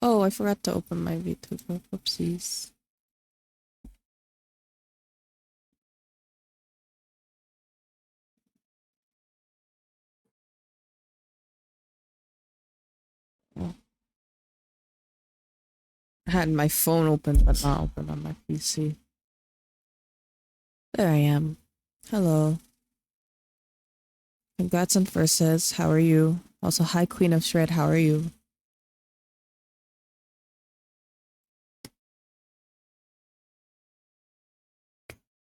Oh, I forgot to open my VTuber. Oopsies. Oh. I had my phone open, but not open on my PC. There I am. Hello. Congrats on verses. How are you? Also, hi, Queen of Shred. How are you?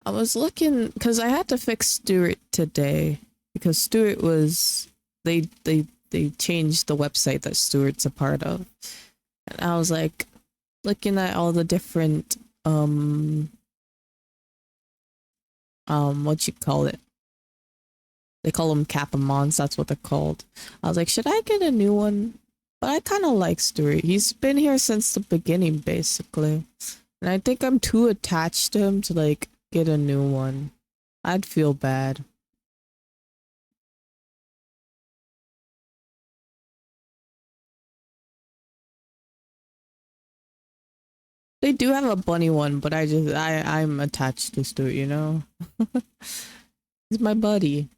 I was looking because I had to fix Stuart today because Stuart was they changed the website that Stuart's a part of, and I was like looking at all the different what you call it, they call them Capamons, that's what they're called. I was like, should I get a new one? But I kind of like Stuart. He's been here since the beginning basically, and I think I'm too attached to him to like get a new one. I'd feel bad. They do have a bunny one, but I'm attached to Stuart, you know? He's my buddy.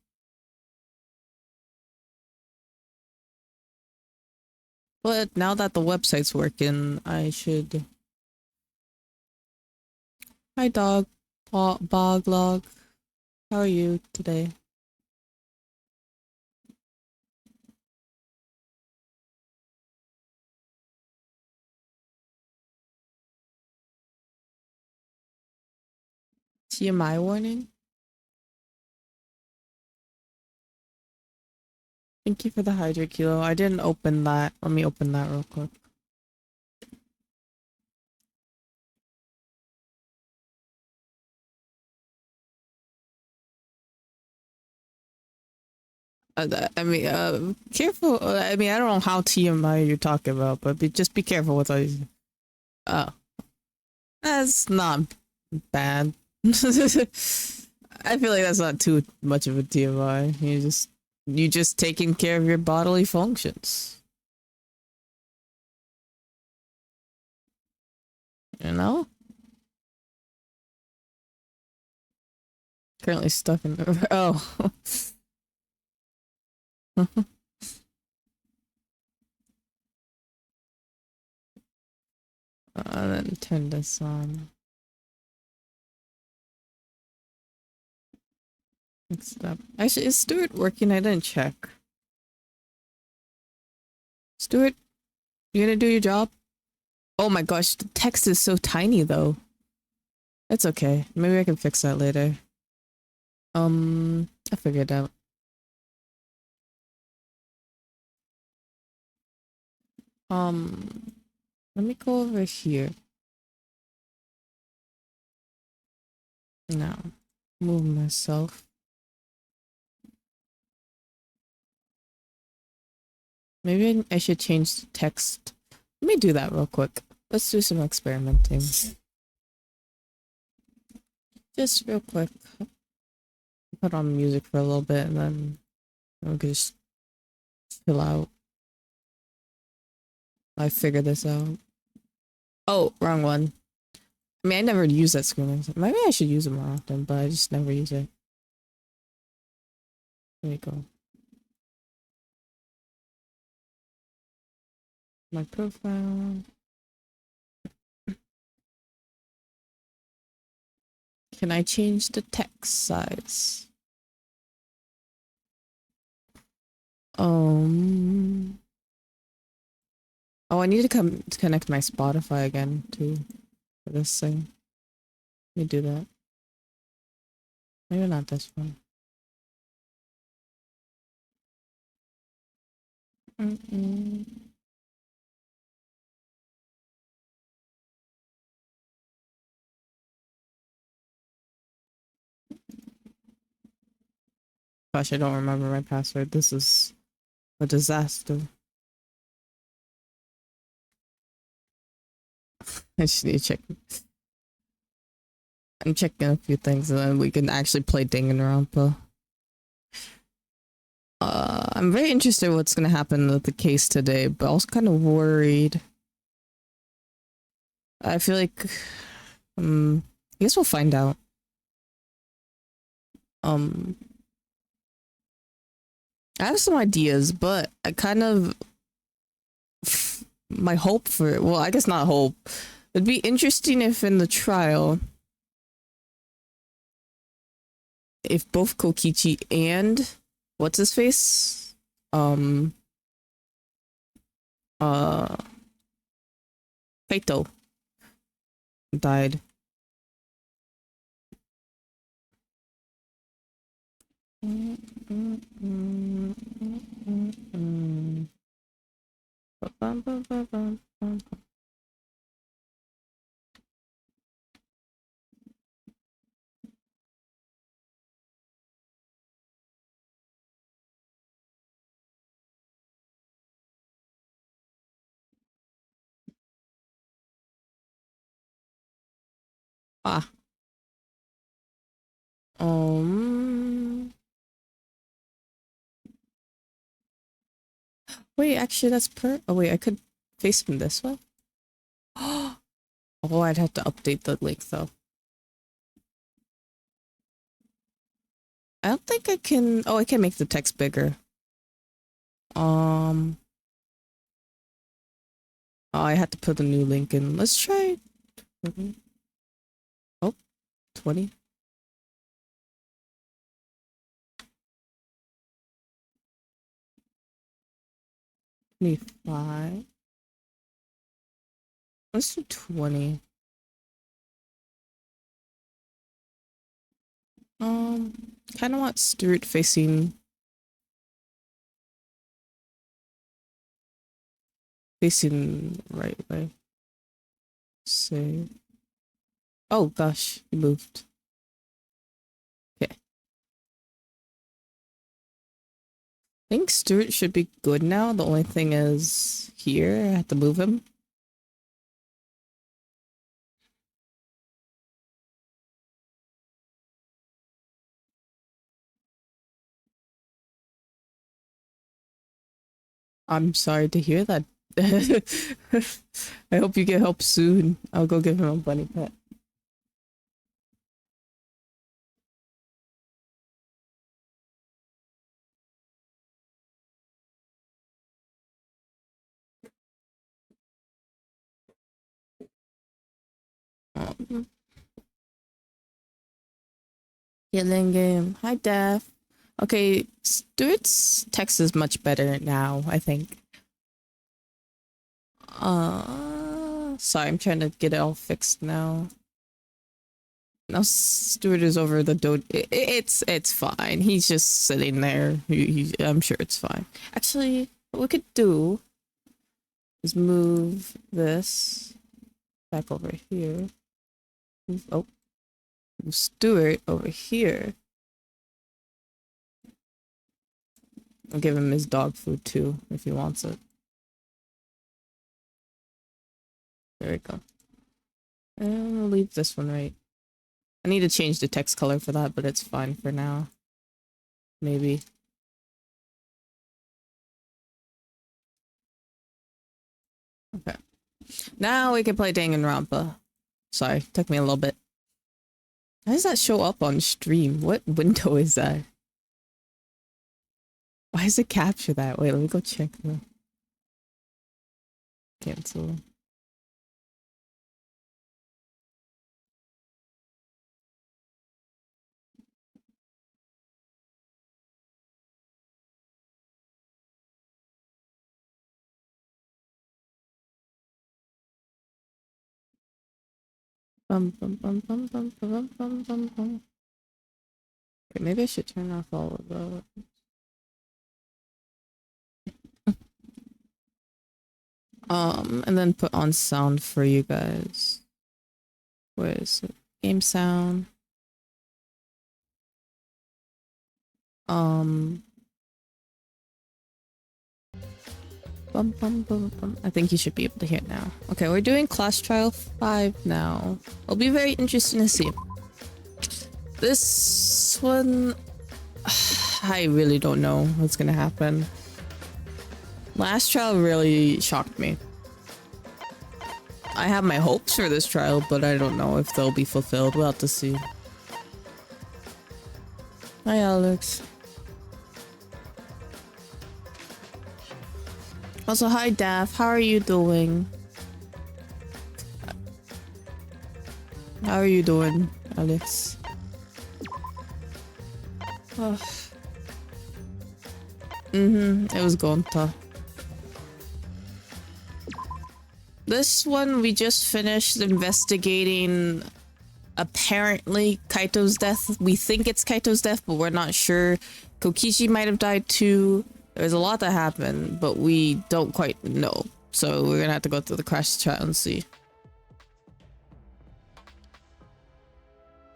But now that the website's working, I should... Hi dog, Boglog. How are you today? TMI warning? Thank you for the hydrate kilo. I didn't open that. Let me open that real quick. Careful. I mean, I don't know how TMI you're talking about, but just be careful with all these. Oh, that's not bad. I feel like that's not too much of a TMI. You just taking care of your bodily functions. You know? Currently stuck in the oh. Then turn this on. Next up. Actually, is Stuart working? I didn't check. Stuart, you gonna do your job? Oh my gosh, the text is so tiny though. It's okay. Maybe I can fix that later. I figured it out. Let me go over here. Now, move myself. Maybe I should change the text. Let me do that real quick. Let's do some experimenting. Just real quick. Put on music for a little bit and then we can just chill out. I figured this out. Oh, wrong one. I mean, I never use that screen. Maybe I should use it more often, but I just never use it. There you go. My profile. Can I change the text size? Oh, I need to come to connect my Spotify again too for this thing. Let me do that. Maybe not this one. Gosh, I don't remember my password. This is a disaster. I just need to check. I'm checking a few things and then we can actually play Danganronpa. I'm very interested in what's gonna happen with the case today, but also kind of worried. I feel like, I guess we'll find out. I have some ideas, but I kind of my hope for it. Well, I guess not hope. It'd be interesting if in the trial, if both Kokichi and what's his face, Kaito died. Ah. Wait, actually that's oh wait, I could face him this way? Oh, I'd have to update the link though. I don't think I can. Oh, I can make the text bigger. Oh, I had to put a new link in. Let's try. Oh, 20. $25. Let's do 20. Kind of want Stuart facing right way. Save. Oh gosh, he moved. Okay. I think Stuart should be good now. The only thing is here, I have to move him. I'm sorry to hear that. I hope you get help soon. I'll go give him a bunny pet. Killing game. Hi, Daph. Okay, Stuart's text is much better now, I think. Sorry, I'm trying to get it all fixed now. Now Stuart is over the it's fine. He's just sitting there. I'm sure it's fine. Actually, what we could do is move this back over here. Move Stuart over here. I'll give him his dog food too, if he wants it. There we go. And we'll leave this one right. I need to change the text color for that, but it's fine for now. Maybe. Okay. Now we can play Danganronpa. Sorry, took me a little bit. How does that show up on stream? What window is that? Why does it capture that? Wait, let me go check the cancel. Okay, maybe I should turn off all of those. And then put on sound for you guys. Where is it? Game sound. I think you should be able to hear it now. Okay, we're doing Class Trial 5 now. It'll be very interesting to see. This one, I really don't know what's gonna happen. Last trial really shocked me. I have my hopes for this trial, but I don't know if they'll be fulfilled. We'll have to see. Hi, Alex. Also, hi, Daph. How are you doing? How are you doing, Alex? Oh. It was Gonta. This one, we just finished investigating apparently Kaito's death. We think it's Kaito's death, but we're not sure. Kokichi might have died too. There's a lot that happened, but we don't quite know. So we're gonna have to go through the crash chat and see.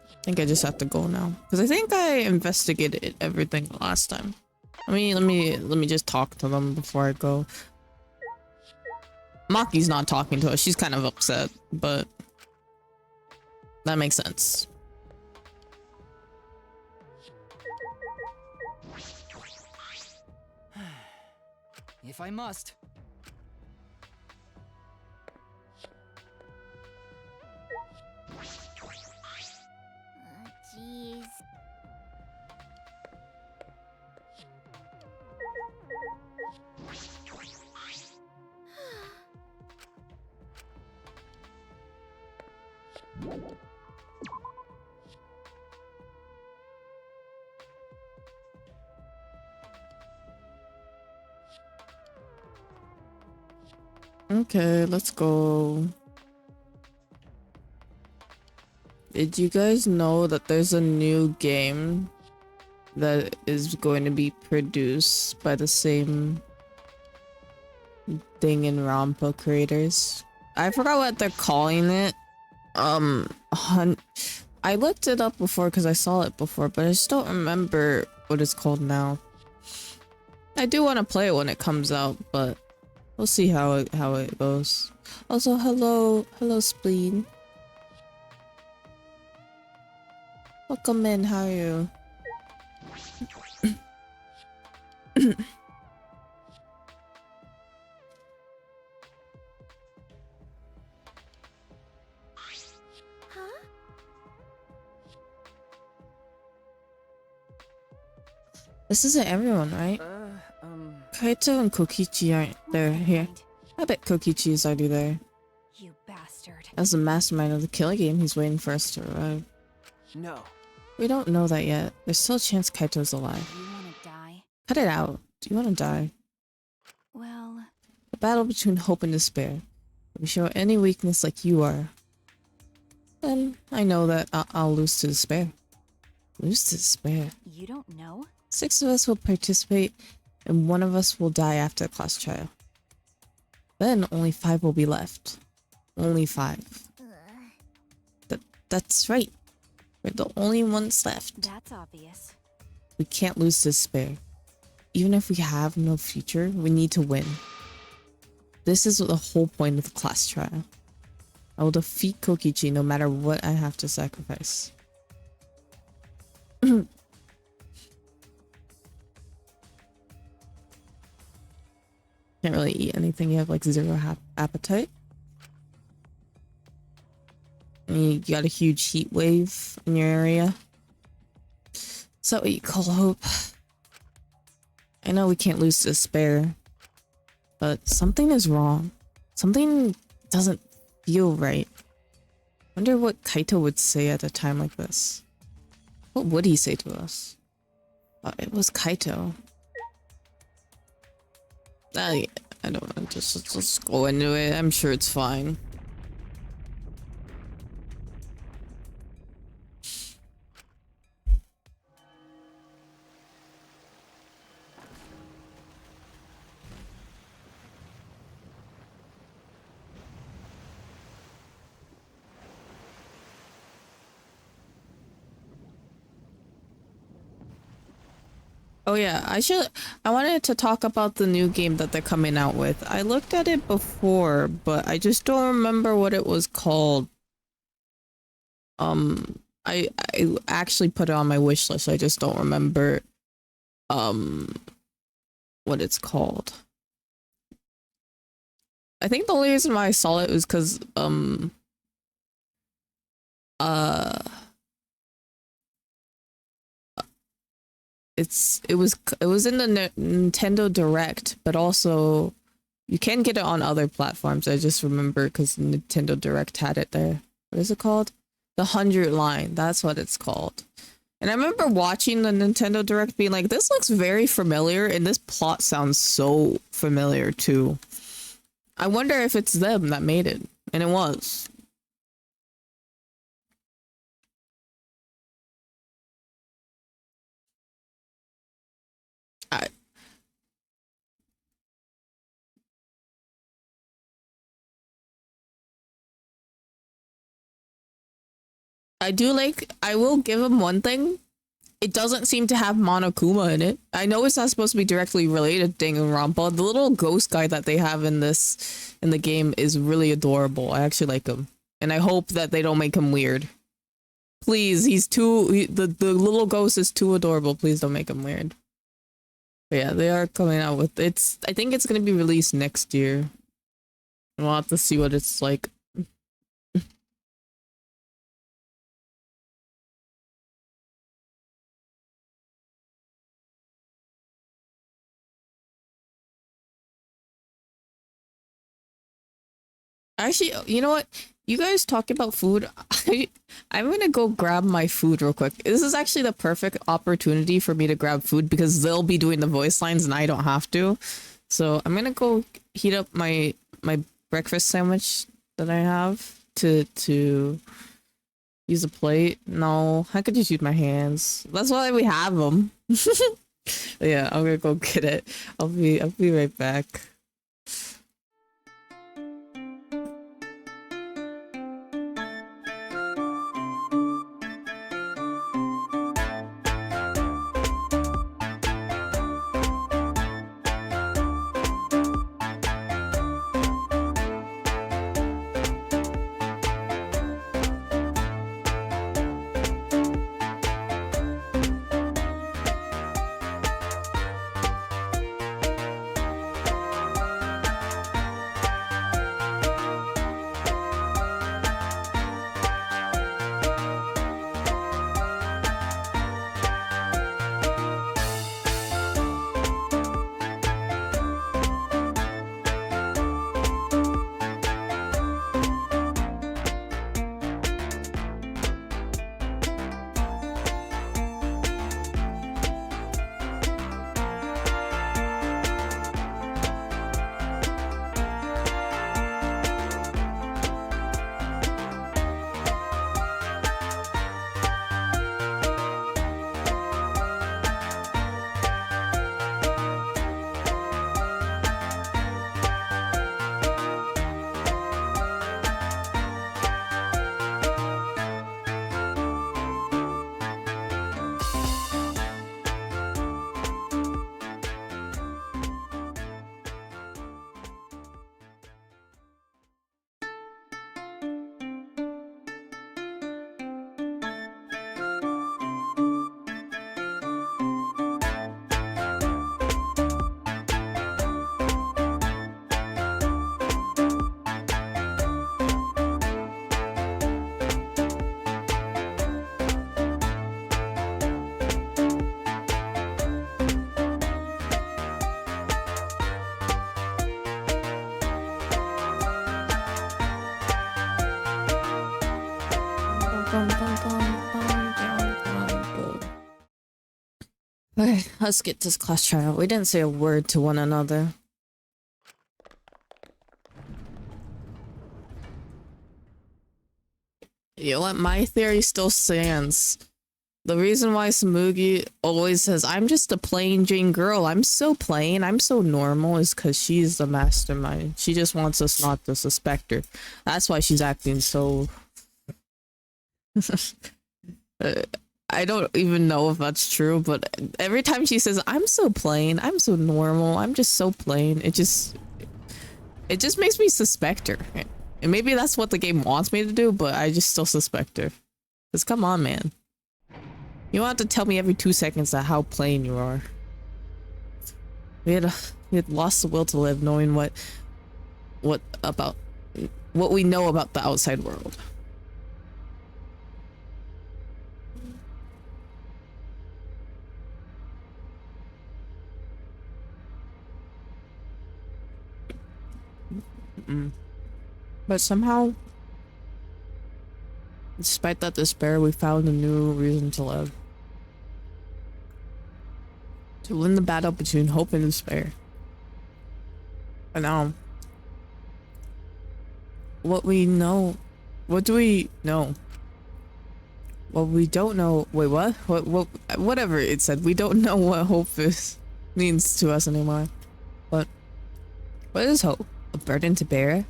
I think I just have to go now. Because I think I investigated everything last time. Let me just talk to them before I go. Maki's not talking to us. She's kind of upset, but that makes sense. If I must. Jeez. Okay, let's go. Did you guys know that there's a new game that is going to be produced by the same danganronpa creators? I forgot what they're calling it. I looked it up before because I saw it before, but I just don't remember what it's called now. I do want to play it when it comes out, but we'll see how it goes. Also, hello Spleen. Welcome in. How are you? This isn't everyone, right? Kaito and Kokichi aren't there here. I bet Kokichi is already there. You bastard. As the mastermind of the killing game, he's waiting for us to arrive. No. We don't know that yet. There's still a chance Kaito's alive. You wanna die? Cut it out. Do you want to die? Well... A battle between hope and despair. If we show any weakness like you are, then I know that I'll lose to despair. Lose to despair? You don't know? 6 of us will participate, and 1 of us will die after the class trial. Then only 5 will be left. Only 5. That's right. We're the only ones left. That's obvious. We can't lose to despair. Even if we have no future, we need to win. This is the whole point of the class trial. I will defeat Kokichi no matter what I have to sacrifice. Can't really eat anything. You have like 0 appetite. And you got a huge heat wave in your area. Is that what you call hope? I know we can't lose to despair, but something is wrong. Something doesn't feel right. Wonder what Kaito would say at a time like this. What would he say to us? It was Kaito. I don't know, just let's go into it. I'm sure it's fine. Oh yeah, I wanted to talk about the new game that they're coming out with. I looked at it before, but I just don't remember what it was called. I actually put it on my wish list. I just don't remember what it's called. I think the only reason why I saw it was because it was in the Nintendo Direct, but also you can get it on other platforms. I just remember because Nintendo Direct had it there. What is it called? The 100 line. That's what it's called. And I remember watching the Nintendo Direct being like, this looks very familiar and this plot sounds so familiar too. I wonder if it's them that made it. And it was. I will give him one thing. It doesn't seem to have Monokuma in it. I know it's not supposed to be directly related to Danganronpa. The little ghost guy that they have in the game is really adorable. I actually like him. And I hope that they don't make him weird. Please, the little ghost is too adorable. Please don't make him weird. But yeah, they are coming out with I think it's gonna be released next year. We'll have to see what it's like. Actually, you know what? You guys talk about food. I'm gonna go grab my food real quick. This is actually the perfect opportunity for me to grab food because they'll be doing the voice lines and I don't have to. So I'm gonna go heat up my breakfast sandwich that I have to use a plate. No, I could just use my hands. That's why we have them. Yeah, I'm gonna go get it. I'll be right back. Okay, let's get this class trial. We didn't say a word to one another. You know what? My theory still stands. The reason why Samugi always says, I'm just a plain Jane girl, I'm so plain, I'm so normal, is because she's the mastermind. She just wants us not to suspect her. That's why she's acting so... I don't even know if that's true, but every time she says, I'm so plain, I'm so normal, I'm just so plain, it just makes me suspect her. And maybe that's what the game wants me to do, but I just still suspect her. Because come on, man. You don't have to tell me every 2 seconds that how plain you are. We had lost the will to live, knowing what what we know about the outside world. But somehow, despite that despair, we found a new reason to live. To win the battle between hope and despair. And now, what do we know? What we don't know. Wait, what? Whatever it said. We don't know what hope means to us anymore. But what is hope? A burden to bear?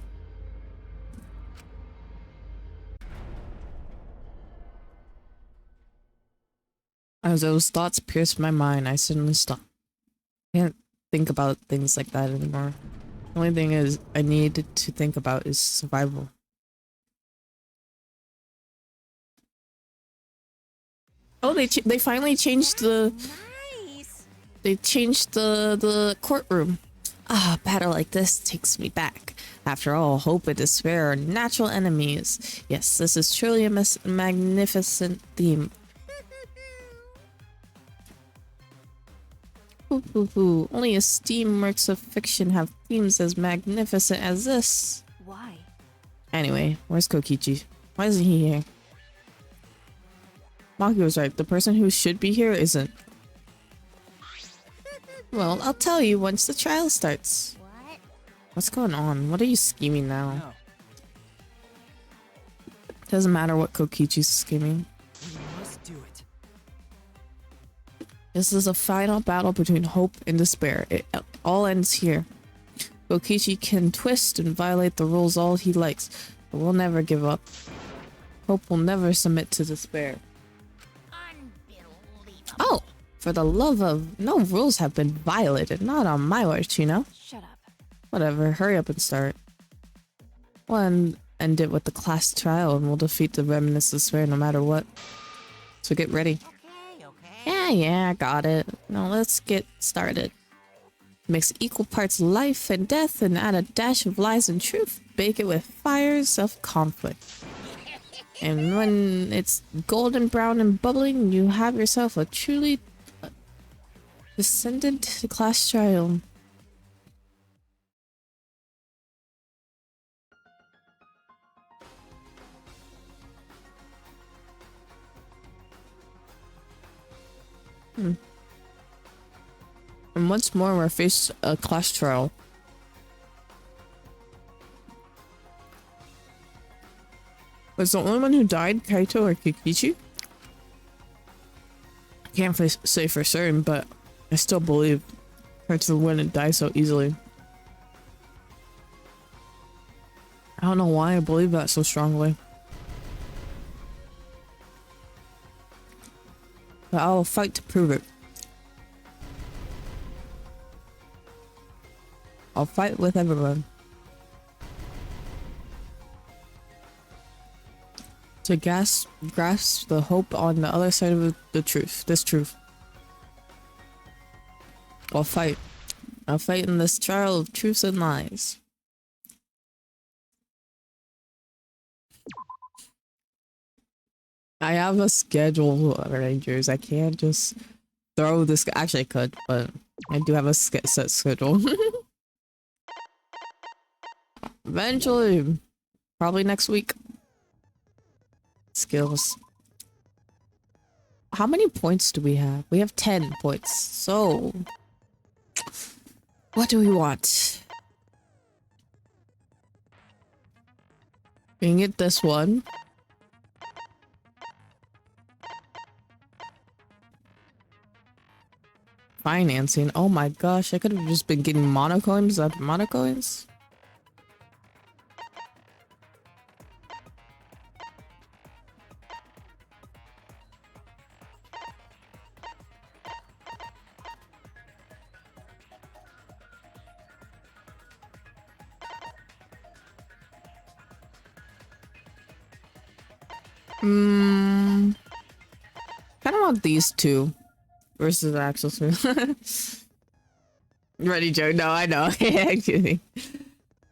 As those thoughts pierced my mind, I suddenly stopped. I can't think about things like that anymore. The only thing I need to think about is survival. Oh, they finally changed the. Nice. They changed the courtroom. Ah, a battle like this takes me back. After all, hope and despair are natural enemies. Yes, this is truly a magnificent theme. Only esteemed works of fiction have themes as magnificent as this. Why? Anyway, where's Kokichi? Why isn't he here? Maki was right. The person who should be here isn't. Well, I'll tell you once the trial starts. What? What's going on? What are you scheming now? No. Doesn't matter what Kokichi's scheming. We must do it. This is a final battle between hope and despair. It all ends here. Kokichi can twist and violate the rules all he likes, but we'll never give up. Hope will never submit to despair. Unbelievable. Oh, for the love of... No rules have been violated. Not on my watch, you know? Shut up. Whatever, hurry up and start. We'll end it with the class trial and we'll defeat the remnants of despair no matter what. So get ready. Yeah, I got it. Now let's get started. Mix equal parts life and death and add a dash of lies and truth. Bake it with fires of conflict. And when it's golden brown and bubbling, you have yourself a truly descendant class trial. And once more, we're faced a class trial. Was the only one who died Kaito or Kikichi? I can't say for certain, but I still believe Kaito wouldn't die so easily. I don't know why I believe that so strongly. But I'll fight to prove it. I'll fight with everyone. To grasp the hope on the other side of the truth. This truth. I'll fight. I'll fight in this trial of truths and lies. I have a schedule, Rangers. I can't just throw this. Actually, I could, but I do have a set schedule. Eventually, probably next week. Skills. How many points do we have? We have 10 points. So, what do we want? We can get this one. Financing. Oh my gosh, I could have just been getting monocoins after monocoins. Kind of want these two versus Axel. Ready, Joe? No, I know. Actually,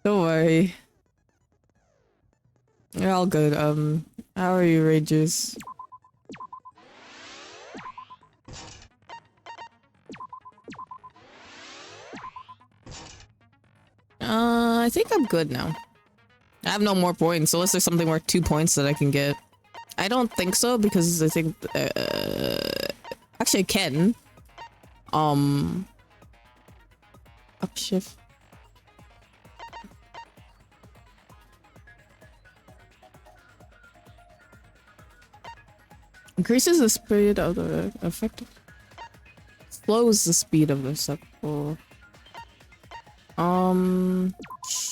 Don't worry. You're all good. How are you, Rages? I think I'm good now. I have no more points, unless there's something worth 2 points that I can get. I don't think so, because I think, actually I can. Upshift. Increases the speed of the effect. Slows the speed of the circle.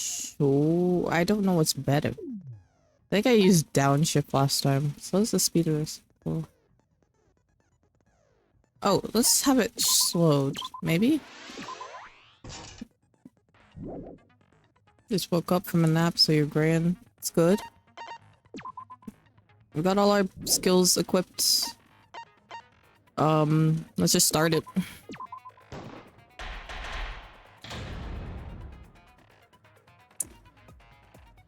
So I don't know what's better. I think I used downshift last time. Slows the speed of the circle. Oh, let's have it slowed. Maybe? Just woke up from a nap, so you're grand. It's good. We got all our skills equipped. Let's just start it.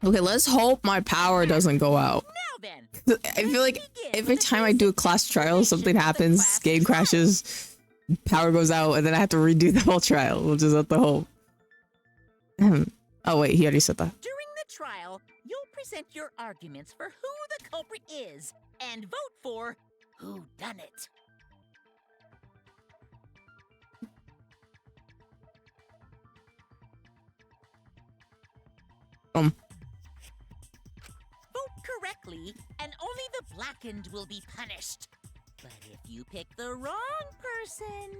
Okay, let's hope my power doesn't go out. I feel like every time I do a class trial, something happens, game crashes, power goes out, and then I have to redo the whole trial, which is at the hope. Oh wait, he already said that. During the trial, you'll present your arguments for who the culprit is and vote for who done it. Vote correctly, and only the blackened will be punished. But if you pick the wrong person,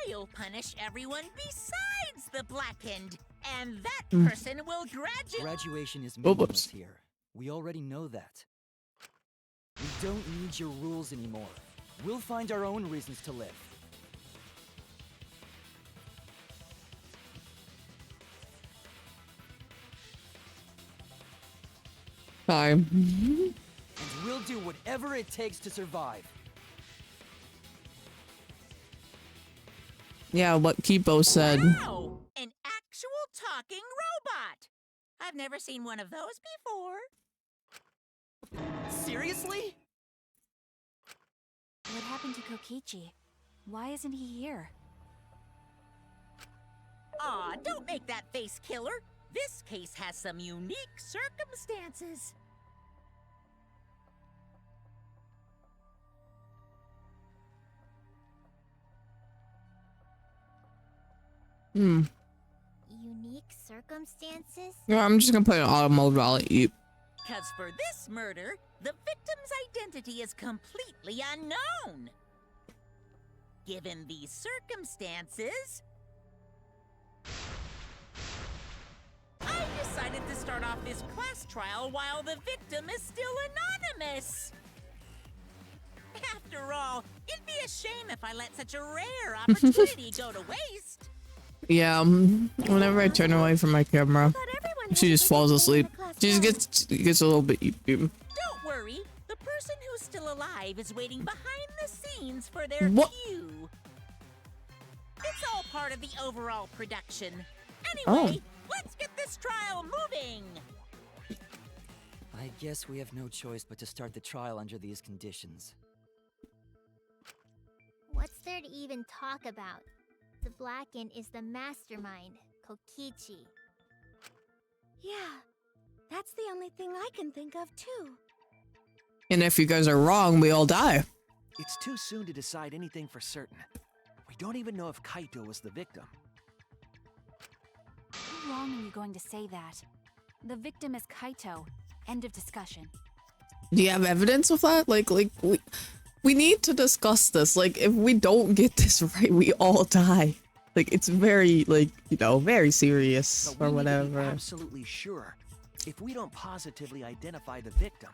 I'll punish everyone besides the blackened, and that person will graduate. Graduation is Oh, meaningless whoops. here. We already know that. We don't need your rules anymore. We'll find our own reasons to live. Time. And we'll do whatever it takes to survive. Yeah, what Kipo said. Wow! An actual talking robot! I've never seen one of those before. Seriously? What happened to Kokichi? Why isn't he here? Aw, don't make that face, killer. This case has some unique circumstances. Unique circumstances? Yeah, I'm just gonna put it in auto mode while I eat. Because for this murder, the victim's identity is completely unknown. Given these circumstances, I decided to start off this class trial while the victim is still anonymous. After all, it'd be a shame if I let such a rare opportunity go to waste. Yeah, whenever I turn away from my camera, she just falls asleep. She just gets a little bit. Don't worry, the person who's still alive is waiting behind the scenes for their What? cue. It's all part of the overall production. Oh. Anyway, let's get this trial moving. I guess we have no choice but to start the trial under these conditions. What's there to even talk about? The Blackened is the mastermind, Kokichi. Yeah, that's the only thing I can think of too. And if you guys are wrong, we all die. It's too soon to decide anything for certain. We don't even know if Kaito was the victim. How long are you going to say that? The victim is Kaito. End of discussion. Do you have evidence of that? Like we need to discuss this. Like, if we don't get this right, we all die. Like, it's very, like, you know, very serious But or we need to be whatever. absolutely sure. If we don't positively identify the victim,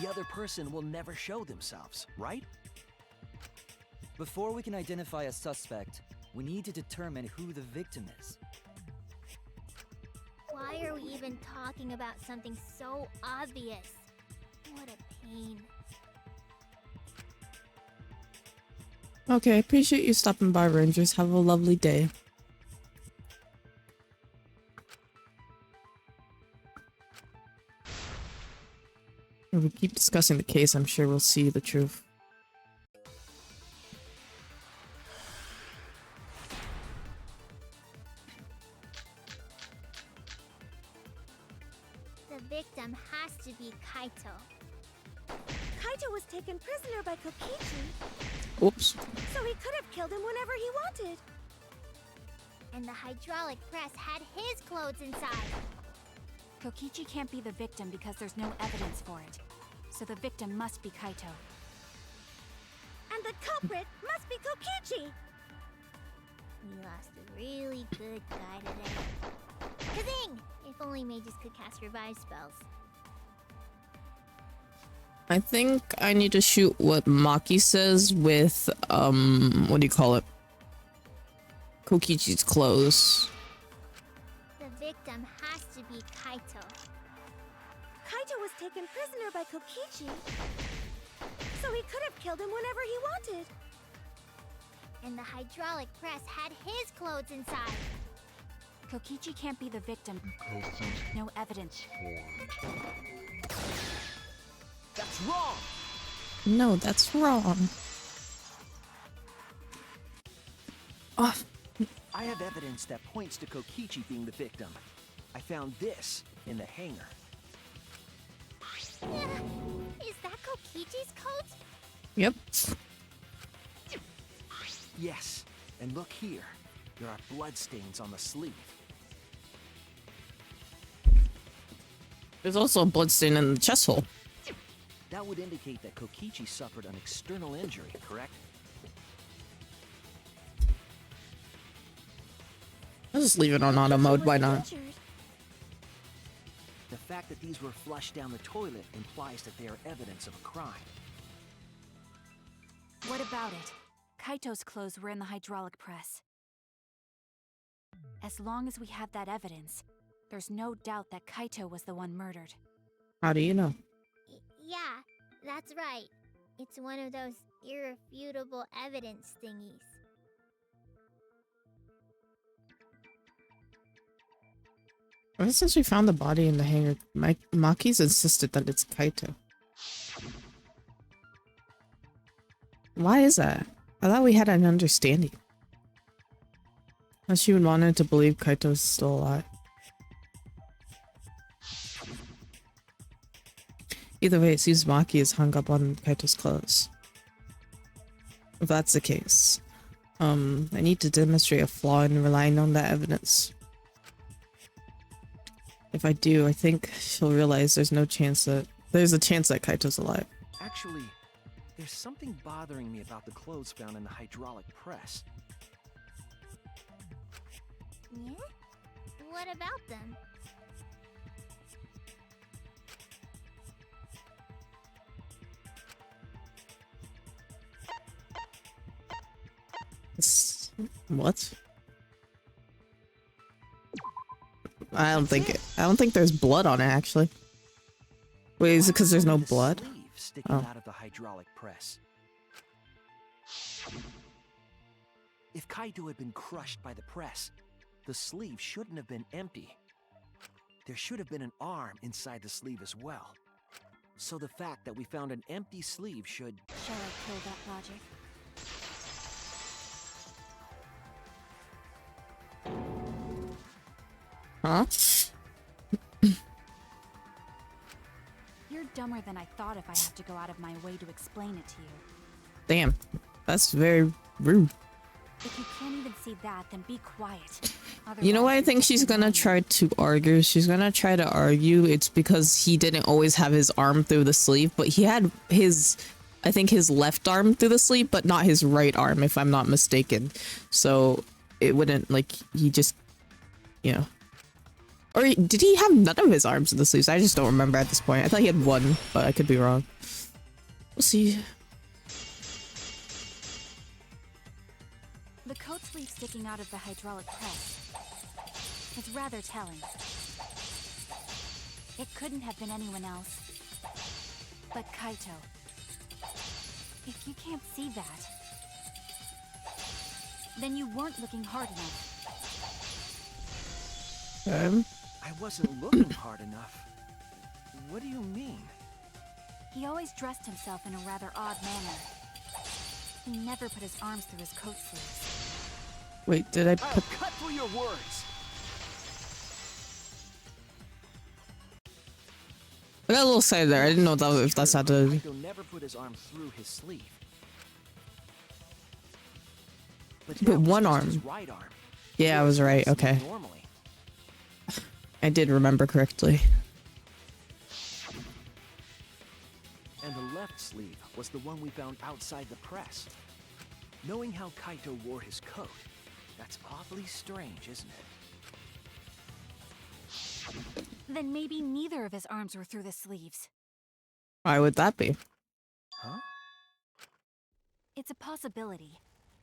the other person will never show themselves, right? Before we can identify a suspect, we need to determine who the victim is. Why are we even talking about something so obvious? What a pain. Okay, appreciate you stopping by, Rangers. Have a lovely day. If we keep discussing the case, I'm sure we'll see the truth. The victim has to be Kaito. Kaito was taken prisoner by Kokichi, Oops. so he could have killed him whenever he wanted. And the hydraulic press had his clothes inside. Kokichi can't be the victim because there's no evidence for it. So the victim must be Kaito. And the culprit must be Kokichi! We lost a really good guy today. Kazing! If only mages could cast revive spells. I think I need to shoot what Maki says with, what do you call it? Kokichi's clothes. The victim has to be Kaito. Kaito was taken prisoner by Kokichi, so he could have killed him whenever he wanted. And the hydraulic press had his clothes inside. Kokichi can't be the victim. No evidence. That's wrong! No, that's wrong. Oh, I have evidence that points to Kokichi being the victim. I found this in the hangar. Is that Kokichi's coat? yep. Yes, and look here. There are bloodstains on the sleeve. There's also a bloodstain in the chest hole. That would indicate that Kokichi suffered an external injury, correct? I'll just leave it on auto mode, why not? The fact that these were flushed down the toilet implies that they are evidence of a crime. What about it? Kaito's clothes were in the hydraulic press. As long as we have that evidence, there's no doubt that Kaito was the one murdered. How do you know? Yeah, that's right. It's one of those irrefutable evidence thingies. Ever since we found the body in the hangar, Maki's insisted that it's Kaito. Why is that? I thought we had an understanding. Unless you wanted to believe Kaito's still alive. Either way, it seems Maki is hung up on Kaito's clothes. If that's the case, I need to demonstrate a flaw in relying on that evidence. If I do, I think she'll realize there's a chance that Kaito's alive. Actually, there's something bothering me about the clothes found in the hydraulic press. Yeah? What about them? What? I don't think there's blood on it, actually. Wait, is it because there's no blood? Sleeve sticking out of the hydraulic press. If Kaito had been crushed by the press, the sleeve shouldn't have been empty. There should have been an arm inside the sleeve as well. So the fact that we found an empty sleeve should... Shall I kill that logic? Huh? You're dumber than I thought if I have to go out of my way to explain it to you. Damn. That's very rude. If you can't even see that, then be quiet. You know what I think she's gonna try to argue? She's gonna try to argue it's because he didn't always have his arm through the sleeve, but he had I think his left arm through the sleeve, but not his right arm, if I'm not mistaken. So it wouldn't, like, he just, you know. Or did he have none of his arms in the sleeves? I just don't remember at this point. I thought he had one, but I could be wrong. We'll see. The coat sleeve sticking out of the hydraulic press is rather telling. It couldn't have been anyone else but Kaito. If you can't see that, Then you weren't looking hard enough. I wasn't looking hard enough. What do you mean? He always dressed himself in a rather odd manner. He never put his arms through his coat sleeves. Wait, did I I'll put... cut through your words. I got a little side there. I didn't know that if that's how to... Kaito never put his arm through his sleeve. But that was one just arm. his right arm. Yeah, I was right. Okay. Normally. I did remember correctly. And the left sleeve was the one we found outside the press. Knowing how Kaito wore his coat, that's awfully strange, isn't it? Then maybe neither of his arms were through the sleeves. Why would that be? Huh? It's a possibility.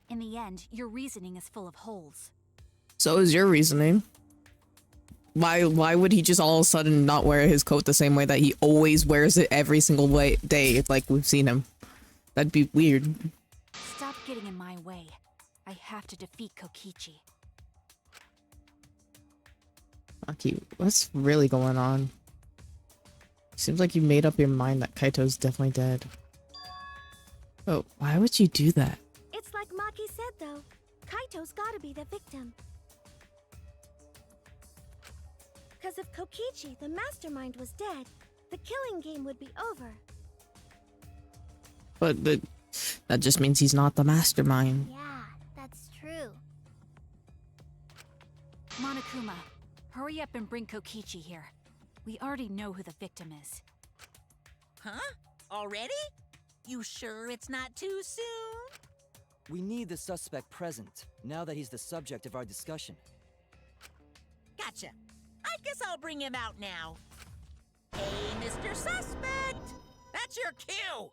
In the end, your reasoning is full of holes. So is your reasoning. Why would he just all of a sudden not wear his coat the same way that he always wears it every single day, like we've seen him? That'd be weird. Stop getting in my way. I have to defeat Kokichi. Aki, what's really going on? Seems like you made up your mind that Kaito's definitely dead. Oh, why would you do that? It's like Maki said, though. Kaito's gotta be the victim. Because if Kokichi, the mastermind, was dead, the killing game would be over. But that just means he's not the mastermind. Yeah, that's true. Monokuma, hurry up and bring Kokichi here. We already know who the victim is. Huh? Already? You sure it's not too soon? We need the suspect present, now that he's the subject of our discussion. Gotcha. I guess I'll bring him out now. Hey, Mr. Suspect! That's your cue!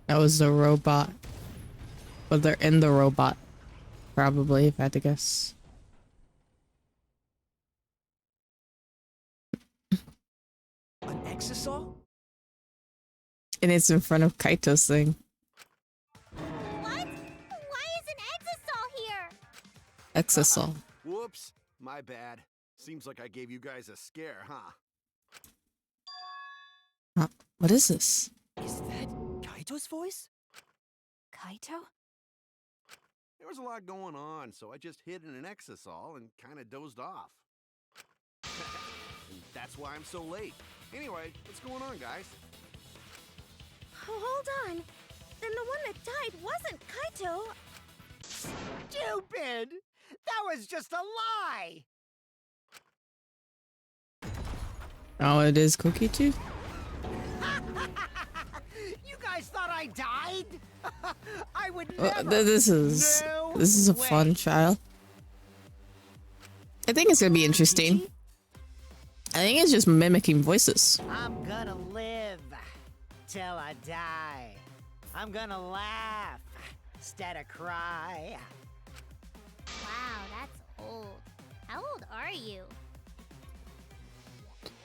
That was the robot. But they're in the robot. Probably, if I had to guess. An exisal? And it's in front of Kaito's thing. What? Why is an Exisol here? Exisal. Whoops, my bad. Seems like I gave you guys a scare, huh? Huh? What is this? Is that Kaito's voice? Kaito? There was a lot going on, so I just hid in an exisal and kind of dozed off. And that's why I'm so late. Anyway, what's going on, guys? Oh, hold on. Then the one that died wasn't Kaito. Stupid! That was just a lie! Oh, it is Kokichi? You guys thought I died? I would never. This is a way. fun trial. I think it's gonna be interesting. I think it's just mimicking voices. I'm gonna live till I die. I'm gonna laugh instead of cry. Wow, that's old. How old are you?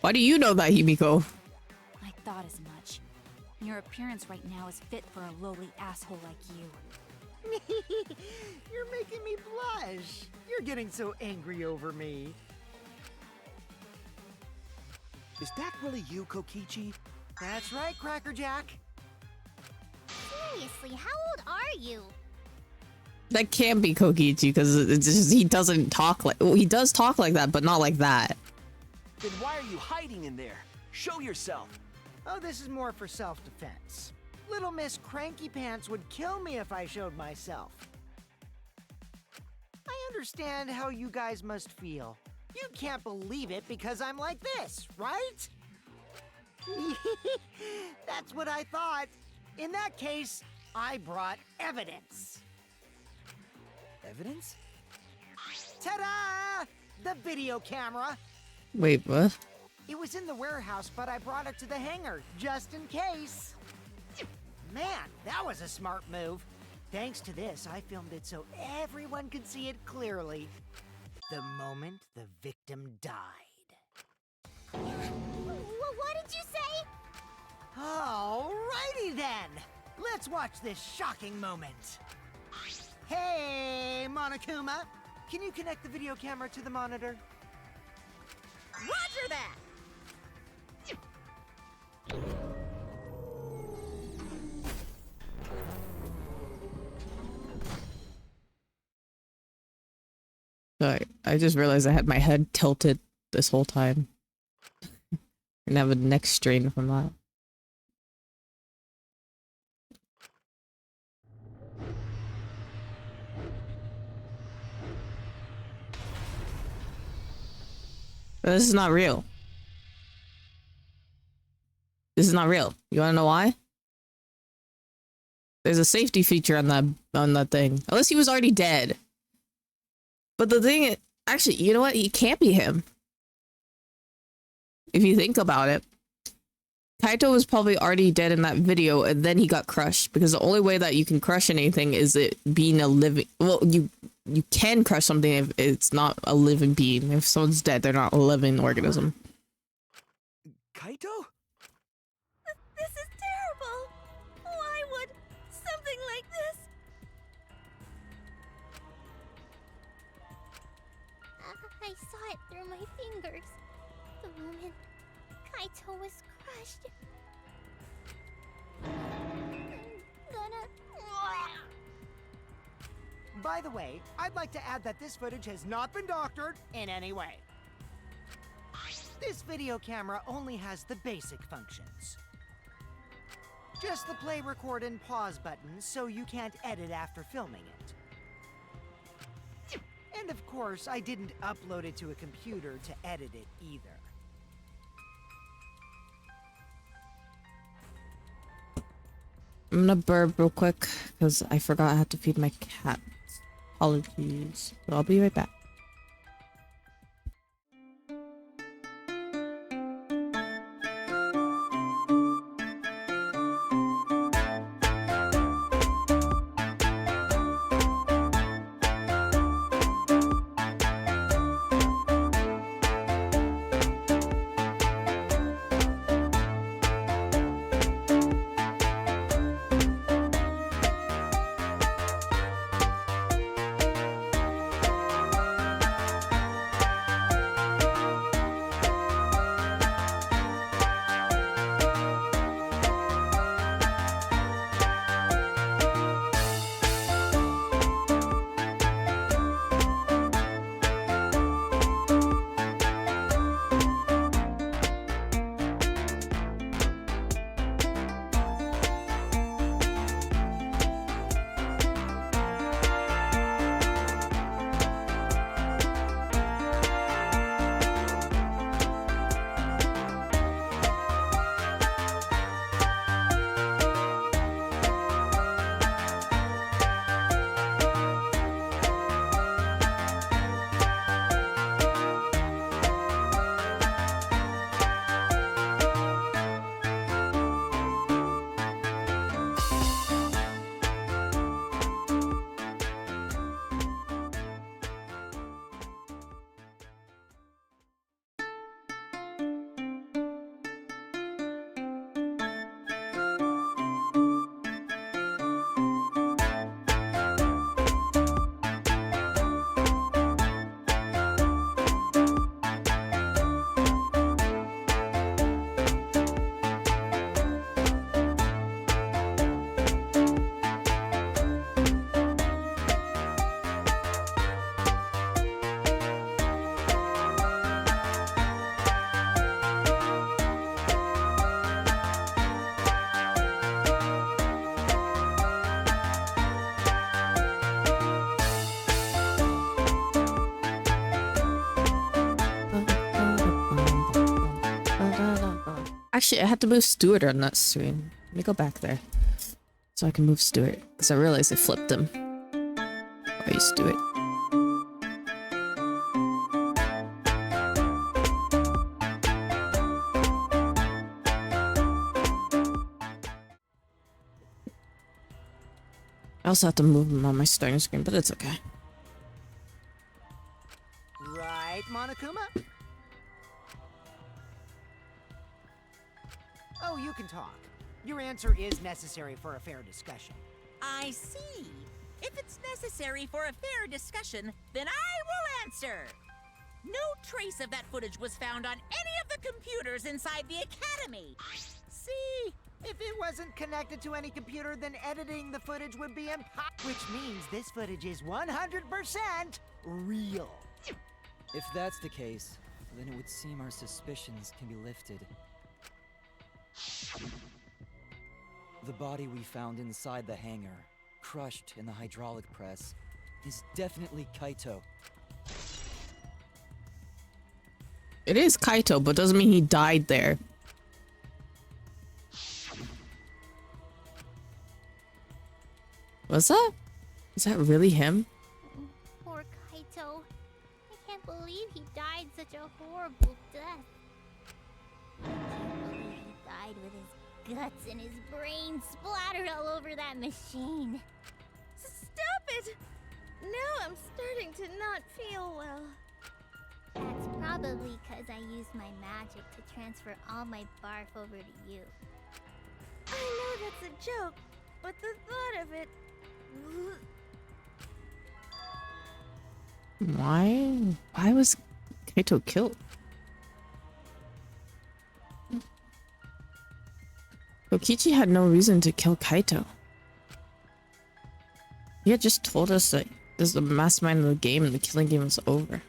Why do you know that, Himiko? I thought as much. Your appearance right now is fit for a lowly asshole like you. You're making me blush. You're getting so angry over me. Is that really you, Kokichi? That's right, Crackerjack. Seriously, how old are you? That can't be Kokichi because it's just, he doesn't talk like. Well, he does talk like that, but not like that. Then why are you hiding in there? Show yourself. Oh, this is more for self-defense. Little Miss Cranky Pants would kill me if I showed myself. I understand how you guys must feel. You can't believe it because I'm like this, right? That's what I thought. In that case, I brought evidence. Evidence? Ta-da! The video camera. Wait, what? It was in the warehouse, but I brought it to the hangar, just in case. Man, that was a smart move. Thanks to this, I filmed it so everyone could see it clearly. The moment the victim died. What did you say? Alrighty then! Let's watch this shocking moment. Hey, Monokuma! Can you connect the video camera to the monitor? Roger that! Sorry, I just realized I had my head tilted this whole time. And have a neck strain from that. But this is not real. This is not real. You wanna know why? There's a safety feature on that thing. Unless he was already dead. But the thing is, actually, you know what? He can't be him. If you think about it. Kaito was probably already dead in that video and then he got crushed. Because the only way that you can crush anything is it being a living... Well, you can crush something if it's not a living being. If someone's dead, they're not a living organism. Kaito? This is terrible. Why would something like this? I saw it through my fingers. The moment Kaito was crushed. I'm gonna... By the way, I'd like to add that this footage has not been doctored in any way. This video camera only has the basic functions. Just the play, record, and pause buttons, so you can't edit after filming it. And of course, I didn't upload it to a computer to edit it either. I'm gonna burp real quick because I forgot I had to feed my cat. Apologies. So I'll be right back. Actually, I had to move Stuart on that screen. Let me go back there. So I can move Stuart. Because I realized I flipped him. Why you Stuart? I also have to move him on my starting screen, but it's okay. Right, Monokuma? So you can talk. Your answer is necessary for a fair discussion. I see. If it's necessary for a fair discussion, then I will answer. No trace of that footage was found on any of the computers inside the Academy. See? If it wasn't connected to any computer, then editing the footage would be impossible. Which means this footage is 100% real. If that's the case, then it would seem our suspicions can be lifted. The body we found inside the hangar, crushed in the hydraulic press, is definitely Kaito. It is Kaito, but doesn't mean he died there. What's that? Is that really him? Poor Kaito. I can't believe he died such a horrible death. I can't believe he died with his guts and his brains splattered all over that machine. Stop it! Now I'm starting to not feel well. That's probably because I used my magic to transfer all my barf over to you. I know that's a joke, but the thought of it... Why was Kaito killed? Kokichi had no reason to kill Kaito. He had just told us that this is the mastermind of the game and the killing game was over.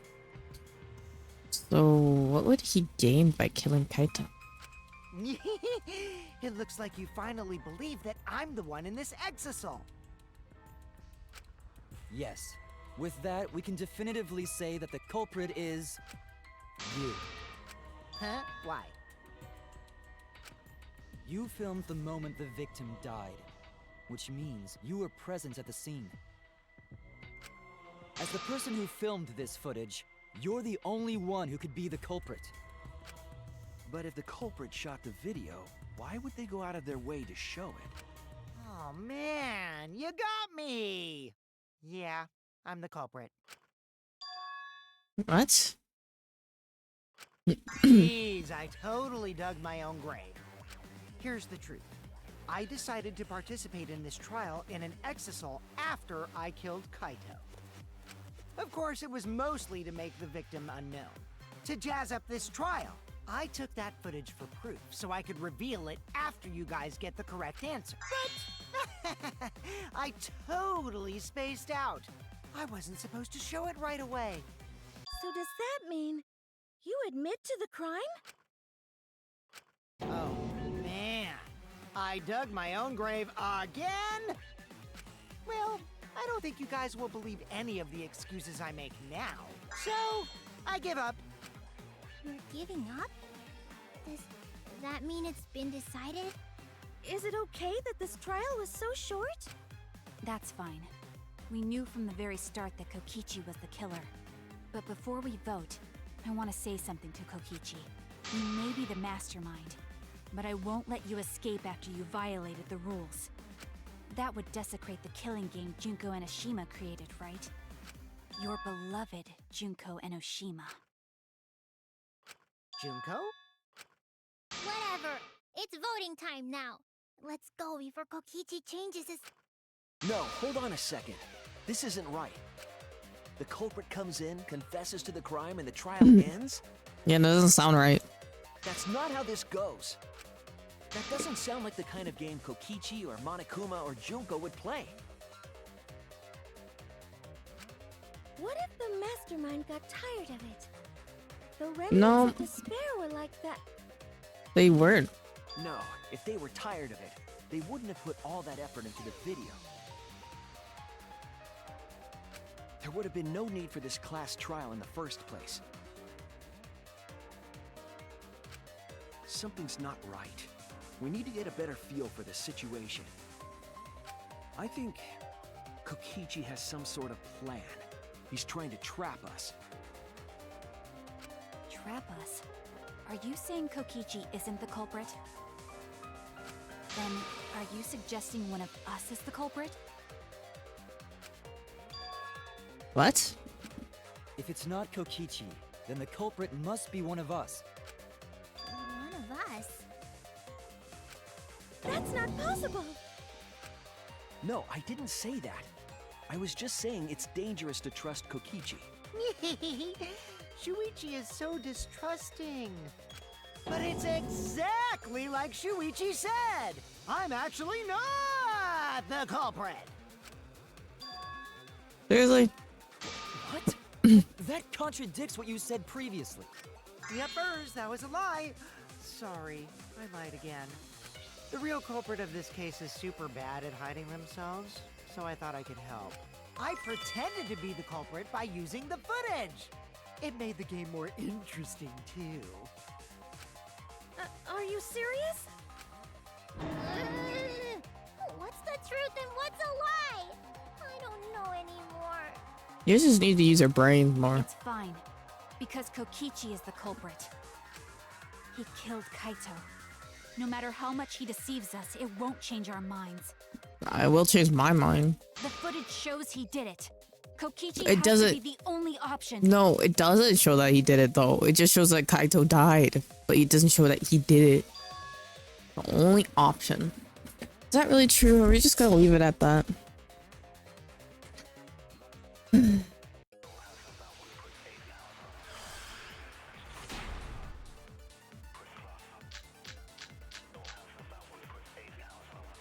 So what would he gain by killing Kaito? It looks like you finally believe that I'm the one in this exisal. Yes. With that, we can definitively say that the culprit is... you. Huh? Why? You filmed the moment the victim died, which means you were present at the scene. As the person who filmed this footage, you're the only one who could be the culprit. But if the culprit shot the video, why would they go out of their way to show it? Oh man, you got me! Yeah, I'm the culprit. What? Jeez, I totally dug my own grave. Here's the truth. I decided to participate in this trial in an exisal after I killed Kaito. Of course, it was mostly to make the victim unknown. To jazz up this trial, I took that footage for proof so I could reveal it after you guys get the correct answer. But I totally spaced out. I wasn't supposed to show it right away. So does that mean you admit to the crime? Oh, man. I dug my own grave again? Well, I don't think you guys will believe any of the excuses I make now. So, I give up. You're giving up? Does that mean it's been decided? Is it okay that this trial was so short? That's fine. We knew from the very start that Kokichi was the killer. But before we vote, I want to say something to Kokichi. You may be the mastermind, but I won't let you escape after you violated the rules. That would desecrate the killing game Junko Enoshima created, right? Your beloved Junko Enoshima. Junko? Whatever. It's voting time now. Let's go before Kokichi changes his... No, hold on a second. This isn't right. The culprit comes in, confesses to the crime, and the trial ends? Yeah, that doesn't sound right. That's not how this goes. That doesn't sound like the kind of game Kokichi or Monokuma or Junko would play. What if the mastermind got tired of it? The remnants No. of despair were like that. They weren't. No, if they were tired of it, they wouldn't have put all that effort into the video. There would have been no need for this class trial in the first place. Something's not right. We need to get a better feel for the situation. I think Kokichi has some sort of plan. He's trying to trap us. Trap us? Are you saying Kokichi isn't the culprit? Then, are you suggesting one of us is the culprit? What? If it's not Kokichi, then the culprit must be one of us. One of us? That's not possible. No, I didn't say that. I was just saying it's dangerous to trust Kokichi. Shuichi is so distrusting. But it's exactly like Shuichi said. I'm actually not the culprit. Seriously? What? That contradicts what you said previously. Yuppers, that was a lie. Sorry, I lied again. The real culprit of this case is super bad at hiding themselves, so I thought I could help. I pretended to be the culprit by using the footage. It made the game more interesting, too. Are you serious? What's the truth and what's a lie? I don't know anymore. You just need to use your brain more. It's fine, because Kokichi is the culprit. He killed Kaito. No matter how much he deceives us, it won't change our minds. I will change my mind. The footage shows he did it. Kokichi It has doesn't- to be the only option. No, it doesn't show that he did it though. It just shows that Kaito died, but it doesn't show that he did it. The only option. Is that really true? Or are we just gonna leave it at that?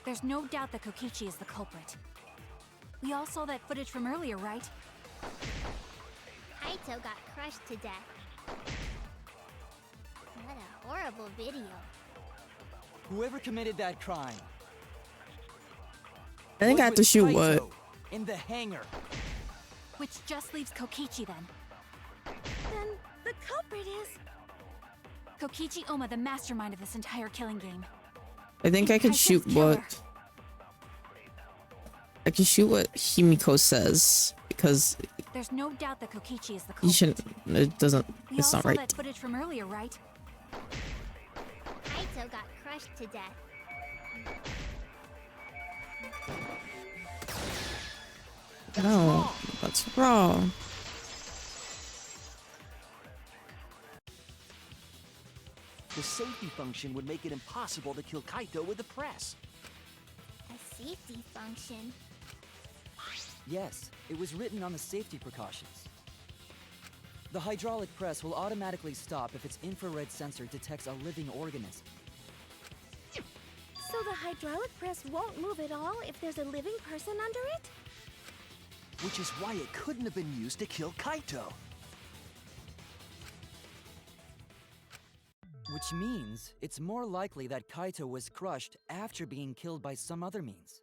There's no doubt that Kokichi is the culprit. We all saw that footage from earlier, right? Kaito got crushed to death. What a horrible video. Whoever committed that crime. I think I have to was shoot with what? Kaito in the hangar. Which just leaves Kokichi then. Then the culprit is... Kokichi Oma, the mastermind of this entire killing game. I think I can Kaito's shoot killer. what? I can shoot what Himiko says because There's no doubt that Kokichi is the you culprit. shouldn't. It doesn't. We It's all not saw right. that footage from earlier, right? Kaito got crushed to death. No, that's wrong. The safety function would make it impossible to kill Kaito with the press. A safety function. Yes, it was written on the safety precautions. The hydraulic press will automatically stop if its infrared sensor detects a living organism. So the hydraulic press won't move at all if there's a living person under it? Which is why it couldn't have been used to kill Kaito. Which means it's more likely that Kaito was crushed after being killed by some other means.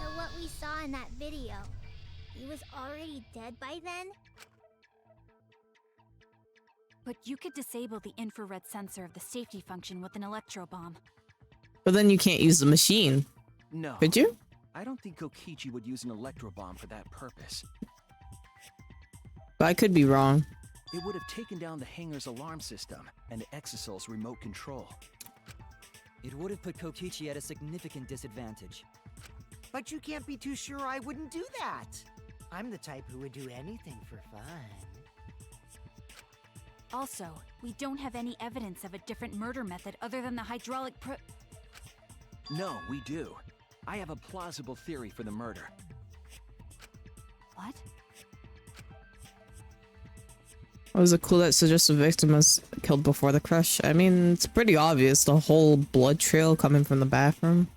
So what we saw in that video, he was already dead by then? But you could disable the infrared sensor of the safety function with an electro bomb. But then you can't use the machine, No. could you? I don't think Kokichi would use an electro bomb for that purpose. But I could be wrong. It would have taken down the hangar's alarm system and Exosol's remote control. It would have put Kokichi at a significant disadvantage. But you can't be too sure I wouldn't do that. I'm the type who would do anything for fun. Also, we don't have any evidence of a different murder method other than the hydraulic No, we do. I have a plausible theory for the murder. What? Was it cool that suggests the victim was killed before the crush? I mean, it's pretty obvious. The whole blood trail coming from the bathroom.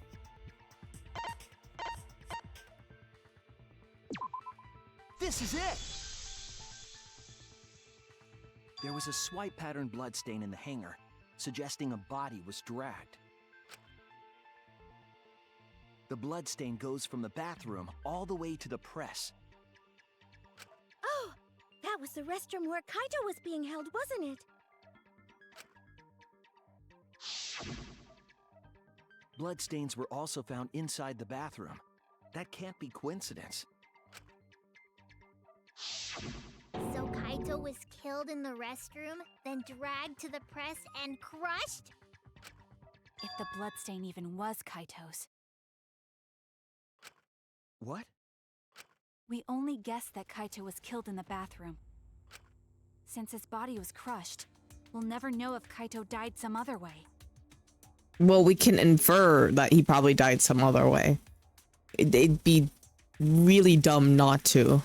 This is it! There was a swipe pattern bloodstain in the hangar, suggesting a body was dragged. The bloodstain goes from the bathroom all the way to the press. Oh, that was the restroom where Kaito was being held, wasn't it? Bloodstains were also found inside the bathroom. That can't be coincidence. So Kaito was killed in the restroom, then dragged to the press and crushed? If the bloodstain even was Kaito's. What? We only guessed that Kaito was killed in the bathroom. Since his body was crushed, we'll never know if Kaito died some other way. Well, we can infer that he probably died some other way. It'd be really dumb not to.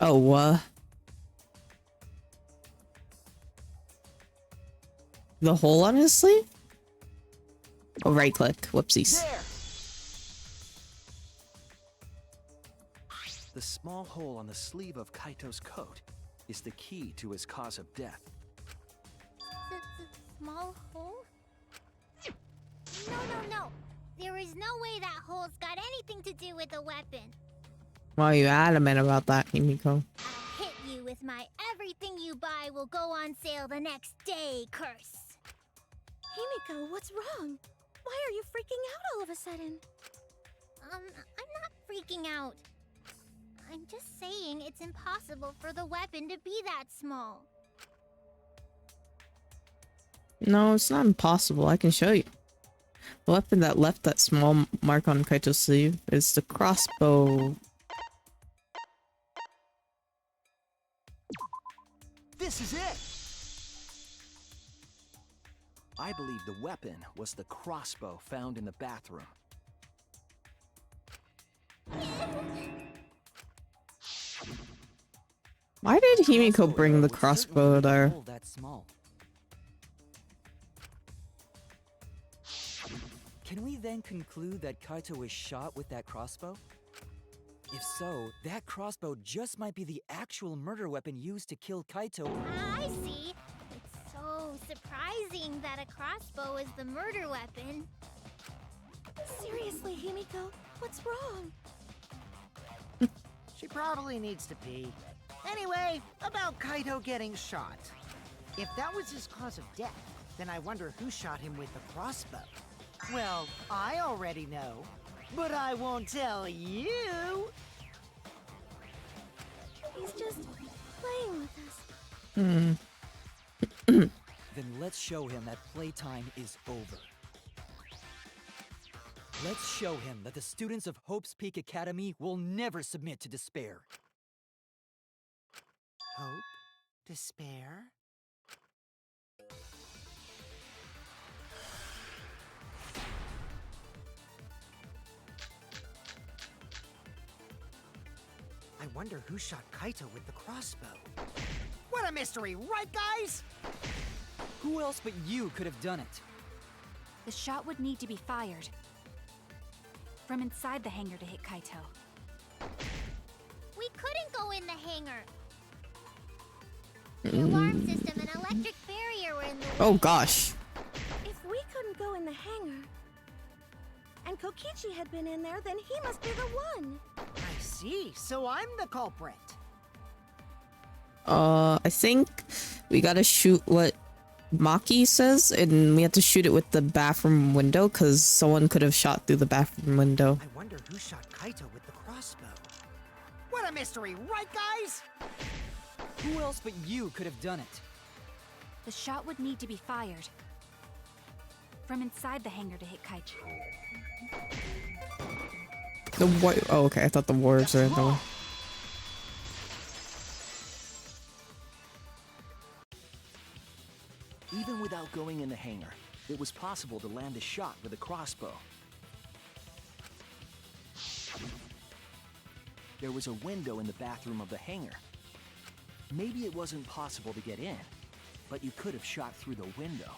Oh, the hole on his sleeve? Oh, right click. Whoopsies. There! The small hole on the sleeve of Kaito's coat is the key to his cause of death. Small hole? No. There is no way that hole's got anything to do with the weapon. Why are you adamant about that, Himiko? I'll hit you with my everything you buy will go on sale the next day curse. Himiko, what's wrong? Why are you freaking out all of a sudden? I'm not freaking out. I'm just saying it's impossible for the weapon to be that small. No, it's not impossible. I can show you. The weapon that left that small mark on Kaito's sleeve is the crossbow. This is it! I believe the weapon was the crossbow found in the bathroom. Why did Himiko bring the crossbow there? That small. Can we then conclude that Kaito was shot with that crossbow? If so, that crossbow just might be the actual murder weapon used to kill Kaito. I see. It's so surprising that a crossbow is the murder weapon. Seriously, Himiko, what's wrong? She probably needs to pee. Anyway, about Kaito getting shot. If that was his cause of death, then I wonder who shot him with the crossbow. Well, I already know, but I won't tell you. He's just playing with us. Then let's show him that playtime is over. Let's show him that the students of Hope's Peak Academy will never submit to despair. Hope? Despair? I wonder who shot Kaito with the crossbow. What a mystery, right guys? Who else but you could have done it? The shot would need to be fired from inside the hangar to hit Kaito. We couldn't go in the hangar. The alarm system and electric barrier were in the way. Oh gosh. If we couldn't go in the hangar, and Kokichi had been in there, then he must be the one. I see, so I'm the culprit. I think we gotta shoot what Maki says, and we have to shoot it with the bathroom window, because someone could have shot through the bathroom window. I wonder who shot Kaito with the crossbow. What a mystery, right guys? Who else but you could have done it? The shot would need to be fired from inside the hangar to hit Kaito. The what? Oh, okay. I thought the wards are in the way. Even without going in the hangar, it was possible to land a shot with a crossbow. There was a window in the bathroom of the hangar. Maybe it wasn't possible to get in, but you could have shot through the window.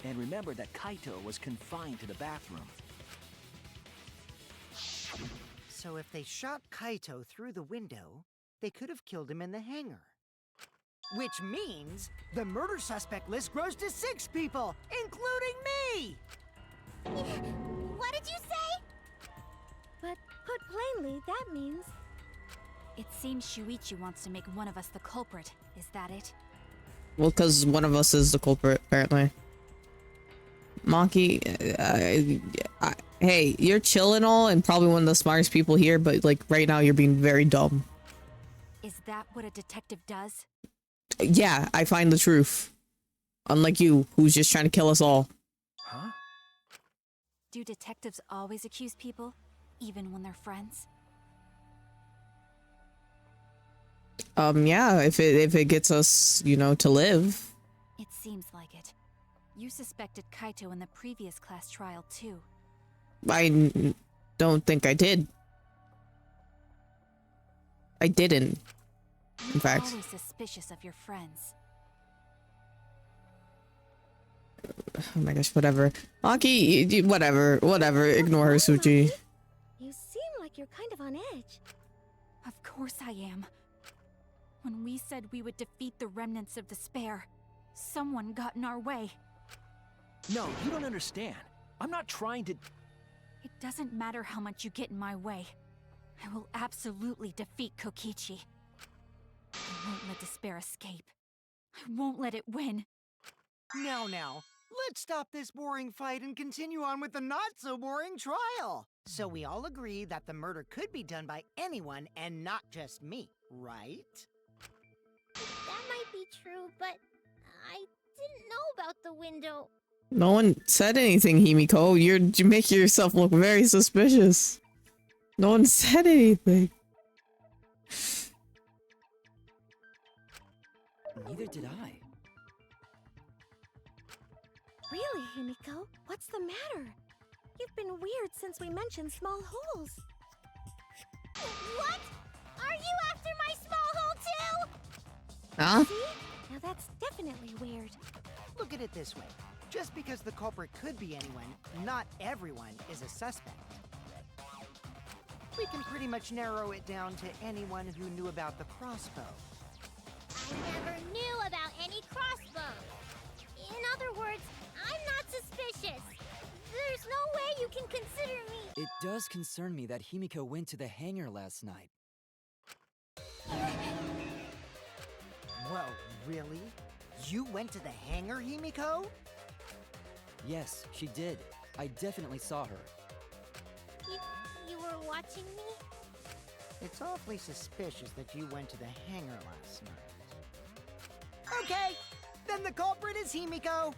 And remember that Kaito was confined to the bathroom. So if they shot Kaito through the window, they could have killed him in the hangar. Which means the murder suspect list grows to 6 people, including me! What did you say? But put plainly, that means... It seems Shuichi wants to make one of us the culprit. Is that it? Well, because one of us is the culprit, apparently. Maki, hey, you're chill and all, and probably one of the smartest people here, but like right now you're being very dumb. Is that what a detective does? Yeah, I find the truth. Unlike you, who's just trying to kill us all. Huh? Do detectives always accuse people, even when they're friends? Yeah, if it gets us, you know, to live. It seems like it. You suspected Kaito in the previous class trial, too. Don't think I did. I didn't. In You're fact. always suspicious of your friends. Oh my gosh, whatever. Maki, whatever. Ignore her, Suchi. You seem like you're kind of on edge. Of course I am. When we said we would defeat the remnants of despair, someone got in our way. No, you don't understand. I'm not trying to... It doesn't matter how much you get in my way. I will absolutely defeat Kokichi. I won't let despair escape. I won't let it win. Now, let's stop this boring fight and continue on with the not-so-boring trial. So we all agree that the murder could be done by anyone and not just me, right? That might be true, but I didn't know about the window. No one said anything, Himiko. You make yourself look very suspicious. No one said anything. Neither did I. Really, Himiko? What's the matter? You've been weird since we mentioned small holes. What? Are you after my small hole too? Huh? See? Now that's definitely weird. Look at it this way. Just because the culprit could be anyone, not everyone is a suspect. We can pretty much narrow it down to anyone who knew about the crossbow. I never knew about any crossbows. In other words, I'm not suspicious. There's no way you can consider me. It does concern me that Himiko went to the hangar last night. Whoa, really? You went to the hangar, Himiko? Yes, she did. I definitely saw her. You were watching me? It's awfully suspicious that you went to the hangar last night. Okay, then the culprit is Himiko.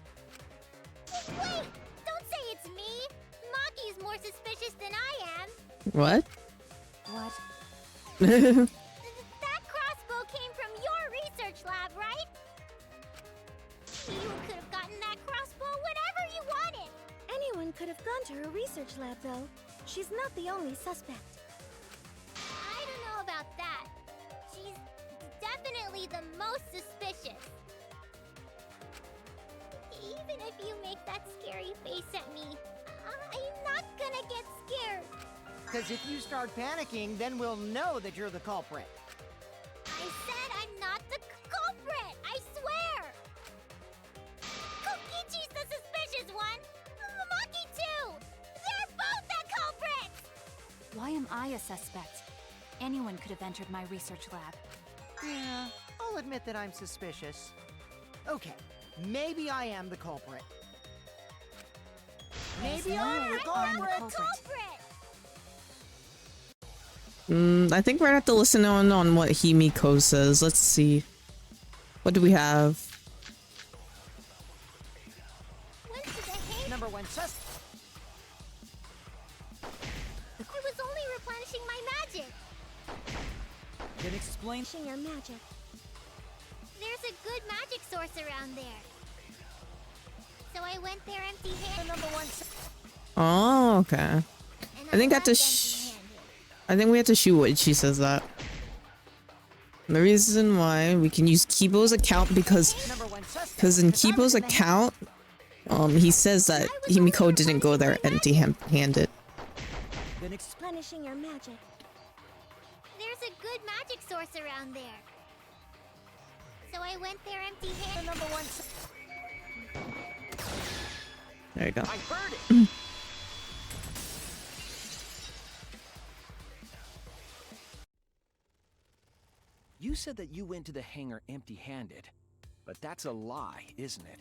Wait! Don't say it's me! Maki's more suspicious than I am! What? What? That crossbow came from your research lab, right? You could have gotten that crossbow whenever you wanted! Anyone could have gone to her research lab, though. She's not the only suspect. I don't know about that. She's definitely the most suspicious. Even if you make that scary face at me, I'm not gonna get scared. Because if you start panicking, then we'll know that you're the culprit. I said I'm not the culprit! I swear! Kokichi's the suspicious one! Maki too! They're both the culprits! Why am I a suspect? Anyone could have entered my research lab. Yeah, I'll admit that I'm suspicious. Okay, maybe I am the culprit. Maybe I'm the I'm the culprit! culprit. I think we're gonna have to listen on what Himiko says. Let's see. What do we have? Went to the hay. Number one suspect. I was only replenishing my magic. Then explain. Replenishing your magic. There's a good magic source around there. So I went there empty-handed. Number one Oh, okay. I think I have to I think we have to shoot what she says that. The reason why we can use Kibo's account because in Kibo's account, he says that Himiko didn't go there empty-handed. Then Replenishing your magic. There's a good magic source around there. So I went there empty-handed. number one. There you go. I heard it! You said that you went to the hangar empty-handed, but that's a lie, isn't it?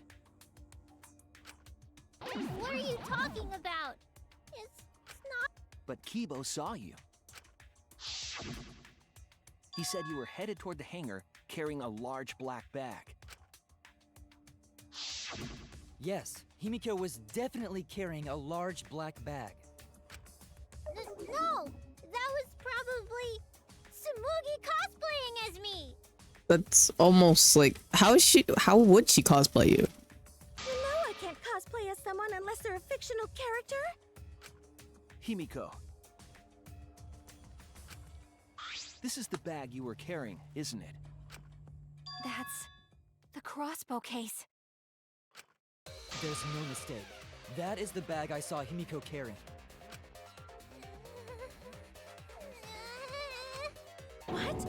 What are you talking about? It's not. But Kibo saw you. He said you were headed toward the hangar carrying a large black bag. Yes, Himiko was definitely carrying a large black bag. No! That was probably Tsumugi cosplaying as me! That's almost like how would she cosplay you? You know I can't cosplay as someone unless they're a fictional character. Himiko. This is the bag you were carrying, isn't it? That's the crossbow case. There's no mistake. That is the bag I saw Himiko carrying. What?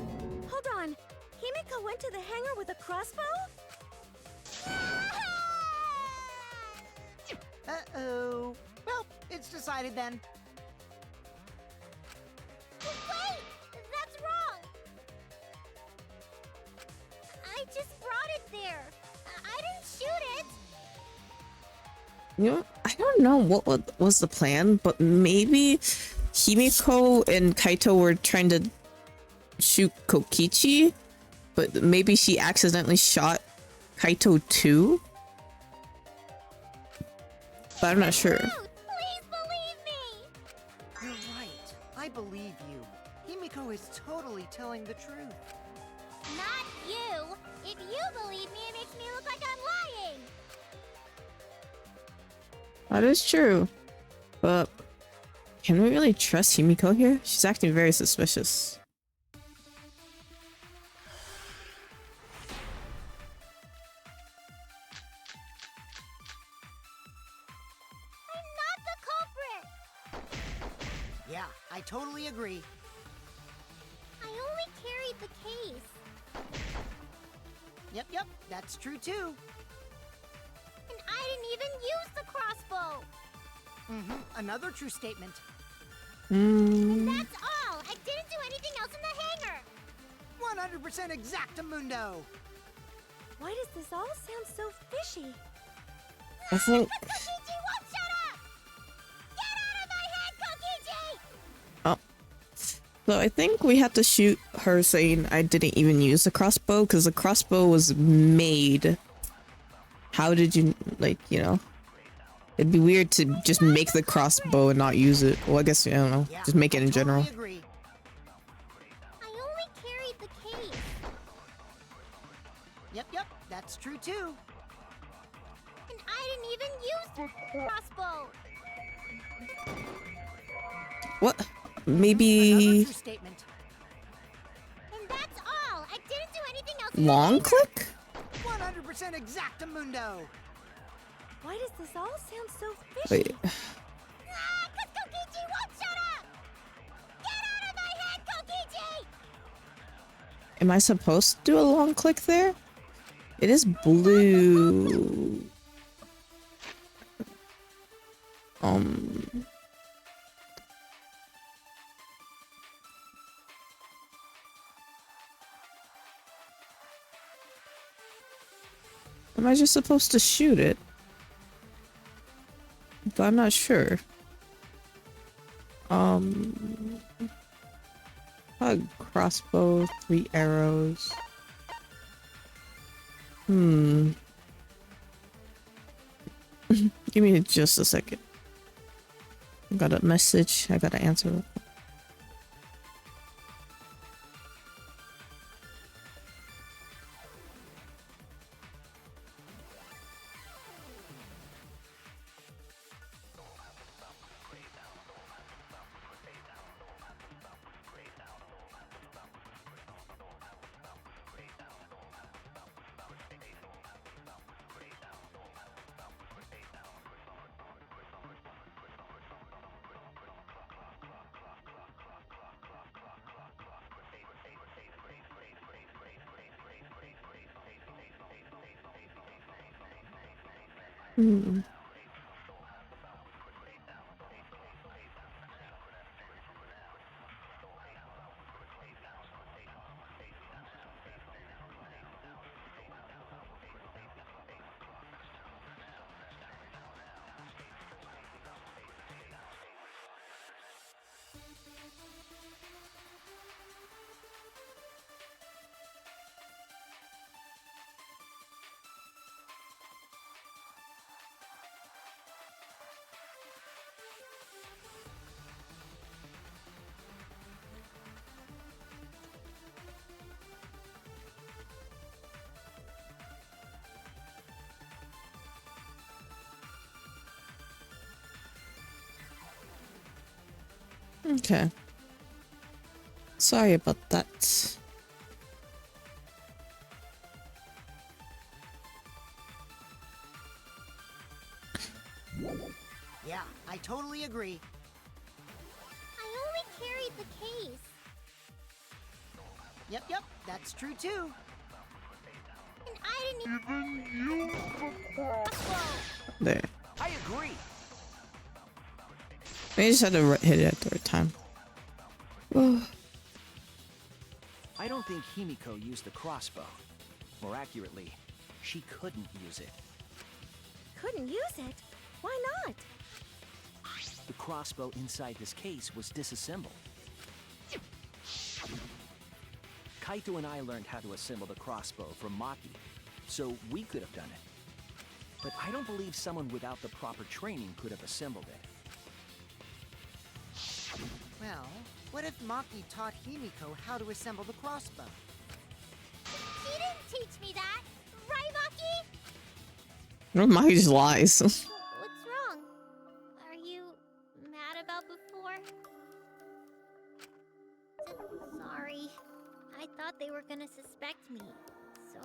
Hold on. Himiko went to the hangar with a crossbow? Uh-oh. Well, it's decided then. Wait! That's wrong! I just brought it there. I didn't shoot it! You know, I don't know what was the plan, but maybe Himiko and Kaito were trying to shoot Kokichi, but maybe she accidentally shot Kaito too? But I'm not sure. Please believe me! You're right. I believe you. Himiko is totally telling the truth. Not you! If you believe me, it makes me look like I'm lying! That is true. But can we really trust Himiko here? She's acting very suspicious. I'm not the culprit! Yeah, I totally agree. I only carried the case. Yep, that's true too. And I didn't even use the crossbow! Another true statement. That's all! I didn't do anything else in the hangar! 100% exactamundo. Why does this all sound so fishy? I think. Kokichi won't shut up! Get out of my head, Kokichi! Oh. So I think we had to shoot her saying I didn't even use the crossbow because the crossbow was made. How did you, like, you know? It'd be weird to just make the crossbow and not use it. Well, I guess, I don't know. Yeah, Just make it I in general. totally agree. I only carried the case. Yep, that's true too. And I didn't even use the crossbow! What? Another Maybe true statement. And that's all! I didn't do anything else. long click? 100% exactamundo. Why does this all sound so fishy? Wait. Cause Kokichi won't shut up! Get out of my head, Kokichi! Am I supposed to do a long click there? It is blue. Am I just supposed to shoot it? But I'm not sure. A crossbow, 3 arrows. Give me just a second. I got a message. I gotta answer it. Okay. Sorry about that. Yeah, I totally agree. I only carried the case. Yep, that's true too. And I didn't even There. I agree. I just had to hit it at the right time. I don't think Himiko used the crossbow. More accurately, she couldn't use it. Couldn't use it? Why not? The crossbow inside this case was disassembled. Kaito and I learned how to assemble the crossbow from Maki, so we could have done it. But I don't believe someone without the proper training could have assembled it. Well, what if Maki taught Himiko how to assemble the crossbow? He didn't teach me that, right, Maki? No, Maki just lies. What's wrong? Are you mad about before? Sorry. I thought they were gonna suspect me, so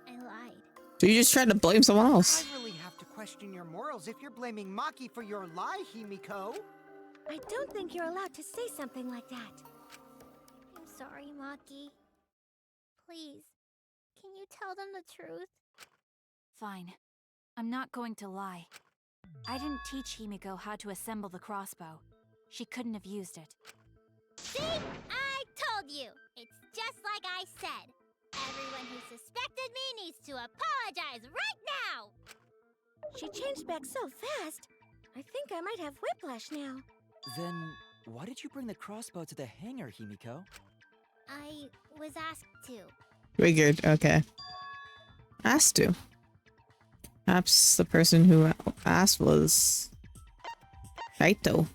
I lied. So you just tried to blame someone else. I really have to question your morals if you're blaming Maki for your lie, Himiko. I don't think you're allowed to say something like that. I'm sorry, Maki. Please, can you tell them the truth? Fine. I'm not going to lie. I didn't teach Himiko how to assemble the crossbow. She couldn't have used it. See? I told you! It's just like I said. Everyone who suspected me needs to apologize right now! She changed back so fast. I think I might have whiplash now. Then, why did you bring the crossbow to the hangar, Himiko? I was asked to. Figured. Okay. Asked to. Perhaps the person who asked was Kaito.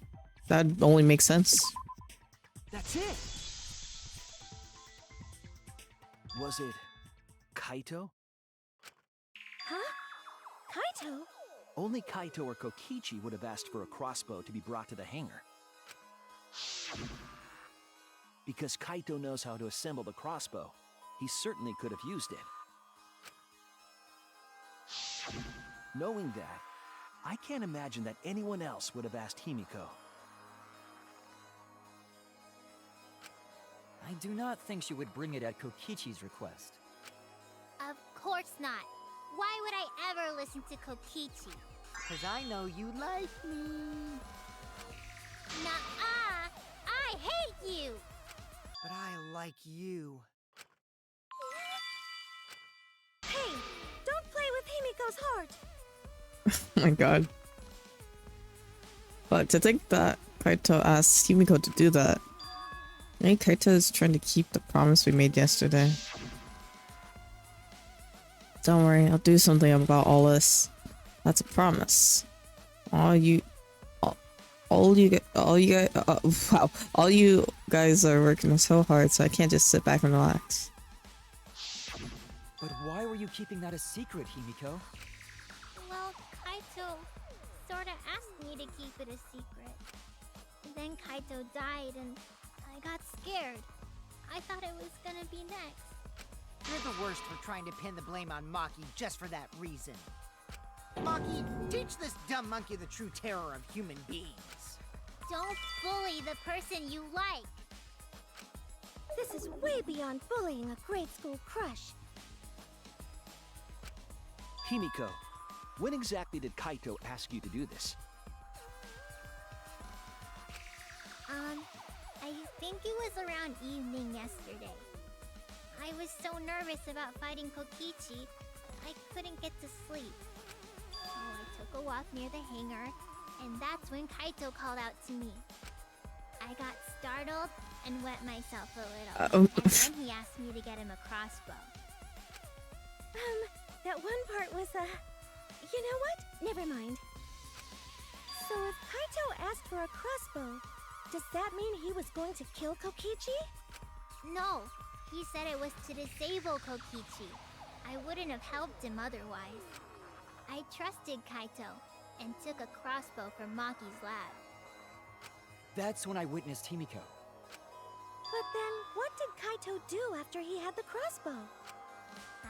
That'd only make sense. That's it! Was it Kaito? Huh? Kaito? Only Kaito or Kokichi would have asked for a crossbow to be brought to the hangar. Because Kaito knows how to assemble the crossbow, he certainly could have used it. Knowing that, I can't imagine that anyone else would have asked Himiko. I do not think she would bring it at Kokichi's request. Of course not. Why would I ever listen to Kokichi? Cause I know you like me. Nuh-uh! I hate you! But I like you. Hey, don't play with Himiko's heart. Oh my god. But to think that Kaito asked Himiko to do that. I think Kaito is trying to keep the promise we made yesterday. Don't worry, I'll do something about all this. That's a promise. All you guys are working so hard, so I can't just sit back and relax. But why were you keeping that a secret, Himiko? Well, Kaito sorta asked me to keep it a secret. Then Kaito died and I got scared. I thought it was gonna be next. You're the worst for trying to pin the blame on Maki just for that reason. Maki, teach this dumb monkey the true terror of human beings. Don't bully the person you like. This is way beyond bullying a grade school crush. Himiko, when exactly did Kaito ask you to do this? I think it was around evening yesterday. I was so nervous about fighting Kokichi, I couldn't get to sleep. So I took a walk near the hangar, and that's when Kaito called out to me. I got startled and wet myself a little, and then he asked me to get him a crossbow. That one part was, you know what? Never mind. So if Kaito asked for a crossbow, does that mean he was going to kill Kokichi? No, he said it was to disable Kokichi. I wouldn't have helped him otherwise. I trusted Kaito and took a crossbow from Maki's lab. That's when I witnessed Himiko. But then, what did Kaito do after he had the crossbow?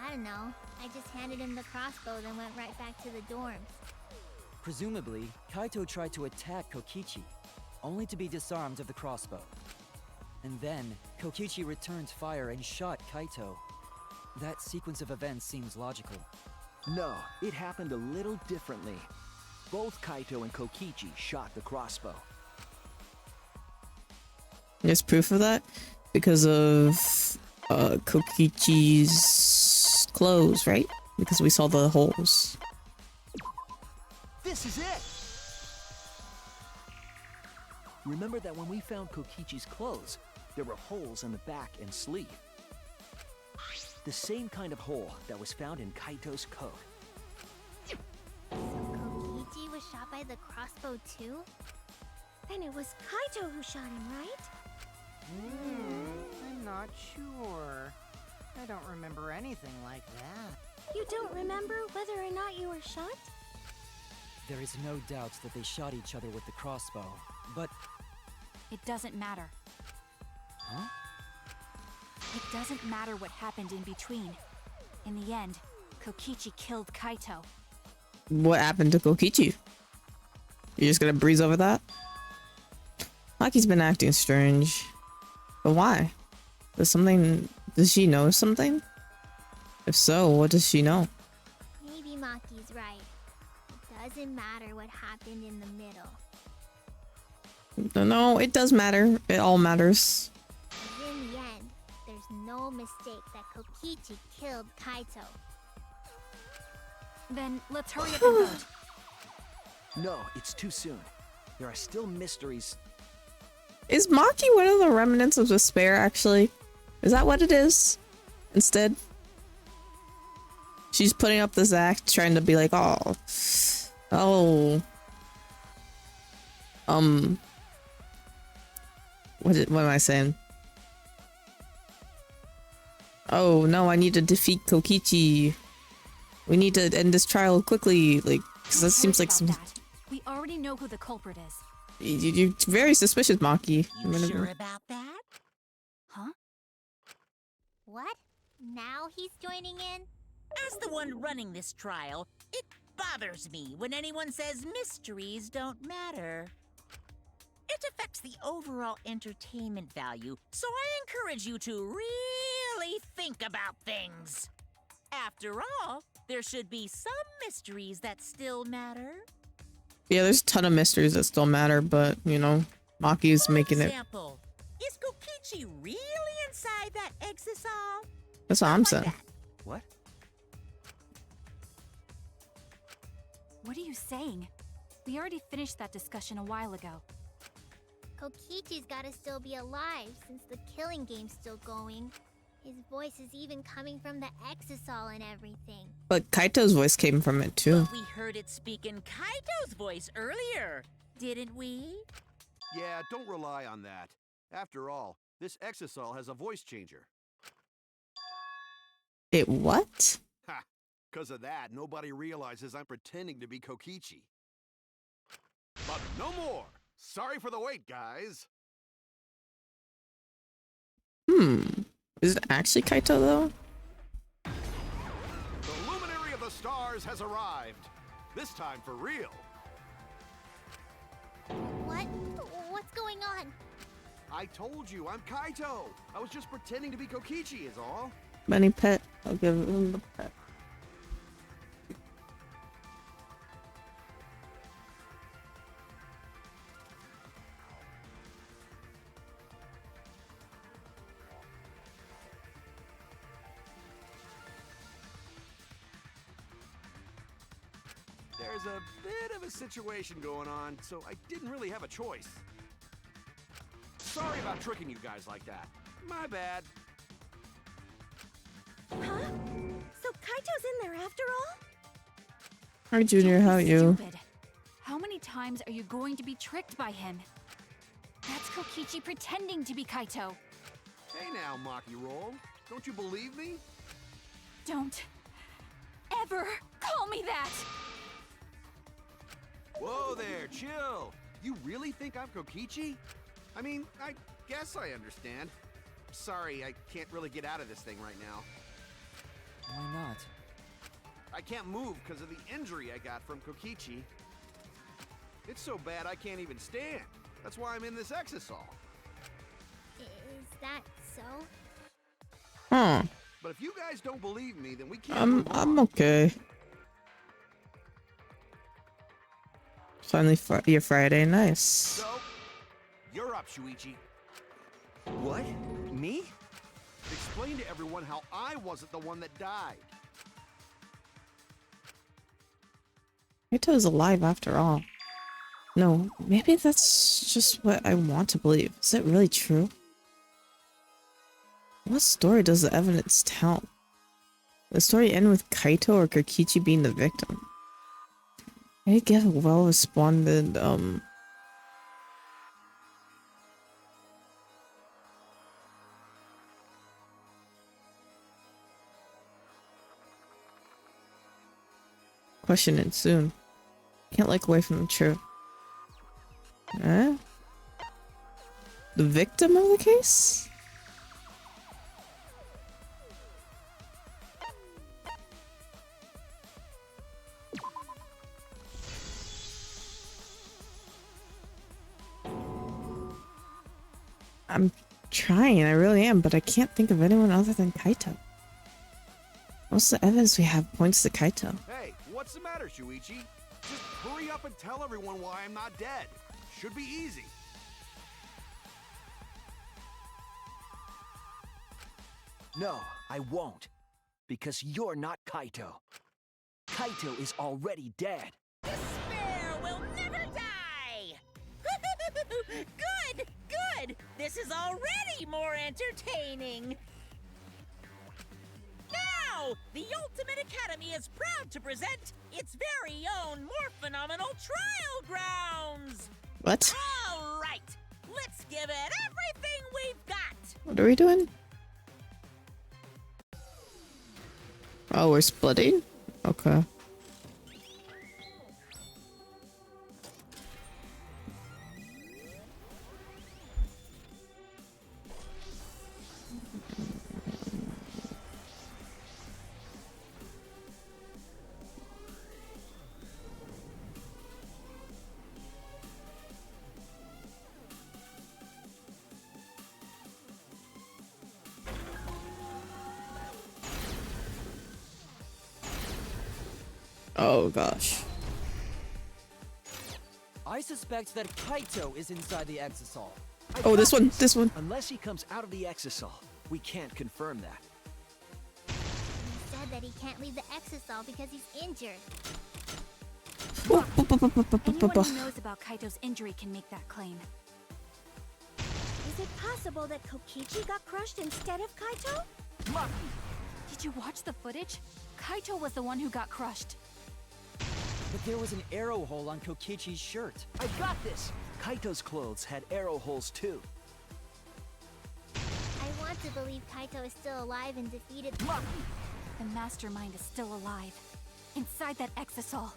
I don't know. I just handed him the crossbow, then went right back to the dorms. Presumably, Kaito tried to attack Kokichi, only to be disarmed of the crossbow. And then, Kokichi returned fire and shot Kaito. That sequence of events seems logical. No, it happened a little differently. Both Kaito and Kokichi shot the crossbow. There's proof of that because of Kokichi's clothes, right? Because we saw the holes. This is it! Remember that when we found Kokichi's clothes, there were holes in the back and sleeve. The same kind of hole that was found in Kaito's coat. So Kokichi was shot by the crossbow too? Then it was Kaito who shot him, right? I'm not sure. I don't remember anything like that. You don't remember whether or not you were shot? There is no doubt that they shot each other with the crossbow, but... It doesn't matter. Huh? It doesn't matter what happened in between. In the end, Kokichi killed Kaito. What happened to Kokichi? You're just gonna breeze over that? Maki's been acting strange. But why? Does she know something? If so, what does she know? Maybe Maki's right. It doesn't matter what happened in the middle. No, it does matter. It all matters. And in the end, there's no mistake that Kokichi killed Kaito. Then let's hurry up and vote. No, it's too soon. There are still mysteries. Is Maki one of the remnants of despair, actually? Is that what it is? Instead? She's putting up this act, trying to be like, what am I saying? Oh, no, I need to defeat Kokichi. We need to end this trial quickly, like, because that seems like some... We already know who the culprit is. You're very suspicious, Maki. You sure about that? Huh? What? Now he's joining in? As the one running this trial, it bothers me when anyone says mysteries don't matter. It affects the overall entertainment value, so I encourage you to really think about things. After all, there should be some mysteries that still matter. Yeah, there's a ton of mysteries that still matter, but, you know, Maki's making it... For example, is Kokichi really inside that exisal? That's what I'm saying. What? What are you saying? We already finished that discussion a while ago. Kokichi's gotta still be alive since the killing game's still going. His voice is even coming from the exisal and everything. But Kaito's voice came from it, too. But we heard it speak in Kaito's voice earlier, didn't we? Yeah, don't rely on that. After all, this exisal has a voice changer. It what? Ha! Because of that, nobody realizes I'm pretending to be Kokichi. But no more! Sorry for the wait, guys! Is it actually Kaito, though? The luminary of the stars has arrived. This time for real. What? What's going on? I told you, I'm Kaito. I was just pretending to be Kokichi is all. Benny pet. I'll give him the pet. There's a bit of a situation going on, so I didn't really have a choice. Sorry about tricking you guys like that. My bad. Huh? So Kaito's in there after all? Hi, Junior, Don't how are be you? stupid. How many times are you going to be tricked by him? That's Kokichi pretending to be Kaito. Hey now, Maki Roll. Don't you believe me? Don't ever call me that! Whoa there, chill. You really think I'm Kokichi? I mean, I guess I understand. Sorry, I can't really get out of this thing right now. Why not? I can't move because of the injury I got from Kokichi. It's so bad I can't even stand. That's why I'm in this exisal. Is that so? Huh. But if you guys don't believe me, then we can't move on. I'm okay. Finally, your Friday, nice. So, you're up, Shuichi. What? Me? Explain to everyone how I wasn't the one that died. Kaito's alive after all. No, maybe that's just what I want to believe. Is it really true? What story does the evidence tell? The story end with Kaito or Kokichi being the victim? I get a well-responded, question it soon. Can't look away from the truth. Eh? The victim of the case? I'm trying, I really am, but I can't think of anyone other than Kaito. Most of the evidence we have points to Kaito. Hey, what's the matter, Shuichi? Just hurry up and tell everyone why I'm not dead. Should be easy. No, I won't. Because you're not Kaito. Kaito is already dead. Despair will never die! Good! Good! This is already more entertaining! Now, the Ultimate Academy is proud to present its very own more phenomenal trial grounds! What? All right, let's give it everything we've got! What are we doing? Oh, we're splitting? Okay. Oh gosh. I suspect that Kaito is inside the exisal. Oh, this one. Unless he comes out of the exisal, we can't confirm that. He said that he can't leave the exisal because he's injured. Anyone who knows about Kaito's injury can make that claim. Is it possible that Kokichi got crushed instead of Kaito? Did you watch the footage? Kaito was the one who got crushed. But there was an arrow hole on Kokichi's shirt. I got this! Kaito's clothes had arrow holes too. I want to believe Kaito is still alive and defeated The mastermind is still alive. Inside that exisal.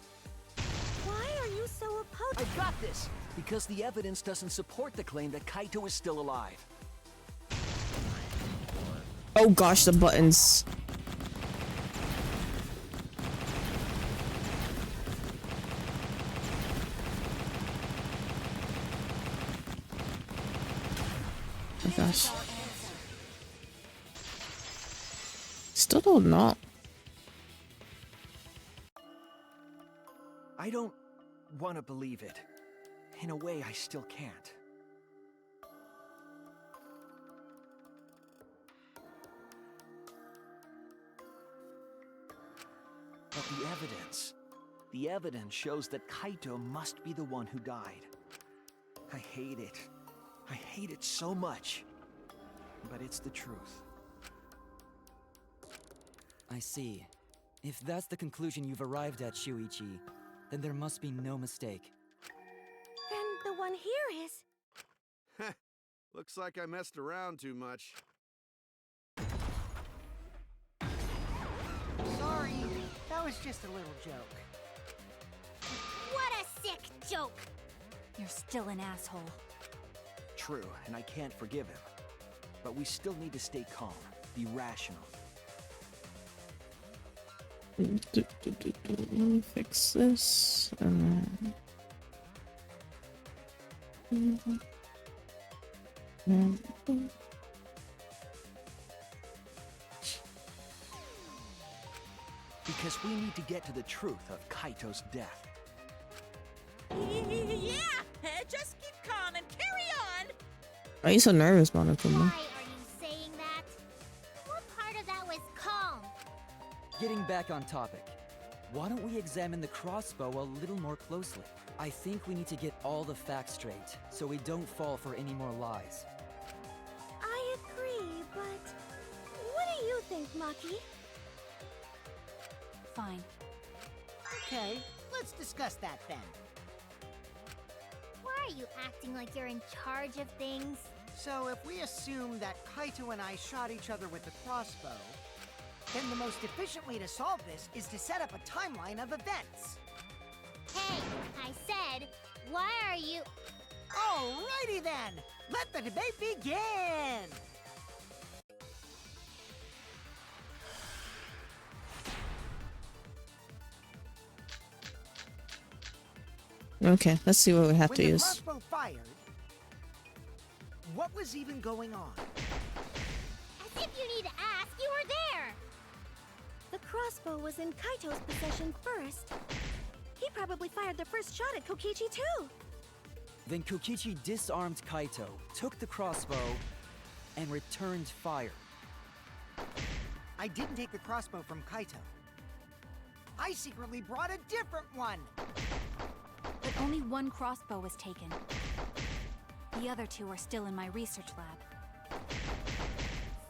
Why are you so opposed? I got this! Because the evidence doesn't support the claim that Kaito is still alive. Oh gosh, the buttons. Oh gosh. Still don't know. I don't want to believe it. In a way, I still can't. But the evidence shows that Kaito must be the one who died. I hate it. I hate it so much. But it's the truth. I see. If that's the conclusion you've arrived at, Shuichi, then there must be no mistake. Then the one here is... Looks like I messed around too much. Sorry, that was just a little joke. What a sick joke! You're still an asshole. True, and I can't forgive him. But we still need to stay calm, be rational. Let me fix this. And then... Because we need to get to the truth of Kaito's death. Yeah! Just keep calm and carry on! Why are you so nervous, Monica? Why are you saying that? What part of that was calm? Getting back on topic, why don't we examine the crossbow a little more closely? I think we need to get all the facts straight, so we don't fall for any more lies. I agree, but what do you think, Maki? Fine. Okay, let's discuss that then. Why are you acting like you're in charge of things? So if we assume that Kaito and I shot each other with the crossbow, then the most efficient way to solve this is to set up a timeline of events. Hey, I said, why are you... Alrighty then! Let the debate begin! Okay, let's see what we have When to the use. crossbow fired, what was even going on? As if you need to ask, you were there! The crossbow was in Kaito's possession first. He probably fired the first shot at Kokichi too. Then Kokichi disarmed Kaito, took the crossbow, and returned fire. I didn't take the crossbow from Kaito. I secretly brought a different one! But only one crossbow was taken. The other two are still in my research lab.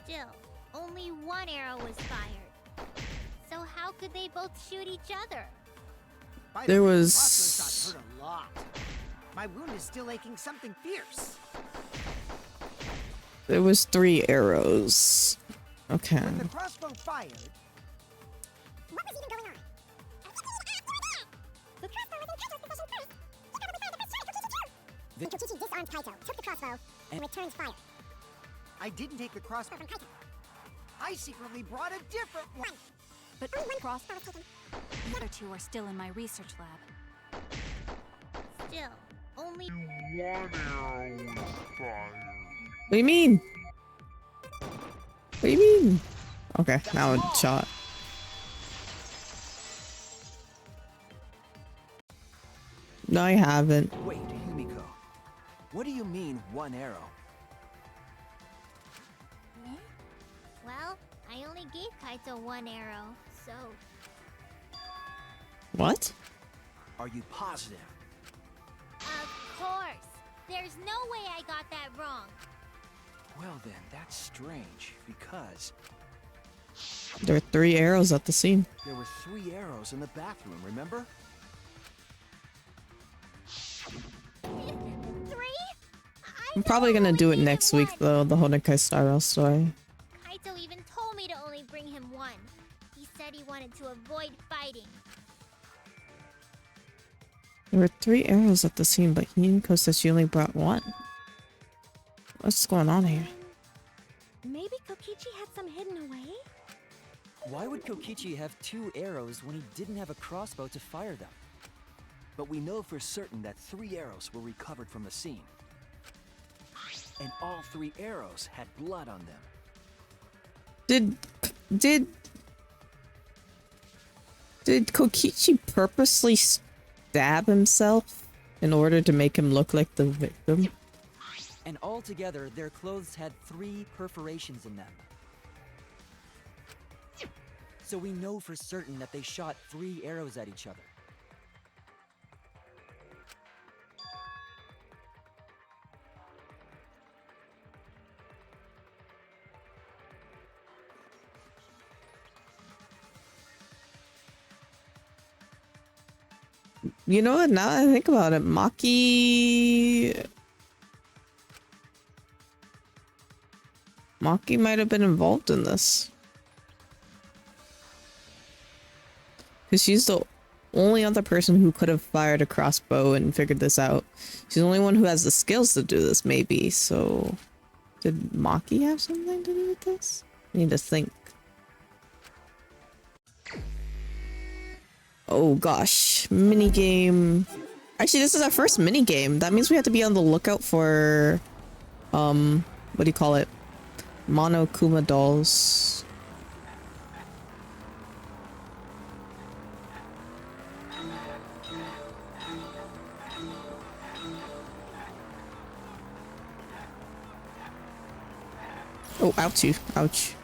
Still, only one arrow was fired. So how could they both shoot each other? By There the way, the was- crossbow shot hurt a lot. My wound is still aching something fierce. There was 3 arrows. Okay. When the crossbow fired, What was even going on? The crossbow was in Kaito's possession first. He probably fired the first shot at Kokichi too. The- Kokichi disarmed Kaito, took the crossbow, and returned fire. I didn't take the crossbow From Kaito. I secretly brought a different one. But Only one crossbow crossbow was taken. the other two are still in my research lab. Still, only... What do you mean? What do you mean? Okay, now it's shot. No, I haven't. Wait, Yumiko. What do you mean, one arrow? Well, I only gave Kaito one arrow, so... What? Are you positive? Of course! There's no way I got that wrong. Well then, that's strange, because There were 3 arrows at the scene. there were 3 arrows in the bathroom, remember? 3? I'm probably gonna do it next week though, the Honekai Star story. Kaito even told me to only bring him one. He said he wanted to avoid fighting. There were 3 arrows at the scene, but Yumiko says she only brought 1. What's going on here? Maybe Kokichi had some hidden away? Why would Kokichi have 2 arrows when he didn't have a crossbow to fire them? But we know for certain that 3 arrows were recovered from the scene. And all 3 arrows had blood on them. Did Kokichi purposely stab himself in order to make him look like the victim? And altogether, their clothes had 3 perforations in them. So we know for certain that they shot 3 arrows at each other. You know what? Now that I think about it, Maki might have been involved in this. Because only other person who could have fired a crossbow and figured this out. She's the only one who has the skills to do this, maybe. So, did Maki have something to do with this? I need to think. Oh gosh, minigame. Actually, this is our first minigame. That means we have to be on the lookout for, what do you call it? Monokuma dolls. Oh, ouchie, ouch.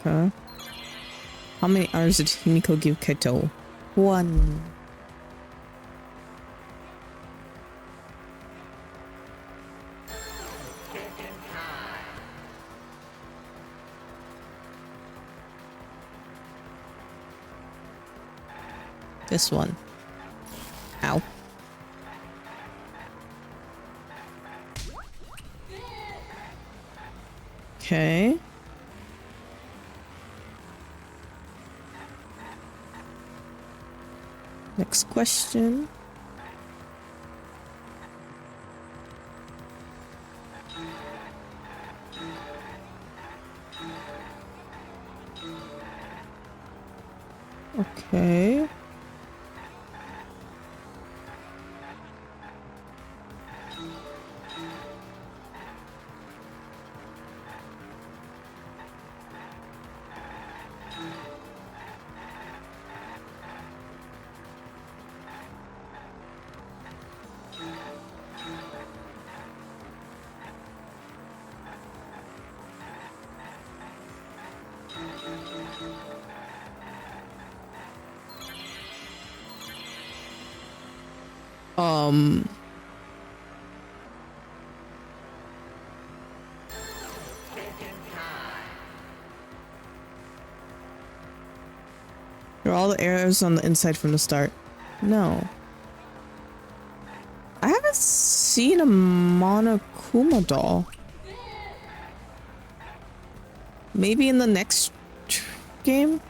Okay. How many hours did Himiko give Kaito? 1. This one. Ow. Okay. Next question. Okay. Are all the arrows on the inside from the start? No. I haven't seen a Monokuma doll. Maybe in the next game?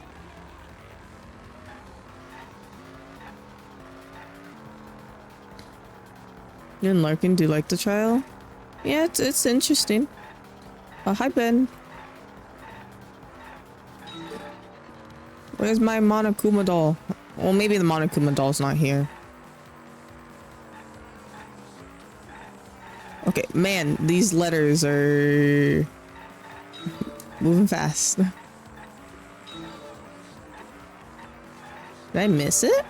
You and Larkin, do you like the trial? Yeah, it's interesting. Hi, Ben. Where's my Monokuma doll? Well, maybe the Monokuma doll's not here. Okay, man, these letters are moving fast. Did I miss it?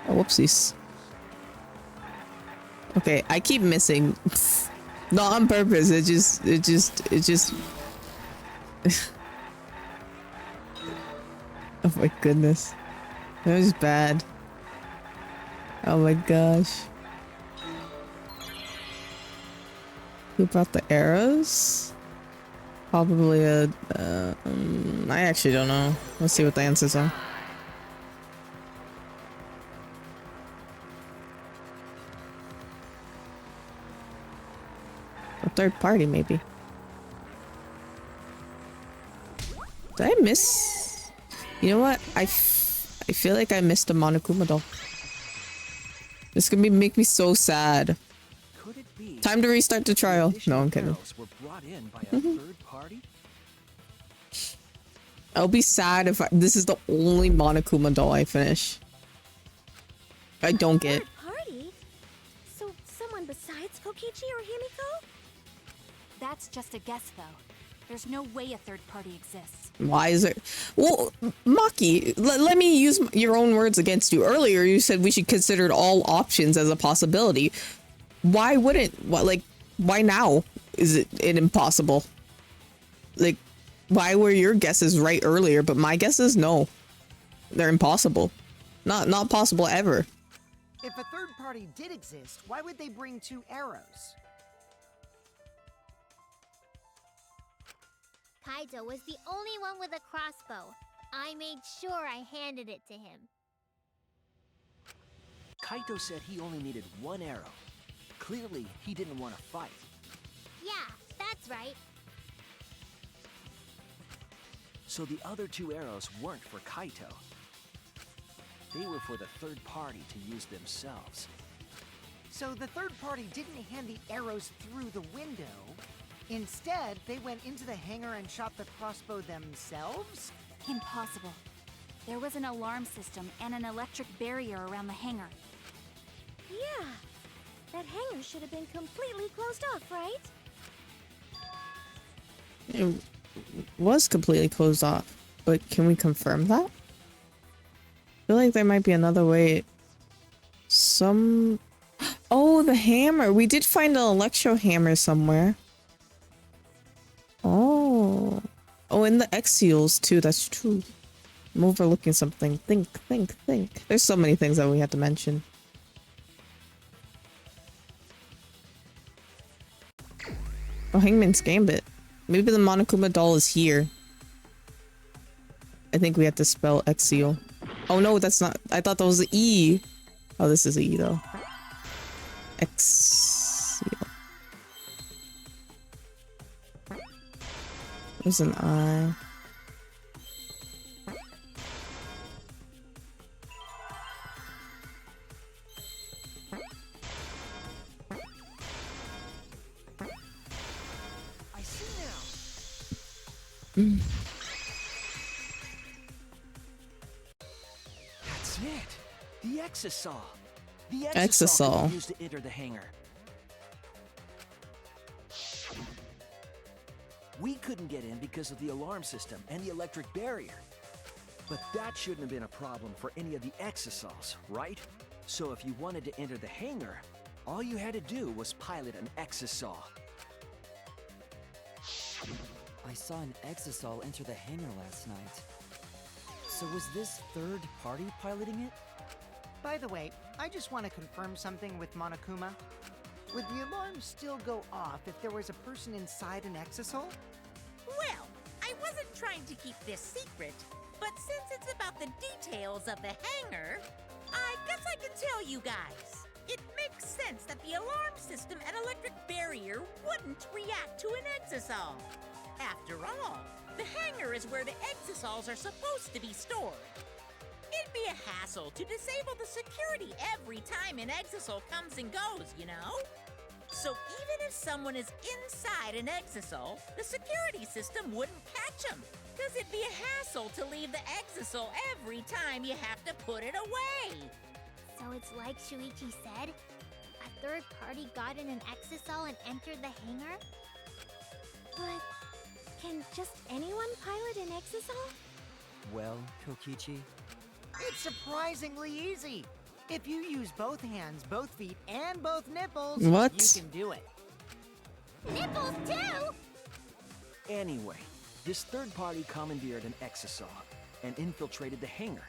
Oh, whoopsies. Okay, I keep missing. Not on purpose, it just oh my goodness. That was bad. Oh my gosh. Who brought the arrows? Probably a, I actually don't know. Let's see what the answers are. A third party, maybe. Did I miss? You know what? I feel like I missed a Monokuma doll. This could make me so sad. Could it be Time to restart the trial. No, I'm kidding. arrows were brought in by a third party? I'll be sad if this is the only Monokuma doll I finish. I don't get. Third party? So someone besides Kokichi or Himiko? That's just a guess, though. There's no way a third party exists. Why is it? Well, Maki, let me use your own words against you. Earlier, you said we should consider all options as a possibility. Why wouldn't? Why now? Is it impossible? Like, why were your guesses right earlier, but my guesses no? They're impossible. Not possible ever. If a third party did exist, why would they bring 2 arrows? Kaito was the only one with a crossbow. I made sure I handed it to him. Kaito said he only needed 1 arrow, Clearly, he didn't want to fight. Yeah, that's right. So the other 2 arrows weren't for Kaito. They were for the third party to use themselves. So the third party didn't hand the arrows through the window. Instead, they went into the hangar and shot the crossbow themselves? Impossible. There was an alarm system and an electric barrier around the hangar. Yeah. That hangar should have been completely closed off, right? It was completely closed off, but can we confirm that? I feel like there might be another way. Oh, the hammer! We did find an electro hammer somewhere. Oh. Oh, and the X seals too, that's true. I'm overlooking something. Think. There's so many things that we had to mention. Oh, Hangman's Gambit. Maybe the Monokuma doll is here. I think we have to spell X-seal. Oh no, that's not. I thought that was the E. Oh, this is E though. X-seal. There's an I. I see now. That's it. The exisal. The exisal can be used to enter the hangar. We couldn't get in because of the alarm system and the electric barrier. But that shouldn't have been a problem for any of the exisals, right? So if you wanted to enter the hangar, all you had to do was pilot an exisal. I saw an exisal enter the hangar last night. So was this third party piloting it? By the way, I just want to confirm something with Monokuma. Would the alarm still go off if there was a person inside an exisal? Well, I wasn't trying to keep this secret, but since it's about the details of the hangar, I guess I can tell you guys. It makes sense that the alarm system and electric barrier wouldn't react to an exisal. After all, the hangar is where the exisals are supposed to be stored. It'd be a hassle to disable the security every time an exisal comes and goes, you know? So even if someone is inside an exisal, the security system wouldn't catch them, because it'd be a hassle to leave the exisal every time you have to put it away. So it's like Shuichi said? A third party got in an exisal and entered the hangar? But can just anyone pilot an exisal? Well, Kokichi, It's surprisingly easy. If you use both hands, both feet, and both nipples, What? you can do it. Nipples too? Anyway, this third party commandeered an exisal and infiltrated the hangar.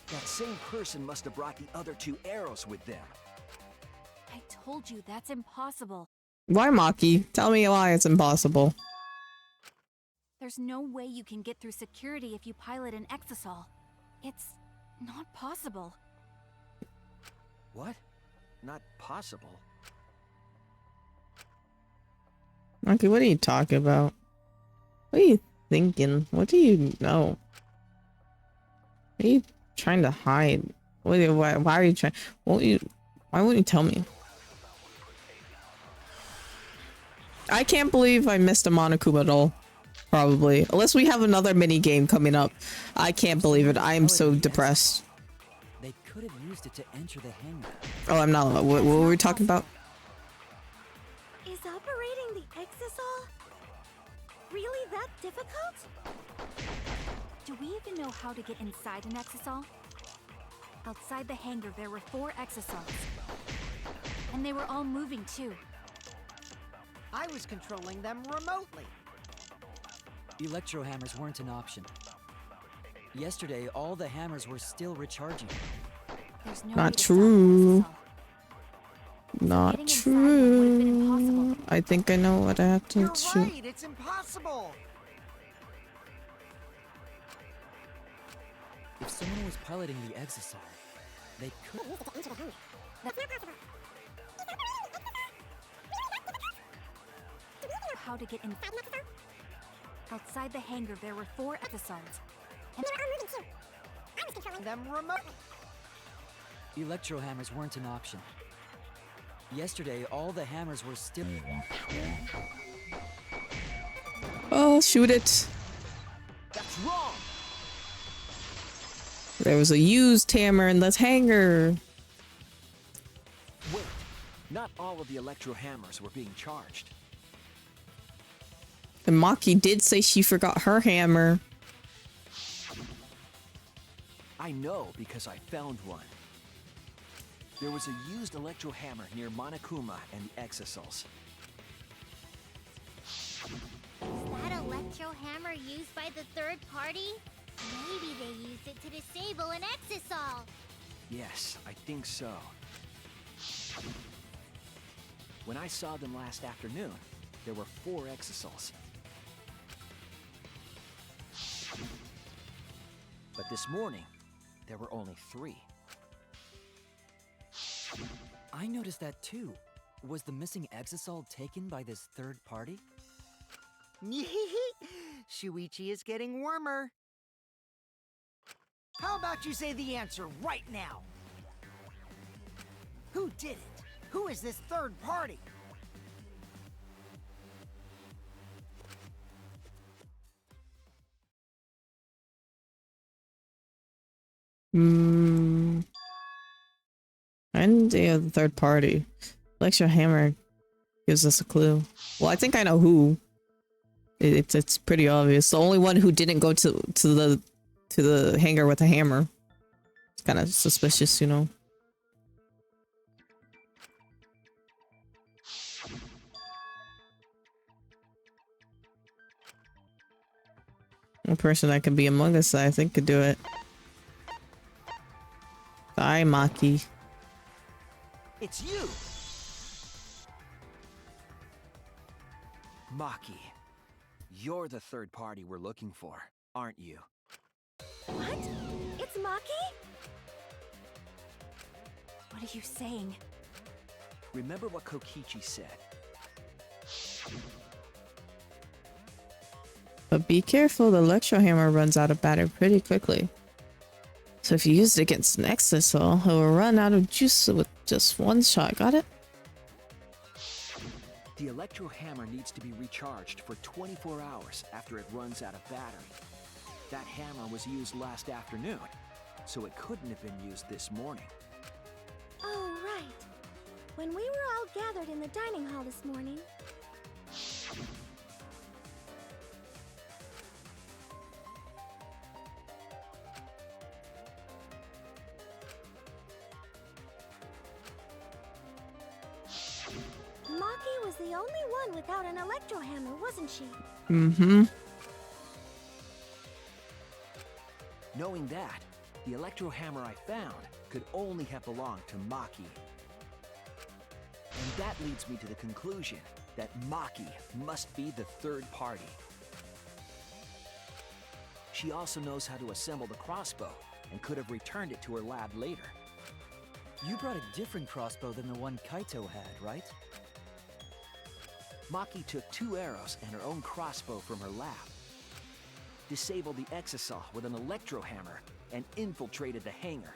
That same person must have brought the other 2 arrows with them. I told you that's impossible. Why, Maki? Tell me why it's impossible. There's no way you can get through security if you pilot an exisal. It's not possible. What? Not possible. Maki, what are you talking about? What are you thinking? What do you know? What are you trying to hide? Why are you trying? Why won't you tell me? I can't believe I missed a Monokuma doll. Probably. Unless we have another mini game coming up. I can't believe it. I am so depressed. they could have used it to enter the hangar. Oh, I'm not. What were we talking about? Is operating the exisal really that difficult? Do we even know how to get inside an exisal? Outside the hangar, there were 4 exisals. And they were all moving too. I was controlling them remotely. Electro hammers weren't an option. Yesterday, all the hammers were still recharging. There's no way Not to stop an true. exisal. Not Getting inside one would have been impossible. true. I think I know what I have to You're shoot. right, it's impossible. If someone was piloting the exisal, they could. how to get in. Outside the hangar, there were 4 exosols. And there are moving too. I was controlling Them remote. Electro hammers weren't an option. Yesterday, all the hammers were still. Oh, shoot it. That's wrong! There was a used hammer in this hangar. Wait, not all of the electro hammers were being charged. And Maki did say she forgot her hammer. I know because I found one. There was a used electro hammer near Monokuma and the Exosols. Is that electro hammer used by the third party? Maybe they used it to disable an exisol. Yes, I think so. When I saw them last afternoon, there were 4 Exosols. But this morning, there were only 3. I noticed that too. Was the missing exosol taken by this third party? Shuichi is getting warmer. How about you say the answer right now? Who did it? Who is this third party? And the third party. Electro hammer gives us a clue. Well, I think I know who. It's pretty obvious. The only one who didn't go to the hangar with a hammer. It's kind of suspicious, you know. One person that could be among us, I think, could do it. Bye, Maki. It's you! Maki, you're the third party we're looking for, aren't you? What? It's Maki? What are you saying? Remember what Kokichi said. But be careful, the electro hammer runs out of battery pretty quickly. So if you use it against an exisol, it will run out of juice with just one shot. Got it? The electro hammer needs to be recharged for 24 hours after it runs out of battery. That hammer was used last afternoon, so it couldn't have been used this morning. Oh, right. When we were all gathered in the dining hall this morning. Maki was the only one without an electro hammer, wasn't she? Mm-hmm. Knowing that, the electro hammer I found could only have belonged to Maki. And that leads me to the conclusion that Maki must be the third party. She also knows how to assemble the crossbow and could have returned it to her lab later. You brought a different crossbow than the one Kaito had, right? Maki took 2 arrows and her own crossbow from her lab, disabled the exisol with an electro hammer, and infiltrated the hangar.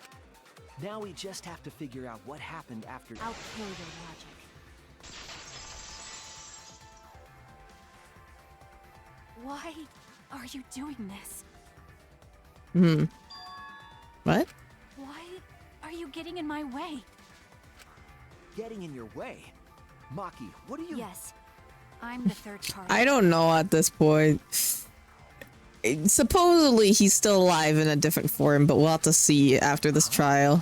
Now we just have to figure out what happened after. I'll kill your logic. Why are you doing this? What? Why are you getting in my way? Getting in your way? Maki, what are you— Yes, I'm the third party. I don't know at this point. Supposedly he's still alive in a different form, but we'll have to see after this trial.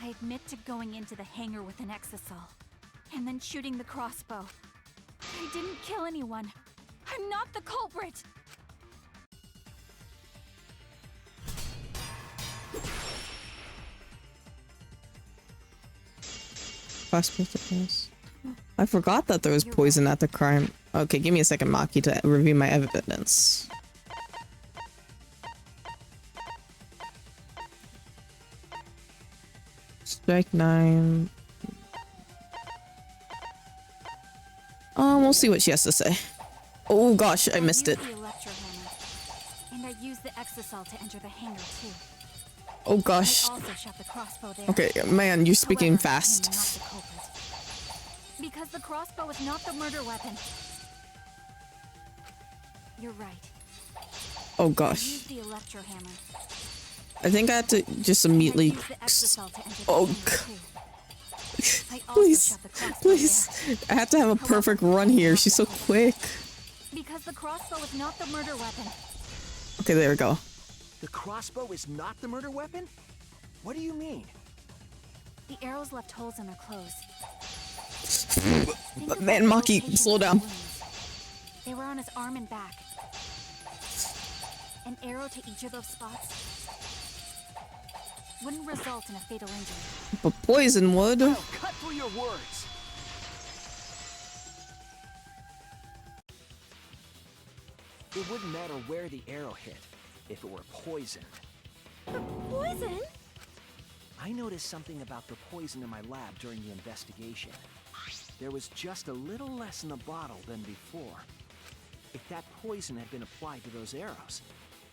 I admit to going into the hangar with an exisol, and then shooting the crossbow. I didn't kill anyone. I'm not the culprit. I forgot that there was poison at the crime. Okay, give me a second, Maki, to review my evidence. Strike 9. We'll see what she has to say. Oh gosh, I missed it. I used the electro hammer, and I used the exisal to enter the hangar too. Oh gosh. I also shot the crossbow there. Okay, man, you're speaking However, fast. I'm not the culprit. Because the crossbow is not the murder weapon. You're right. Oh I gosh. used the electro hammer. I think I had to just immediately. And I used the exisal to enter the Oh hangar god. too. I also Please, shot the crossbow please. I have to have a perfect run here. She's so quick. Because the crossbow is not the murder weapon. Okay, there we go. The crossbow is not the murder weapon? What do you mean? The arrows left holes in her clothes. But man, Maki, slow down. They were on his arm and back. An arrow to each of those spots wouldn't result in a fatal injury. But poison would. I'll cut through your words. It wouldn't matter where the arrow hit if it were poisoned. Poison? I noticed something about the poison in my lab during the investigation. There was just a little less in the bottle than before. If that poison had been applied to those arrows,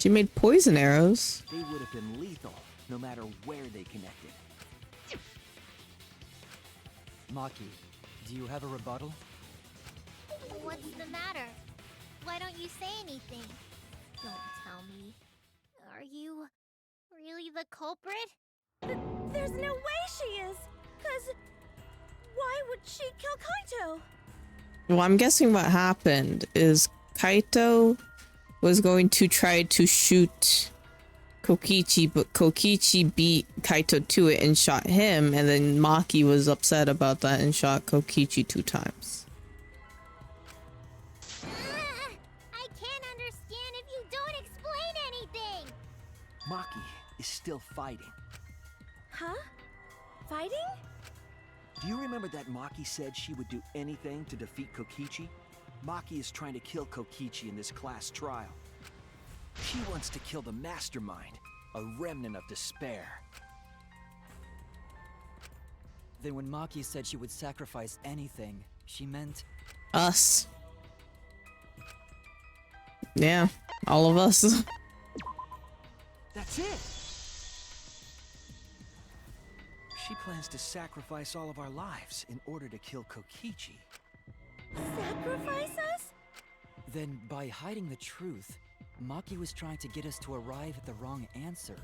She made poison arrows. they would have been lethal, no matter where they connected. Maki, do you have a rebuttal? What's the matter? Why don't you say anything? Don't tell me. Are you really the culprit? There's no way she is. 'Cause why would she kill Kaito? Well, I'm guessing what happened is Kaito was going to try to shoot Kokichi, but Kokichi beat Kaito to it and shot him, and then Maki was upset about that and shot Kokichi 2 times. I can't understand if you don't explain anything! Maki is still fighting. Huh? Fighting? Do you remember that Maki said she would do anything to defeat Kokichi? Maki is trying to kill Kokichi in this class trial. She wants to kill the mastermind, a remnant of despair. Then when Maki said she would sacrifice anything, she meant... Us. Yeah, all of us. That's it! She plans to sacrifice all of our lives in order to kill Kokichi. Sacrifice us? Then by hiding the truth, Maki was trying to get us to arrive at the wrong answer.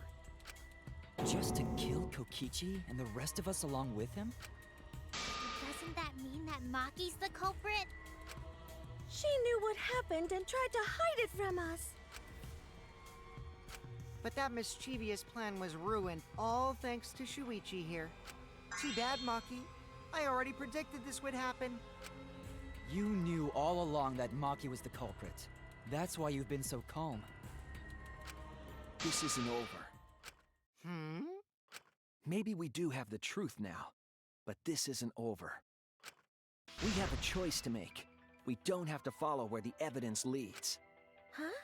Just to kill Kokichi and the rest of us along with him? Doesn't that mean that Maki's the culprit? She knew what happened and tried to hide it from us. But that mischievous plan was ruined, all thanks to Shuichi here. Too bad, Maki. I already predicted this would happen. You knew all along that Maki was the culprit. That's why you've been so calm. This isn't over. Maybe we do have the truth now, but this isn't over. We have a choice to make. We don't have to follow where the evidence leads. Huh?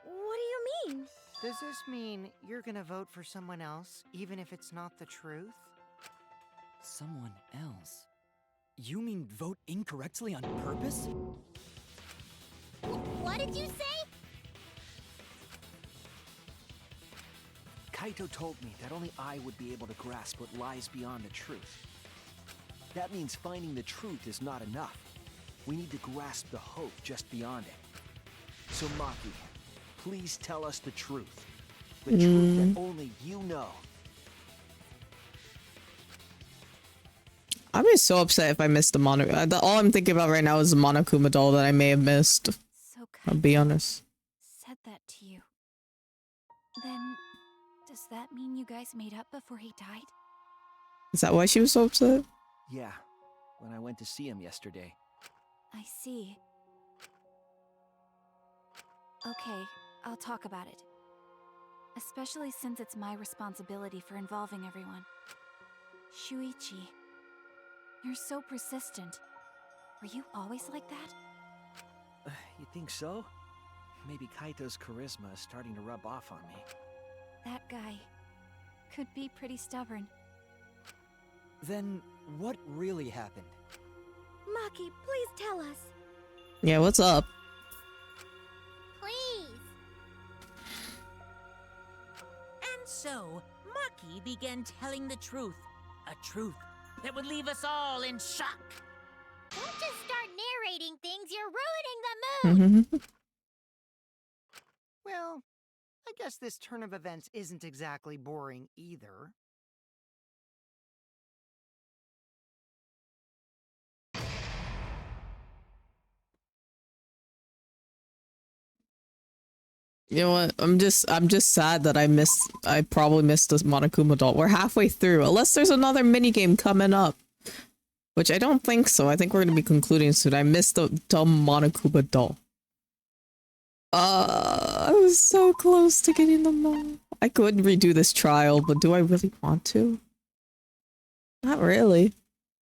What do you mean? Does this mean you're gonna vote for someone else, even if it's not the truth? Someone else? You mean vote incorrectly on purpose? What did you say? Kaito told me that only I would be able to grasp what lies beyond the truth. That means finding the truth is not enough. We need to grasp the hope just beyond it. So Maki, please tell us the truth. The truth that only you know. I'd be so upset if I missed the Monokuma. All I'm thinking about right now is the Monokuma doll that I may have missed. So I'll be honest. said that to you. Then, does that mean you guys made up before he died? Is that why she was so upset? Yeah, when I went to see him yesterday. I see. Okay, I'll talk about it. Especially since it's my responsibility for involving everyone. Shuichi, you're so persistent. Were you always like that? You think so? Maybe Kaito's charisma is starting to rub off on me. That guy could be pretty stubborn. Then what really happened? Maki, please tell us. Yeah, what's up? Please. And so, Maki began telling the truth. A truth that would leave us all in shock. Don't just start narrating things. You're ruining the mood. Mhm. Well, I guess this turn of events isn't exactly boring either. You know what? I'm just sad that I probably missed this Monokuma doll. We're halfway through, unless there's another minigame coming up. Which I don't think so. I think we're gonna be concluding soon. I missed the dumb Monokuma doll. I was so close to getting them all. I could redo this trial, but do I really want to? Not really.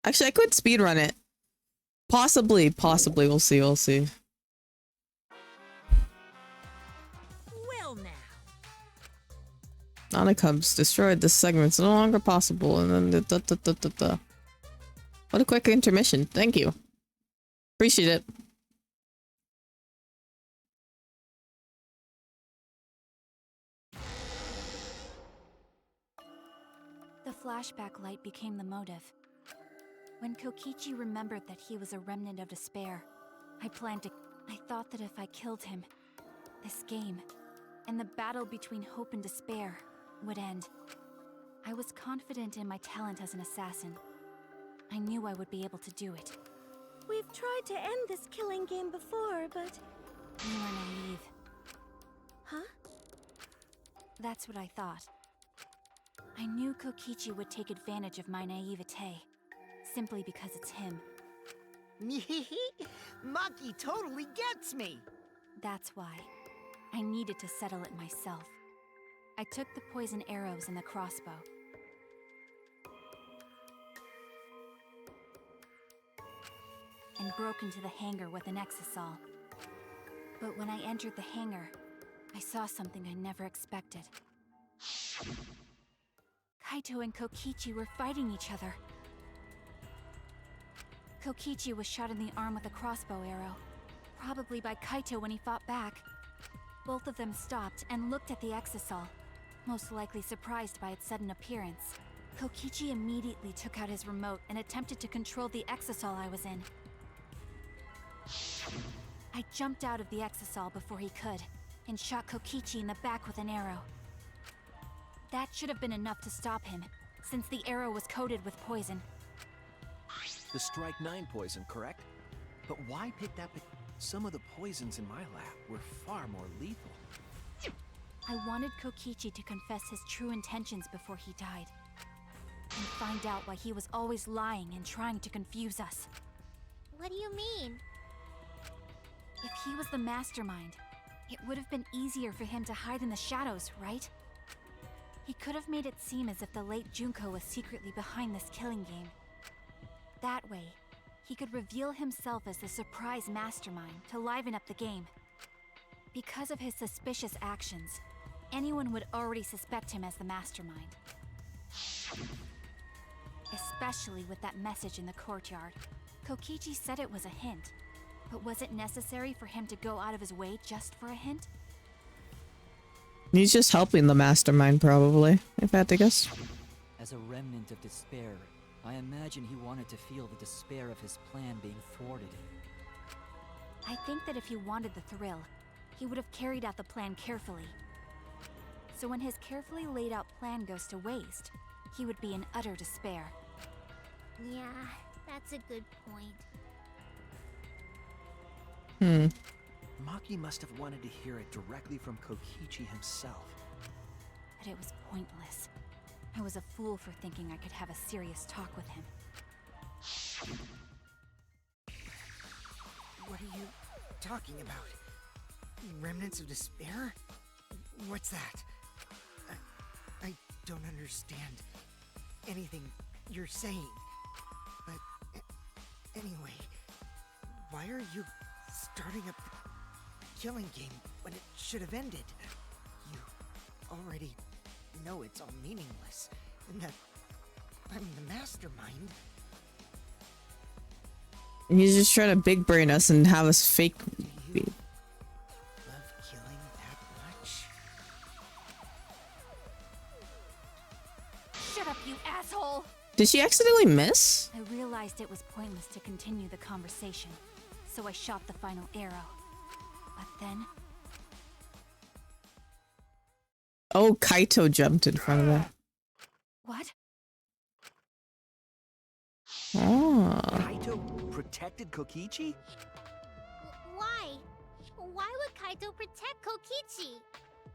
Actually, I could speedrun it. Possibly. We'll see. Well now. Nana comes destroyed. This segment's no longer possible. And then What a quick intermission. Thank you. Appreciate it. The flashback light became the motive. When Kokichi remembered that he was a remnant of despair, I thought that if I killed him, this game, and the battle between hope and despair, would end. I was confident in my talent as an assassin. I knew I would be able to do it. We've tried to end this killing game before, but... You were naive. Huh? That's what I thought. I knew Kokichi would take advantage of my naivete, simply because it's him. Maki totally gets me! That's why. I needed to settle it myself. I took the poison arrows and the crossbow. And broke into the hangar with an exisal. But when I entered the hangar, I saw something I never expected. Kaito and Kokichi were fighting each other. Kokichi was shot in the arm with a crossbow arrow, probably by Kaito when he fought back. Both of them stopped and looked at the exisal, most likely surprised by its sudden appearance. Kokichi immediately took out his remote and attempted to control the exisal I was in. I jumped out of the exisal before he could, and shot Kokichi in the back with an arrow. That should have been enough to stop him, since the arrow was coated with poison. The Strike 9 poison, correct? But why pick that? Some of the poisons in my lab were far more lethal. I wanted Kokichi to confess his true intentions before he died, and find out why he was always lying and trying to confuse us. What do you mean? If he was the mastermind, it would have been easier for him to hide in the shadows, right? He could have made it seem as if the late Junko was secretly behind this killing game. That way, he could reveal himself as the surprise mastermind to liven up the game. Because of his suspicious actions, anyone would already suspect him as the mastermind. Especially with that message in the courtyard. Kokichi said it was a hint, but was it necessary for him to go out of his way just for a hint? He's just helping the mastermind, probably, if I had to guess. As a remnant of despair, I imagine he wanted to feel the despair of his plan being thwarted. I think that if he wanted the thrill, he would have carried out the plan carefully. So when his carefully laid out plan goes to waste, he would be in utter despair. Yeah, that's a good point. Maki must have wanted to hear it directly from Kokichi himself. But it was pointless. I was a fool for thinking I could have a serious talk with him. What are you talking about? Remnants of despair? What's that? I don't understand anything you're saying. But anyway, why are you starting up the killing game when it should have ended? You already know it's all meaningless, and that I'm the mastermind. He's just trying to big brain us and have us fake. Do you love killing that much? Shut up, you asshole! Did she accidentally miss? I realized it was pointless to continue the conversation, so I shot the final arrow. But then, Oh, Kaito jumped in front of her. what? Oh. Kaito protected Kokichi? Why? Why would Kaito protect Kokichi?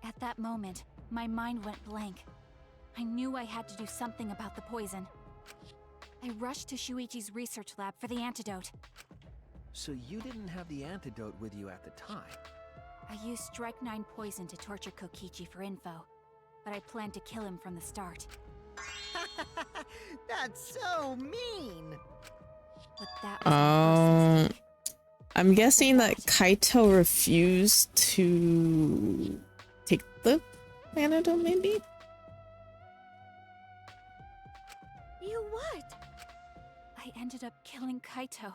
At that moment, my mind went blank. I knew I had to do something about the poison. I rushed to Shuichi's research lab for the antidote. So you didn't have the antidote with you at the time? I used Strike 9 poison to torture Kokichi for info, but I planned to kill him from the start. That's so mean! But that was my first mistake. I'm guessing that Kaito refused to take the antidote, maybe? You what? I ended up killing Kaito.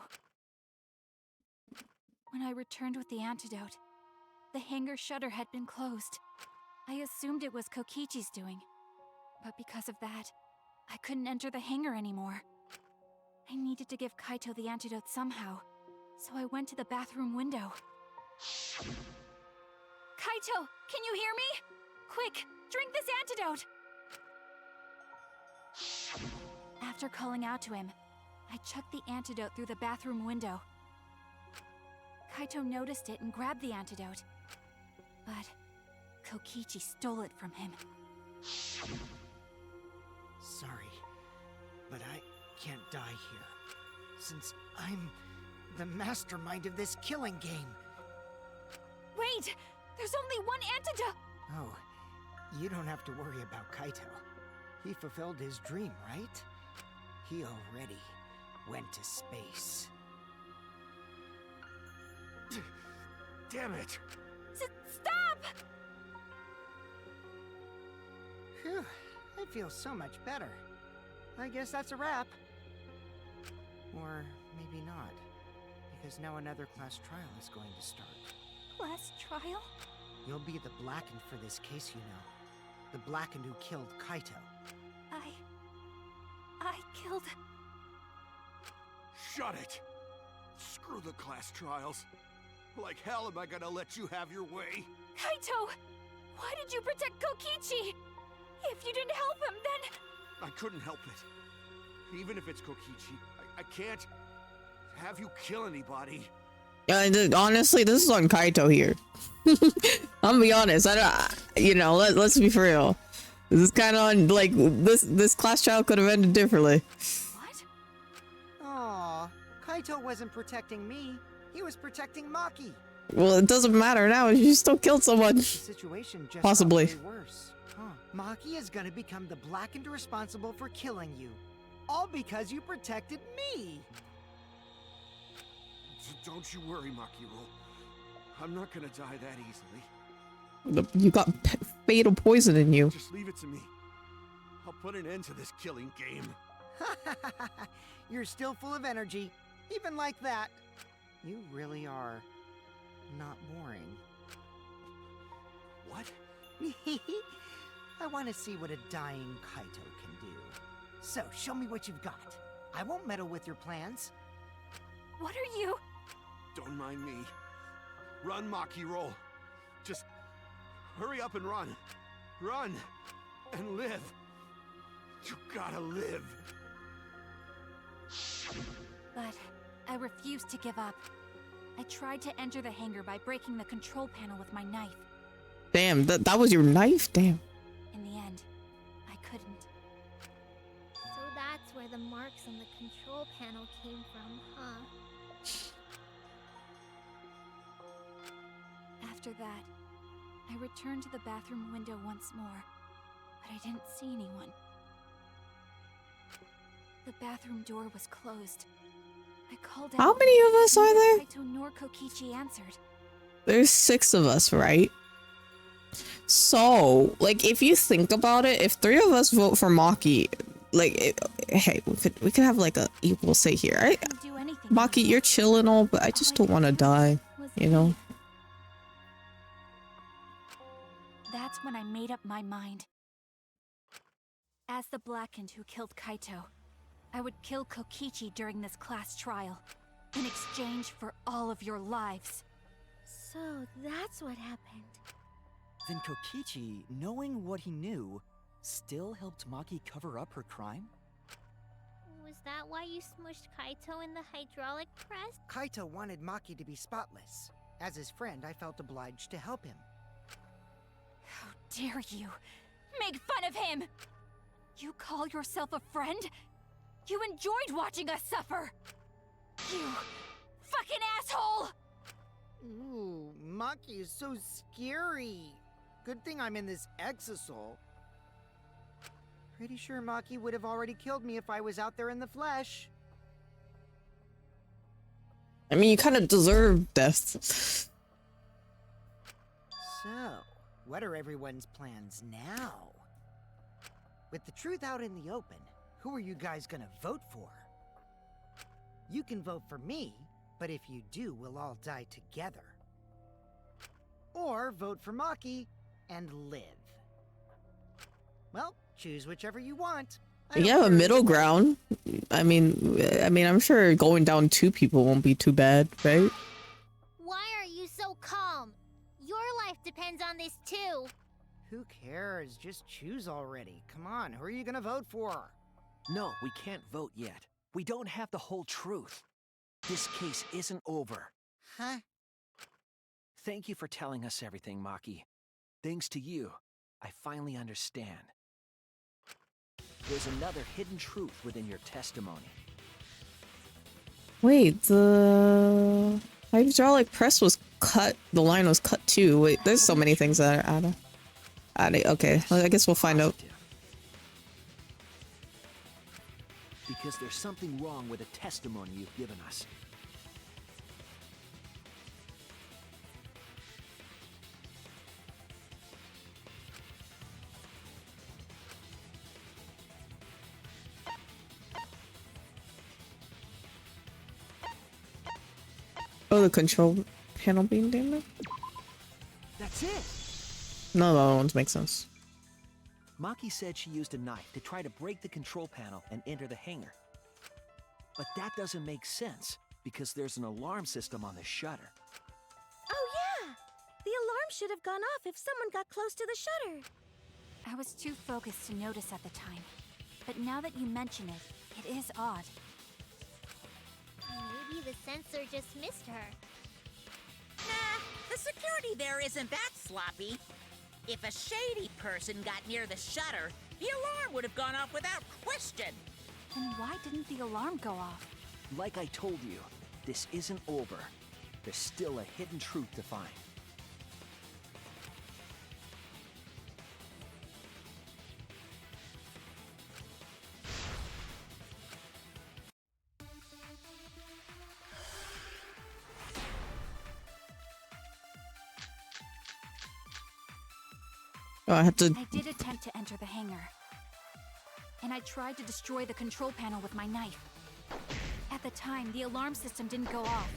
When I returned with the antidote, the hangar shutter had been closed. I assumed it was Kokichi's doing, but because of that, I couldn't enter the hangar anymore. I needed to give Kaito the antidote somehow, so I went to the bathroom window. Kaito, can you hear me? Quick, drink this antidote! After calling out to him, I chucked the antidote through the bathroom window. Kaito noticed it and grabbed the antidote, but Kokichi stole it from him. Sorry, but I can't die here, since I'm the mastermind of this killing game. Wait! There's only one antidote! Oh, you don't have to worry about Kaito. He fulfilled his dream, right? He already went to space. Damn it! Stop! Phew, I feel so much better. I guess that's a wrap. Or maybe not, because now another class trial is going to start. Last trial? You'll be the Blackened for this case, you know. The Blackened who killed Kaito. I killed... Shut it! Screw the class trials. Like hell am I gonna let you have your way? Kaito! Why did you protect Kokichi? If you didn't help him, then... I couldn't help it. Even if it's Kokichi, I can't have you kill anybody. Honestly, this is on Kaito here. I'm gonna be honest. I don't. You know, let's be for real. This is kind of on like this class trial could have ended differently. What? Aw, Kaito wasn't protecting me. He was protecting Maki. Well, it doesn't matter now. You still killed someone. The situation just Possibly. got way worse. Maki is gonna become the Blackened responsible for killing you. All because you protected me. Don't you worry, Makiro. I'm not gonna die that easily. You got fatal poison in you. Just leave it to me. I'll put an end to this killing game. You're still full of energy, even like that. You really are not boring. What? I want to see what a dying Kaito can do. So, show me what you've got. I won't meddle with your plans. What are you? Don't mind me. Run, Makiro. Just hurry up and run. Run and live. You gotta live. But I refused to give up. I tried to enter the hangar by breaking the control panel with my knife. Damn, that was your knife? Damn. In the end, I couldn't. So that's where the marks on the control panel came from, huh? After that, I returned to the bathroom window once more, but I didn't see anyone. The bathroom door was closed. I called out. How many of us are there? Kaito nor Kokichi answered. There's 6 of us, right? So, like, if you think about it, if 3 of us vote for Maki, like, hey, we could have like a equal say here. I couldn't do anything Maki, you're chill and all, but I just don't want to die, you know? That's when I made up my mind. As the Blackened who killed Kaito, I would kill Kokichi during this class trial, in exchange for all of your lives. So that's what happened. Then Kokichi, knowing what he knew, still helped Maki cover up her crime? Was that why you smushed Kaito in the hydraulic press? Kaito wanted Maki to be spotless. As his friend, I felt obliged to help him. How dare you make fun of him! You call yourself a friend? You enjoyed watching us suffer! You fucking asshole! Ooh, Maki is so scary. Good thing I'm in this exisal. Pretty sure Maki would have already killed me if I was out there in the flesh. I mean, you kind of deserve death. So, what are everyone's plans now? With the truth out in the open, who are you guys gonna vote for? You can vote for me, but if you do, we'll all die together. Or vote for Maki and live. Well, choose whichever you want. You have a middle ground. I mean, I'm sure going down 2 people won't be too bad, right? Why are you so calm? Your life depends on this too. Who cares? Just choose already. Come on, who are you gonna vote for? No, we can't vote yet. We don't have the whole truth. This case isn't over. Huh? Thank you for telling us everything, Maki. Thanks to you, I finally understand. There's another hidden truth within your testimony. Wait, the hydraulic press was cut. The line was cut too. Wait, there's so many things that are out of. Okay, well, I guess we'll find out. Because there's something wrong with the testimony you've given us. Oh, the control panel being damaged? That's it! No, the other ones make sense. Maki said she used a knife to try to break the control panel and enter the hangar. But that doesn't make sense, because there's an alarm system on the shutter. Oh yeah! The alarm should have gone off if someone got close to the shutter. I was too focused to notice at the time, but now that you mention it, it is odd. Maybe the sensor just missed her. Nah, the security there isn't that sloppy. If a shady person got near the shutter, the alarm would have gone off without question. Then why didn't the alarm go off? Like I told you, this isn't over. There's still a hidden truth to find. Oh, I have to. I did attempt to enter the hangar, and I tried to destroy the control panel with my knife. At the time, the alarm system didn't go off.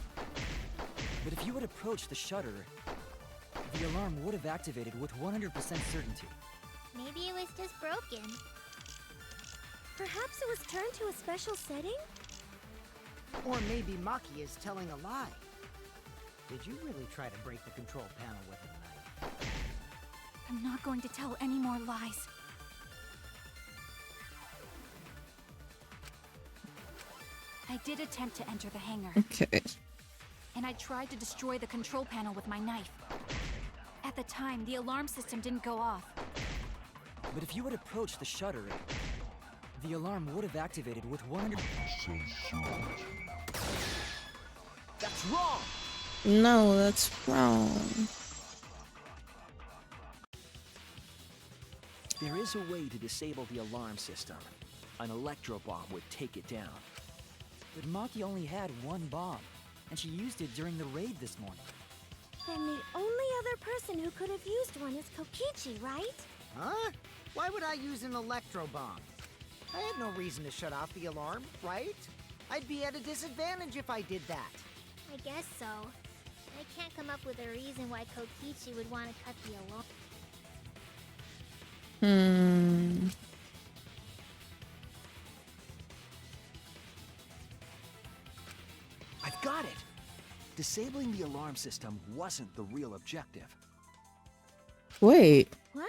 But if you had approached the shutter, the alarm would have activated with 100% certainty. Maybe it was just broken. Perhaps it was turned to a special setting? Or maybe Maki is telling a lie. Did you really try to break the control panel with a knife? I'm not going to tell any more lies. I did attempt to enter the hangar. Okay. And I tried to destroy the control panel with my knife. At the time, the alarm system didn't go off. But if you had approached the shutter, the alarm would have activated with 100%. That's wrong! No, that's wrong. There is a way to disable the alarm system. An electro bomb would take it down. But Maki only had one bomb, and she used it during the raid this morning. Then the only other person who could have used one is Kokichi, right? Huh? Why would I use an electro bomb? I had no reason to shut off the alarm, right? I'd be at a disadvantage if I did that. I guess so. I can't come up with a reason why Kokichi would want to cut the alarm. I've got it! Disabling the alarm system wasn't the real objective. Wait. What?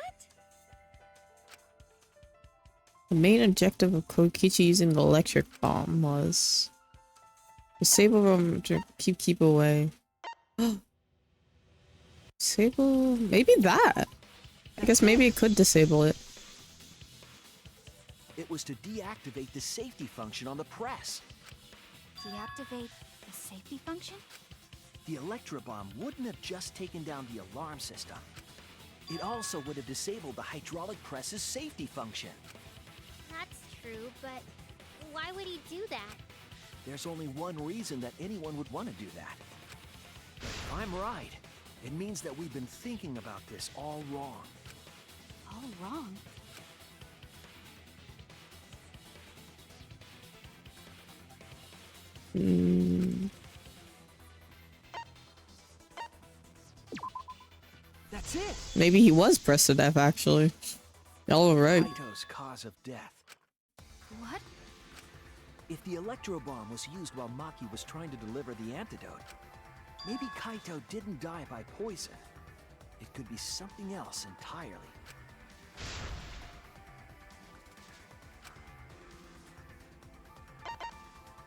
The main objective of Kokichi using the electric bomb was disable them to keep away. Disable, maybe that. I guess maybe it could disable it. It was to deactivate the safety function on the press. Deactivate the safety function? The Electrobomb wouldn't have just taken down the alarm system. It also would have disabled the hydraulic press's safety function. That's true, but why would he do that? There's only one reason that anyone would want to do that. If I'm right, it means that we've been thinking about this all wrong. All wrong. That's it! Maybe he was pressed to death, actually. All right. Kaito's cause of death. What? If the Electrobomb was used while Maki was trying to deliver the antidote, maybe Kaito didn't die by poison. It could be something else entirely.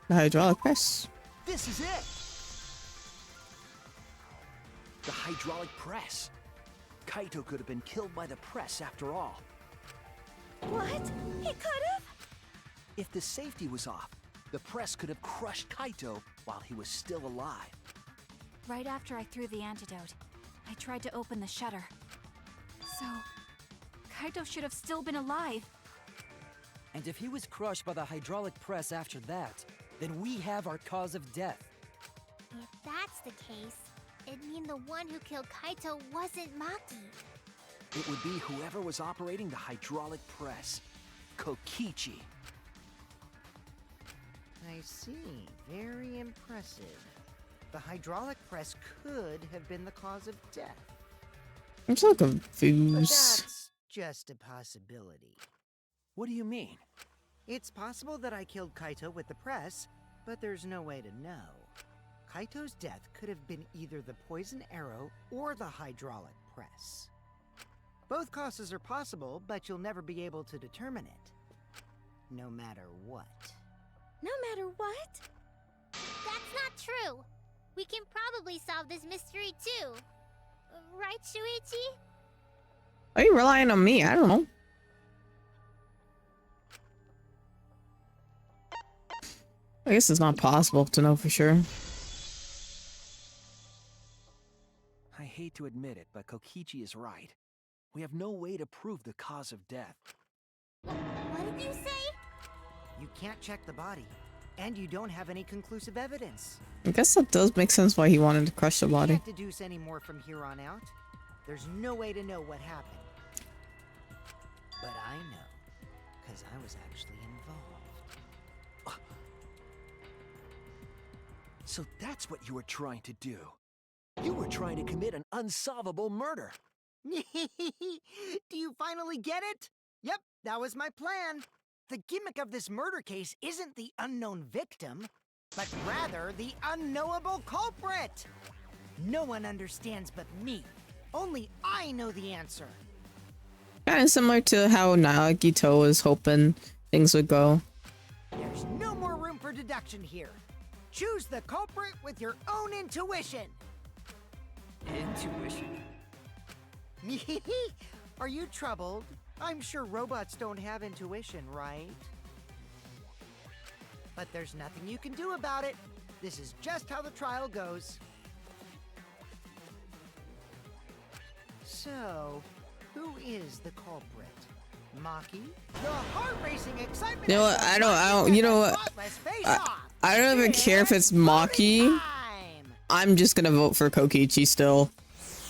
The hydraulic press. This is it! The hydraulic press. Kaito could have been killed by the press after all. What? He could have? If the safety was off, the press could have crushed Kaito while he was still alive. Right after I threw the antidote, I tried to open the shutter. So, Kaito should have still been alive. And if he was crushed by the hydraulic press after that, then we have our cause of death. If that's the case, it'd mean the one who killed Kaito wasn't Maki. It would be whoever was operating the hydraulic press. Kokichi. I see. Very impressive. The hydraulic press could have been the cause of death. I'm so But confused. that's just a possibility. What do you mean? It's possible that I killed Kaito with the press, but there's no way to know. Kaito's death could have been either the poison arrow or the hydraulic press. Both causes are possible, but you'll never be able to determine it. No matter what. No matter what? That's not true. We can probably solve this mystery too. Right, Shuichi? Are you relying on me? I don't know. I guess it's not possible to know for sure. I hate to admit it, but Kokichi is right. We have no way to prove the cause of death. What did you say? You can't check the body, and you don't have any conclusive evidence. I guess that does make sense why he wanted to crush the We body. can't deduce any more from here on out. There's no way to know what happened. But I know, because I was actually involved. So that's what you were trying to do. You were trying to commit an unsolvable murder. Do you finally get it? Yep, that was my plan. The gimmick of this murder case isn't the unknown victim, but rather the unknowable culprit. No one understands but me. Only I know the answer. Kind of similar to how Nagito was hoping things would go. There's no more room for deduction here. Choose the culprit with your own intuition. Intuition? Are you troubled? I'm sure robots don't have intuition, right? But there's nothing you can do about it. This is just how the trial goes. So, who is the culprit? Maki? The heart-racing excitement. You know what? I don't, you know what? I don't even care if it's Maki. I'm just gonna vote for Kokichi still.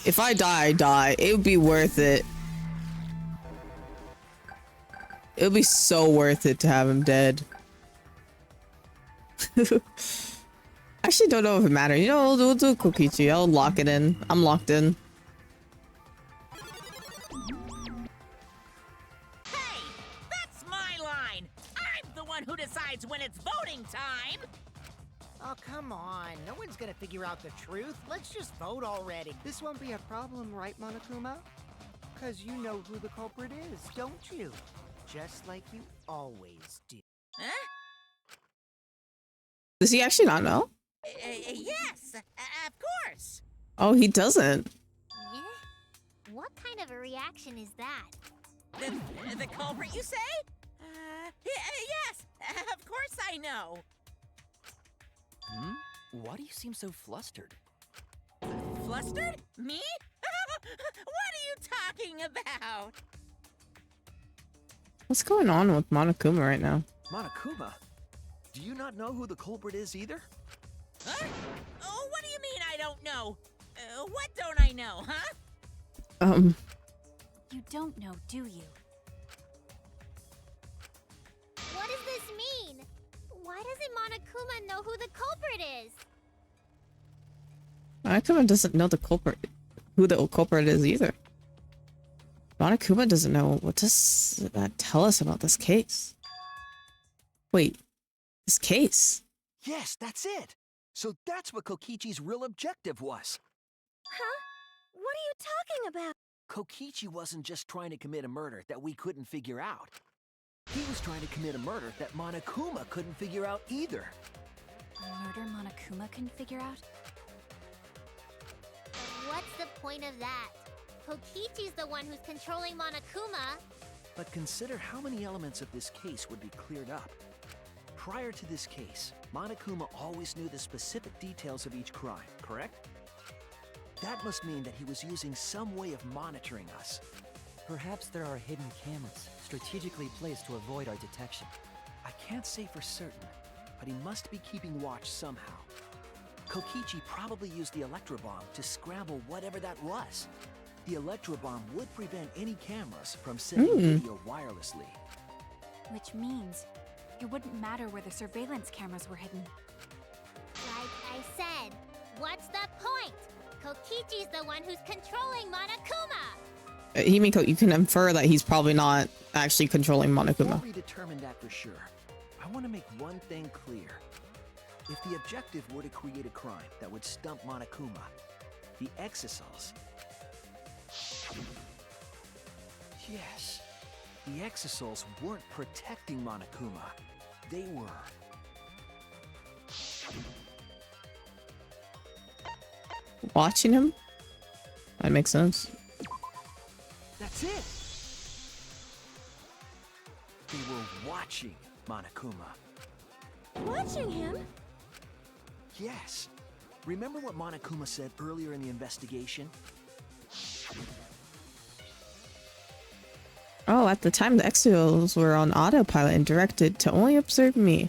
If I die, I die. It would be worth it. It would be so worth it to have him dead. Actually, don't know if it matters. You know, we'll do Kokichi. I'll lock it in. I'm locked in. Hey, that's my line. I'm the one who decides when it's voting time. Oh, come on. No one's gonna figure out the truth. Let's just vote already. This won't be a problem, right, Monokuma? Because you know who the culprit is, don't you? Just like you always do. Huh? Does he actually not know? Yes, of course. Oh, he doesn't. Yeah? What kind of a reaction is that? The culprit, you say? Yes, of course I know. Hmm? Why do you seem so flustered? Flustered? Me? What are you talking about? What's going on with Monokuma right now? Monokuma? Do you not know who the culprit is either? Huh? Oh, what do you mean I don't know? What don't I know, huh? You don't know, do you? What does this mean? Why doesn't Monokuma know who the culprit is? Monokuma doesn't know who the culprit is either. Monokuma doesn't know. What does that tell us about this case? Wait, this case? Yes, that's it. So that's what Kokichi's real objective was. Huh? What are you talking about? Kokichi wasn't just trying to commit a murder that we couldn't figure out. He was trying to commit a murder that Monokuma couldn't figure out either. A murder Monokuma can figure out? What's the point of that? Kokichi's the one who's controlling Monokuma. But consider how many elements of this case would be cleared up. Prior to this case, Monokuma always knew the specific details of each crime, correct? That must mean that he was using some way of monitoring us. Perhaps there are hidden cameras strategically placed to avoid our detection. I can't say for certain, but he must be keeping watch somehow. Kokichi probably used the electrobomb to scramble whatever that was. The electrobomb would prevent any cameras from sending video wirelessly. Which means it wouldn't matter where the surveillance cameras were hidden. Like I said, what's the point? Kokichi's the one who's controlling Monokuma. You can infer that he's probably not actually controlling Monokuma. Before we determine that for sure, I want to make one thing clear. If the objective were to create a crime that would stump Monokuma, the Exisals... Yes, the Exisals weren't protecting Monokuma. They were... Watching him? That makes sense. That's it! They were watching Monokuma. Watching him? Yes. Remember what Monokuma said earlier in the investigation? Oh, at the time the Exos were on autopilot and directed to only observe me.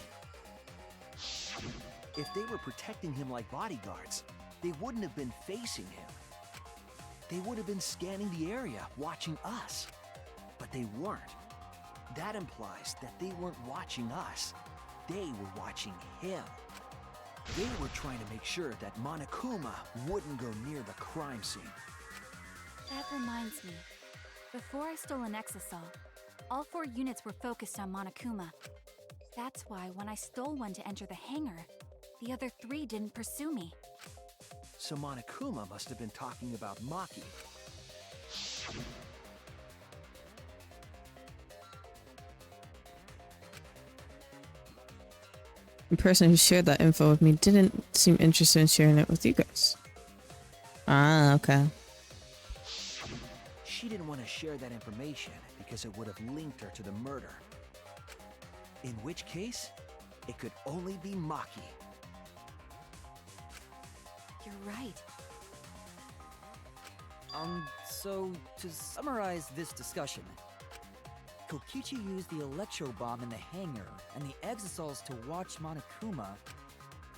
If they were protecting him like bodyguards, they wouldn't have been facing him. They would have been scanning the area, watching us. But they weren't. That implies that they weren't watching us. They were watching him. They were trying to make sure that Monokuma wouldn't go near the crime scene. That reminds me. Before I stole an Exisal, all 4 units were focused on Monokuma. That's why when I stole one to enter the hangar, the other 3 didn't pursue me. So Monokuma must have been talking about Maki. The person who shared that info with me didn't seem interested in sharing it with you guys. Ah, okay. She didn't want to share that information because it would have linked her to the murder. In which case, it could only be Maki. You're right. So to summarize this discussion, Kokichi used the electro bomb in the hangar and the Exisals to watch Monokuma,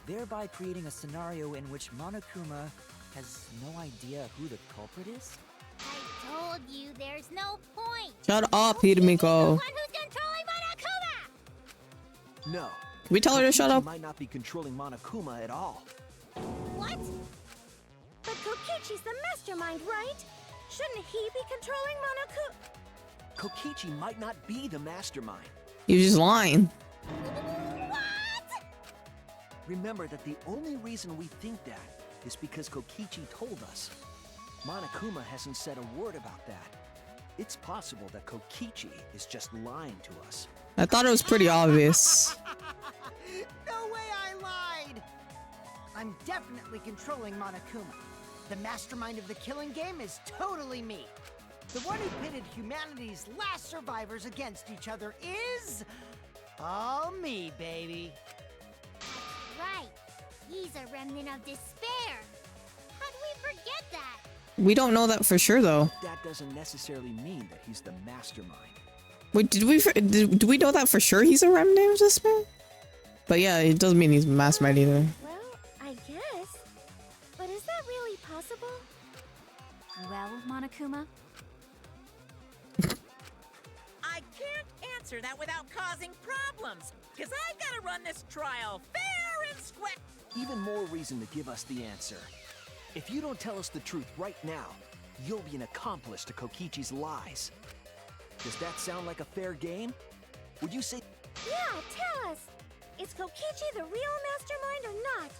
thereby creating a scenario in which Monokuma has no idea who the culprit is? I told you there's no point. Shut up, Hidemiko. The one who's controlling Monokuma. No, Can we tell her to shut Kokichi up? might not be controlling Monokuma at all. What? But Kokichi's the mastermind, right? Shouldn't he be controlling Monokuma? Kokichi might not be the mastermind. You're just lying. What? Remember that the only reason we think that is because Kokichi told us. Monokuma hasn't said a word about that. It's possible that Kokichi is just lying to us. I thought it was pretty obvious. No way I lied! I'm definitely controlling Monokuma. The mastermind of the killing game is totally me. The one who pitted humanity's last survivors against each other is... all me, baby. Right. He's a remnant of despair. How do we forget that? We don't know that for sure, though. That doesn't necessarily mean that he's the mastermind. Wait, do we know that for sure he's a remnant of this man? But yeah, it doesn't mean he's a mastermind either. Well, I guess. But is that really possible? Well, Monokuma, I can't answer that without causing problems, because I gotta run this trial fair and square. Even more reason to give us the answer. If you don't tell us the truth right now, you'll be an accomplice to Kokichi's lies. Does that sound like a fair game? Would you say... Yeah, tell us. Is Kokichi the real mastermind or not?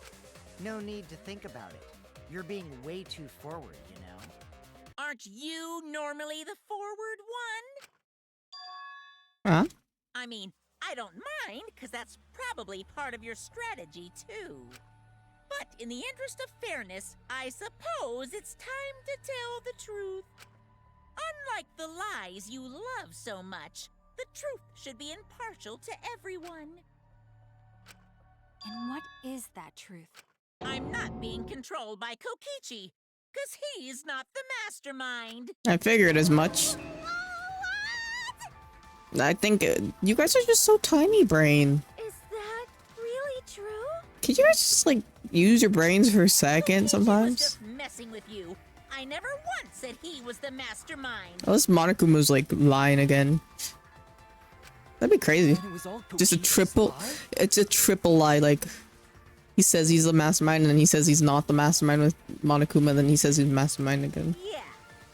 No need to think about it. You're being way too forward, you know? Aren't you normally the forward one? Huh? I mean, I don't mind, because that's probably part of your strategy, too. But in the interest of fairness, I suppose it's time to tell the truth. Unlike the lies you love so much, the truth should be impartial to everyone. and what is that truth? I'm not being controlled by Kokichi, because he's not the mastermind. I figured as much. I think you guys are just so tiny brain. Is that really true? Can you guys just like use your brains for a second Kokichi was sometimes? just messing with you. I never once said he was the mastermind. Unless Monokuma's like lying again. That'd be crazy. And it was all Just a Kokichi's triple. lie? It's a triple lie. Like he says he's the mastermind, and then he says he's not the mastermind with Monokuma. Then he says he's mastermind again. Yeah,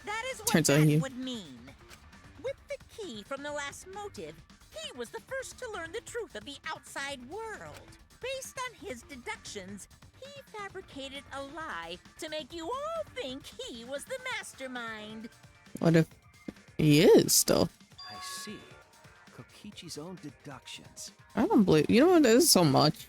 that is what Turns out that he- would mean. With the key from the last motive, he was the first to learn the truth of the outside world. Based on his deductions, he fabricated a lie to make you all think he was the mastermind. What if he is still? I see. Kokichi's own deductions. I don't believe. You know what? There's so much.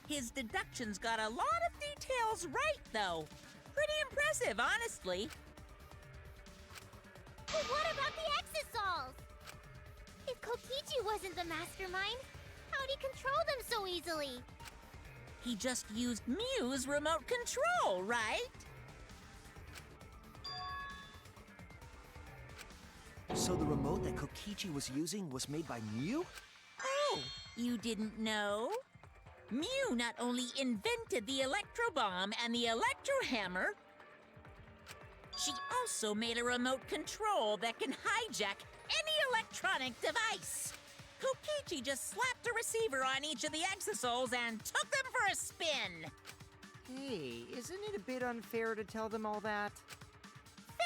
His deductions got a lot of details right, though. Pretty impressive, honestly. But what about the Exosols? If Kokichi wasn't the mastermind, how'd he control them so easily? He just used Mew's remote control, right? So the remote that Kokichi was using was made by Mew? Oh, you didn't know? Mew not only invented the electro bomb and the electro hammer, she also made a remote control that can hijack any electronic device. Kokichi just slapped a receiver on each of the Exosols and took them for a spin. Hey, isn't it a bit unfair to tell them all that?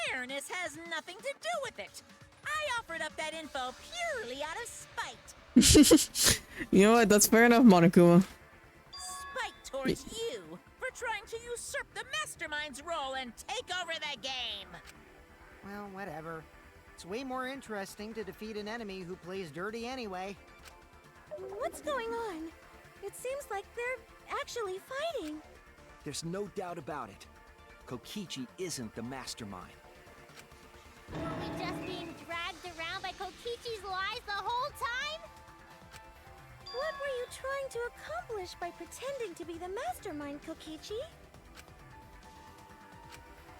Fairness has nothing to do with it. I offered up that info purely out of spite. You know what? That's fair enough, Monokuma. Spite towards you for trying to usurp the mastermind's role and take over the game. Well, whatever. It's way more interesting to defeat an enemy who plays dirty anyway. What's going on? It seems like they're actually fighting. There's no doubt about it. Kokichi isn't the mastermind. Were we just being dragged around by Kokichi's lies the whole time? What were you trying to accomplish by pretending to be the mastermind, Kokichi?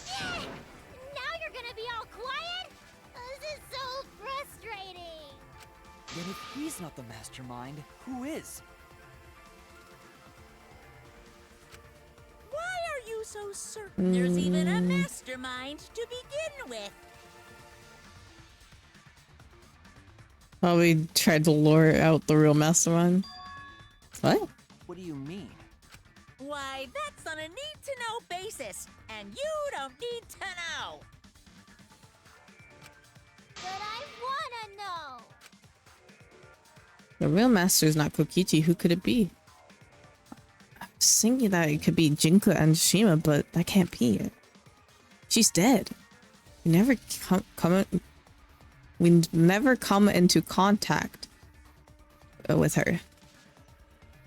Now you're gonna be all quiet? This is so frustrating. Then if he's not the mastermind, who is? Why are you you so certain there's even a mastermind to begin with? Probably tried to lure out the real mastermind. What? What do you mean? Why, that's on a need-to-know basis, and you don't need to know. But I wanna know. The real master is not Kokichi. Who could it be? I was thinking that it could be Jinka and Shima, but that can't be it. She's dead. We never come into contact with her.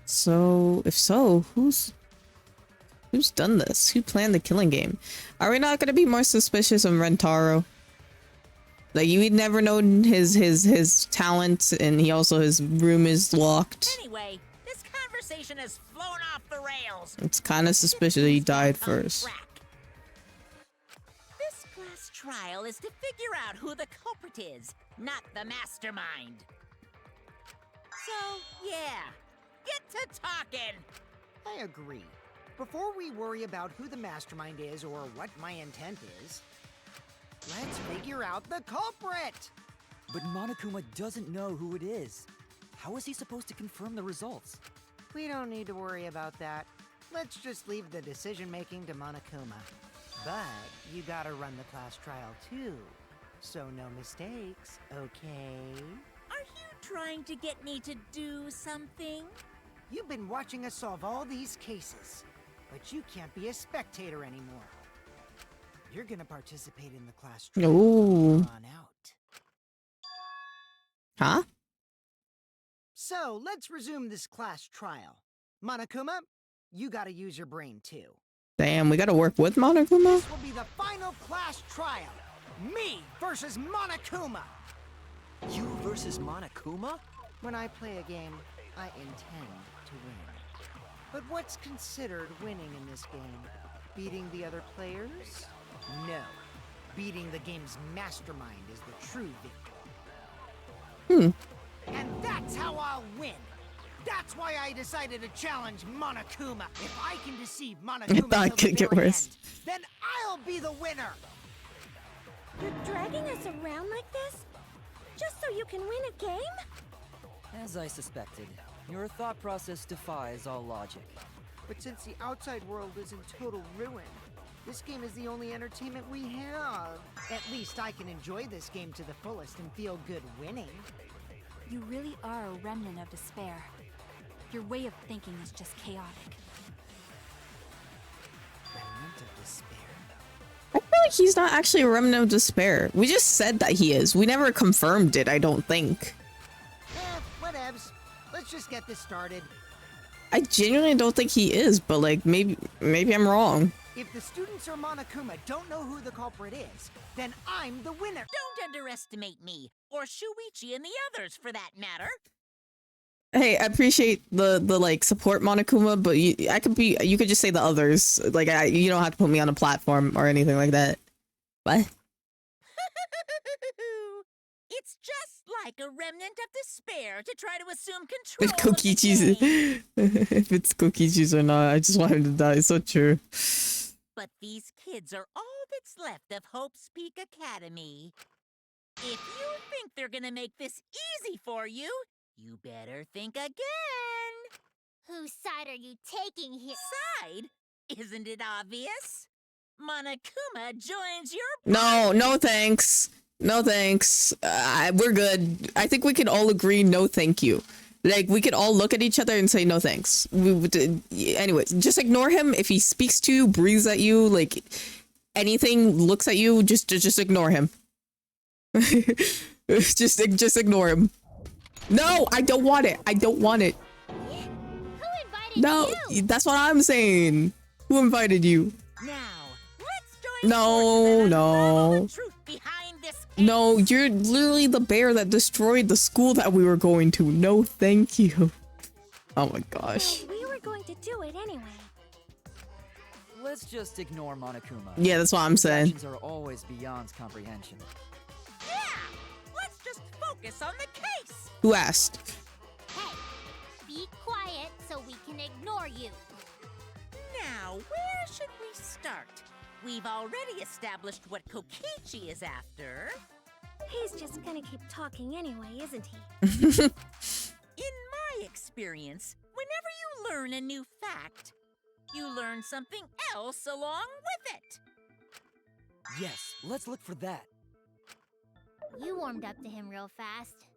So, if so, who's done this? Who planned the killing game? Are we not gonna be more suspicious of Rentaro? Like, you would never known his talent, and his room is locked. Anyway, this conversation has flown off the rails. It's kind of suspicious that he died first. This class trial is to figure out who the culprit is, not the mastermind. So, yeah, get to talking. I agree. Before we worry about who the mastermind is or what my intent is, let's figure out the culprit! But Monokuma doesn't know who it is. How is he supposed to confirm the results? We don't need to worry about that. Let's just leave the decision-making to Monokuma. But you gotta run the class trial too, so no mistakes, okay? Are you trying to get me to do something? You've been watching us solve all these cases, but you can't be a spectator anymore. You're gonna participate in the class trial Ooh. on out. Huh? So, let's resume this class trial. Monokuma, you gotta use your brain too. Damn, we gotta work with Monokuma? This will be the final class trial. Me versus Monokuma. You versus Monokuma? When I play a game, I intend to win. But what's considered winning in this game? Beating the other players? No. Beating the game's mastermind is the true victory. And that's how I'll win. That's why I decided to challenge Monokuma. If I can deceive Monokuma thought it till could the get very worse. end, then I'll be the winner. You're dragging us around like this? Just so you can win a game? As I suspected, your thought process defies all logic. But since the outside world is in total ruin, this game is the only entertainment we have. At least I can enjoy this game to the fullest and feel good winning. You really are a remnant of despair. Your way of thinking is just chaotic. Remnant of despair? I feel like he's not actually a remnant of despair. We just said that he is. We never confirmed it, I don't think. Whatevs. Let's just get this started. I genuinely don't think he is, but like maybe I'm wrong. If the students or Monokuma don't know who the culprit is, then I'm the winner. Don't underestimate me, or Shuichi and the others for that matter. Hey, I appreciate the like support Monokuma, but you could just say the others. Like you don't have to put me on a platform or anything like that. What? It's just like a remnant of despair to try to assume If control of the Kokichi's game. if it's Kokichi's or not, I just want him to die. It's so true. But these kids are all that's left of Hope's Peak Academy. If you think they're gonna make this easy for you, you better think again. Whose side are you taking here? Side? Isn't it obvious? Monokuma joins your No thanks. No thanks. We're good. I think we can all agree no thank you. Like, we could all look at each other and say no thanks. Anyways, just ignore him. If he speaks to you, breathes at you, like anything, looks at you, just ignore him. just ignore him. No, I don't want it. I don't want it. Who invited No, you? that's what I'm saying. Who invited you? Now, let's join No, forces and unravel no. the truth behind this case. No, you're literally the bear that destroyed the school that we were going to. No, thank you. Oh my gosh. Well, we were going to do it anyway. Let's just ignore Monokuma. Yeah, that's what I'm His saying. actions are always beyond comprehension. Yeah, let's just focus on the case. Who asked? Hey, be quiet so we can ignore you. Now, where should we start? We've already established what Kokichi is after. He's just gonna keep talking anyway, isn't he? In my experience, whenever you learn a new fact, you learn something else along with it. Yes, let's look for that. You warmed up to him real fast.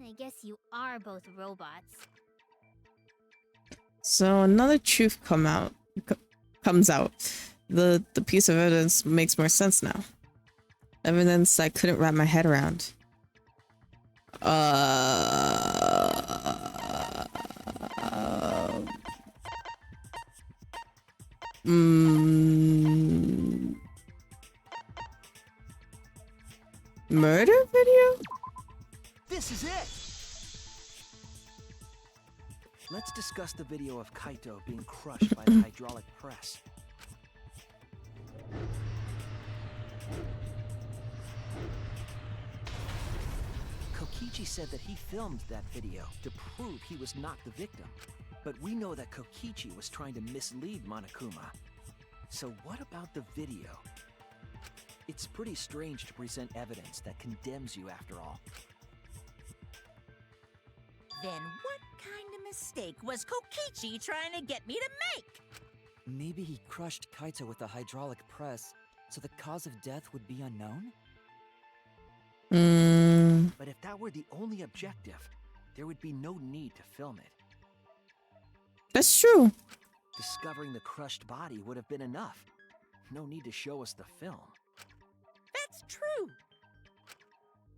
I guess you are both robots. So another truth comes out. The piece of evidence makes more sense now. Evidence I couldn't wrap my head around. Murder video? This is it! Let's discuss the video of Kaito being crushed by the hydraulic press. Kokichi said that he filmed that video to prove he was not the victim. But we know that Kokichi was trying to mislead Monokuma. So what about the video? It's pretty strange to present evidence that condemns you after all. Then what kind of mistake was Kokichi trying to get me to make? Maybe he crushed Kaito with a hydraulic press, so the cause of death would be unknown? But if that were the only objective, there would be no need to film it. That's true. Discovering the crushed body would have been enough. No need to show us the film. That's true.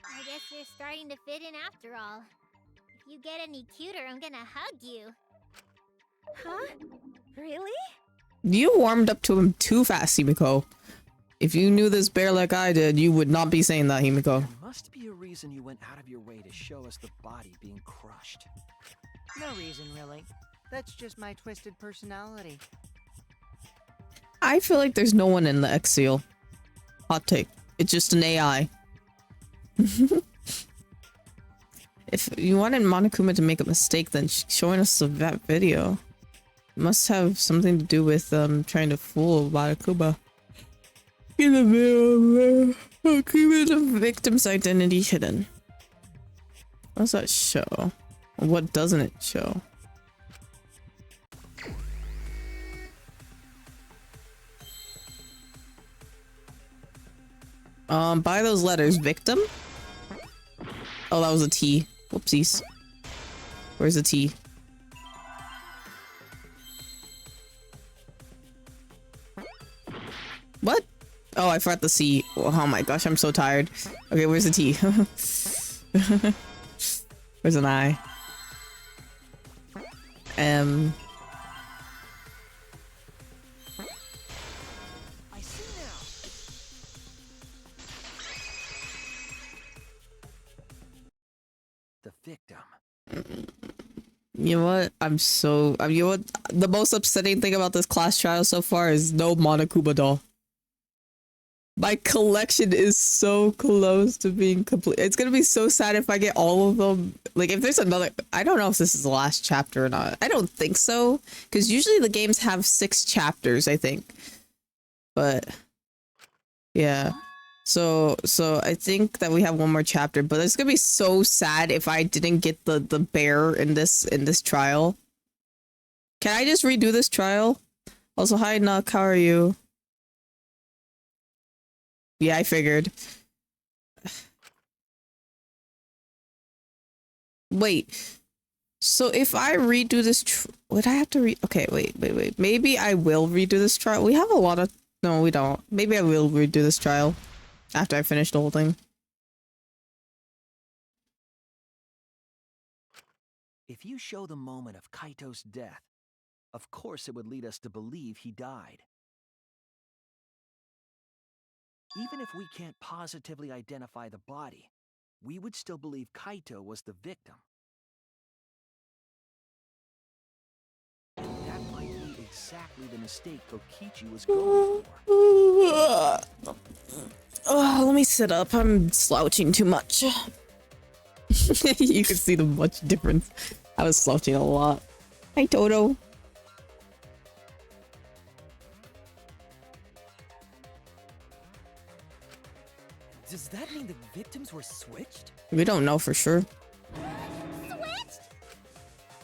I guess you're starting to fit in after all. If you get any cuter, I'm gonna hug you. Huh? Really? You warmed up to him too fast, Himiko. If you knew this bear like I did, you would not be saying that, Himiko. There must be a reason you went out of your way to show us the body being crushed. No reason, really. That's just my twisted personality. I feel like there's no one in the X-Seal. Hot take. It's just an AI. If you wanted Monokuma to make a mistake, then showing us that video must have something to do with trying to fool Monokuma. In the video, keeping the victim's identity hidden. What does that show? What doesn't it show? By those letters, victim? Oh, that was a T. Whoopsies. Where's the T? What? Oh, I forgot the C. Oh my gosh, I'm so tired. Okay, where's the T? Where's an I? M. I see now. The victim. You know what? You know what? The most upsetting thing about this class trial so far is no Monokuma doll. My collection is so close to being complete. It's gonna be so sad if I get all of them. Like, if there's another... I don't know if this is the last chapter or not. I don't think so. Because usually the games have 6 chapters, I think. But... yeah. So I think that we have one more chapter. But it's gonna be so sad if I didn't get the bear in this trial. Can I just redo this trial? Also, hi, Nuck. How are you? Yeah, I figured. Wait. So if I redo this, would I have to okay, wait. Maybe I will redo this trial. We have a lot of... No, we don't. Maybe I will redo this trial after I finish the whole thing. If you show the moment of Kaito's death, of course it would lead us to believe he died. Even if we can't positively identify the body, we would still believe Kaito was the victim. And that might be exactly the mistake Kokichi was going for. Oh, let me sit up. I'm slouching too much. You can see the much difference. I was slouching a lot. Hi, Toto. that mean the victims were switched? We don't know for sure. Switched?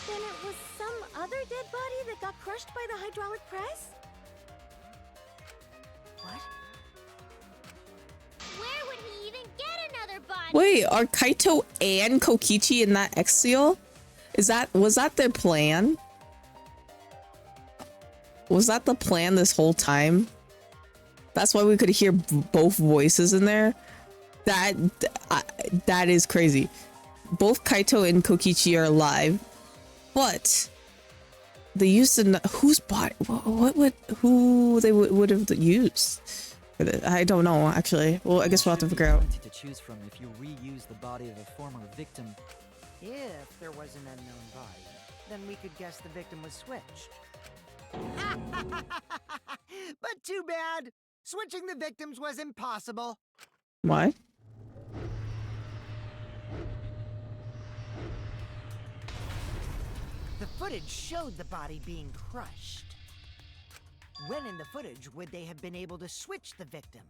Then it was some other dead body that got crushed by the hydraulic press? What? Where would he even get another body? Wait, are Kaito and Kokichi in that X-Seal? Was that their plan? Was that the plan this whole time? That's why we could hear both voices in there. That is crazy. Both Kaito and Kokichi are alive, but they used whose body? Who they would have used? I don't know actually. Well, I guess we'll have to figure out. To choose from if you reuse the body of a former victim. If there was an unknown body, then we could guess the victim was switched. But too bad. Switching the victims was impossible. Why? The footage showed the body being crushed. When in the footage would they have been able to switch the victim?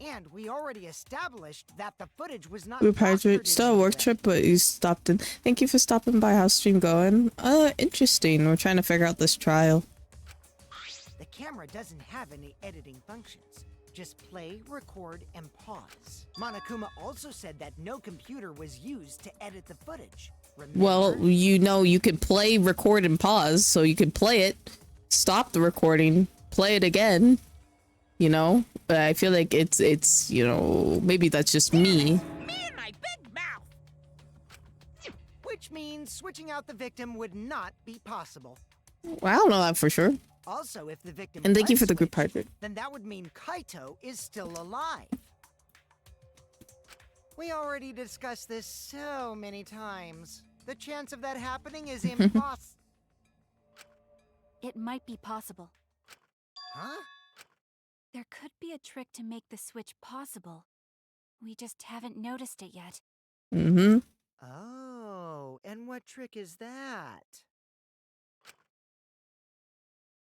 And we already established that the footage was not Group captured hydrate. in Still a any work way. trip, but you stopped in. Thank you for stopping by. How's stream going? Interesting. We're trying to figure out this trial. The camera doesn't have any editing functions. Just play, record, and pause. Monokuma also said that no computer was used to edit the footage. Remember? Well, you could play, record, and pause, so you could play it, stop the recording, play it again. But I feel like it's maybe that's just me. Me and my big mouth. Which means switching out the victim would not be possible. Well, I don't know that for sure. Also, if the victim And thank you was for the group switched, hydrate. then that would mean Kaito is still alive. We already discussed this so many times. The chance of that happening is impossible. It might be possible. Huh? There could be a trick to make the switch possible. We just haven't noticed it yet. Mm-hmm. Oh, and what trick is that?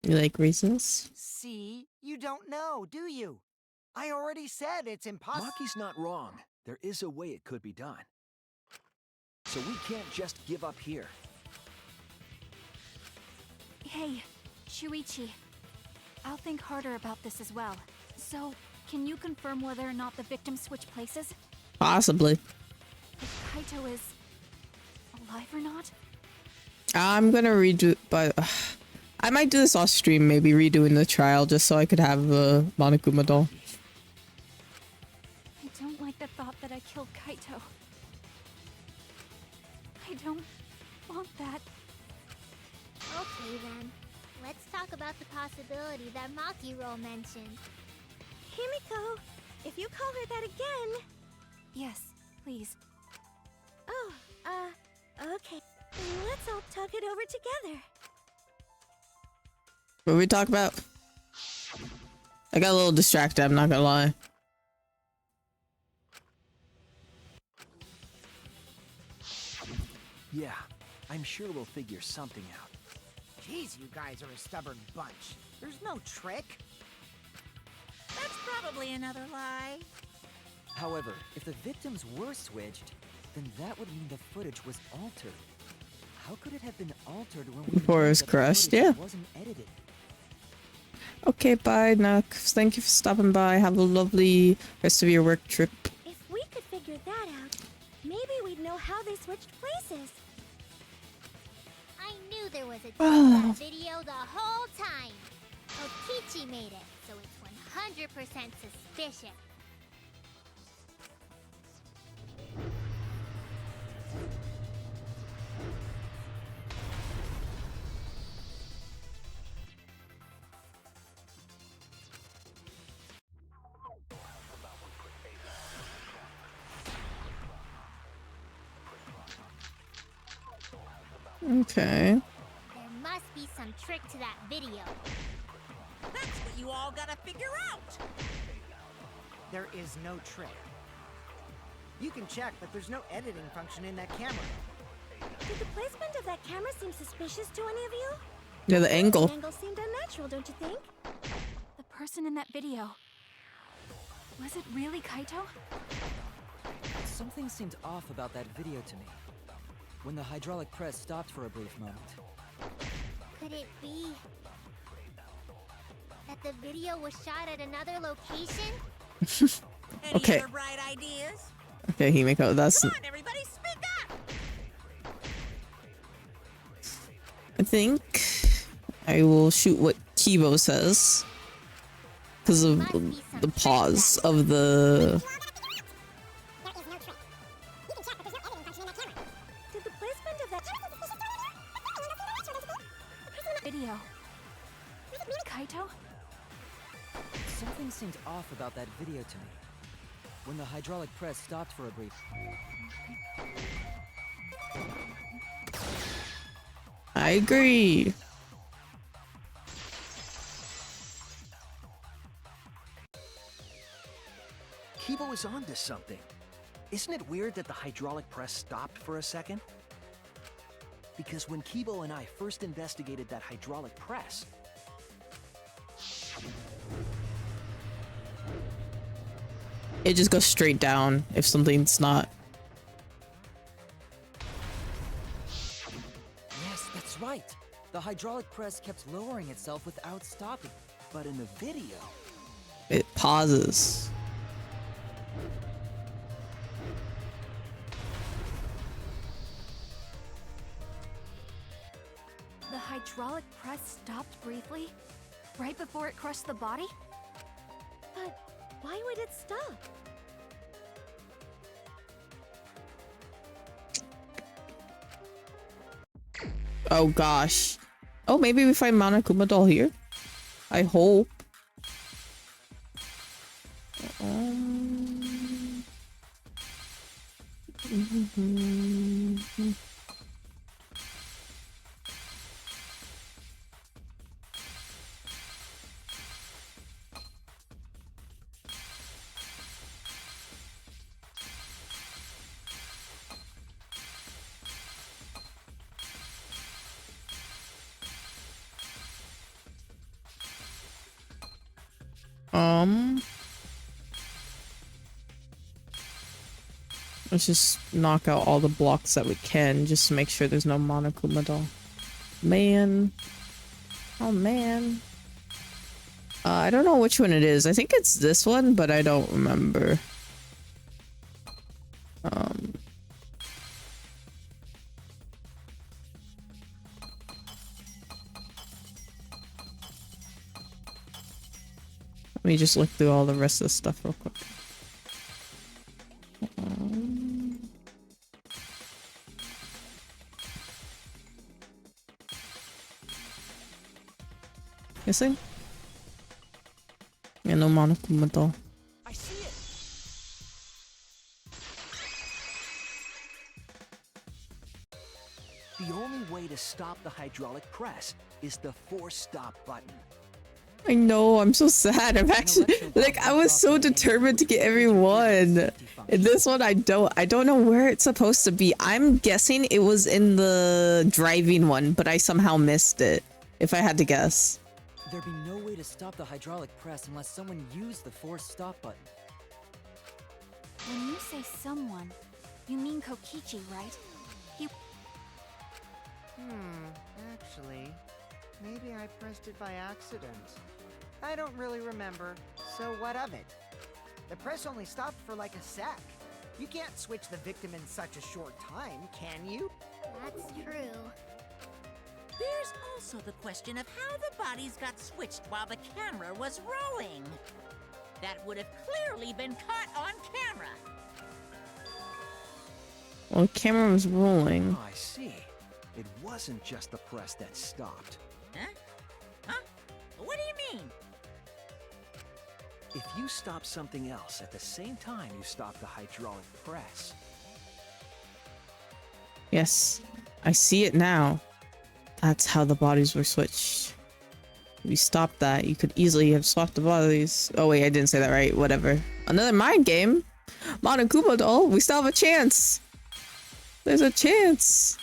You like reasons? See, you don't know, do you? I already said it's impossible. Maki's not wrong. There is a way it could be done. So we can't just give up here. Hey, Shuichi. I'll think harder about this as well. So, can you confirm whether or not the victims switch places? Possibly. If Kaito is alive or not? I'm gonna redo, but I might do this off stream, maybe redoing the trial just so I could have the Monokuma doll. I don't like the thought that I killed Kaito. I don't want that. Okay then. Let's talk about the possibility that Makiro mentioned. Himiko, if you call her that again... Yes, please. Oh, okay. Let's all talk it over together. What did we talk about? I got a little distracted, I'm not gonna lie. Yeah, I'm sure we'll figure something out. Jeez, you guys are a stubborn bunch. There's no trick. That's probably another lie. However, if the victims were switched, then that would mean the footage was altered. How could it have been altered when we Before it knew was that the crushed, footage yeah. wasn't edited? Okay, bye, Nux. Thank you for stopping by. Have a lovely rest of your work trip. If we could figure that out, maybe we'd know how they switched places. I knew there was a trick to that video the whole time. Kokichi made it, so it's 100% suspicious. Okay. There must be some trick to that video. That's what you all gotta figure out. There is no trick. You can check, but there's no editing function in that camera. Did the placement of that camera seem suspicious to any of you? Yeah, the angle. The angle seemed unnatural, don't you think? The person in that video. Was it really Kaito? Something seemed off about that video to me. When the hydraulic press stopped for a brief moment. Could it be that the video was shot at another location? Any Okay. other bright ideas? Okay, Himiko, that's... Come on, everybody, speak up! I think I will shoot what Kibo says. Because of the pause of the... Did the placement of that Video. Kaito? Something seemed off about that video to me. When the hydraulic press stopped for a brief... I agree. Kibo is onto something. Isn't it weird that the hydraulic press stopped for a second? Because when Kibo and I first investigated that hydraulic press, It just goes straight down if something's not. Yes, that's right. The hydraulic press kept lowering itself without stopping. but in the video, It pauses. The hydraulic press stopped briefly? Right before it crushed the body? But why would it stop? Oh gosh. Oh, maybe we find Monokuma doll here? I hope. Let's just knock out all the blocks that we can just to make sure there's no Monokuma doll. Man. Oh man. I don't know which one it is. I think it's this one, but I don't remember. Let me just look through all the rest of the stuff real quick. Missing? Yeah, no Monokuma doll. I see it. The only way to stop the hydraulic press is the force stop button. I know, I'm so sad. I'm actually like I was so determined to get everyone. In this one I don't know where it's supposed to be. I'm guessing it was in the driving one, but I somehow missed it. If I had to guess. There'd be no way to stop the hydraulic press unless someone used the force stop button. When you say someone, you mean Kokichi, right? He... Actually, maybe I pressed it by accident. I don't really remember, so what of it? The press only stopped for like a sec. You can't switch the victim in such a short time, can you? That's true. There's also the question of how the bodies got switched while the camera was rolling. That would have clearly been caught on camera. Well, the camera was rolling. Oh, I see. It wasn't just the press that stopped. Huh? Huh? What do you mean? If you stop something else at the same time you stop the hydraulic press. Yes, I see it now. That's how the bodies were switched. If you stopped that, you could easily have swapped the bodies. Oh wait, I didn't say that right. Whatever. Another mind game. Monokuma doll, we still have a chance. There's a chance.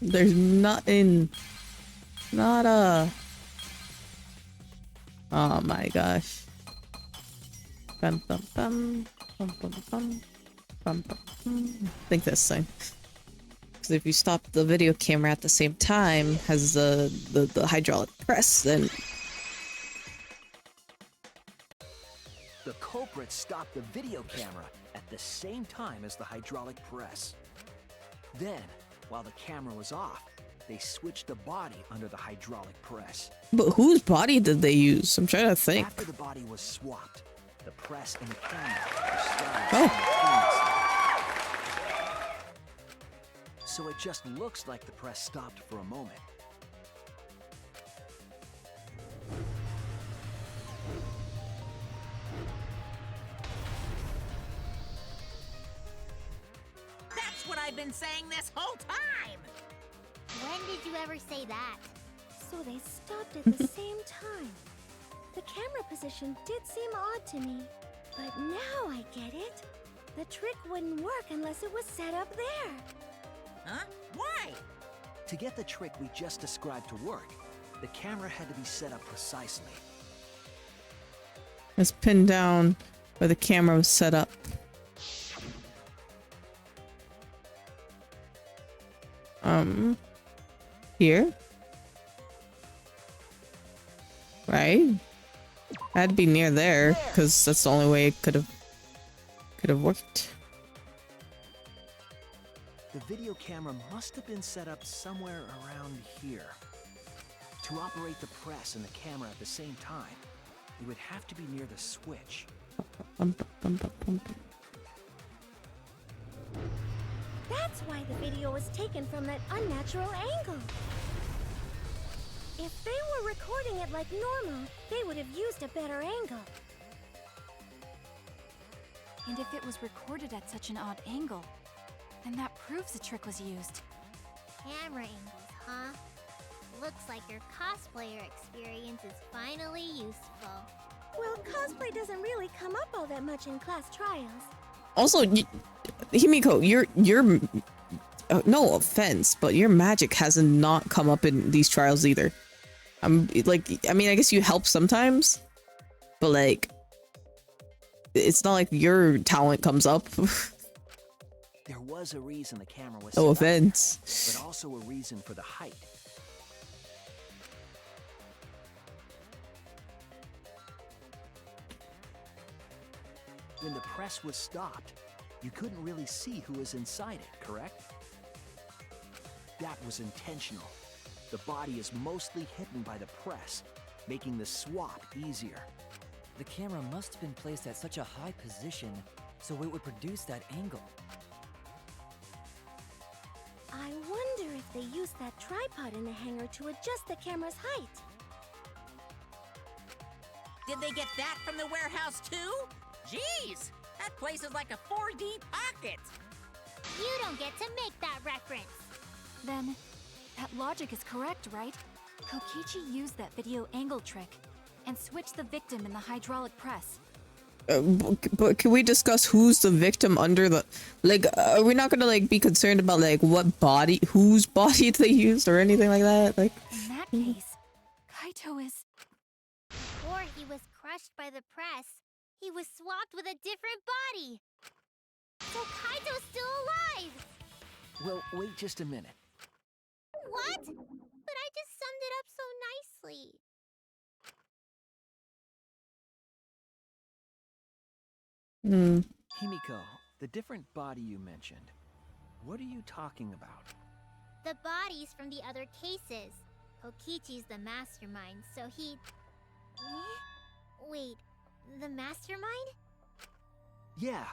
There's nothing. Not a. Oh my gosh. Bum, bum, bum, bum, bum, bum, bum, bum, bum. I think this thing. Because if you stop the video camera at the same time, has the hydraulic press, then The culprit stopped the video camera at the same time as the hydraulic press. Then, while the camera was off, they switched the body under the hydraulic press. but whose body did they use? I'm trying to think. After the body was swapped, the press and the camera were started simultaneously. So it just looks like the press stopped for a moment. That's what I've been saying this whole time! When did you ever say that? So they stopped at the same time. The camera position did seem odd to me, but now I get it. The trick wouldn't work unless it was set up there. Huh? Why? To get the trick we just described to work, the camera had to be set up precisely. It's pinned down where the camera was set up. Here? Right? Had to be near there, because that's the only way it could have worked. The video camera must have been set up somewhere around here. To operate the press and the camera at the same time, it would have to be near the switch. That's why the video was taken from that unnatural angle. If they were recording it like normal, they would have used a better angle. And if it was recorded at such an odd angle, then that proves the trick was used. Camera angles, huh? Looks like your cosplayer experience is finally useful. Well, cosplay doesn't really come up all that much in class trials. Also, Himiko, you're no offense, but your magic has not come up in these trials either. I'm like, I mean, I guess you help sometimes, but like, it's not like your talent comes up. There was a reason the camera was No set up, offense. but also a reason for the height. When the press was stopped, you couldn't really see who was inside it, correct? That was intentional. The body is mostly hidden by the press, making the swap easier. The camera must have been placed at such a high position so it would produce that angle. I wonder if they used that tripod in the hangar to adjust the camera's height. Did they get that from the warehouse too? Jeez! That place is like a 4D pocket! You don't get to make that reference. Then, that logic is correct, right? Kokichi used that video angle trick and switched the victim in the hydraulic press. But can we discuss who's the victim under the, like, are we not gonna like be concerned about like what body, whose body they used or anything like that? Like, In that case, Kaito is... Before he was crushed by the press, he was swapped with a different body. So Kaito's still alive! Well, wait just a minute. What? But I just summed it up so nicely. Himiko, the different body you mentioned, what are you talking about? The bodies from the other cases. Kokichi's the mastermind, so he... Wait, the mastermind? Yeah,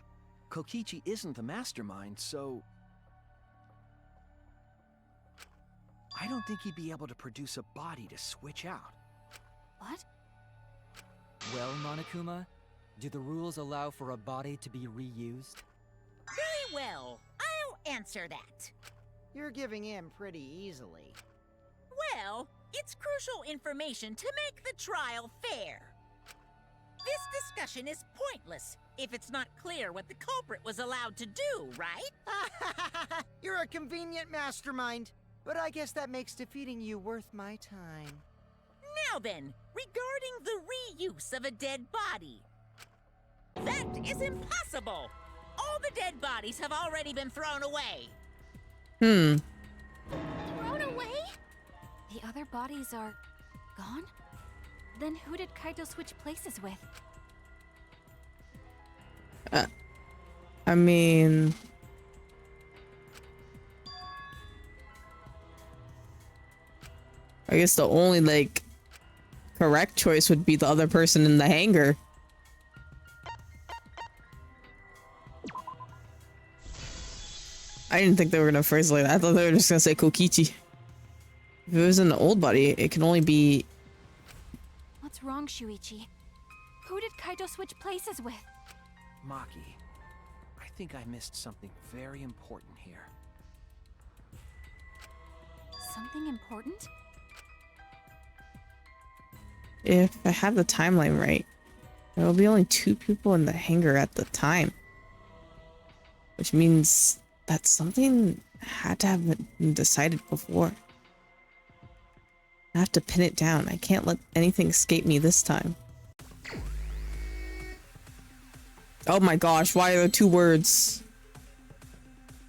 Kokichi isn't the mastermind, so... I don't think he'd be able to produce a body to switch out. What? Well, Monokuma, do the rules allow for a body to be reused? Very well, I'll answer that. You're giving in pretty easily. Well, it's crucial information to make the trial fair. This discussion is pointless if it's not clear what the culprit was allowed to do, right? You're a convenient mastermind. But I guess that makes defeating you worth my time. Now then, regarding the reuse of a dead body. That is impossible! All the dead bodies have already been thrown away. Thrown away? The other bodies are gone? Then who did Kaito switch places with? I mean, I guess the only like correct choice would be the other person in the hangar. I didn't think they were gonna phrase it like that. I thought they were just gonna say Kokichi. If it was an old body, it can only be. What's wrong, Shuichi? Who did Kaito switch places with? Maki, I think I missed something very important here. Something important? If I have the timeline right, there will be only 2 people in the hangar at the time. Which means that something had to have been decided before. I have to pin it down. I can't let anything escape me this time. Oh my gosh, why are there 2 words?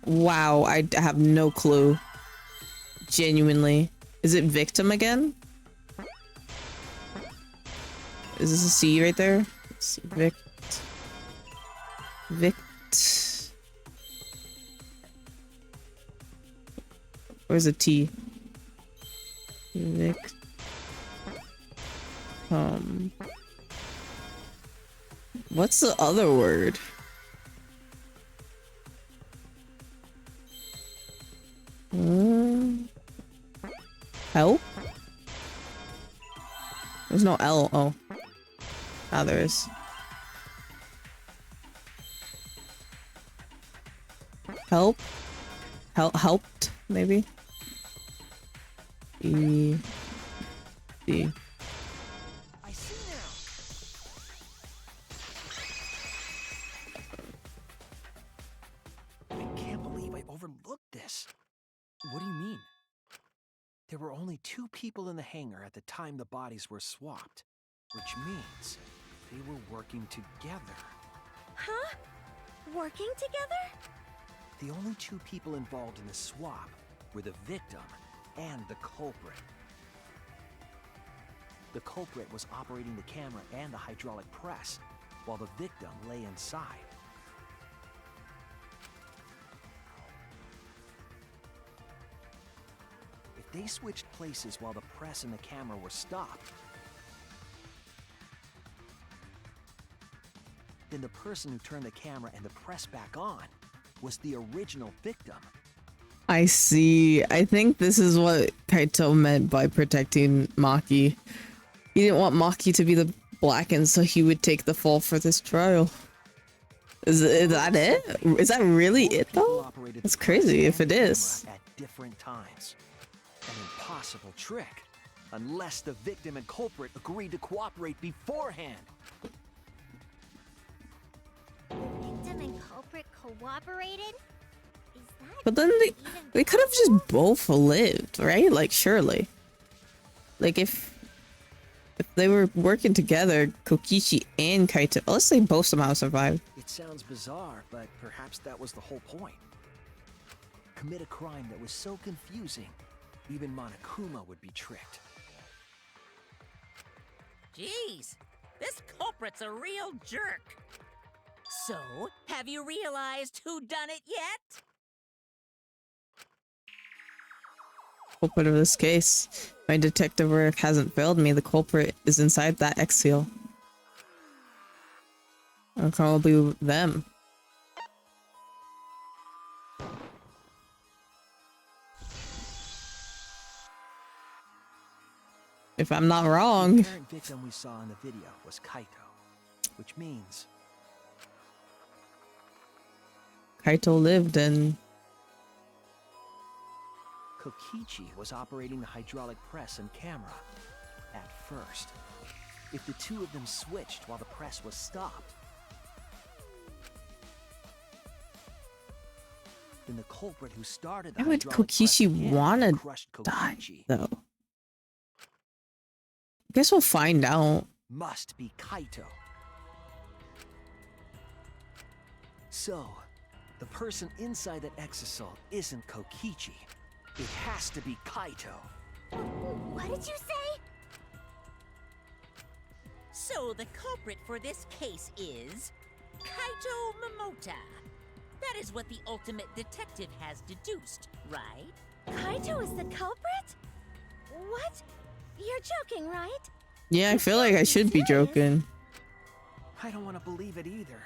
Wow, I have no clue. Genuinely. Is it victim again? Is this a C right there? Let's see. Vict. Where's a T? Vict. What's the other word? Help? There's no L. Oh. Ah, there is. Help? Helped, maybe? E. D. I see now. I can't believe I overlooked this. What do you mean? There were only 2 people in the hangar at the time the bodies were swapped, which means they were working together. Huh? Working together? The only 2 people involved in the swap were the victim and the culprit. The culprit was operating the camera and the hydraulic press, while the victim lay inside. If they switched places while the press and the camera were stopped, then the person who turned the camera and the press back on was the original victim. I see. I think this is what Kaito meant by protecting Maki. He didn't want Maki to be the blackened, so he would take the fall for this trial. Is that it? Is that really it though? That's crazy if it is. At different times. An impossible trick, unless the victim and culprit agreed to cooperate beforehand. Victim and culprit cooperated? Is that But then they could have just both lived, right? Like surely. Like if they were working together, Kokichi and Kaito, let's say both somehow survived. It sounds bizarre, but perhaps that was the whole point. Commit a crime that was so confusing, even Monokuma would be tricked. Jeez, this culprit's a real jerk. So, have you realized who done it yet? Culprit of this case. My detective work hasn't failed me. The culprit is inside that exhale. Or probably them. If I'm not wrong. The apparent victim we saw in the video was Kaito, which means Kaito lived and Kokichi was operating the hydraulic press and camera at first. If the 2 of them switched while the press was stopped, been the culprit who started the Why would hydraulic press Kokichi again wanna and crushed die, Kokichi. though? Guess we'll find out. Must be Kaito. So, the person inside that exisal isn't Kokichi. It has to be Kaito. What did you say? So the culprit for this case is Kaito Momota. That is what the ultimate detective has deduced, right? Kaito is the culprit? What? You're joking, right? Yeah, I feel like I should be joking. I don't want to believe it either,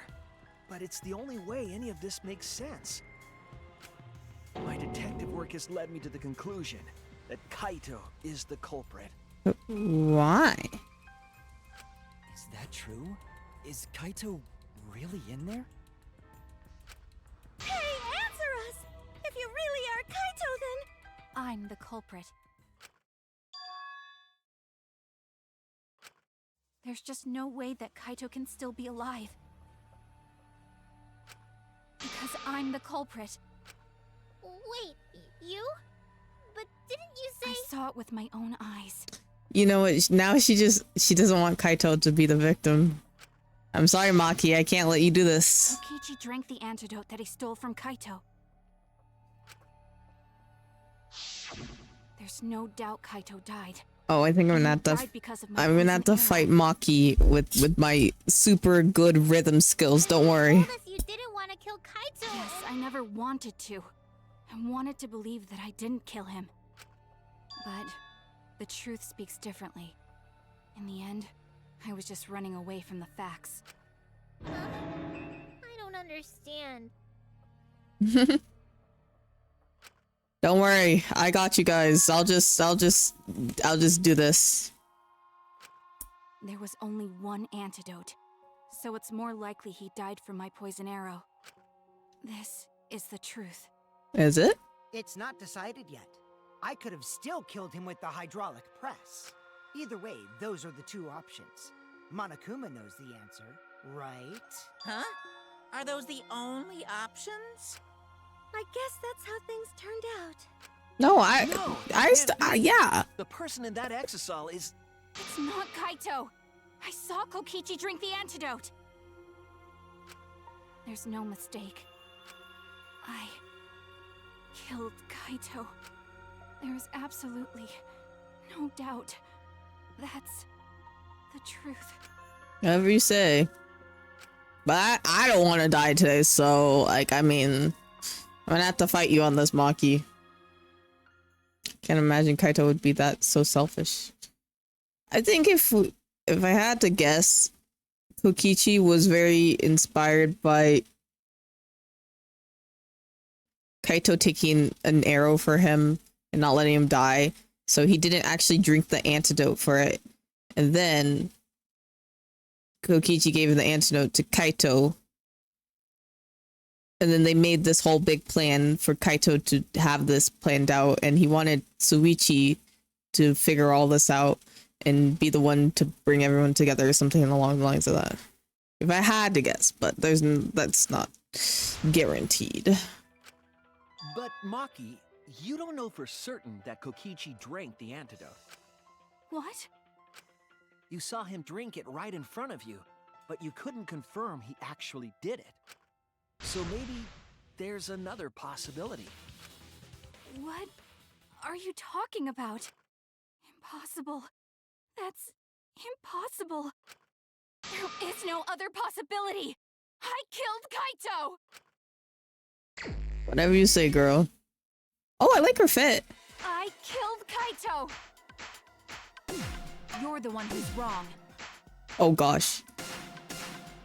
but it's the only way any of this makes sense. My detective work has led me to the conclusion that Kaito is the culprit. Why? Is that true? Is Kaito really in there? Hey, answer us! If you really are Kaito, then... I'm the culprit. There's just no way that Kaito can still be alive. Because I'm the culprit. Wait, you? But didn't you say... I saw it with my own eyes. You know what? Now she doesn't want Kaito to be the victim. I'm sorry, Maki. I can't let you do this. Kokichi drank the antidote that he stole from Kaito. There's no doubt Kaito died. Oh, I think I'm gonna have to. I'm gonna have to fight Maki with my super good rhythm skills. Don't worry. You told us you didn't want to kill Kaito. Yes, I never wanted to. I wanted to believe that I didn't kill him. But the truth speaks differently. In the end, I was just running away from the facts. I don't understand. Don't worry, I got you guys. I'll just do this. There was only one antidote, so it's more likely he died from my poison arrow. This is the truth. Is it? It's not decided yet. I could have still killed him with the hydraulic press. Either way, those are the two options. Monokuma knows the answer, right? Huh? Are those the only options? I guess that's how things turned out. No, yeah. The person in that exisal is... It's not Kaito! I saw Kokichi drink the antidote! There's no mistake. I killed Kaito. There's absolutely no doubt. That's the truth. Whatever you say. But I don't want to die today, so, like, I mean... I'm gonna have to fight you on this, Maki. Can't imagine Kaito would be that so selfish. I think if I had to guess, Kokichi was very inspired by Kaito taking an arrow for him and not letting him die, so he didn't actually drink the antidote for it. And then Kokichi gave the antidote to Kaito. And then they made this whole big plan for Kaito to have this planned out, and he wanted Suichi to figure all this out and be the one to bring everyone together, or something along the lines of that. If I had to guess, but that's not guaranteed. But Maki, you don't know for certain that Kokichi drank the antidote. What? You saw him drink it right in front of you, but you couldn't confirm he actually did it. So maybe there's another possibility. What are you talking about? Impossible. That's impossible. There is no other possibility. I killed Kaito! Whatever you say, girl. Oh, I like her fit. I killed Kaito! You're the one who's wrong. Oh gosh.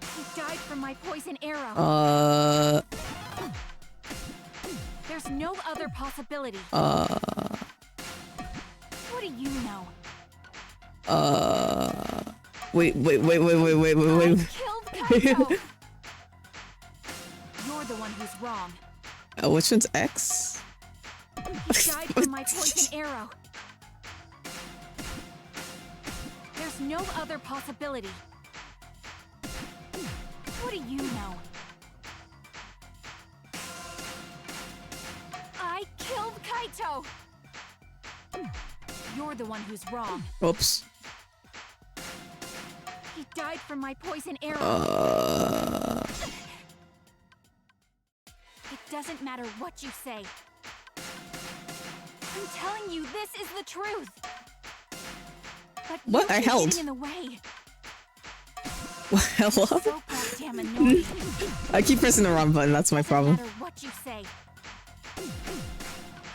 He died from my poison arrow. There's no other possibility. What do you know? Wait. I killed Kaito! You're the one who's wrong. Which one's X? He died from my poison arrow. There's no other possibility. What do you know? Kaito! You're the one who's wrong. Oops. He died from my poison arrow. It doesn't matter what you say. I'm telling you, this is the truth. But you What? I keep held. getting in the way. Hello? So goddamn annoying. I keep pressing the wrong button, that's my Doesn't problem. matter what you say.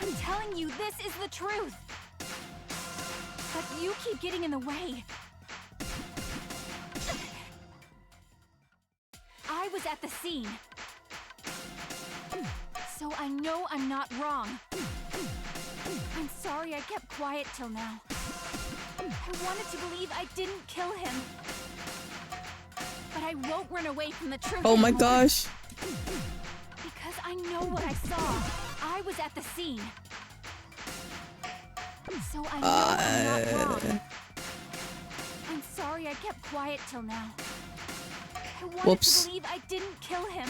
I'm telling you, this is the truth. But you keep getting in the way. I was at the scene. So I know I'm not wrong. I'm sorry I kept quiet till now. I wanted to believe I didn't kill him. But I won't run away from the truth Oh my anymore. gosh. Because I know what I saw. I was at the scene. So I know I'm not wrong. I'm sorry I kept quiet till now. I wanted Whoops. to believe I didn't kill him.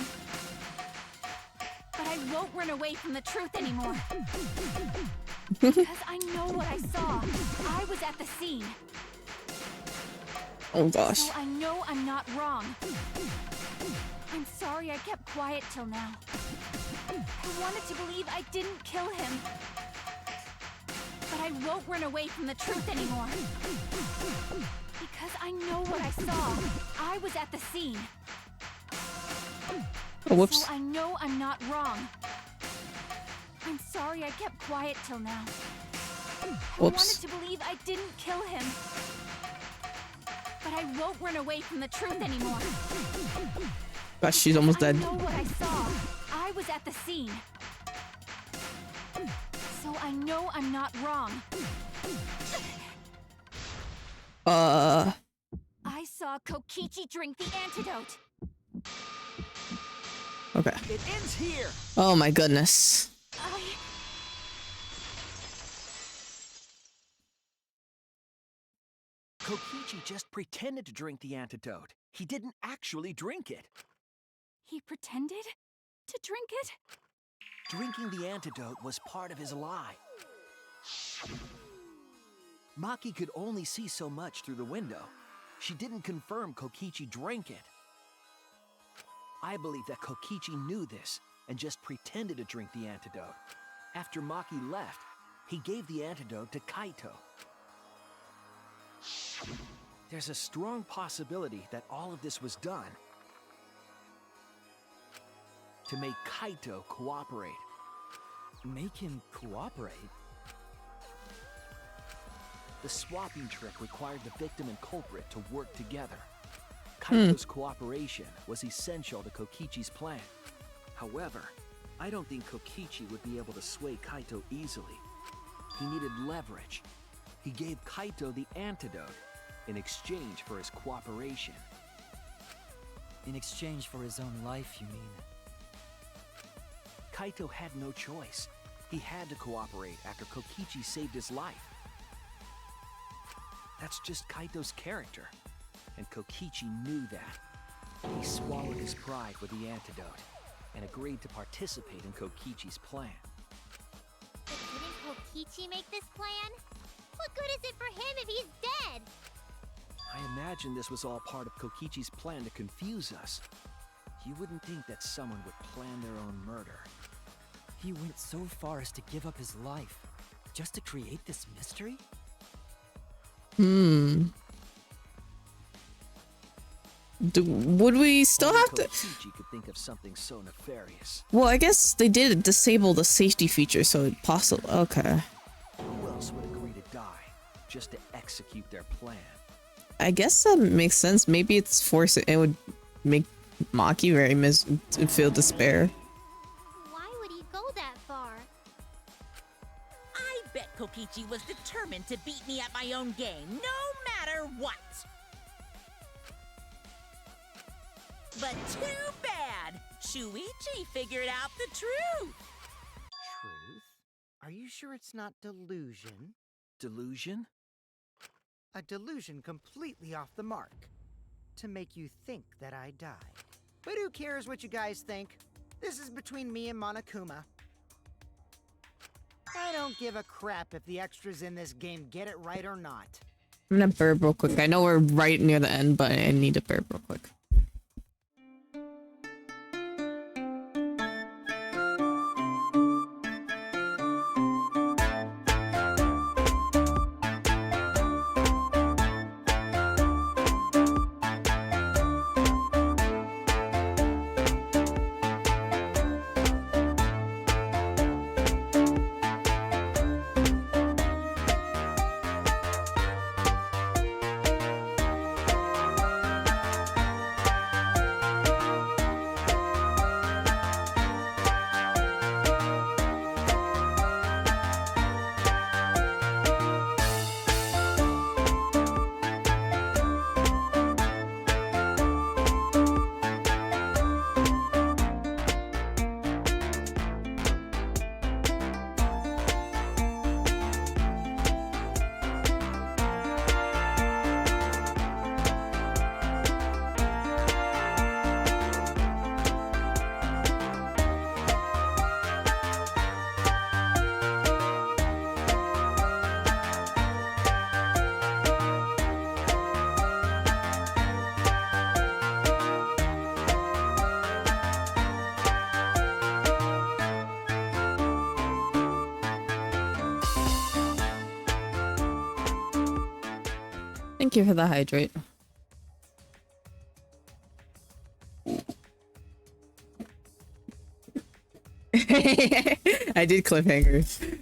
But I won't run away from the truth anymore. Because I know what I saw. I was at the scene. Oh gosh. So I know I'm not wrong. I'm sorry I kept quiet till now. I wanted to believe I didn't kill him. But I won't run away from the truth anymore. Because I know what I saw. I was at the scene. Oh, whoops. So I know I'm not wrong. I'm sorry I kept quiet till now. I wanted Whoops. to believe I didn't kill him. But I won't run away from the truth anymore. Gosh, she's almost dead. I know what I saw. I was at the scene. So I know I'm not wrong. I saw Kokichi drink the antidote. Okay. It ends here! Oh my goodness. Kokichi just pretended to drink the antidote. He didn't actually drink it. He pretended to drink it? Drinking the antidote was part of his lie. Maki could only see so much through the window. She didn't confirm Kokichi drank it. I believe that Kokichi knew this and just pretended to drink the antidote. After Maki left, he gave the antidote to Kaito. There's a strong possibility that all of this was done to make Kaito cooperate. Make him cooperate? The swapping trick required the victim and culprit to work together. Kaito's cooperation was essential to Kokichi's plan. However, I don't think Kokichi would be able to sway Kaito easily. He needed leverage. He gave Kaito the antidote in exchange for his cooperation. In exchange for his own life, you mean? Kaito had no choice. He had to cooperate after Kokichi saved his life. That's just Kaito's character, and Kokichi knew that. He swallowed his pride with the antidote and agreed to participate in Kokichi's plan. But didn't Kokichi make this plan? What good is it for him if he's dead? I imagine this was all part of Kokichi's plan to confuse us. You wouldn't think that someone would plan their own murder. He went so far as to give up his life, just to create this mystery? Would we still Only have to? Kokichi could think of something so nefarious. Well, I guess they did disable the safety feature, so it possible. Okay. Who else would agree to die just to execute their plan? I guess that makes sense. Maybe it's forcing. It would make Maki very feel despair. Why would he go that far? I bet Kokichi was determined to beat me at my own game, no matter what. But too bad! Shuichi figured out the truth! Truth? Are you sure it's not delusion? Delusion? A delusion completely off the mark. To make you think that I died. But who cares what you guys think? This is between me and Monokuma. I don't give a crap if the extras in this game get it right or not. I'm gonna burp real quick. I know we're right near the end, but I need to burp real quick. Thank you for the hydrate. I did cliffhangers.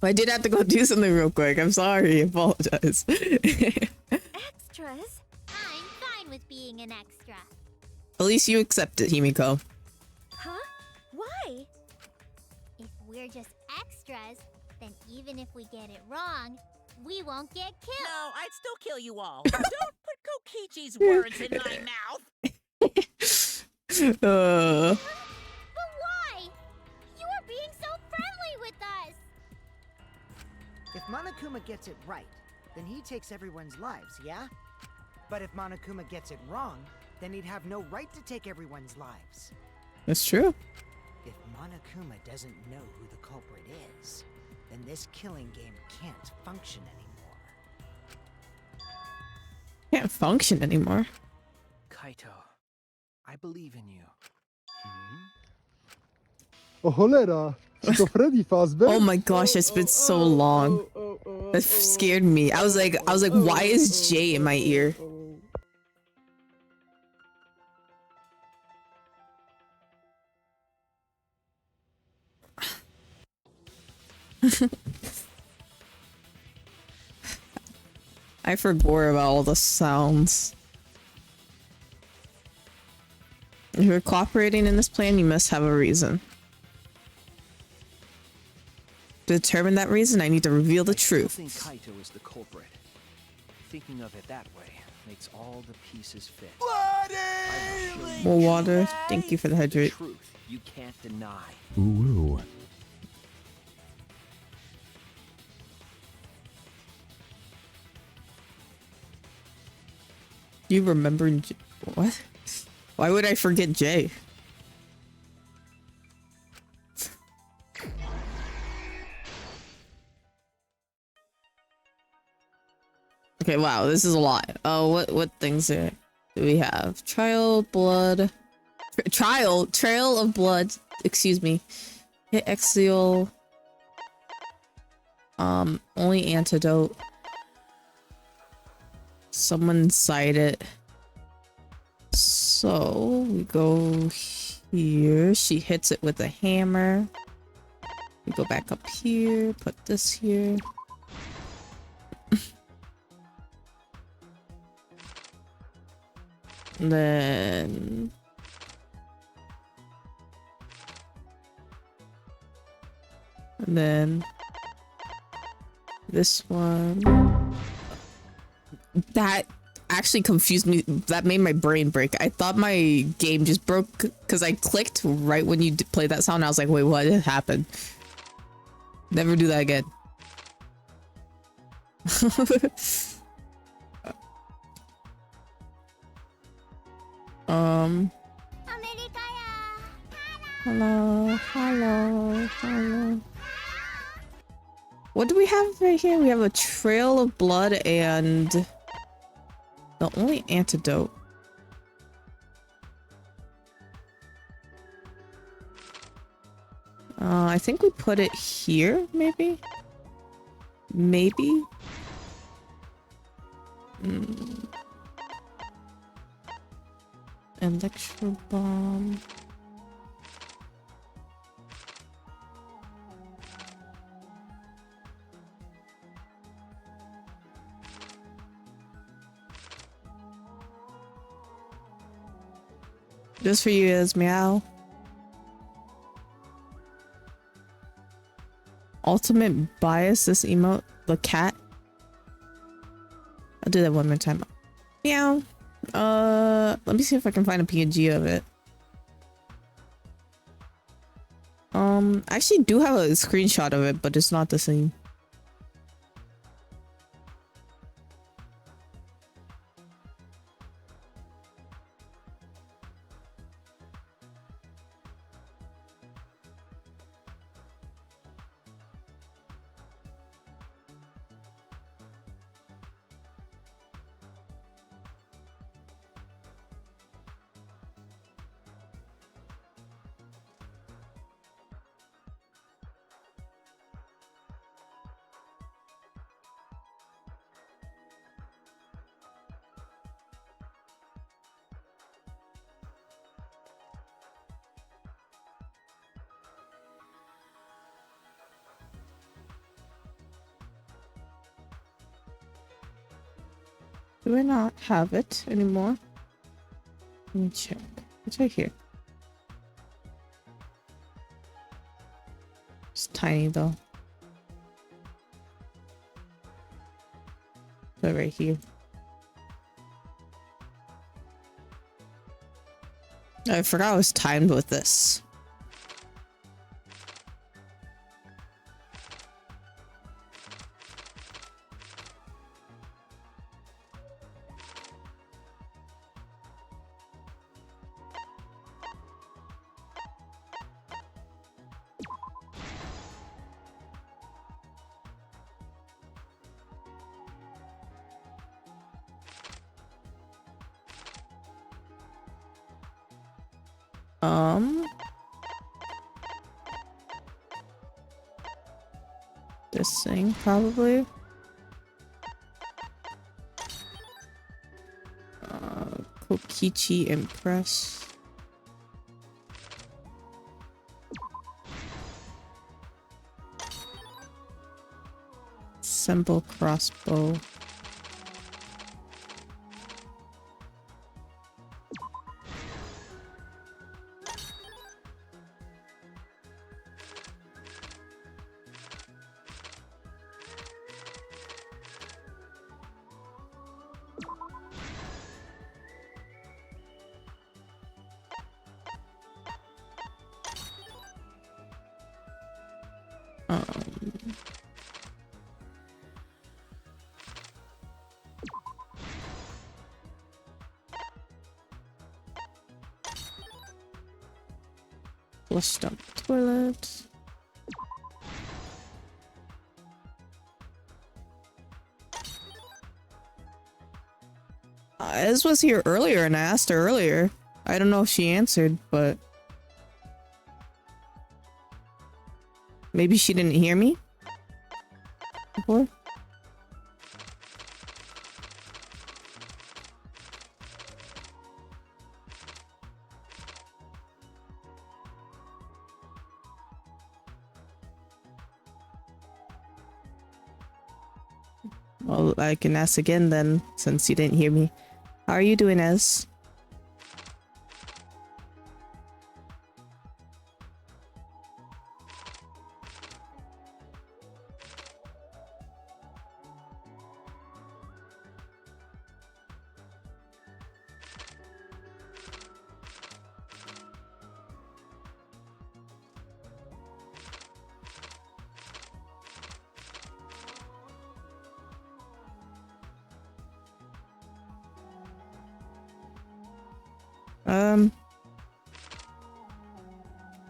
I did have to go do something real quick. I'm sorry. I apologize. Extras? I'm fine with being an extra. At least you accept it, Himiko. Huh? Why? If we're just extras, then even if we get it wrong, we won't get killed. No, I'd still kill you all. Don't put Kokichi's words in my mouth. But why? You are being so friendly with us. If Monokuma gets it right, then he takes everyone's lives, yeah? But if Monokuma gets it wrong, then he'd have no right to take everyone's lives. That's true. If Monokuma doesn't know who the culprit is, then this killing game can't function anymore. Can't function anymore. Kaito, I believe in you. Oh cholera! To Freddy Fazbear? Oh my gosh, it's been so long. That scared me. I was like, why is Jay in my ear? I forgot about all the sounds. If you're cooperating in this plan, you must have a reason. To determine that reason, I need to reveal the I still truth. think Kaito is the culprit. Thinking of it that way makes all the pieces fit. More water. Thank you for the The hydrate. truth you can't deny. Ooh. Do you remember what? Why would I forget Jay? Okay, wow, this is a lot. Oh, what things do we have? Trail of blood. Excuse me. Hit Exial. Only antidote. Someone inside it. So we go here. She hits it with a hammer. We go back up here. Put this here. And then this one. That actually confused me. That made my brain break. I thought my game just broke because I clicked right when you played that sound. I was like, wait, what happened? Never do that again. Hello, hello, hello. What do we have right here? We have a trail of blood and the only antidote. I think we put it here, maybe? Maybe? Electro bomb. Just for you as meow. Ultimate bias, this emote, the cat. I'll do that one more time. Meow. Let me see if I can find a PNG of it. I actually do have a screenshot of it, but it's not the same. Do I not have it anymore? Let me check. It's right here. It's tiny though. So right here. I forgot I was timed with this. This thing probably. Kokichi Impress. Simple crossbow. Flushed up toilet. Ez was here earlier and I asked her earlier. I don't know if she answered, but maybe she didn't hear me before. Well, I can ask again then, since you didn't hear me. How are you doing, Ez?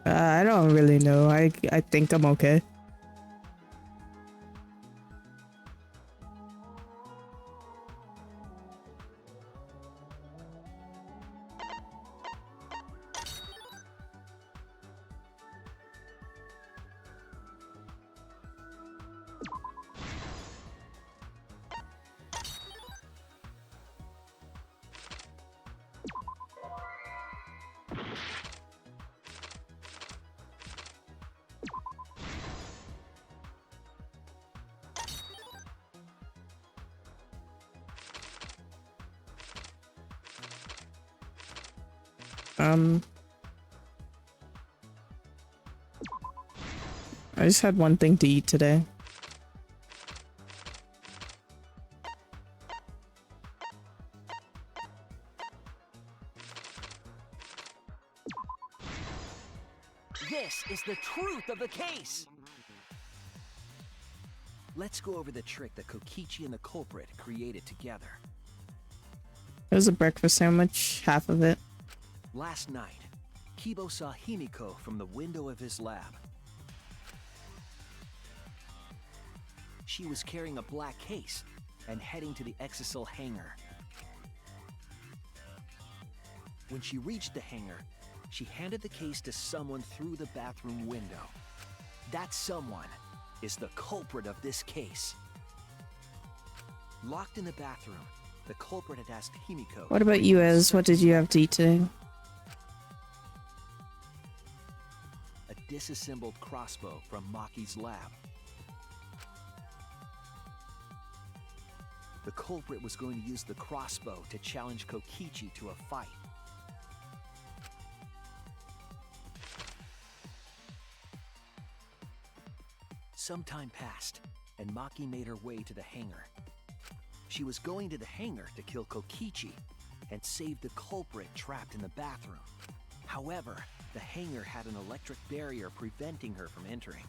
I don't really know. I think I'm okay. I just had one thing to eat today. This is the truth of the case! Let's go over the trick that Kokichi and the culprit created together. It was a breakfast sandwich, half of it. Last night, Kibo saw Himiko from the window of his lab. She was carrying a black case and heading to the Exisal hangar. When she reached the hangar, she handed the case to someone through the bathroom window. That someone is the culprit of this case. Locked in the bathroom, the culprit had asked Himiko... What about you, Ez? What did you have to eat today? A disassembled crossbow from Maki's lab. The culprit was going to use the crossbow to challenge Kokichi to a fight. Some time passed, and Maki made her way to the hangar. She was going to the hangar to kill Kokichi and save the culprit trapped in the bathroom. However, the hangar had an electric barrier preventing her from entering.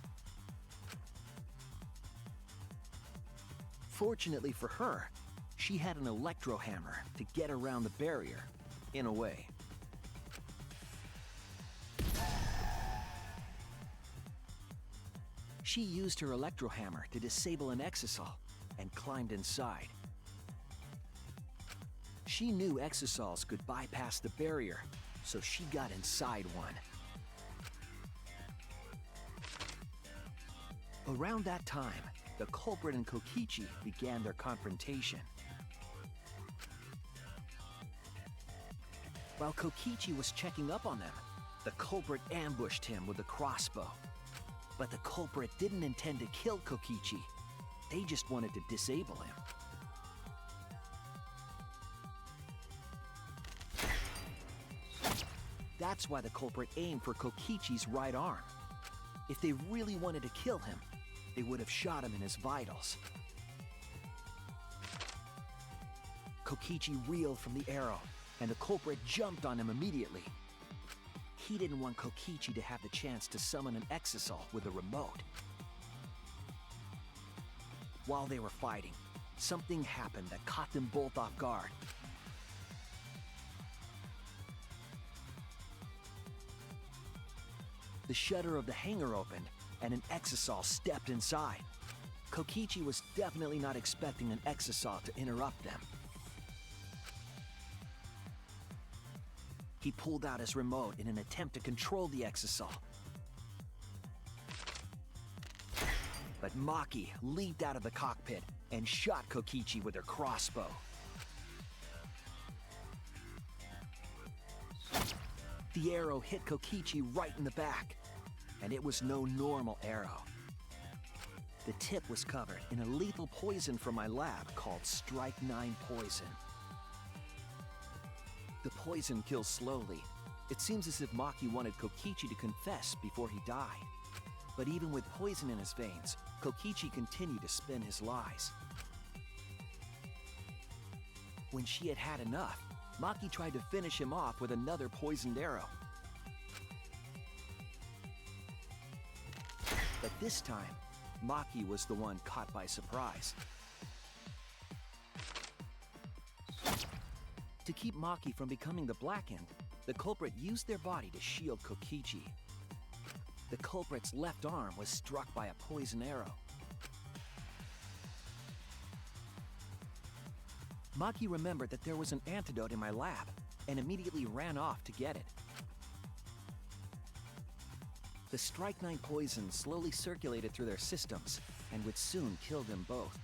Fortunately for her, she had an electro hammer to get around the barrier, in a way. She used her electro hammer to disable an Exisal and climbed inside. She knew Exisals could bypass the barrier, so she got inside one. Around that time, the culprit and Kokichi began their confrontation. While Kokichi was checking up on them, the culprit ambushed him with a crossbow. But the culprit didn't intend to kill Kokichi. They just wanted to disable him. That's why the culprit aimed for Kokichi's right arm. If they really wanted to kill him, they would have shot him in his vitals. Kokichi reeled from the arrow, and the culprit jumped on him immediately. He didn't want Kokichi to have the chance to summon an Exisal with a remote. While they were fighting, something happened that caught them both off guard. The shutter of the hangar opened, and an Exisal stepped inside. Kokichi was definitely not expecting an Exisal to interrupt them. He pulled out his remote in an attempt to control the Exisal. But Maki leaped out of the cockpit and shot Kokichi with her crossbow. The arrow hit Kokichi right in the back, and it was no normal arrow. The tip was covered in a lethal poison from my lab called Strike 9 poison. The poison kills slowly. It seems as if Maki wanted Kokichi to confess before he died. But even with poison in his veins, Kokichi continued to spin his lies. When she had had enough, Maki tried to finish him off with another poisoned arrow. But this time, Maki was the one caught by surprise. To keep Maki from becoming the Black End, the culprit used their body to shield Kokichi. The culprit's left arm was struck by a poison arrow. Maki remembered that there was an antidote in my lab and immediately ran off to get it. The strychnine poison slowly circulated through their systems and would soon kill them both.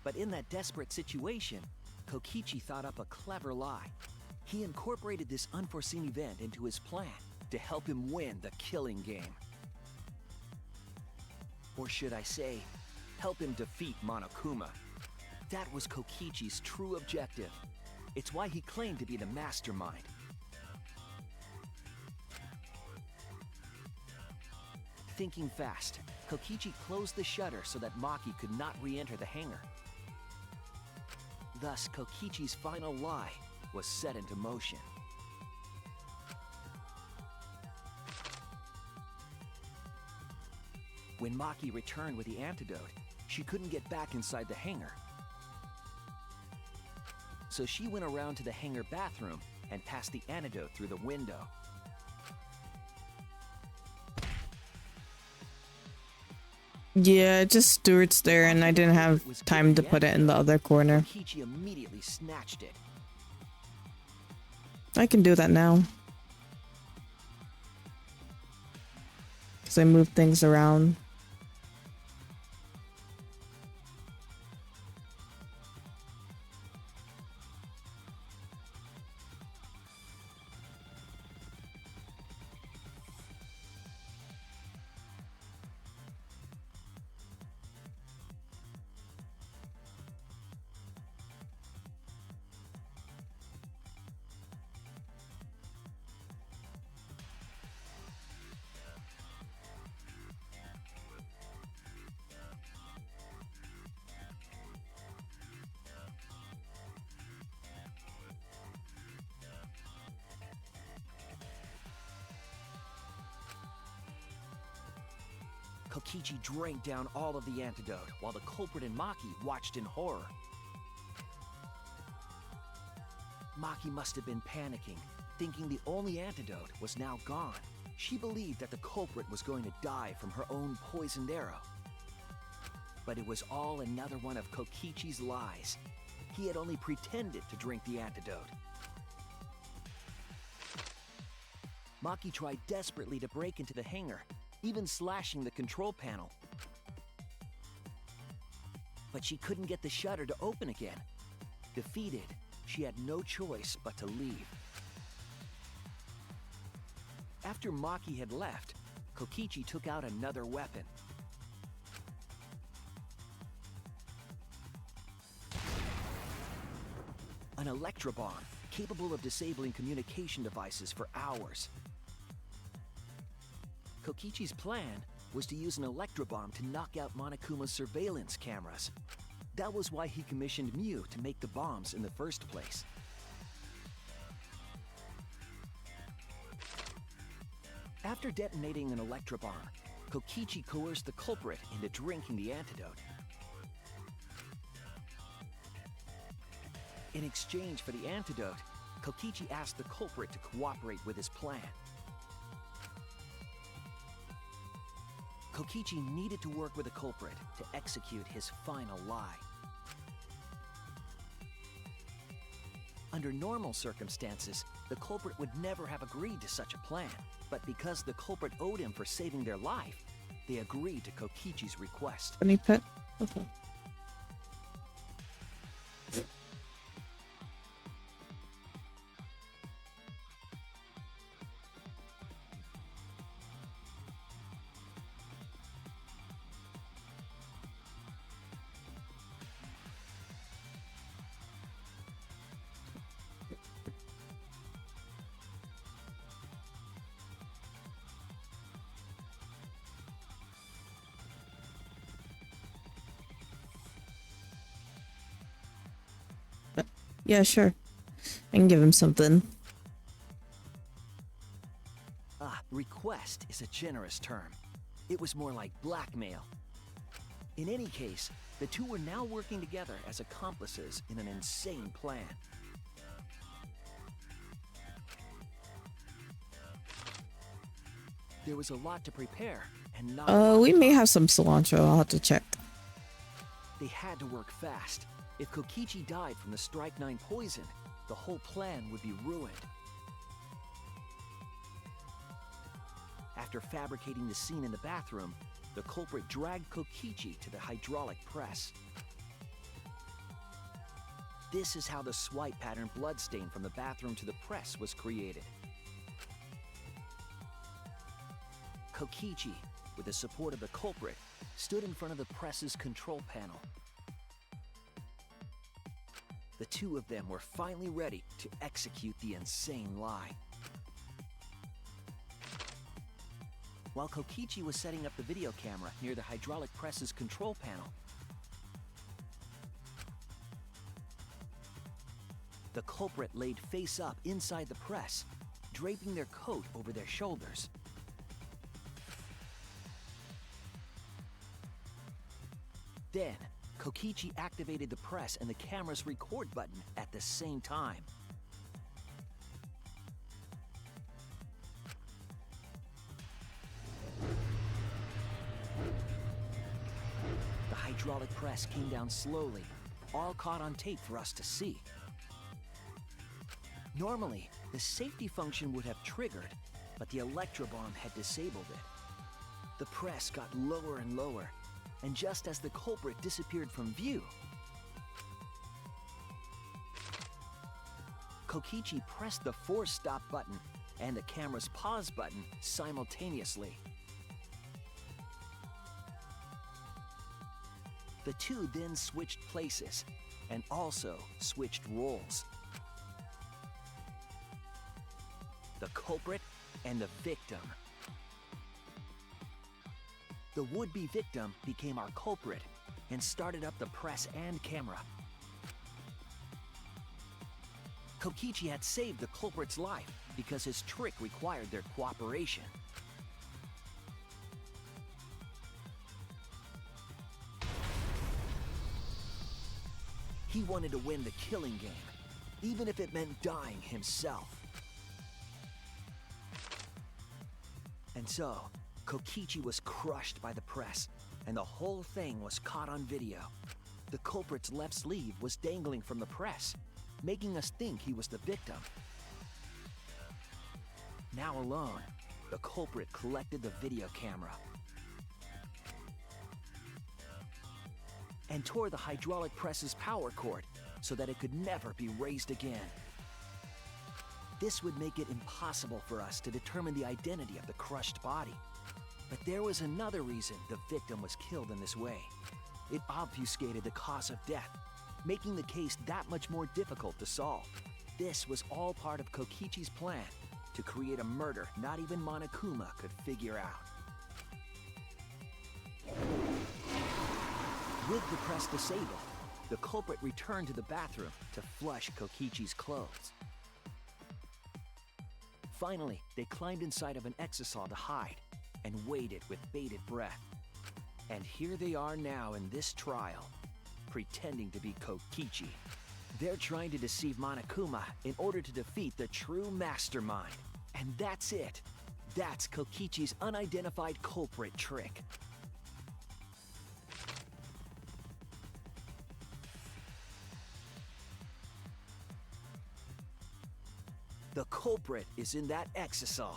But in that desperate situation, Kokichi thought up a clever lie. He incorporated this unforeseen event into his plan to help him win the killing game. Or should I say, help him defeat Monokuma. That was Kokichi's true objective. It's why he claimed to be the mastermind. Thinking fast, Kokichi closed the shutter so that Maki could not re-enter the hangar. Thus, Kokichi's final lie was set into motion. When Maki returned with the antidote, she couldn't get back inside the hangar. So she went around to the hangar bathroom and passed the antidote through the window. Yeah, just Stuart's there and I didn't have time to put it in the other corner. Kokichi immediately snatched it. I can do that now. Because I moved things around. Kokichi drank down all of the antidote while the culprit and Maki watched in horror. Maki must have been panicking, thinking the only antidote was now gone. She believed that the culprit was going to die from her own poisoned arrow. But it was all another one of Kokichi's lies. He had only pretended to drink the antidote. Maki tried desperately to break into the hangar, even slashing the control panel. But she couldn't get the shutter to open again. Defeated, she had no choice but to leave. After Maki had left, Kokichi took out another weapon. An electrobomb, capable of disabling communication devices for hours. Kokichi's plan was to use an electrobomb to knock out Monokuma's surveillance cameras. That was why he commissioned Mew to make the bombs in the first place. After detonating an electrobomb, Kokichi coerced the culprit into drinking the antidote. In exchange for the antidote, Kokichi asked the culprit to cooperate with his plan. Kokichi needed to work with the culprit to execute his final lie. Under normal circumstances, the culprit would never have agreed to such a plan. But because the culprit owed him for saving their life, they agreed to Kokichi's request. Bunny pet? Okay. Yeah, sure. I can give him something. Request is a generous term. It was more like blackmail. In any case, the two were now working together as accomplices in an insane plan. There was a lot to prepare, and not We may have some cilantro. I'll have to check. They had to work fast. If Kokichi died from the strychnine poison, the whole plan would be ruined. After fabricating the scene in the bathroom, the culprit dragged Kokichi to the hydraulic press. This is how the swipe pattern bloodstain from the bathroom to the press was created. Kokichi, with the support of the culprit, stood in front of the press's control panel. The two of them were finally ready to execute the insane lie. While Kokichi was setting up the video camera near the hydraulic press's control panel, the culprit laid face up inside the press, draping their coat over their shoulders. Then, Kokichi activated the press and the camera's record button at the same time. The hydraulic press came down slowly, all caught on tape for us to see. Normally, the safety function would have triggered, but the electrobomb had disabled it. The press got lower and lower, and just as the culprit disappeared from view, Kokichi pressed the force stop button and the camera's pause button simultaneously. The two then switched places and also switched roles. The culprit and the victim. The would-be victim became our culprit and started up the press and camera. Kokichi had saved the culprit's life because his trick required their cooperation. He wanted to win the killing game, even if it meant dying himself. And so, Kokichi was crushed by the press, and the whole thing was caught on video. The culprit's left sleeve was dangling from the press, making us think he was the victim. Now alone, the culprit collected the video camera and tore the hydraulic press's power cord so that it could never be raised again. This would make it impossible for us to determine the identity of the crushed body. But there was another reason the victim was killed in this way. It obfuscated the cause of death, making the case that much more difficult to solve. This was all part of Kokichi's plan to create a murder not even Monokuma could figure out. With the press disabled, the culprit returned to the bathroom to flush Kokichi's clothes. Finally, they climbed inside of an exisal to hide and waited with bated breath. And here they are now in this trial, pretending to be Kokichi. They're trying to deceive Monokuma in order to defeat the true mastermind. And that's it. That's Kokichi's unidentified culprit trick. The culprit is in that exisal.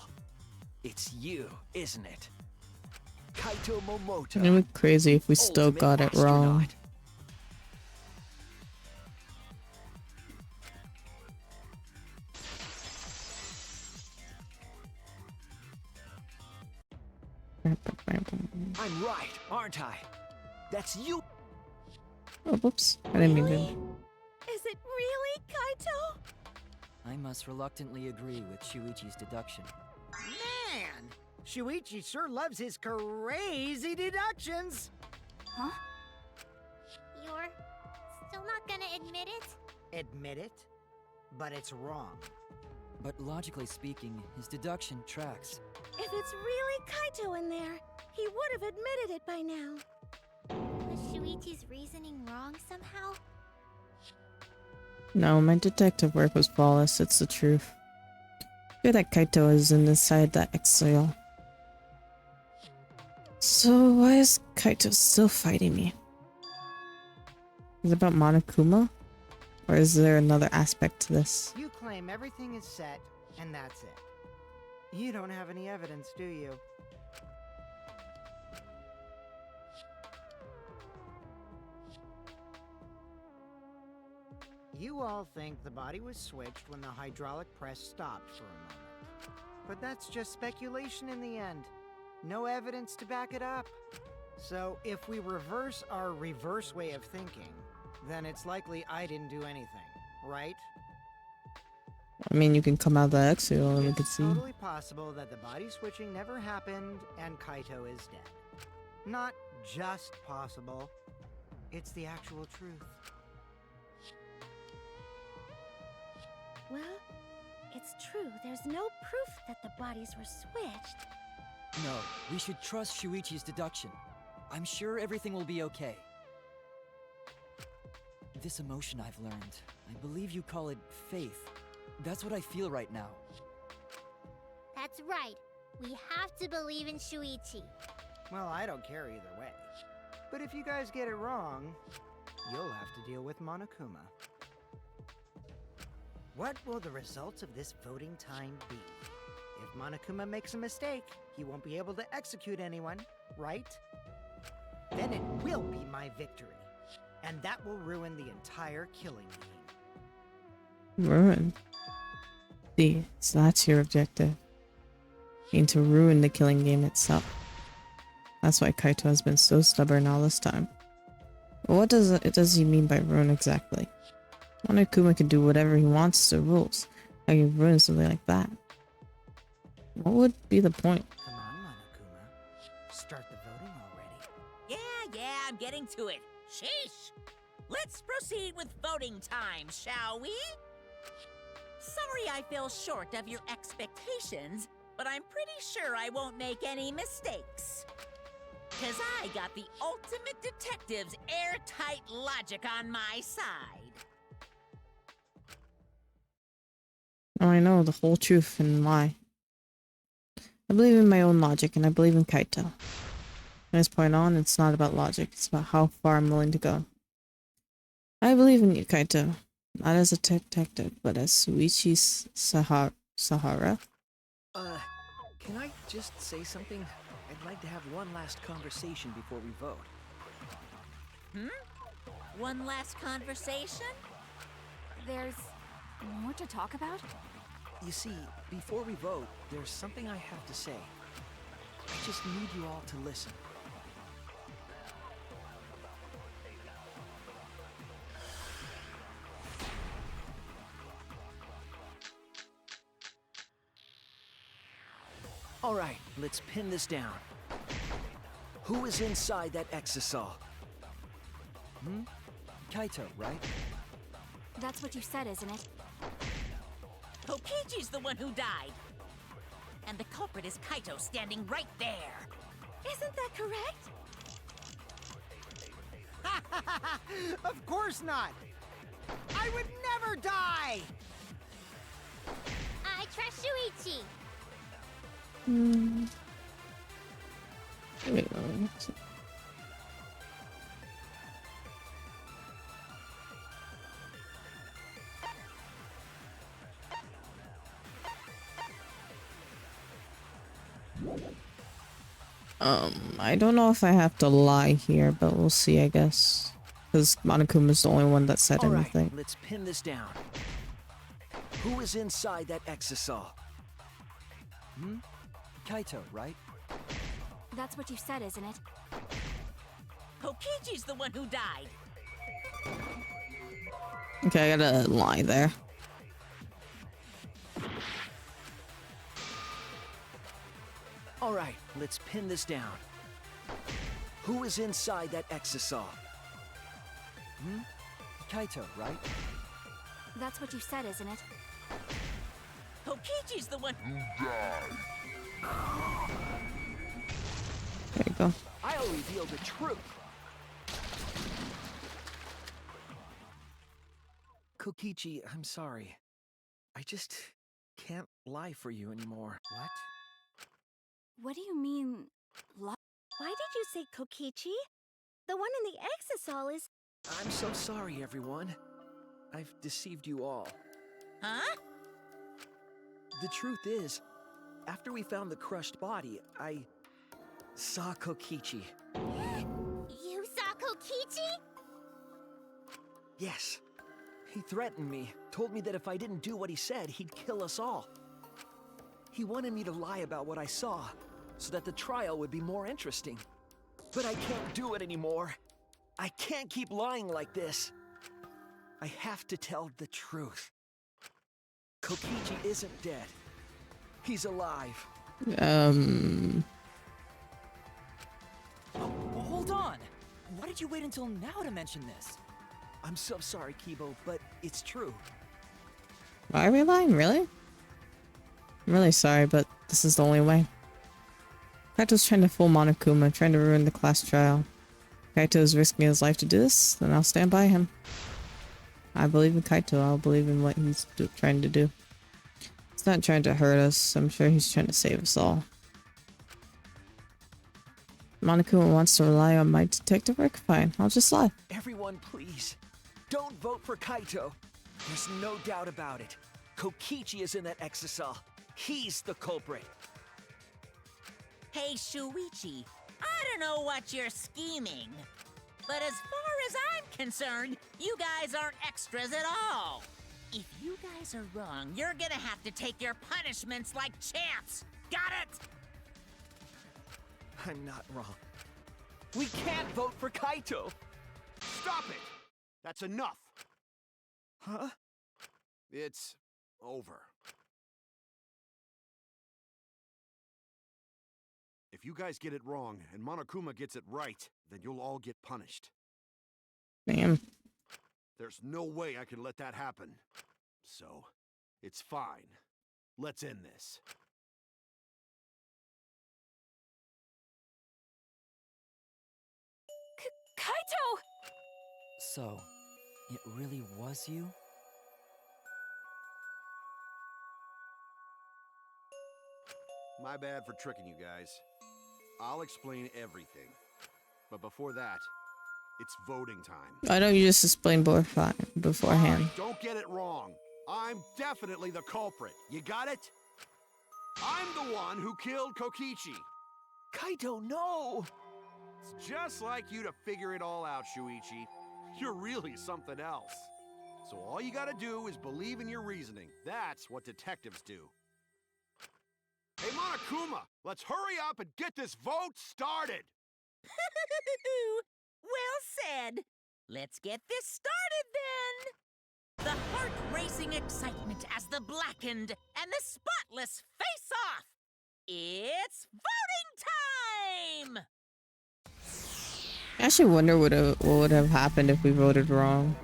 It's you, isn't it? Kaito Momoto. It would be crazy if we still Ultimate got it wrong. astronaut. I'm right, aren't I? That's you. Oh, whoops. I didn't mean to. Is it really Kaito? I must reluctantly agree with Shuichi's deduction. Man, Shuichi sure loves his crazy deductions. Huh? You're still not gonna admit it? Admit it, but it's wrong. But logically speaking, his deduction tracks. If it's really Kaito in there, he would have admitted it by now. Was Shuichi's reasoning wrong somehow? No, my detective work was flawless. It's the truth. I feel that Kaito is inside that exile. So why is Kaito still fighting me? Is it about Monokuma? Or is there another aspect to this? You claim everything is set, and that's it. You don't have any evidence, do you? You all think the body was switched when the hydraulic press stopped for a moment. But that's just speculation in the end. No evidence to back it up. So if we reverse our reverse way of thinking, then it's likely I didn't do anything, right? I mean, you can come out of the exit and we could It's see. totally possible that the body switching never happened and Kaito is dead. Not just possible, it's the actual truth. Well, it's true. There's no proof that the bodies were switched. No, we should trust Shuichi's deduction. I'm sure everything will be okay. This emotion I've learned, I believe you call it faith. That's what I feel right now. That's right. We have to believe in Shuichi. Well, I don't care either way. But if you guys get it wrong, you'll have to deal with Monokuma. What will the results of this voting time be? If Monokuma makes a mistake, he won't be able to execute anyone, right? Then it will be my victory. And that will ruin the entire killing game. Ruin. See, so that's your objective. Being to ruin the killing game itself. That's why Kaito has been so stubborn all this time. But what does he mean by ruin exactly? Monokuma can do whatever he wants to rules. How can you ruin something like that? What would be the point? Come on, Monokuma. Start the voting already. Yeah, I'm getting to it. Sheesh! Let's proceed with voting time, shall we? Sorry I fell short of your expectations, but I'm pretty sure I won't make any mistakes. 'Cause I got the ultimate detective's airtight logic on my side. Oh, I know the whole truth and why. I believe in my own logic, and I believe in Kaito. From this point on, it's not about logic, it's about how far I'm willing to go. I believe in you, Kaito. Not as a detective, but as Shuichi's Sahara. Can I just say something? I'd like to have one last conversation before we vote. One last conversation? There's more to talk about? You see, before we vote, there's something I have to say. I just need you all to listen. All right, let's pin this down. Who is inside that exisal? Kaito, right? That's what you said, isn't it? Kokichi's the one who died. And the culprit is Kaito standing right there. Isn't that correct? Of course not! I would never die! I trust Shuichi. Wait, I don't know if I have to lie here, but we'll see, I guess. Because Monokuma's the only one that said All right, anything. let's pin this down. Who is inside that exisal? Kaito, right? That's what you said, isn't it? Kokichi's the one who died. Okay, I gotta lie there. All right, let's pin this down. Who is inside that exisal? Kaito, right? That's what you said, isn't it? Kokichi's the one. There you go. I'll reveal the truth. Kokichi, I'm sorry. I just can't lie for you anymore. What? What do you mean, Why did you say Kokichi? The one in the exisal is... I'm so sorry, everyone. I've deceived you all. Huh? The truth is, after we found the crushed body, I saw Kokichi. You saw Kokichi? Yes. He threatened me, told me that if I didn't do what he said, he'd kill us all. He wanted me to lie about what I saw, so that the trial would be more interesting. But I can't do it anymore. I can't keep lying like this. I have to tell the truth. Kokichi isn't dead. He's alive. Oh, hold on! Why did you wait until now to mention this? I'm so sorry, Kibo, but it's true. Why are we lying? Really? I'm really sorry, but this is the only way. Kaito's trying to fool Monokuma, trying to ruin the class trial. Kaito is risking his life to do this, then I'll stand by him. I believe in Kaito. I'll believe in what he's trying to do. He's not trying to hurt us. I'm sure he's trying to save us all. Monokuma wants to rely on my detective work. Fine, I'll just lie. Everyone, please, don't vote for Kaito. There's no doubt about it. Kokichi is in that exisal. He's the culprit. Hey, Shuichi, I don't know what you're scheming, but as far as I'm concerned, you guys aren't extras at all. If you guys are wrong, you're gonna have to take your punishments like champs. Got it? I'm not wrong. We can't vote for Kaito! Stop it! That's enough! Huh? It's over. If you guys get it wrong and Monokuma gets it right, then you'll all get punished. Damn. There's no way I can let that happen. So, it's fine. Let's end this. Kaito! So, it really was you? My bad for tricking you guys. I'll explain everything. But before that, it's voting time. Why don't you just explain beforehand? Alright, don't get it wrong. I'm definitely the culprit. You got it? I'm the one who killed Kokichi. Kaito, no! It's just like you to figure it all out, Shuichi. You're really something else. So all you gotta do is believe in your reasoning. That's what detectives do. Hey, Monokuma, let's hurry up and get this vote started! Well said. Let's get this started then. The heart-racing excitement as the blackened and the spotless face off. It's voting time! I actually wonder what would have happened if we voted wrong.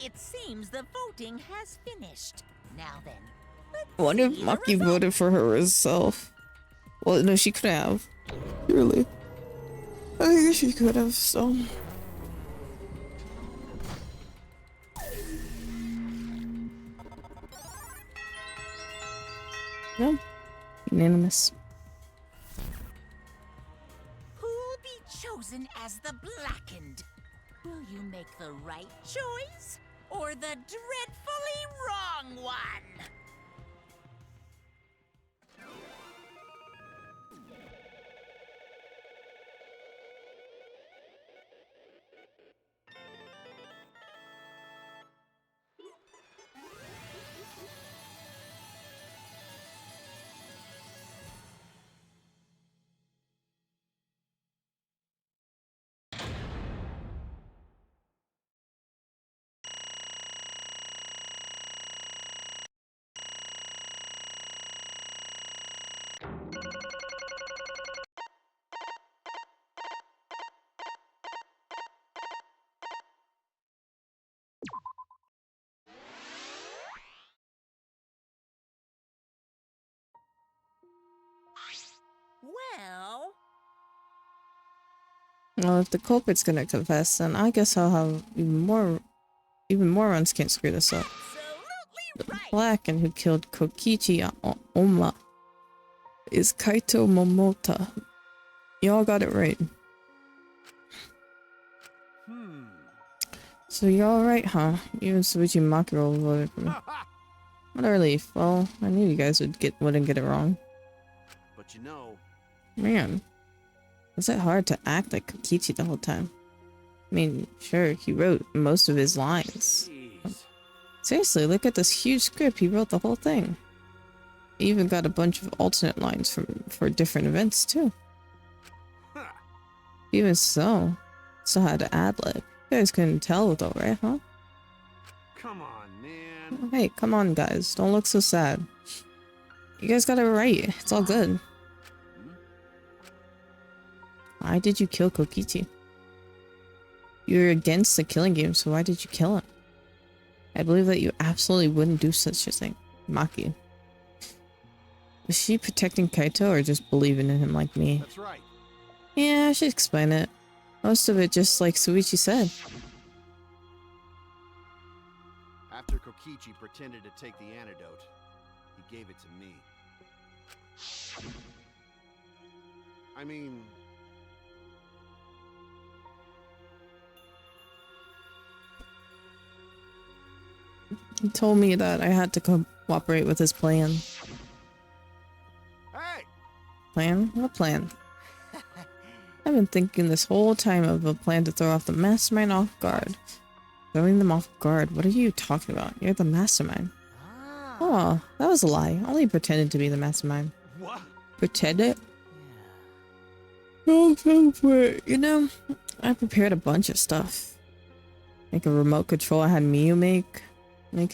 It seems the voting has finished. Now then, I wonder if Maki voted for her herself. Well, no, she could have. Really. I think she could have, so. No. Unanimous. who'll be chosen as the blackened? Will you make the right choice or the dreadfully wrong one? Well, Well, if the culprit's gonna confess, then I guess I'll have even more runs can't screw this up. Absolutely right. Black and who killed Kokichi Oma is Kaito Momota. Y'all got it right. So you're alright, huh? Even Suichi Makiro voted for me. What a relief. Well, I knew you guys wouldn't get it wrong. But you know, Man, was it hard to act like Kokichi the whole time? I mean, sure, he wrote most of his lines. jeez. Seriously, look at this huge script. He wrote the whole thing. He even got a bunch of alternate lines for different events too. Huh. Even so, still had to ad-lib. You guys couldn't tell though, right, huh? Come on, man. Hey, come on guys, don't look so sad. You guys got it right, it's all good. Why did you kill Kokichi? You were against the killing game, so why did you kill him? I believe that you absolutely wouldn't do such a thing. Maki. Was she protecting Kaito or just believing in him like me? That's right. Yeah, I should explain it. Most of it just like Suichi said. After Kokichi pretended to take the antidote, he gave it to me. I mean... He told me that I had to cooperate with his plan. Hey! Plan? What plan? I've been thinking this whole time of a plan to throw off the mastermind off guard. Throwing them off guard? What are you talking about? You're the mastermind. Oh, that was a lie. I only pretended to be the mastermind. What? Pretended? Oh, go for it. You know, I prepared a bunch of stuff. Like a remote control I had Miyu make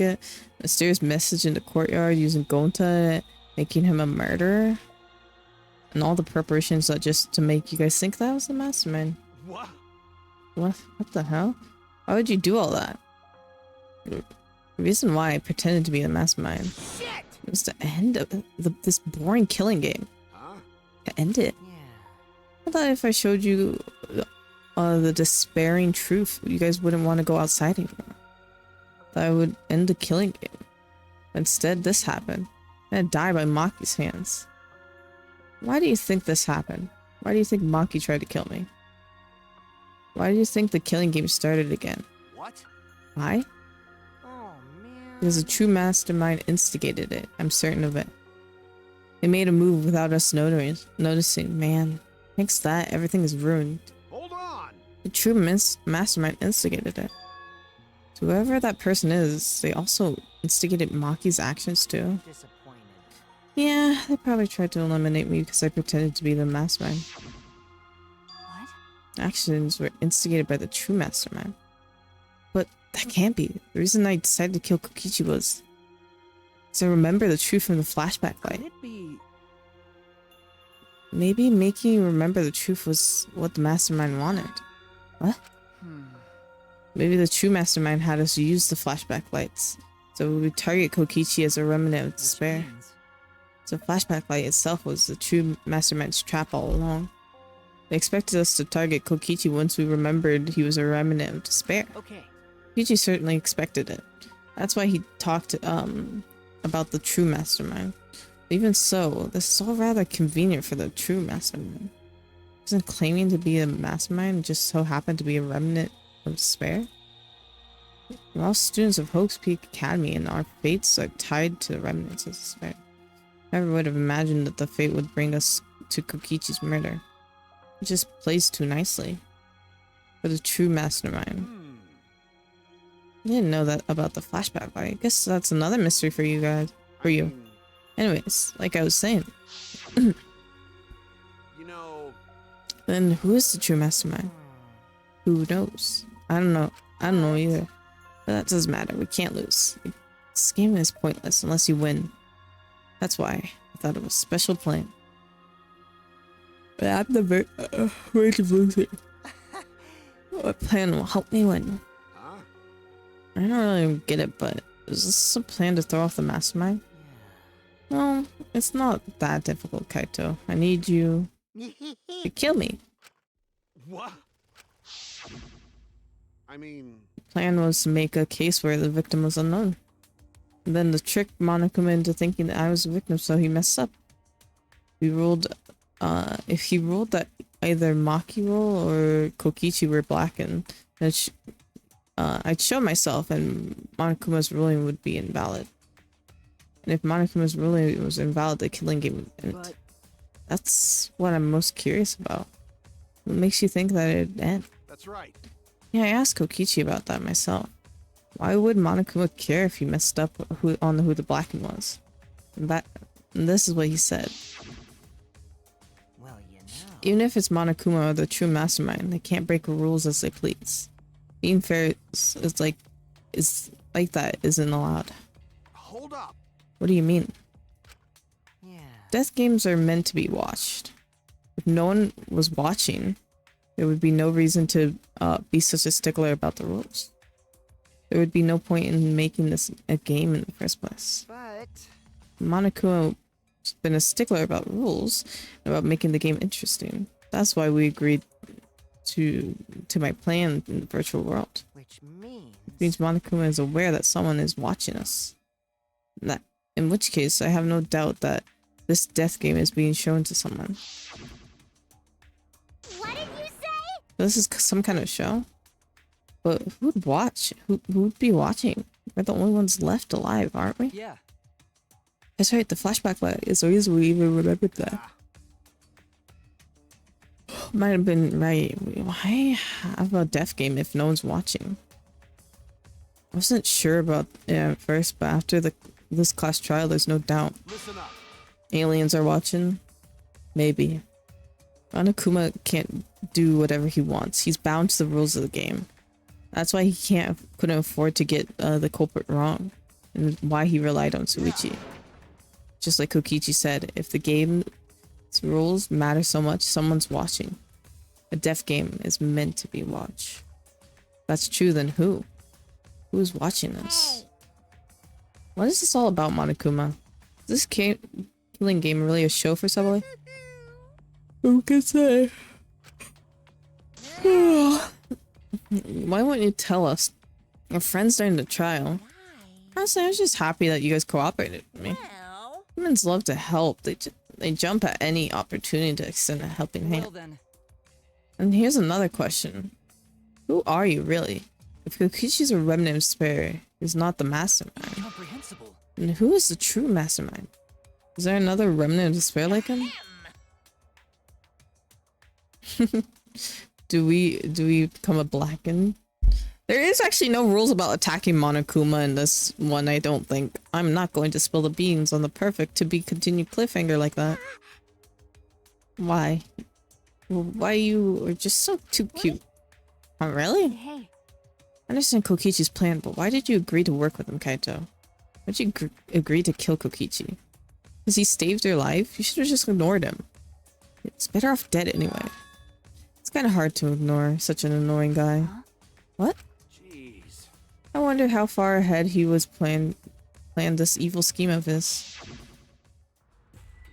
it. Mysterious message in the courtyard using Gonta, making him a murderer. And all the preparations that just to make you guys think that I was the mastermind. What? What the hell? Why would you do all that? The reason why I pretended to be the mastermind was to end this boring killing game. Huh? To end it. I thought if I showed you the despairing truth, you guys wouldn't want to go outside anymore. That I would end the killing game. Instead, this happened. And I died by Maki's hands. Why do you think this happened? Why do you think Maki tried to kill me? Why do you think the killing game started again? What? Why? Oh, man. Because a true mastermind instigated it. I'm certain of it. They made a move without us noticing. Man, thanks to that, everything is ruined. Hold on! The true mastermind instigated it. So whoever that person is, they also instigated Maki's actions too. Disappointed. Yeah, they probably tried to eliminate me because I pretended to be the mastermind. What? Actions were instigated by the true mastermind. But that can't be. The reason I decided to kill Kokichi was because I remember the truth from the flashback light. Could it be... Maybe making you remember the truth was what the mastermind wanted. What? Maybe the true mastermind had us use the flashback lights, so we would target Kokichi as a remnant of despair. Means So flashback light itself was the true mastermind's trap all along. They expected us to target Kokichi once we remembered he was a remnant of despair. Okay. Kokichi certainly expected it. That's why he talked about the true mastermind. Even so, this is all rather convenient for the true mastermind. Isn't claiming to be a mastermind just so happened to be a remnant of despair? We're all students of Hope's Peak Academy and our fates are tied to the remnants of despair. Never would have imagined that the fate would bring us to Kokichi's murder. It just plays too nicely. For the true mastermind. I didn't know that about the flashback light. I guess that's another mystery for you guys. For you. Anyways, like I was saying. You know... Then who is the true mastermind? Who knows? I don't know. I don't know either. But that doesn't matter. We can't lose. This game is pointless unless you win. That's why I thought it was a special plan. But I'm the verge of losing. What plan will help me win? Huh? I don't really get it, but is this a plan to throw off the mastermind? Well, it's not that difficult, Kaito. I need you to kill me. What? I mean, Plan was to make a case where the victim was unknown. And then to trick Monokuma into thinking that I was the victim, so he messed up. We ruled, if he ruled that either Makiro or Kokichi were black, and I'd show myself and Monokuma's ruling would be invalid. And if Monokuma's ruling was invalid, the killing game would end. But That's what I'm most curious about. What makes you think that it'd end? that's right. Yeah, I asked Kokichi about that myself. Why would Monokuma care if he messed up on who the Blacken was? And this is what he said. well, you know. Even if it's Monokuma or the true mastermind, they can't break rules as they please. Being fair is like that isn't allowed. Hold up. What do you mean? Yeah. Death games are meant to be watched. If no one was watching, there would be no reason to be such a stickler about the rules. There would be no point in making this a game in the first place. But Monokuma's been a stickler about rules and about making the game interesting. That's why we agreed to my plan in the virtual world. which means It means Monokuma is aware that someone is watching us. In which case, I have no doubt that this death game is being shown to someone. What did you say? This is some kind of show? But who'd watch? Who'd be watching? We're the only ones left alive, aren't we? Yeah. That's right, the flashback light is so easy we even remembered that. Might have been right. Why have a death game if no one's watching? I wasn't sure about it at first, but after this class trial, there's no doubt. Listen up. Aliens are watching? Maybe. Monokuma can't do whatever he wants. He's bound to the rules of the game. That's why he couldn't afford to get the culprit wrong, and why he relied on Suichi. Just like Kokichi said, if the game's rules matter so much, someone's watching. A death game is meant to be watched. If that's true, then who? Who's watching this? Hey, What is this all about, Monokuma? Is this killing game really a show for Subway? Who can say? Why won't you tell us? We're friends during the trial. Honestly, I was just happy that you guys cooperated with me. Well, Humans love to help. They jump at any opportunity to extend a helping Well hand. then, And here's another question. Who are you really? If Kokichi's a remnant of Spare, he's not the mastermind. incomprehensible. And who is the true mastermind? Is there another remnant of despair like him? Do we become a Blacken? There is actually no rules about attacking Monokuma in this one, I don't think. I'm not going to spill the beans on the perfect to be continued cliffhanger like that. Why? Why you are just so too cute. Oh, really? Hey, I understand Kokichi's plan, but why did you agree to work with him, Kaito? Why'd you agree to kill Kokichi? Because he saved your life? You should have just ignored him. It's better off dead anyway. It's kind of hard to ignore such an annoying guy. What? Jeez. I wonder how far ahead he was planned this evil scheme of his.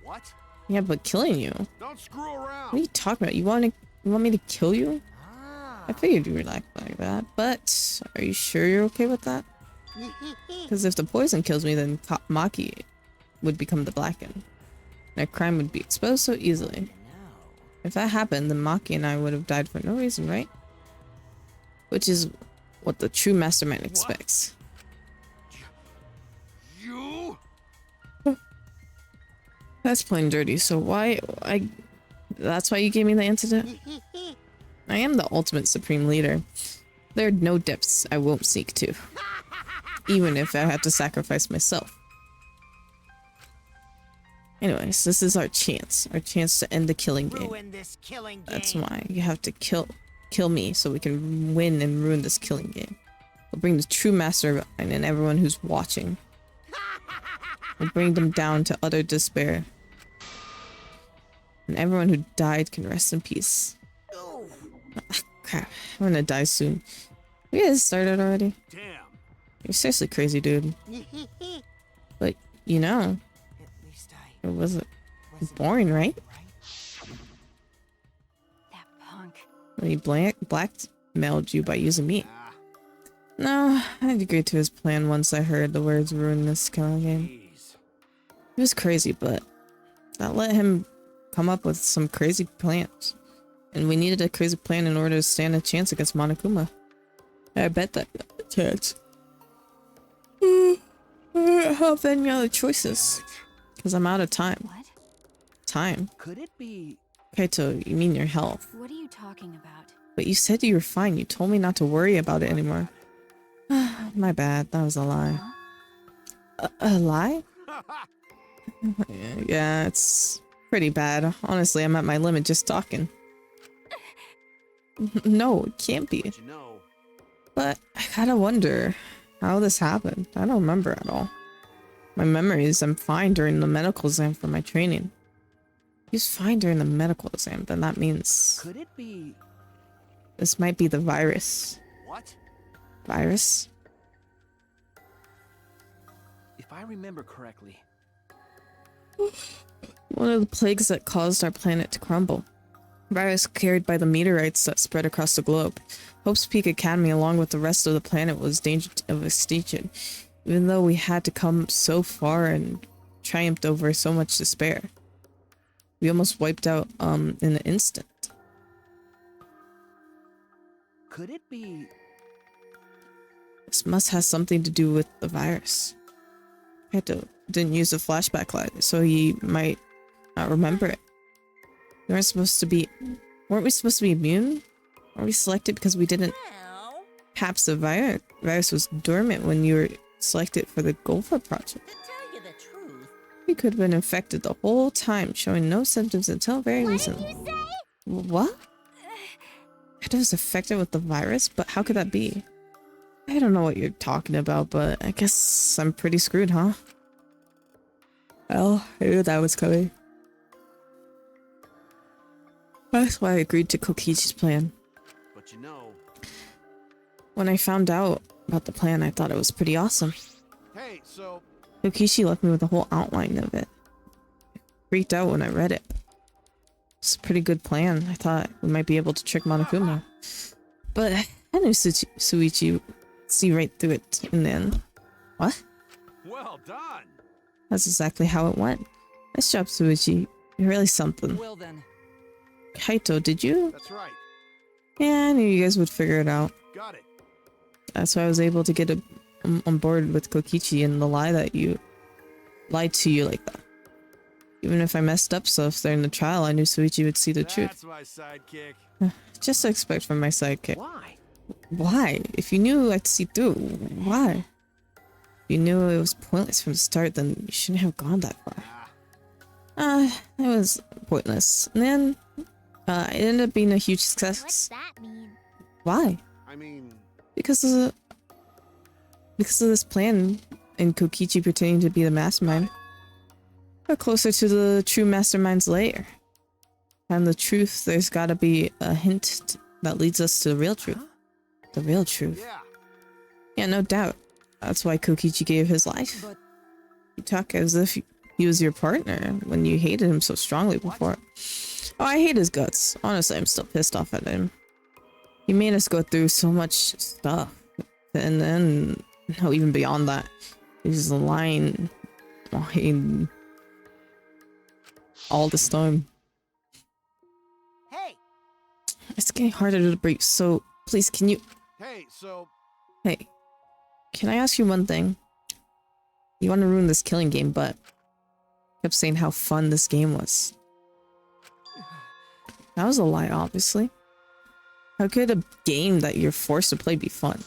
What? Yeah, but killing you? Don't screw around. What are you talking about? You want me to kill you? ah. I figured you were like that, but are you sure you're okay with that? Because if the poison kills me, then Maki would become the Blacken. And our crime would be exposed so easily. If that happened, then Maki and I would have died for no reason, right? Which is what the true mastermind expects. You? That's plain dirty, so that's why you gave me the antidote? I am the ultimate supreme leader. There are no depths I won't seek to. Even if I have to sacrifice myself. Anyways, this is our chance to end the killing game. Ruin this killing game. That's why you have to kill me so we can win and ruin this killing game. We'll bring the true master and everyone who's watching. We'll bring them down to utter despair. And everyone who died can rest in peace. Ooh. Crap, I'm gonna die soon. We guys started already? Damn. You're seriously crazy, dude. But, you know, At least I it wasn't wasn't boring, right? right? that punk. When he blackmailed you by using me. No, I'd agree to his plan once I heard the words ruin this killing game. It was crazy, but that let him come up with some crazy plans. And we needed a crazy plan in order to stand a chance against Monokuma. I bet that got a chance. I don't have any other choices. Because I'm out of time. What? Time. Could it be... Kaito, you mean your health. What are you talking about? But you said you were fine. You told me not to worry about it anymore. My bad. That was a lie. Huh? A lie? Yeah, it's pretty bad. Honestly, I'm at my limit just talking. No, it can't be. But I gotta wonder how this happened. I don't remember at all. My memories, I'm fine during the medical exam for my training. He's fine during the medical exam, then that means... Could it be... This might be the virus. What? Virus? If I remember correctly... One of the plagues that caused our planet to crumble. Virus carried by the meteorites that spread across the globe. Hope's Peak Academy, along with the rest of the planet, was danger of extinction. Even though we had to come so far and triumphed over so much despair. We almost wiped out in an instant. Could it be... This must have something to do with the virus. Kaito didn't use the flashback light, so he might not remember it. We weren't supposed to be... Weren't we supposed to be immune? Weren't we selected because we didn't... Well, Perhaps the virus was dormant when you were selected for the Golfa project. to tell you the truth, We could have been infected the whole time, showing no symptoms until very What did recently. you say? What? Kaito was affected with the virus? But how could that be? I don't know what you're talking about, but I guess I'm pretty screwed, huh? Well, I knew that was coming. That's why I agreed to Kokichi's plan. But you know... When I found out about the plan, I thought it was pretty awesome. Hey, so... Kokichi left me with a whole outline of it. Freaked out when I read it. It's a pretty good plan. I thought we might be able to trick Monokuma. But I knew Suichi would see right through it in the end. What? Well done! That's exactly how it went. Nice job, Suichi. You're really something. Well then, Kaito, did you? That's right. Yeah, I knew you guys would figure it out. Got it. That's why I was able to get on board with Kokichi and the lie that you lied to you like that. Even if I messed up stuff during the trial, I knew Suichi would see the truth. That's my sidekick. Just to expect from my sidekick. Why? Why? If you knew I'd see through, why? If you knew it was pointless from the start, then you shouldn't have gone that far. It was pointless. And then, it ended up being a huge What's success. that mean? Why? I mean... Because of this plan and Kokichi pretending to be the mastermind. We're closer to the true mastermind's lair. And the truth, there's gotta be a hint that leads us to the real truth. The real truth. Yeah. Yeah, no doubt. That's why Kokichi gave his life. but You talk as if he was your partner when you hated him so strongly before. Oh, I hate his guts. Honestly, I'm still pissed off at him. He made us go through so much stuff. And then, no, even beyond that, he's lying all this time. Hey, It's getting harder to breathe, so please, can you... Hey, so... Hey, can I ask you one thing? You want to ruin this killing game, but kept saying how fun this game was. That was a lie, obviously. How could a game that you're forced to play be fun?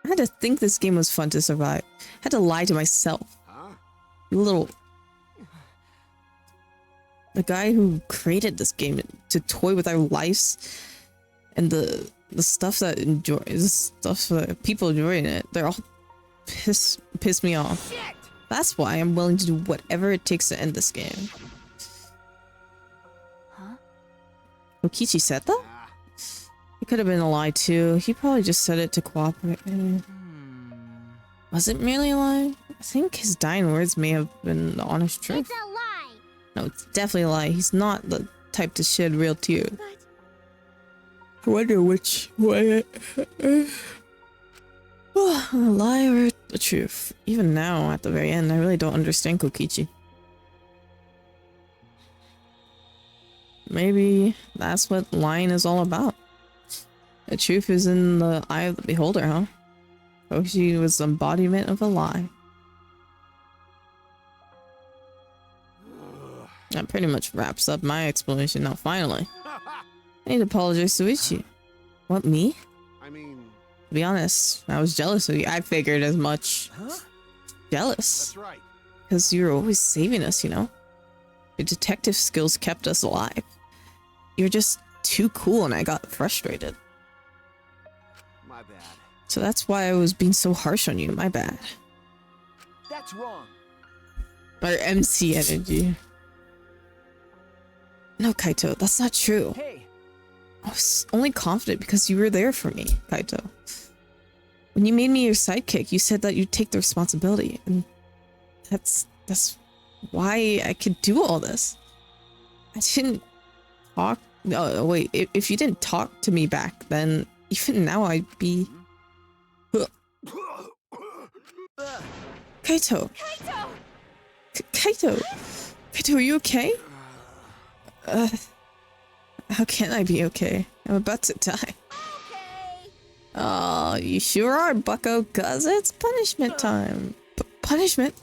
I had to think this game was fun to survive. I had to lie to myself. Huh? You little... The guy who created this game to toy with our lives and the stuff that people enjoy in it, they're all piss me off. shit! That's why I'm willing to do whatever it takes to end this game. Huh? Kokichi said that? Ah, It could have been a lie too. He probably just said it to cooperate. Was it merely a lie? I think his dying words may have been the honest truth. It's a lie. No, it's definitely a lie. He's not the type to shed real tears. I wonder which way. A lie or the truth? Even now, at the very end, I really don't understand Kokichi. Maybe that's what lying is all about. The truth is in the eye of the beholder, huh? Kokichi was the embodiment of a lie. That pretty much wraps up my explanation. Now, finally, I need to apologize to Ichi. What, me? I mean... To be honest, I was jealous of you. I figured as much. Huh? Jealous. That's right. Because you were always saving us, you know? Your detective skills kept us alive. You're just too cool and I got frustrated. My bad. So that's why I was being so harsh on you. My bad. That's wrong. Or MC energy. No, Kaito, that's not true. Hey. I was only confident because you were there for me, Kaito. When you made me your sidekick, you said that you'd take the responsibility, and that's why I could do all this. I didn't talk. No, wait. If you didn't talk to me back then, even now I'd be. Kaito. Kaito! Kaito. Kaito, are you okay? How can I be okay? I'm about to die. Okay. Oh, you sure are, bucko, cuz it's punishment time. Punishment?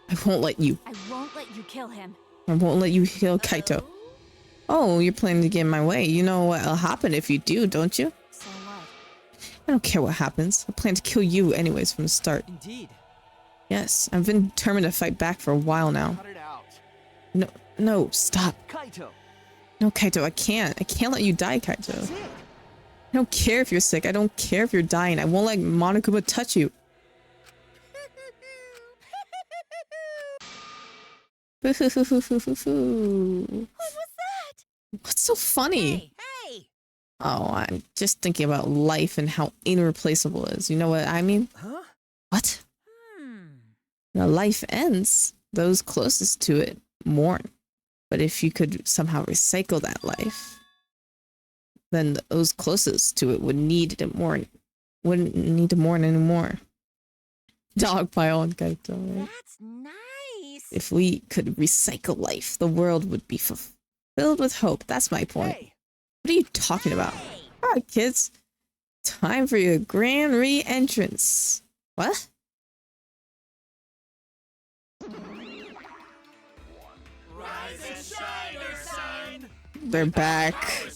I won't let you. I won't let you kill him. I won't let you kill Kaito. Oh, you're planning to get in my way. You know what'll happen if you do, don't you? So what? I don't care what happens. I plan to kill you anyways from the start. Indeed. Yes, I've been determined to fight back for a while now. Cut it out. No, stop. Kaito. No, Kaito, I can't. I can't let you die, Kaito. That's it. I don't care if you're sick. I don't care if you're dying. I won't let Monokuma touch you. What was that? What's so funny? Hey, hey! Oh, I'm just thinking about life and how irreplaceable it is. You know what I mean? Huh? What? Hmm. When life ends, those closest to it mourn. But if you could somehow recycle that life, then those closest to it wouldn't need to mourn anymore. Dogpile on Kaito, right? That's nice. If we could recycle life, the world would be filled with hope. That's my point. Hey. What are you talking about? Hey. All right, kids. Time for your grand re-entrance. What? Rise and shine, your sign. They're back.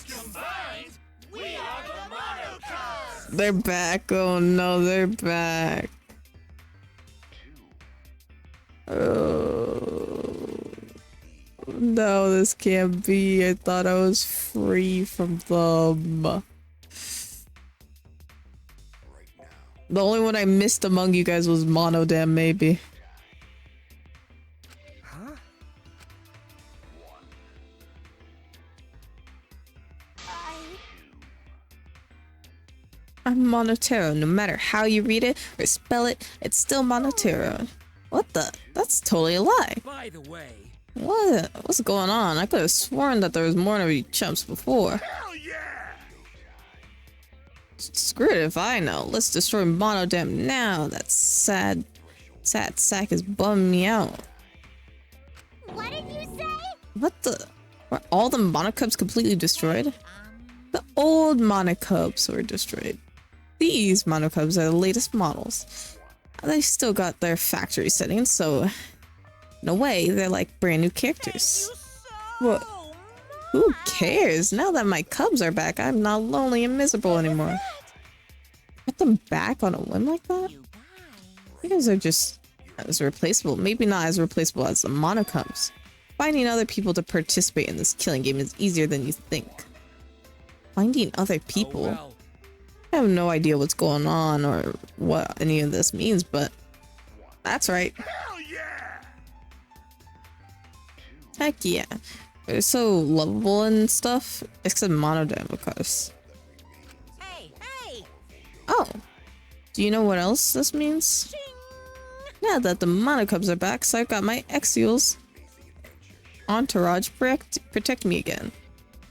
Combined, we are the Monocubs. They're back. Oh no, they're back. Oh. No, this can't be. I thought I was free from them. The only one I missed among you guys was Monodam, maybe. Huh? I'm Monotero. No matter how you read it or spell it, it's still Monotero. What the? That's totally a lie. By the way, What's going on? I could have sworn that there was more of you chumps before. Hell yeah! Screw it if I know. Let's destroy Monodam now. That sad sack is bumming me out. What did you say? What the? Were all the Monocubs completely destroyed? The old Monocubs were destroyed. These Monocubs are the latest models. They still got their factory settings, so in a way, they're like brand new characters. What? Who cares? Now that my cubs are back, I'm not lonely and miserable anymore. Put them back on a whim like that? You guys are just as replaceable. Maybe not as replaceable as the Monocubs. Finding other people to participate in this killing game is easier than you think. Finding other people? Oh, well. I have no idea what's going on or what any of this means, but that's right. Hell yeah! Heck yeah. They're so lovable and stuff, except Monodam, of course. Hey, hey! Oh, do you know what else this means? Now that the Monocubs are back, so I've got my Exiles entourage protect me again.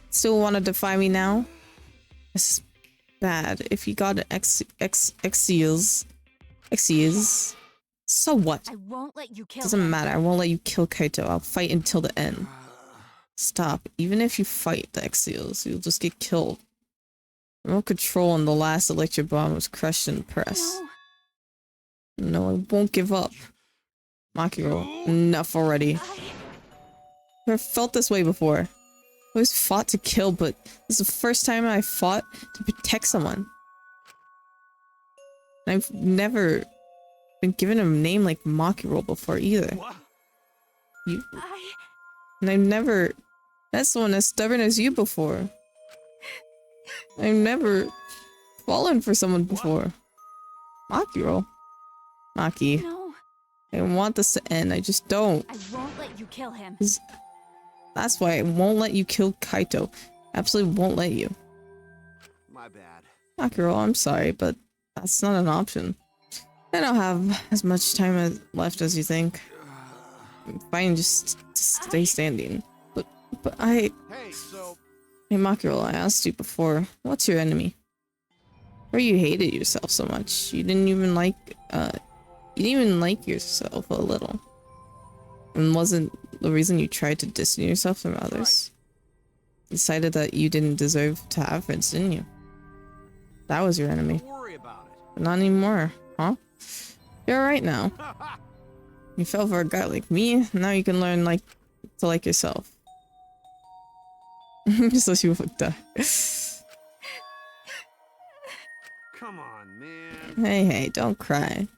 Still want to defy me now? This is bad. If you got an Xeals, so what? I won't let you kill Doesn't him. matter. I won't let you kill Kaito. I'll fight until the end. Stop. Even if you fight the Xeals, you'll just get killed. Remote control on the last electric bomb was crushed in the press. No, I won't give up. Makiro, enough already. I've felt this way before. I always fought to kill, but this is the first time I fought to protect someone. And I've never been given a name like Makiro before either. And I've never met someone as stubborn as you before. I've never fallen for someone before. Makiro. Maki. No. I want this to end, I just don't. I won't let you kill him. That's why I won't let you kill Kaito. Absolutely won't let you. My bad. Makiro, I'm sorry, but that's not an option. I don't have as much time left as you think. I'm fine just to stay standing. But I... Hey, so... Hey Makiro, I asked you before, what's your enemy? Or you hated yourself so much. You didn't even like yourself a little. And wasn't the reason you tried to distance yourself from others? Decided that you didn't deserve to have friends, didn't you? That was your enemy. Don't worry about it. But not anymore, huh? You're alright now. You fell for a guy like me, now you can learn to like yourself. So she would die. Come on, man. Hey, don't cry.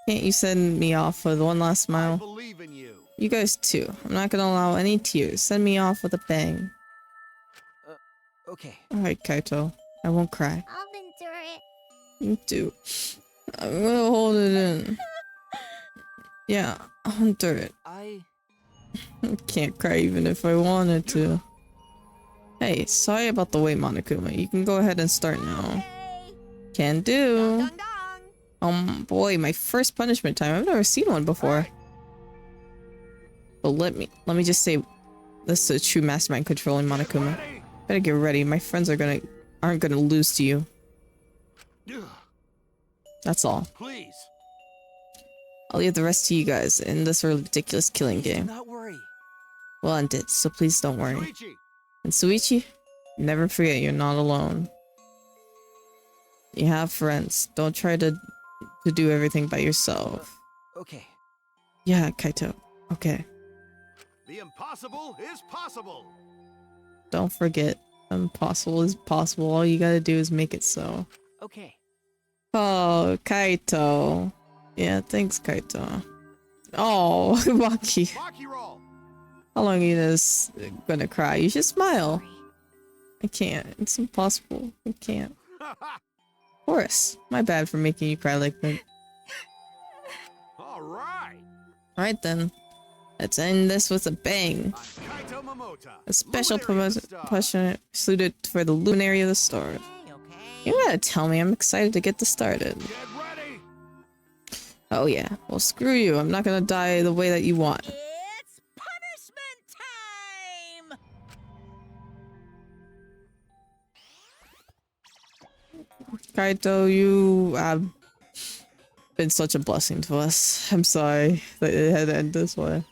Can't you send me off with one last I smile? believe in you. You guys too. I'm not gonna allow any tears. Send me off with a bang. Okay. Alright, Kaito. I won't cry. I'll endure it. You too. I'm gonna hold it in. Yeah, I'll endure it. I can't cry even if I wanted to. Hey, sorry about the wait, Monokuma. You can go ahead and start now. Can do. Boy, my first punishment time. I've never seen one before. But let me just say, this is a true mastermind controlling Monokuma. Better get ready. My friends aren't gonna lose to you. That's all. Please. I'll leave the rest to you guys in this ridiculous killing game. Do not worry. We'll end it, so please don't worry. Luigi. And Suichi, never forget you're not alone. You have friends. Don't try to do everything by yourself. Okay. Yeah, Kaito. Okay. The impossible is possible. Don't forget, impossible is possible. All you gotta do is make it so. Okay. Oh, Kaito. Yeah, thanks, Kaito. Oh, Maki. Maki roll. How long are you just gonna cry? You should smile. I can't. It's impossible. I can't. Of course. My bad for making you cry like that. Alright then. Let's end this with a bang. A special promotion suited for the luminary of the star. You gotta tell me, I'm excited to get this started. Oh yeah, well screw you, I'm not gonna die the way that you want. It's punishment time! Kaito, you have been such a blessing to us. I'm sorry that it had to end this way.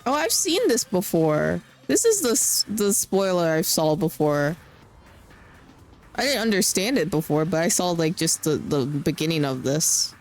Oh, I've seen this before. This is the spoiler I saw before. I didn't understand it before, but I saw like just the beginning of this.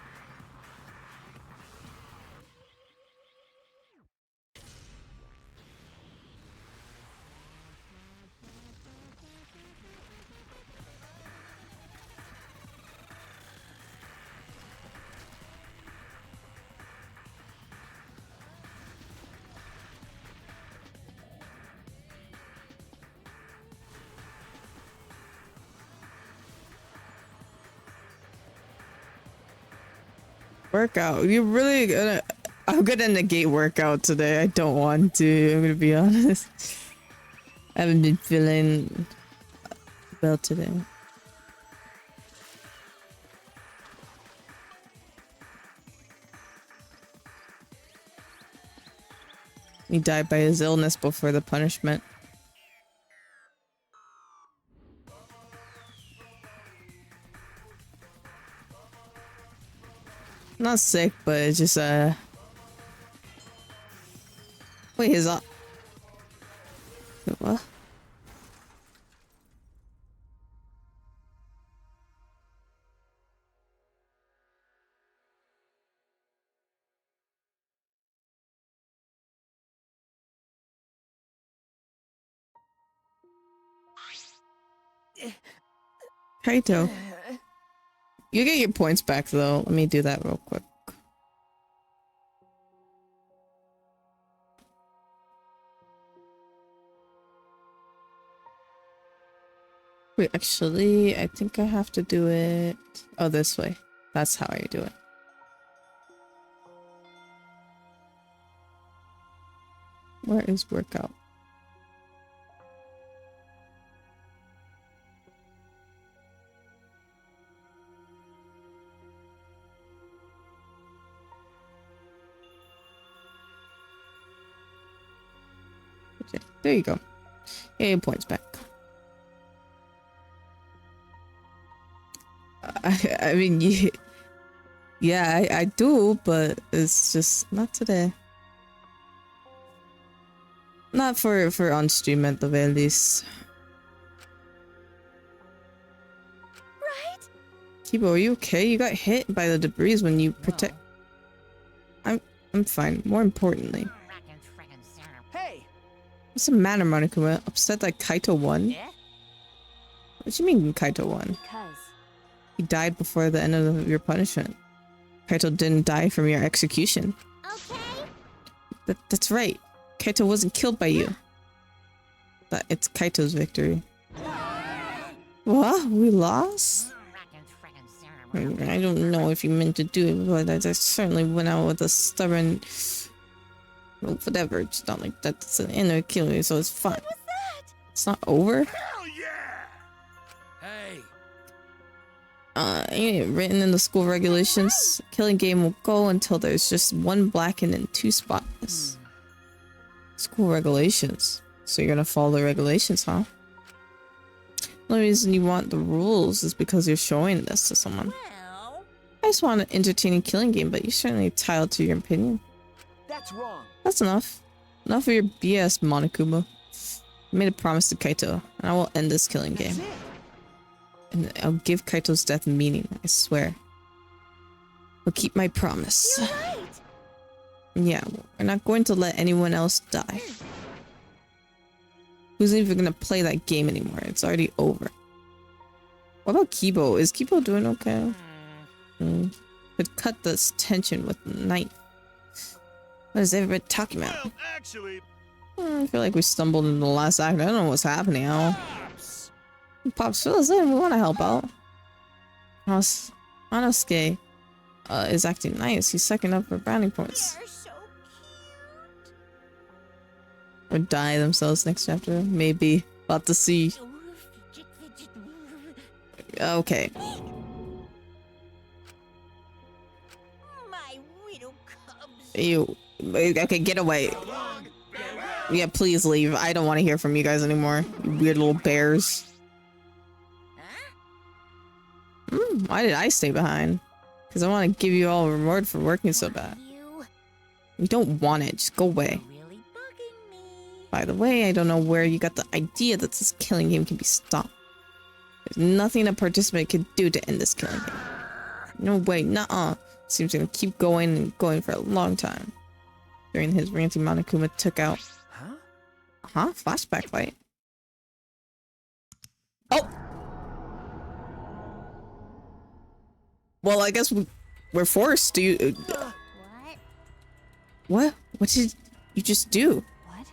Workout. You're really gonna... I'm gonna negate workout today. I don't want to. I'm gonna be honest. I haven't been feeling well today. He died by his illness before the punishment. Not sick, but it's just wait, his what? Kaito. You get your points back though. Let me do that real quick. Wait, actually, I think I have to do it. Oh, this way. That's how I do it. Where is workout? Okay, there you go. 8 points back. I mean, yeah, I do, but it's just not today. Not for on stream at the very least. Right? Kibo, are you okay? You got hit by the debris when you protect. I'm fine. More importantly. Hey! What's the matter, Monokuma? Upset that Kaito won? What do you mean Kaito won? Because He died before the end of your punishment. Kaito didn't die from your execution. Okay. That's right. Kaito wasn't killed by you. But it's Kaito's victory. What? We lost? I don't know if you meant to do it, but I certainly went out with a stubborn... Well, whatever, it's not like that's an inner killer, so it's fine. What was that? It's not over? Hell yeah! Hey, Ain't it written in the school regulations? Killing game will go until there's just one blackened and 2 spotless. School regulations. So you're gonna follow the regulations, huh? The only reason you want the rules is because you're showing this to someone. Well, I just want an entertaining killing game, but you're certainly entitled to your opinion. That's wrong. That's enough. Enough of your BS, Monokuma. I made a promise to Kaito, and I will end this killing game. That's it. And I'll give Kaito's death meaning, I swear. I'll keep my promise. You're right. Yeah, we're not going to let anyone else die. Who's even gonna play that game anymore? It's already over. What about Kibo? Is Kibo doing okay? Could cut this tension with a knife. What is everybody talking about? well, actually, I feel like we stumbled in the last act. I don't know what's happening now. Pops, fill us in. We want to help out. Anosuke is acting nice. He's sucking up for brownie points. They're so Or die themselves next chapter. Maybe. About to see. cute. Okay. my widow cubs. You. Okay, get away. Yeah, please leave. I don't want to hear from you guys anymore. You weird little bears. Huh? Why did I stay behind? Because I want to give you all a reward for working so bad. You don't want it. Just go away. Really bugging me. By the way, I don't know where you got the idea that this killing game can be stopped. There's nothing a participant could do to end this killing game. No way, nuh-uh. Seems gonna keep going and going for a long time. During his ranty, Monokuma took out... Huh? Flashback fight? Oh! Well, I guess we're forced to... What? What? What did you just do? what?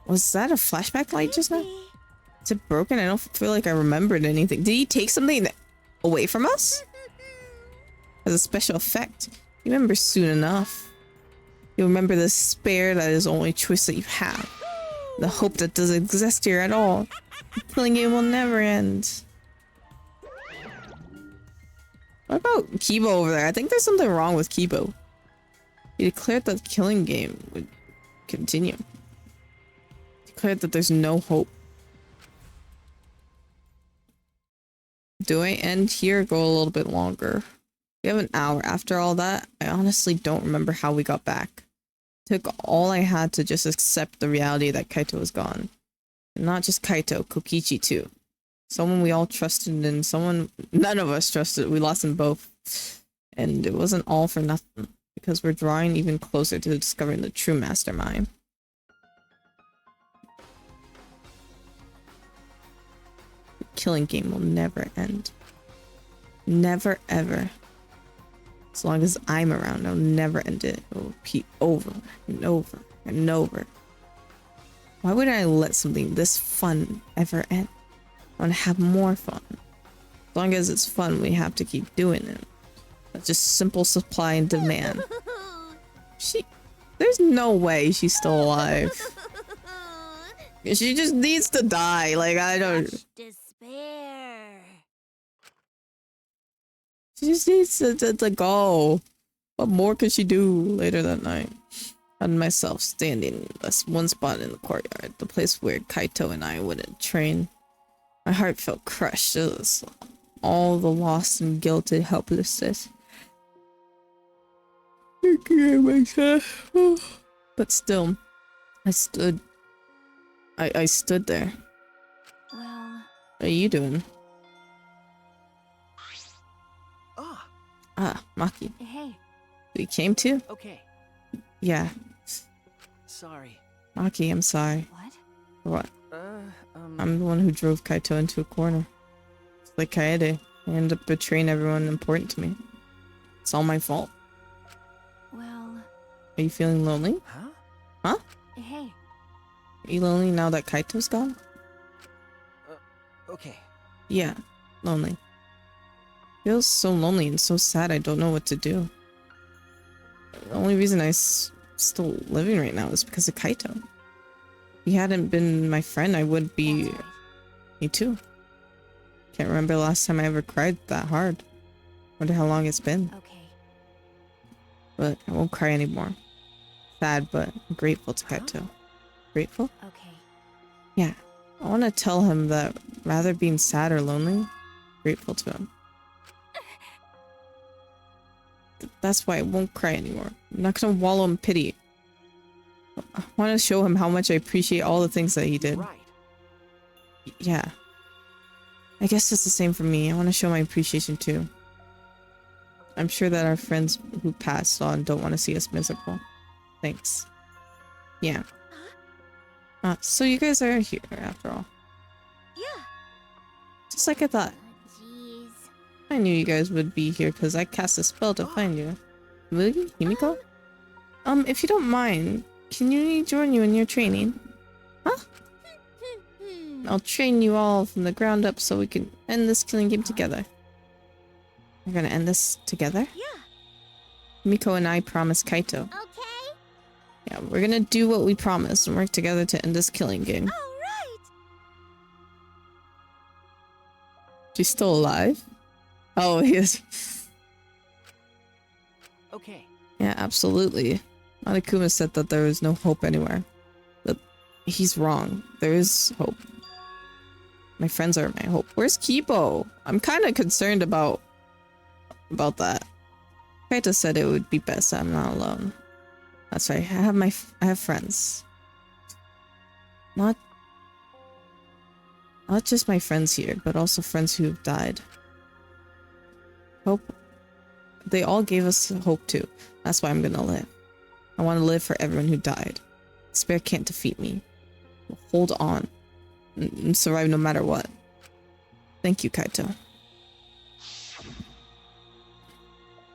Was that a flashback light just now? Is it broken? I don't feel like I remembered anything. Did he take something away from us? As a special effect. You remember soon enough. You'll remember the despair that is the only choice that you have. The hope that doesn't exist here at all. Killing game will never end. What about Kibo over there? I think there's something wrong with Kibo. He declared that the killing game would continue. Declared that there's no hope. Do I end here or go a little bit longer? We have an hour. After all that, I honestly don't remember how we got back. Took all I had to just accept the reality that Kaito was gone. And not just Kaito, Kokichi too. Someone we all trusted and someone none of us trusted. We lost them both. And it wasn't all for nothing. Because we're drawing even closer to discovering the true mastermind. The killing game will never end. Never ever. As long as I'm around, I'll never end it. It will repeat over and over and over. Why would I let something this fun ever end? I want to have more fun. As long as it's fun, we have to keep doing it. That's just simple supply and demand. There's no way she's still alive. She just needs to die. Like, I don't... Despair. She just needs to go. What more could she do later that night? I found myself standing in this one spot in the courtyard, the place where Kaito and I wouldn't train. My heart felt crushed. It was all the loss and guilt and helplessness. Looking at myself. But still, I stood there. Well... What are you doing? Ah, Maki. Hey. We came to? Okay. Yeah. Sorry. Maki, I'm sorry. What? What? I'm the one who drove Kaito into a corner. It's like Kaede. I ended up betraying everyone important to me. It's all my fault. Well... Are you feeling lonely? Huh? Huh? Hey. Are you lonely now that Kaito's gone? Okay. Yeah, lonely. Feels so lonely and so sad I don't know what to do. The only reason I'm still living right now is because of Kaito. If he hadn't been my friend, I would be... That's right. Me too. Can't remember the last time I ever cried that hard. Wonder how long it's been. Okay. But I won't cry anymore. Sad, but I'm grateful to Kaito. Grateful? Okay. Yeah. I want to tell him that rather being sad or lonely, grateful to him. That's why I won't cry anymore. I'm not gonna wallow in pity. I want to show him how much I appreciate all the things that he did. Right. Yeah. I guess it's the same for me. I want to show my appreciation too. I'm sure that our friends who passed on don't want to see us miserable. Thanks. Yeah. So you guys are here after all. Yeah. Just like I thought. Jeez. I knew you guys would be here because I cast a spell to find you. Mugi? Himiko? If you don't mind, can you join you in your training? Huh? I'll train you all from the ground up so we can end this killing game together. We're gonna end this together? Yeah. Himiko and I promised Kaito. Okay. Yeah, we're gonna do what we promised and work together to end this killing game. All right. She's still alive? Oh, he is. Okay. Yeah, absolutely. Monokuma said that there is no hope anywhere. But he's wrong. There is hope. My friends are my hope. Where's Kibo? I'm kind of concerned about that. Kaito said it would be best that I'm not alone. That's right. I have friends. Not just my friends here, but also friends who have died. Hope. They all gave us hope too. That's why I'm gonna live. I want to live for everyone who died. Despair can't defeat me. We'll hold on and survive no matter what. Thank you, Kaito.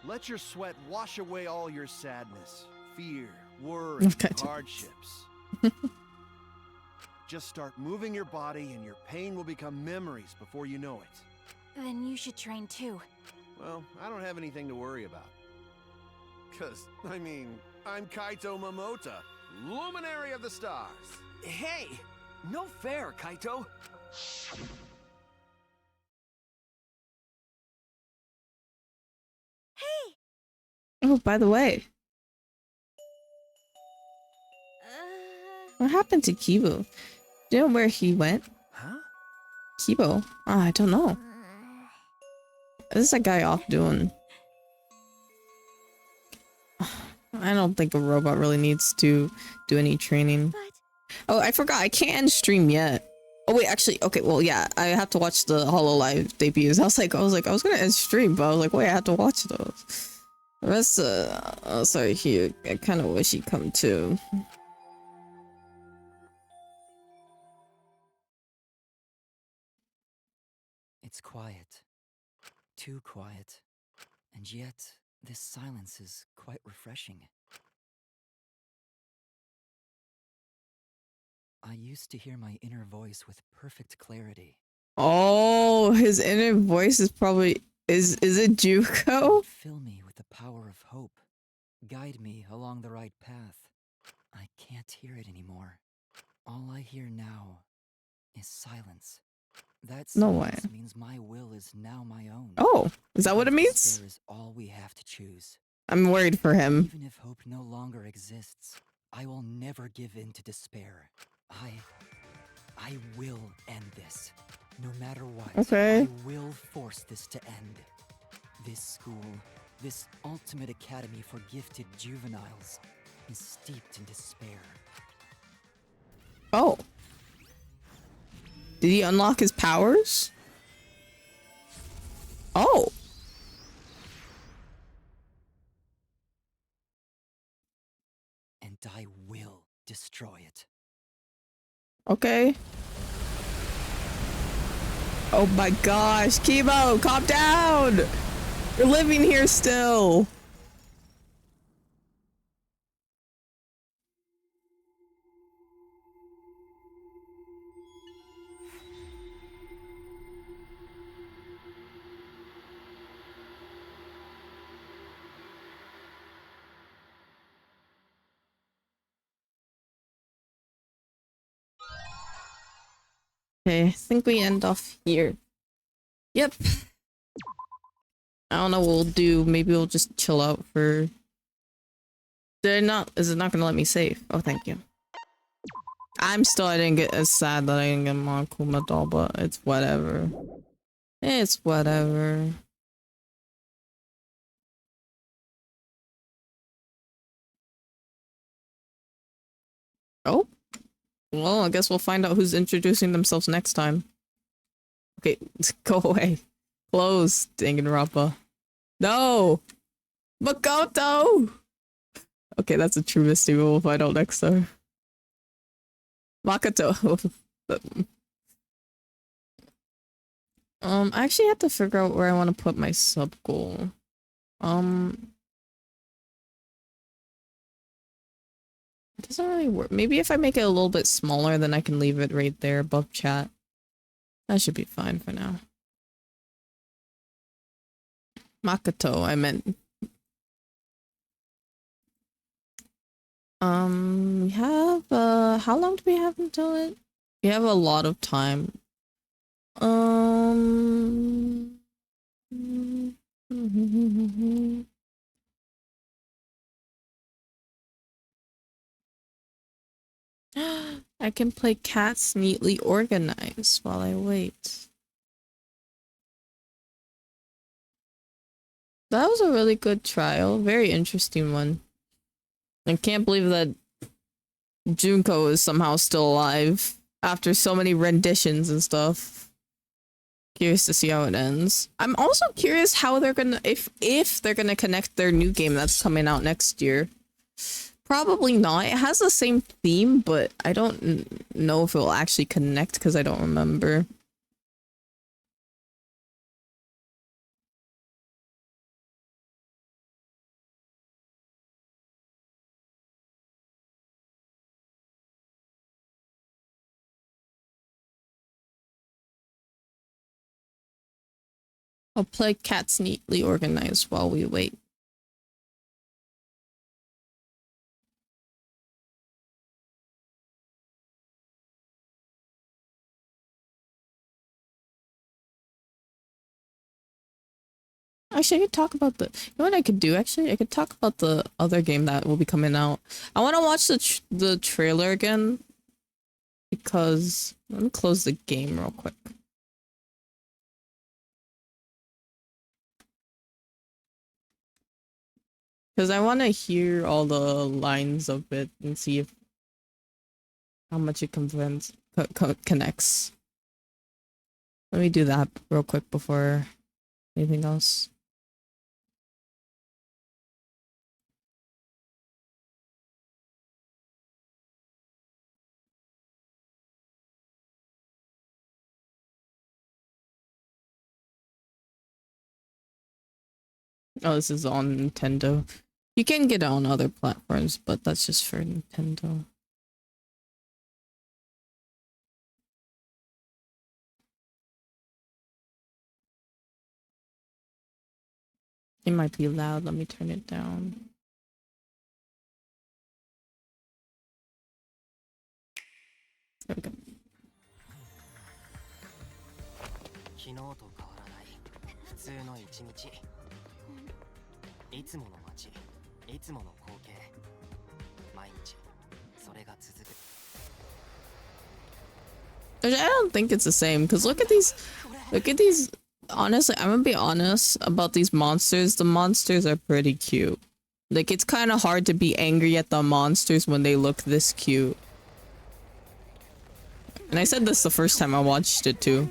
Let your sweat wash away all your sadness, fear, worry, Okay. and hardships. Just start moving your body and your pain will become memories before you know it. Then you should train too. Well, I don't have anything to worry about. Cause, I mean, I'm Kaito Momota, luminary of the stars. Hey! No fair, Kaito! Hey! Oh, by the way, what happened to Kibo? Do you know where he went? Huh? Kibo? I don't know. This is a guy off doing... I don't think a robot really needs to do any training. But Oh, I forgot. I can't end stream yet. Oh wait, actually, okay. Well, yeah, I have to watch the hololive debuts. I was was gonna end stream, but I was like, wait, I have to watch those. The rest, oh, sorry, Hugh. I kind of wish he'd come too. It's quiet. Too quiet. And yet, this silence is quite refreshing. I used to hear my inner voice with perfect clarity. Oh, his inner voice is probably is it Juko? Fill me with the power of hope. Guide me along the right path. I can't hear it anymore. All I hear now is silence. That No way. silence means my will is now my own. Oh, is that what it means? Despair is all we have to choose. I'm worried for him. Even if hope no longer exists, I will never give in to despair. I will end this. No matter what. Okay. I will force this to end. This school, this ultimate academy for gifted juveniles, is steeped in despair. Oh. Did he unlock his powers? Oh. And I will destroy it. Okay. Oh my gosh, Kibo, calm down! You're living here still. Okay, I think we end off here. Yep. I don't know what we'll do. Maybe we'll just chill out for... Is it not gonna let me save? Oh, thank you. I didn't get as sad that I didn't get Monokuma doll, but it's whatever. It's whatever. Oh. Well, I guess we'll find out who's introducing themselves next time. Okay, go away. Close, danganropa. No! Makoto! Okay, that's a true Misty. We'll find out next time. Makoto. I actually have to figure out where I want to put my sub goal. It doesn't really work. Maybe if I make it a little bit smaller, then I can leave it right there above chat. That should be fine for now. Makoto, I meant. We have, how long do we have until it? We have a lot of time. I can play cats neatly organized while I wait. That was a really good trial. Very interesting one. I can't believe that Junko is somehow still alive after so many renditions and stuff. Curious to see how it ends. I'm also curious how they're gonna, if they're gonna connect their new game that's coming out next year. Probably not. It has the same theme, but I don't know if it will actually connect because I don't remember. I'll play cats neatly organized while we wait. Actually, I could talk about the. You know what I could do? Actually, I could talk about the other game that will be coming out. I want to watch the trailer again because let me close the game real quick. Because I want to hear all the lines of it and see if how much it connects. Let me do that real quick before anything else. Oh, this is on Nintendo. You can get it on other platforms, but that's just for Nintendo. It might be loud. Let me turn it down. There we go. 昨日と変わらない普通の一日。いつもの街、いつもの光景。毎日それが続く。 I don't think it's the same because look at these. Look at these. Honestly, I'm gonna be honest about these monsters. The monsters are pretty cute. Like, it's kind of hard to be angry at the monsters when they look this cute. And I said this the first time I watched it too.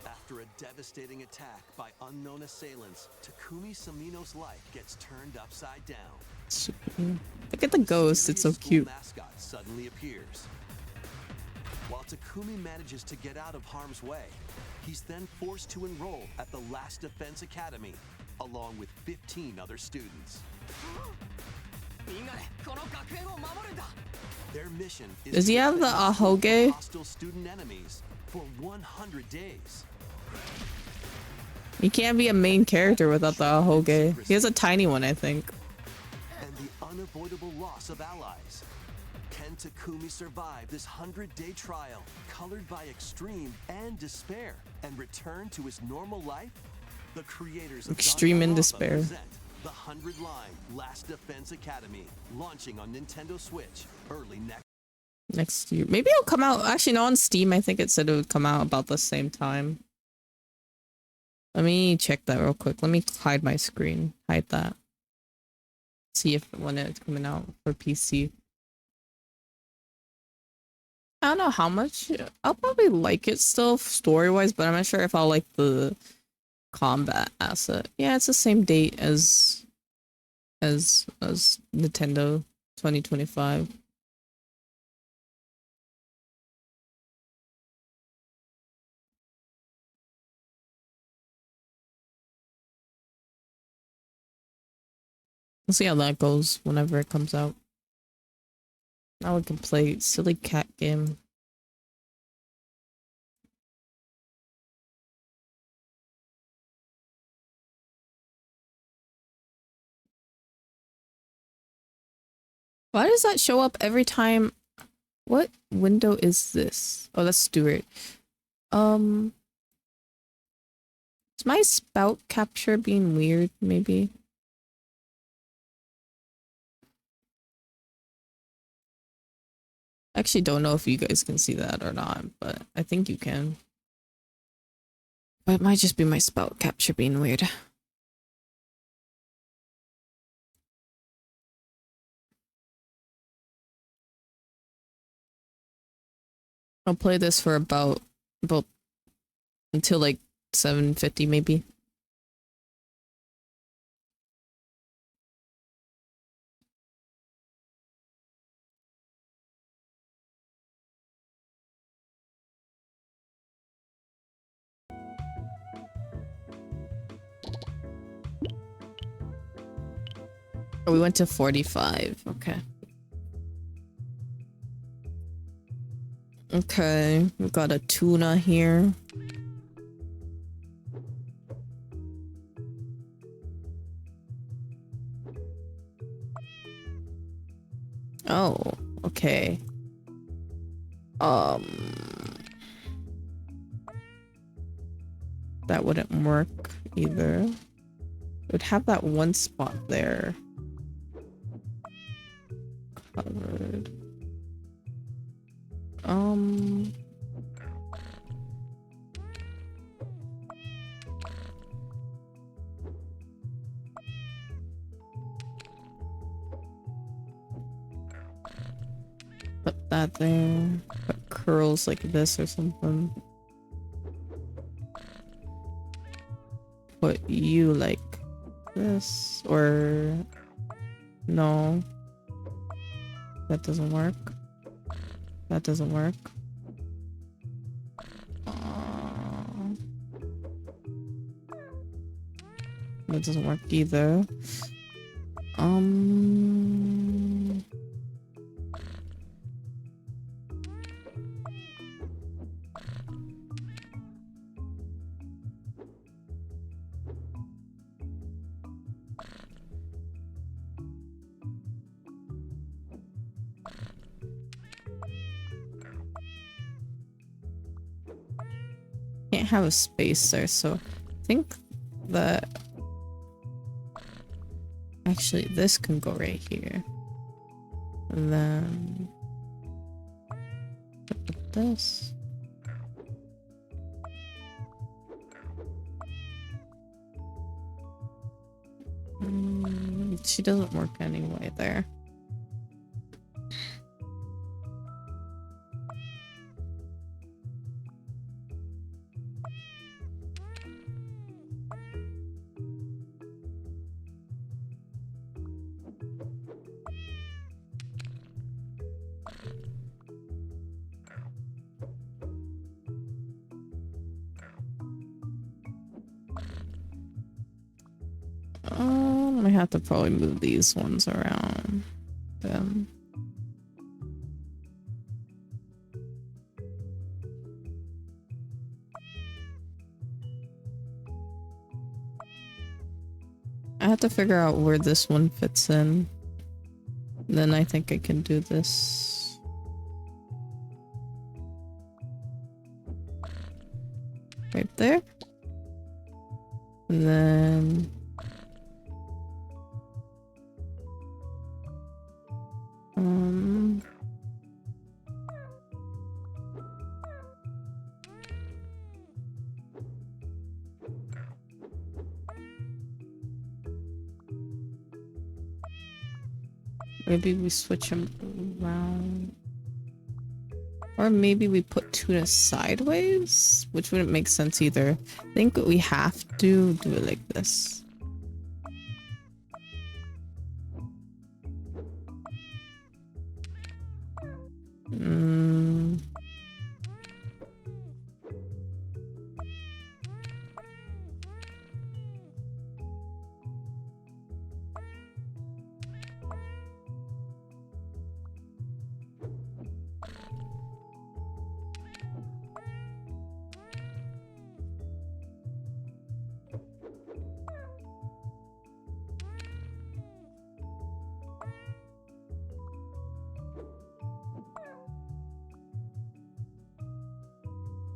After a devastating attack by unknown assailants, Takumi Samino's life gets turned upside down. Look at the ghost, it's so cute. Mascot suddenly appears. While Takumi manages to get out of harm's way, he's then forced to enroll at the Last Defense Academy, along with 15 other students. Their mission is Does he have the ahoge? hostile student enemies for 100 days. He can't be a main character without the ahoge. He has a tiny one, I think. And the unavoidable loss of allies. Can Takumi survive this 100-day trial, colored by extreme and despair, and return to his normal life? The creators of Extreme and danganropa despair. present the 100-line Last Defense Academy, launching on Nintendo Switch early Next year. Maybe it'll come out. Actually, no, on Steam, I think it said it would come out about the same time. Let me check that real quick. Let me hide my screen. Hide that. See if when it's coming out for PC. I don't know how much. I'll probably like it still story-wise, but I'm not sure if I'll like the combat asset. Yeah, it's the same date as Nintendo 2025. We'll see how that goes whenever it comes out. Now we can play silly cat game. Why does that show up every time? What window is this? Oh, that's Stuart. Is my spout capture being weird, maybe? I actually don't know if you guys can see that or not, but I think you can. But it might just be my spout capture being weird. I'll play this for about until like 7:50 maybe. Oh, we went to 45. Okay. Okay, we got a tuna here. Oh, okay. That wouldn't work either. It would have that one spot there covered. Put that there. Put curls like this or something. Put you like this, or no, that doesn't work. That doesn't work. That doesn't work either. Can't have a space there, so I think that actually this can go right here. And then put this. She doesn't work anyway there. I have to probably move these ones around. Them. I have to figure out where this one fits in. Then I think I can do this. Right there. And then maybe we switch them around. Or maybe we put Tuna sideways, which wouldn't make sense either. I think we have to do it like this.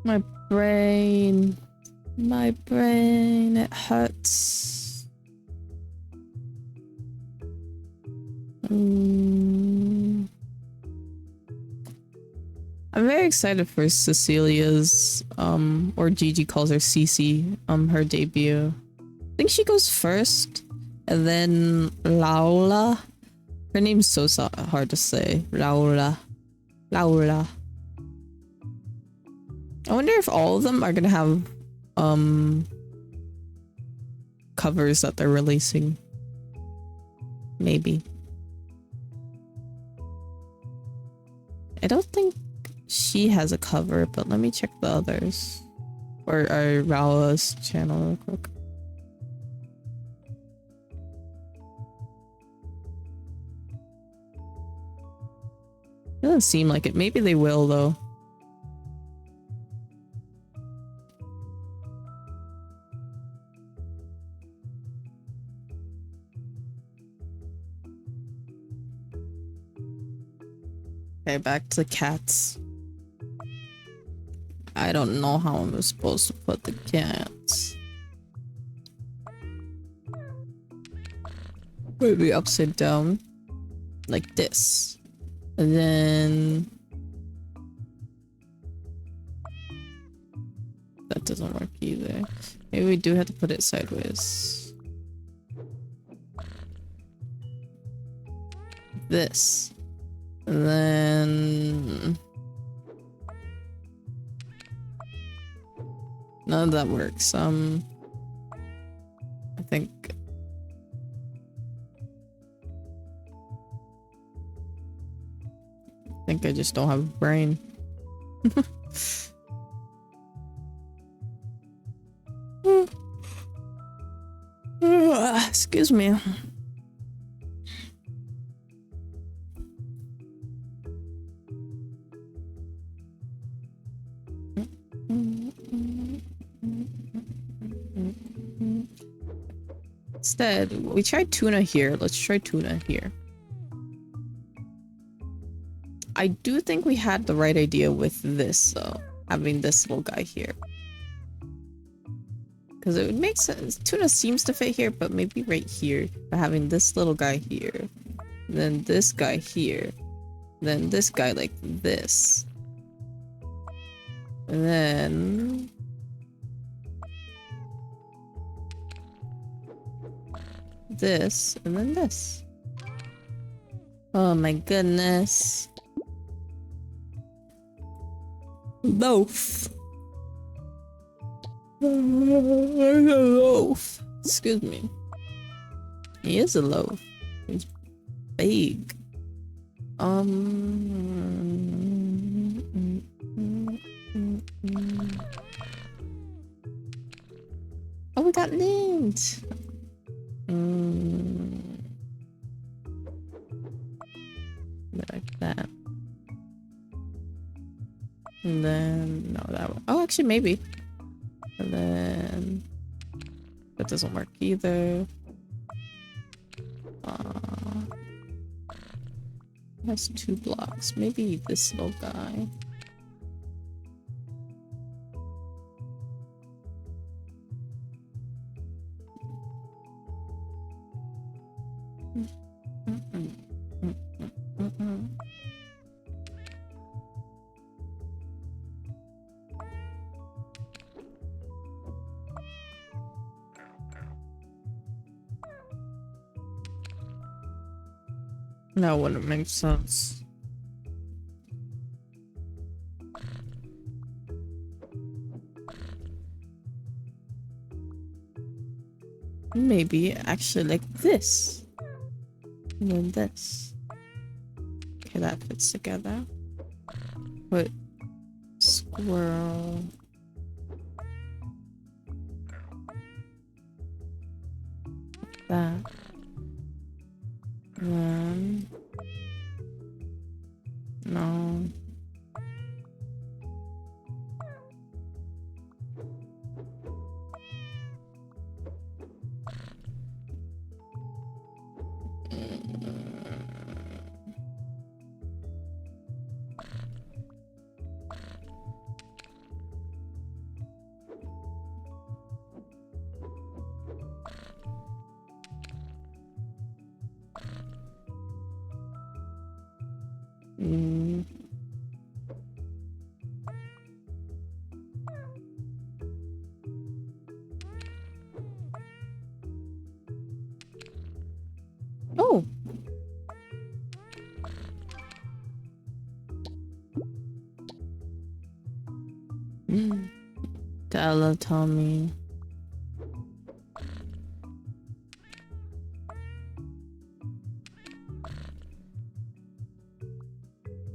My brain, it hurts. I'm very excited for Cecilia's, or Gigi calls her Cece, her debut. I think she goes first, and then Laura. Her name's so hard to say. Laura. I wonder if all of them are gonna have covers that they're releasing. Maybe. I don't think she has a cover, but let me check the others. Or Raula's channel real quick. It doesn't seem like it. Maybe they will though. Okay, back to cats. I don't know how I'm supposed to put the cats. Maybe upside down. Like this. And then... that doesn't work either. Maybe we do have to put it sideways. This. And then... none of that works. I think I just don't have a brain. Excuse me. Instead, we tried tuna here. Let's try tuna here. I do think we had the right idea with this, though. Having this little guy here. Because it would make sense. Tuna seems to fit here, but maybe right here. But having this little guy here. Then this guy here. Then this guy like this. And then... this. And then this. Oh my goodness. Loaf. Loaf. Excuse me. He is a loaf. He's big. Oh, we got named. Like that. And then no, that one. Oh, actually, maybe. And then that doesn't work either. That's 2 blocks. Maybe this little guy. That wouldn't make sense. Maybe actually like this. And then this. Okay, that fits together. Put squirrel. Like that. Then no. Oh. Tommy.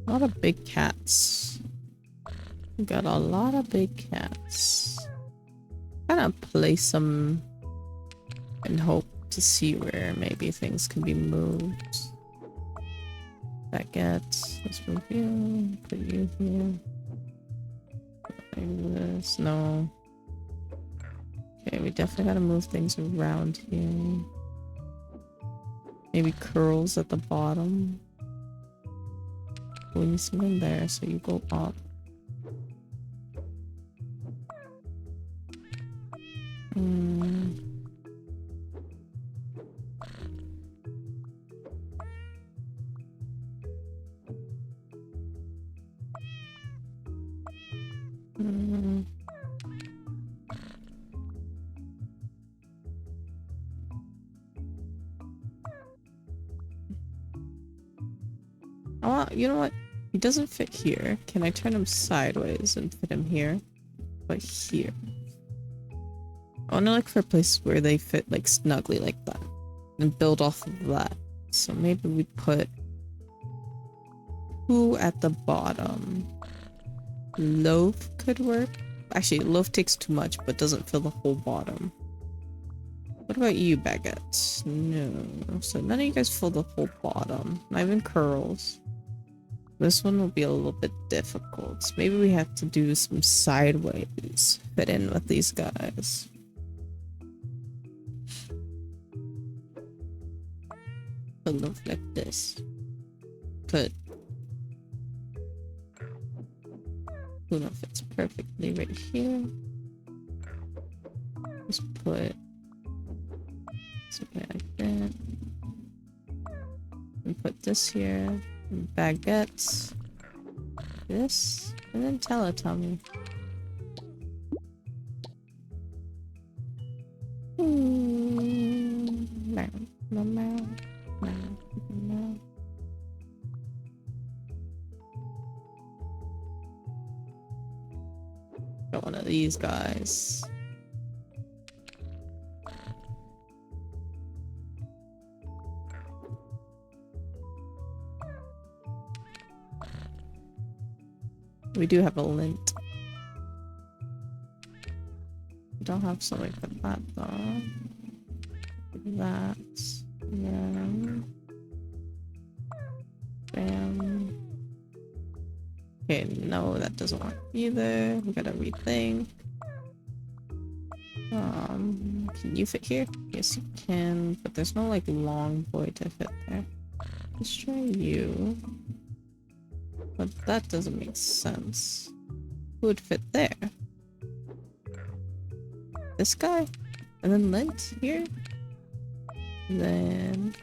A lot of big cats. We got a lot of big cats. Kind of place them and hope to see where maybe things can be moved. Baguettes. Let's move you. Put you here. Like this. No. Okay, we definitely gotta move things around here. Maybe curls at the bottom. we need some in there, so you go up. You know what? He doesn't fit here. Can I turn him sideways and fit him here? But here. I want to look for places where they fit like snugly like that. And build off of that. So maybe we put who at the bottom. Loaf could work. Actually, loaf takes too much, but doesn't fill the whole bottom. What about you, baguettes? No. So none of you guys fill the whole bottom. Not even curls. This one will be a little bit difficult. So maybe we have to do some sideways. Fit in with these guys. Put loaf like this. Put Luna fits perfectly right here. Just put something like that. And put this here. And baguettes. This. And then Teletubby. Got one of these guys. We do have a lint. We don't have something for that though. That. Yeah. Bam. Okay, no, that doesn't work either. We gotta rethink. Can you fit here? Yes, you can, but there's no like long boy to fit there. Let's try you. But that doesn't make sense. Who would fit there? This guy? And then lint here? And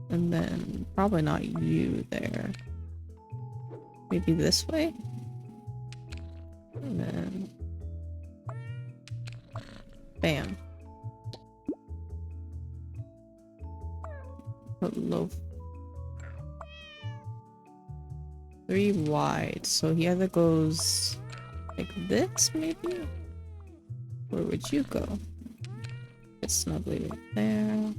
then probably not you there. Maybe this way? And then bam. Put loaf 3 wide, so he either goes like this maybe? Where would you go? Get snugly right there.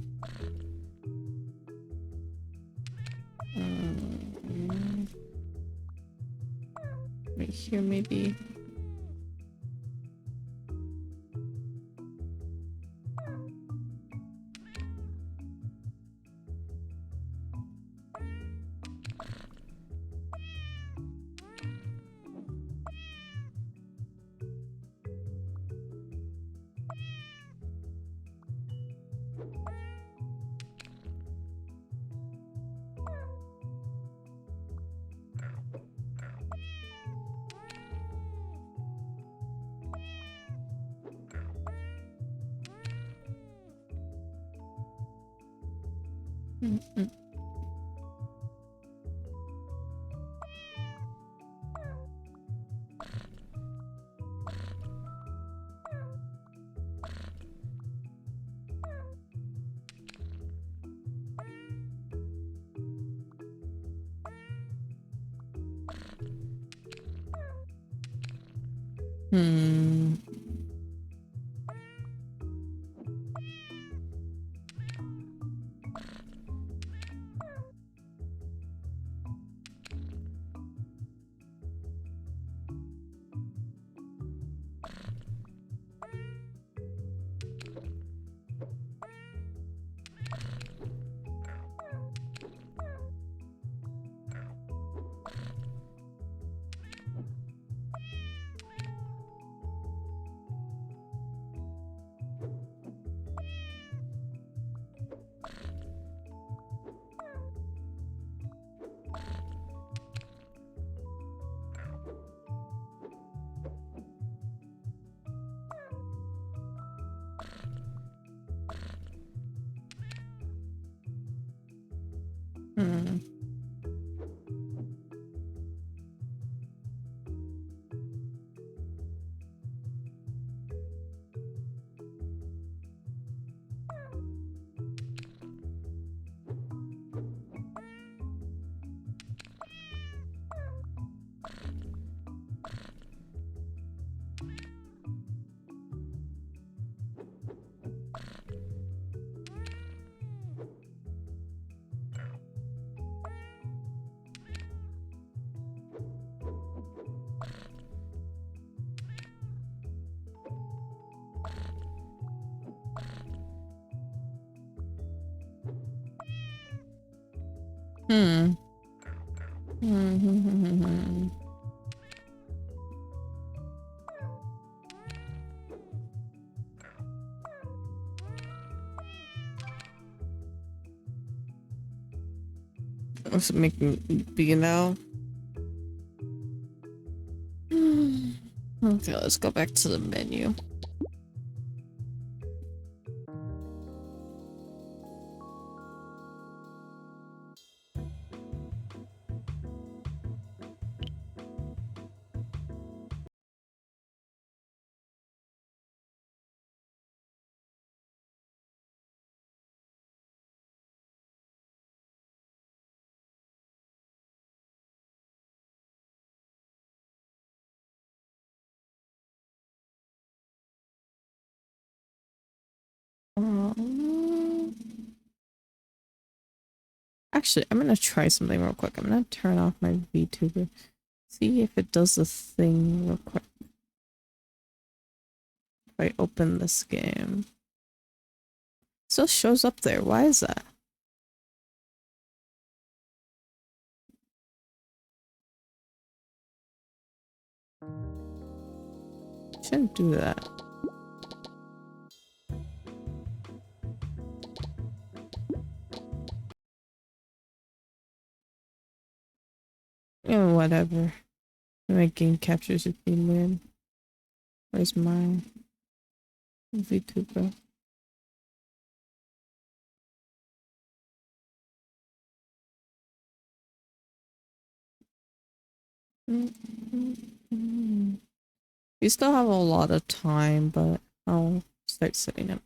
Right here maybe. Hmm. What's it making be now? Okay, let's go back to the menu. Actually, I'm gonna try something real quick. I'm gonna turn off my VTuber. See if it does the thing real quick. If I open this game. Still shows up there. Why is that? Shouldn't do that. Yeah, whatever. My game captures your theme in. Where's my VTuber? We still have a lot of time, but I'll start setting up.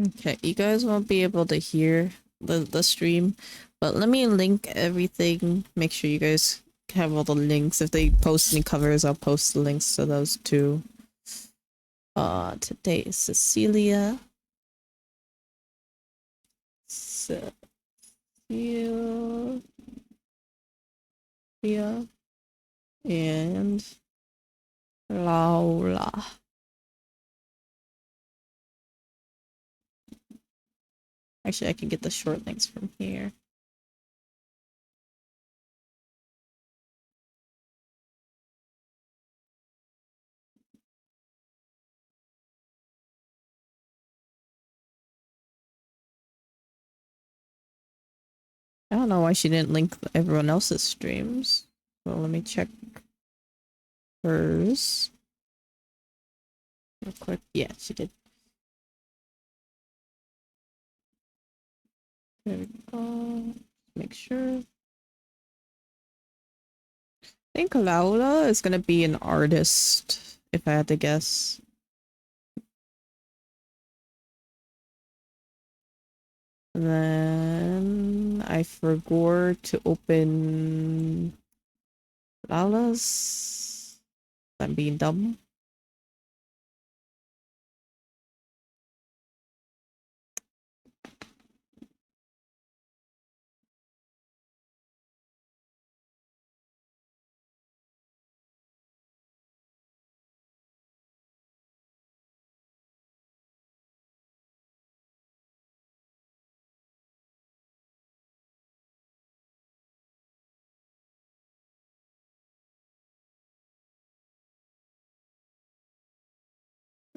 Okay, you guys won't be able to hear the stream, but let me link everything. Make sure you guys have all the links. If they post any covers, I'll post the links to those too. Today is Cecilia. Cecilia and Laura. Actually, I can get the short links from here. I don't know why she didn't link everyone else's streams. Well, let me check hers real quick. Yeah, she did. There we go. Make sure. I think Laura is gonna be an artist, if I had to guess. Then I forgot to open Lala's. I'm being dumb.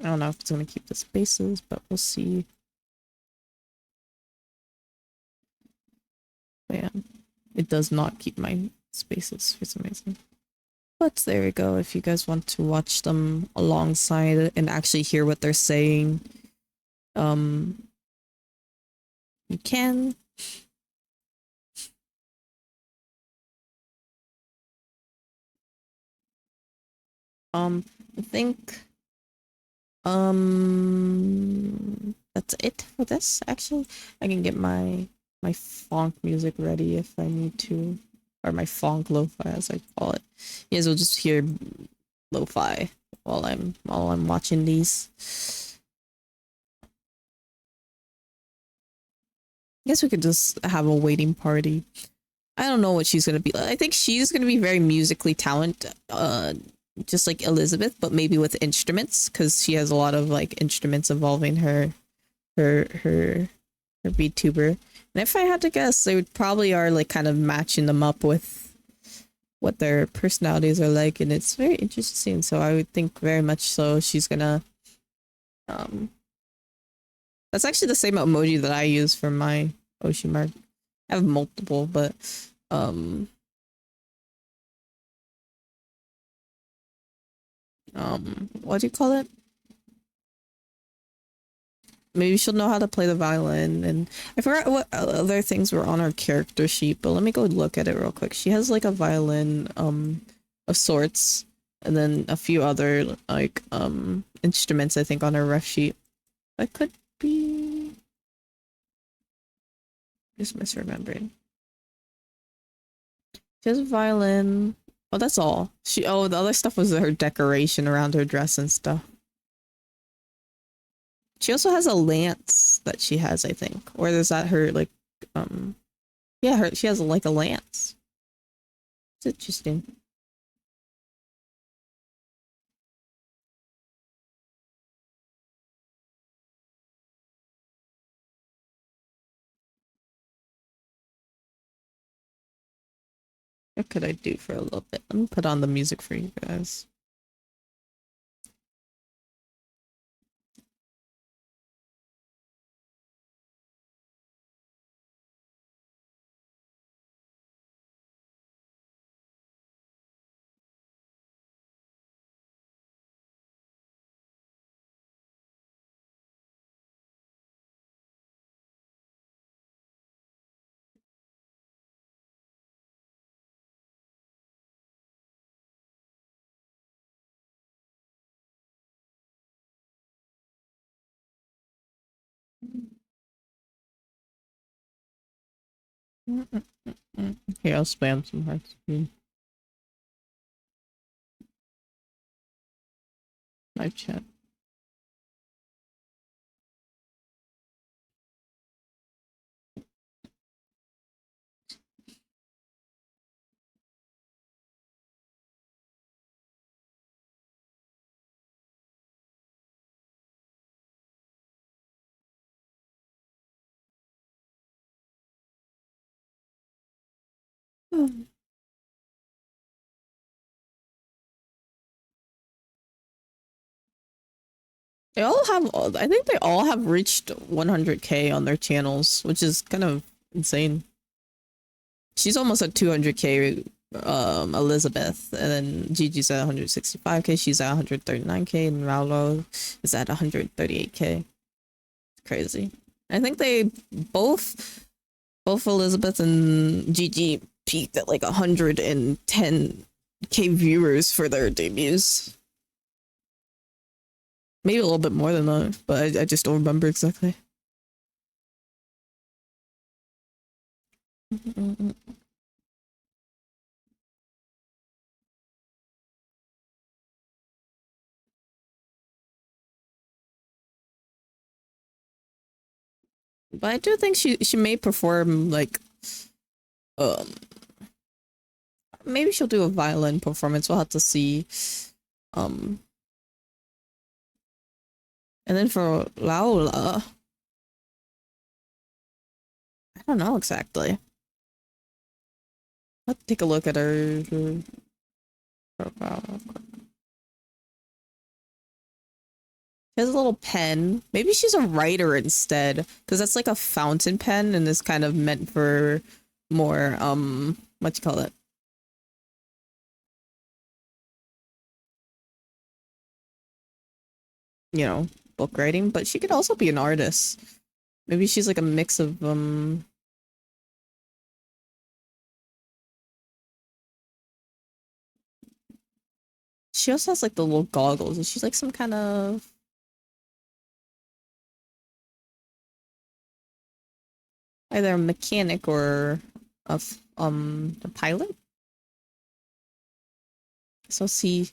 I don't know if it's gonna keep the spaces, but we'll see. But yeah, it does not keep my spaces for some reason. But there we go. If you guys want to watch them alongside and actually hear what they're saying, you can. I think that's it for this. Actually, I can get my funk music ready if I need to, or my funk lo-fi as I call it. You guys will just hear lo-fi while I'm watching these. I guess we could just have a waiting party. I don't know what she's gonna be. I think she's gonna be very musically talented, just like Elizabeth, but maybe with instruments, because she has a lot of like instruments involving her VTuber. And if I had to guess, they would probably are like kind of matching them up with what their personalities are like, and it's very interesting. So I would think very much so she's gonna that's actually the same emoji that I use for my Oshimark. I have multiple, but what do you call it? Maybe she'll know how to play the violin, and I forgot what other things were on her character sheet, but let me go look at it real quick. She has like a violin of sorts, and then a few other like instruments I think on her ref sheet. I could be just misremembering. She has a violin. Oh, that's all. The other stuff was her decoration around her dress and stuff. She also has a lance that she has, I think. Or is that her, like, yeah, she has, like, a lance. It's interesting. What could I do for a little bit? Let me put on the music for you guys. Here, I'll spam some hearts. Live chat. They all have, I think they all have reached 100k on their channels, which is kind of insane. She's almost at 200k, Elizabeth, and then Gigi's at 165k, she's at 139k, and Raulo is at 138k. Crazy. I think they both Elizabeth and Gigi peaked at like 110k viewers for their debuts. Maybe a little bit more than that, but I just don't remember exactly. But I do think she may perform like maybe she'll do a violin performance. We'll have to see. And then for Laula, I don't know exactly. Let's take a look at her profile real quick. She has a little pen. Maybe she's a writer instead, because that's like a fountain pen and is kind of meant for more what you call it? You know, book writing, but she could also be an artist. Maybe she's like a mix of she also has like the little goggles. Is she like some kind of either a mechanic or a pilot. So see.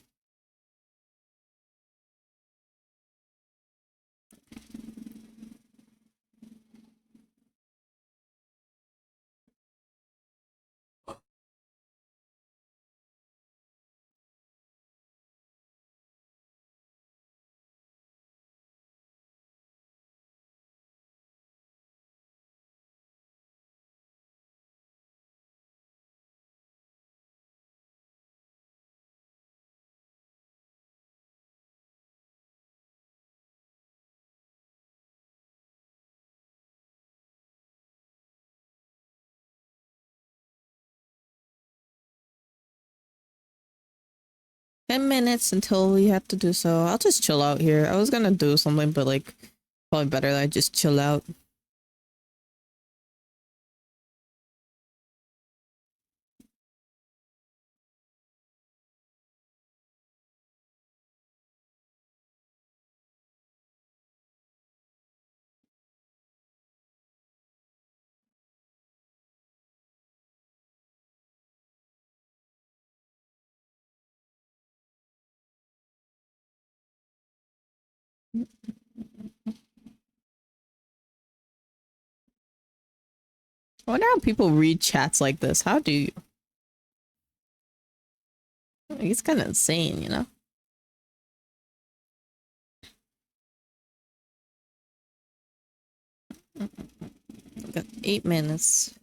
$10 minutes until we have to do so. I'll just chill out here. I was gonna do something, but like, probably better that I just chill out. I wonder how people read chats like this. How do you? Like, it's kind of insane, you know? Got 8 minutes.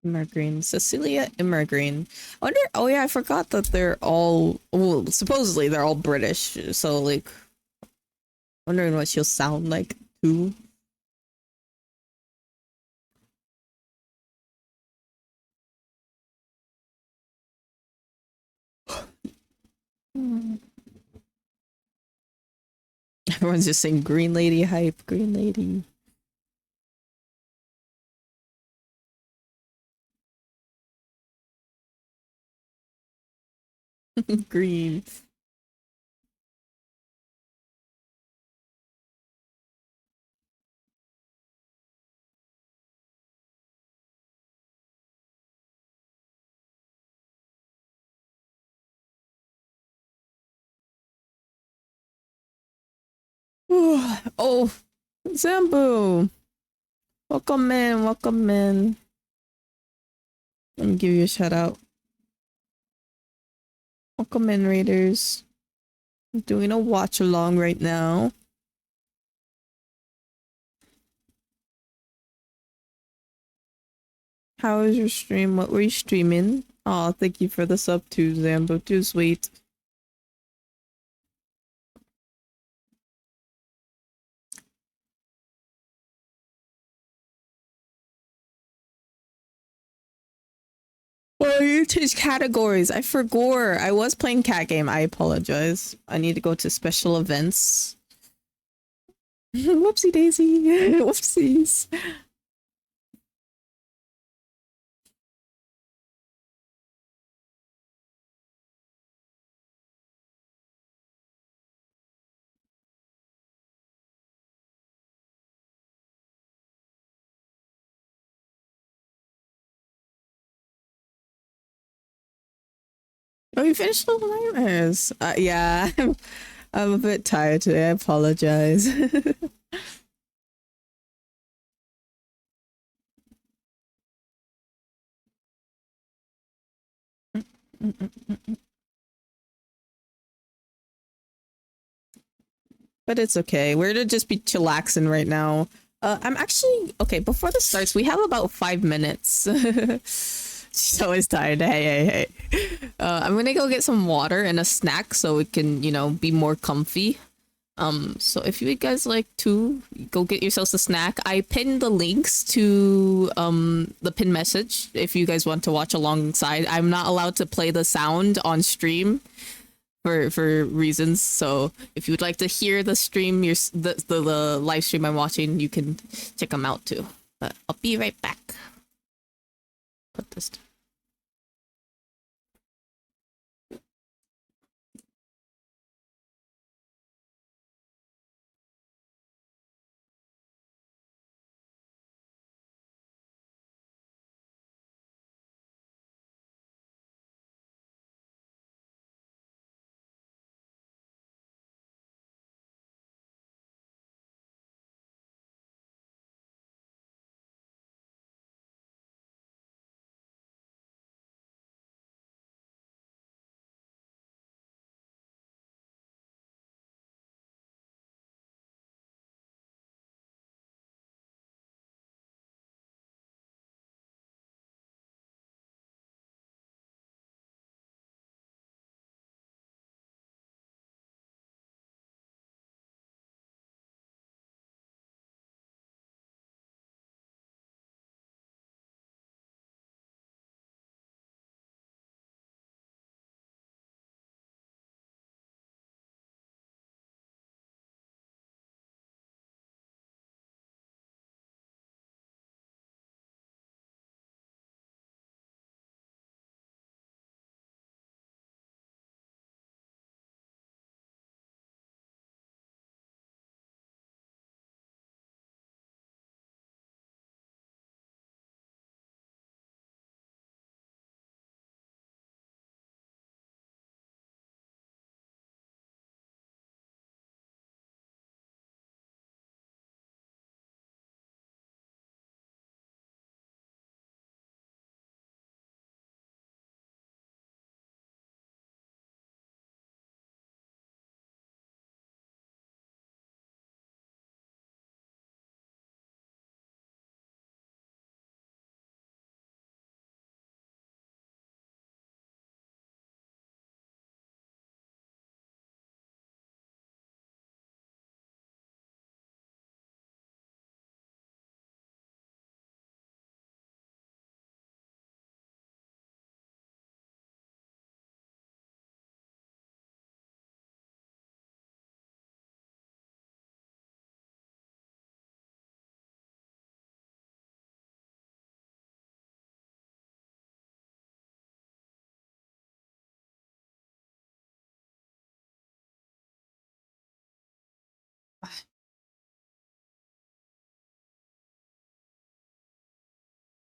Immergreen. Cecilia Immergreen. I wonder, oh yeah, I forgot that they're all, well, supposedly they're all British, so like, wondering what she'll sound like too. Everyone's just saying green lady hype, green lady. Green. Oh, Zambu. Welcome in, welcome in. Let me give you a shout out. Welcome in, Raiders. I'm doing a watch along right now. How was your stream? What were you streaming? Oh, thank you for the sub too, Zambo. Too sweet. Oh, you change categories. I forgot. I was playing cat game. I apologize. I need to go to special events. Whoopsie daisy. Whoopsies. Oh, you finished Little Nightmares? Yeah, I'm a bit tired today. I apologize. But it's okay. We're to just be chillaxing right now. I'm actually okay. Before this starts, we have about 5 minutes. She's always tired. Hey. I'm gonna go get some water and a snack so we can, you know, be more comfy. So if you guys like to go get yourselves a snack, I pinned the links to the pin message if you guys want to watch alongside. I'm not allowed to play the sound on stream. for reasons. So if you would like to hear the stream, the live stream I'm watching, you can check them out too. But I'll be right back. Put this.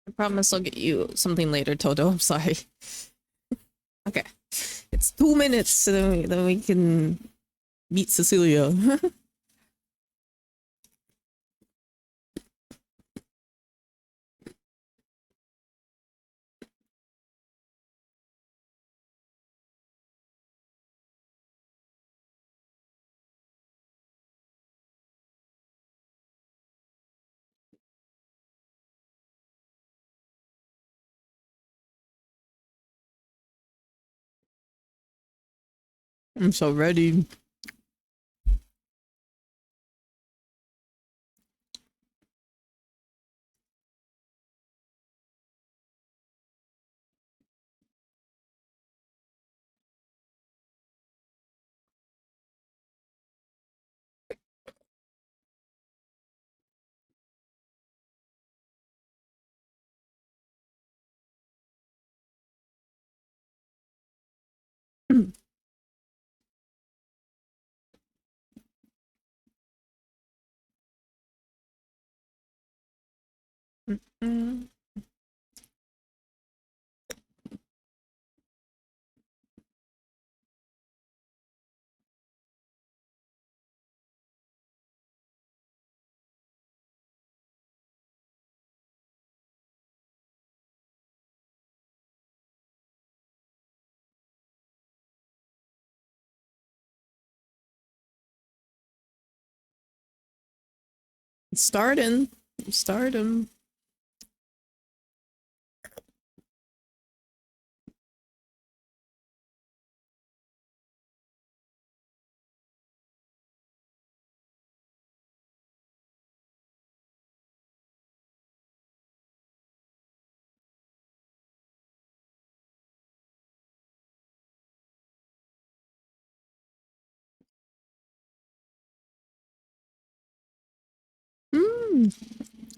I promise I'll get you something later, Toto. I'm sorry. Okay. It's 2 minutes, so then we can meet Cecilia. I'm so ready. Mm. Starting. Starting.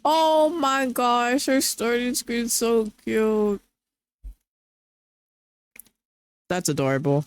Oh my gosh, her starting screen's so cute. That's adorable.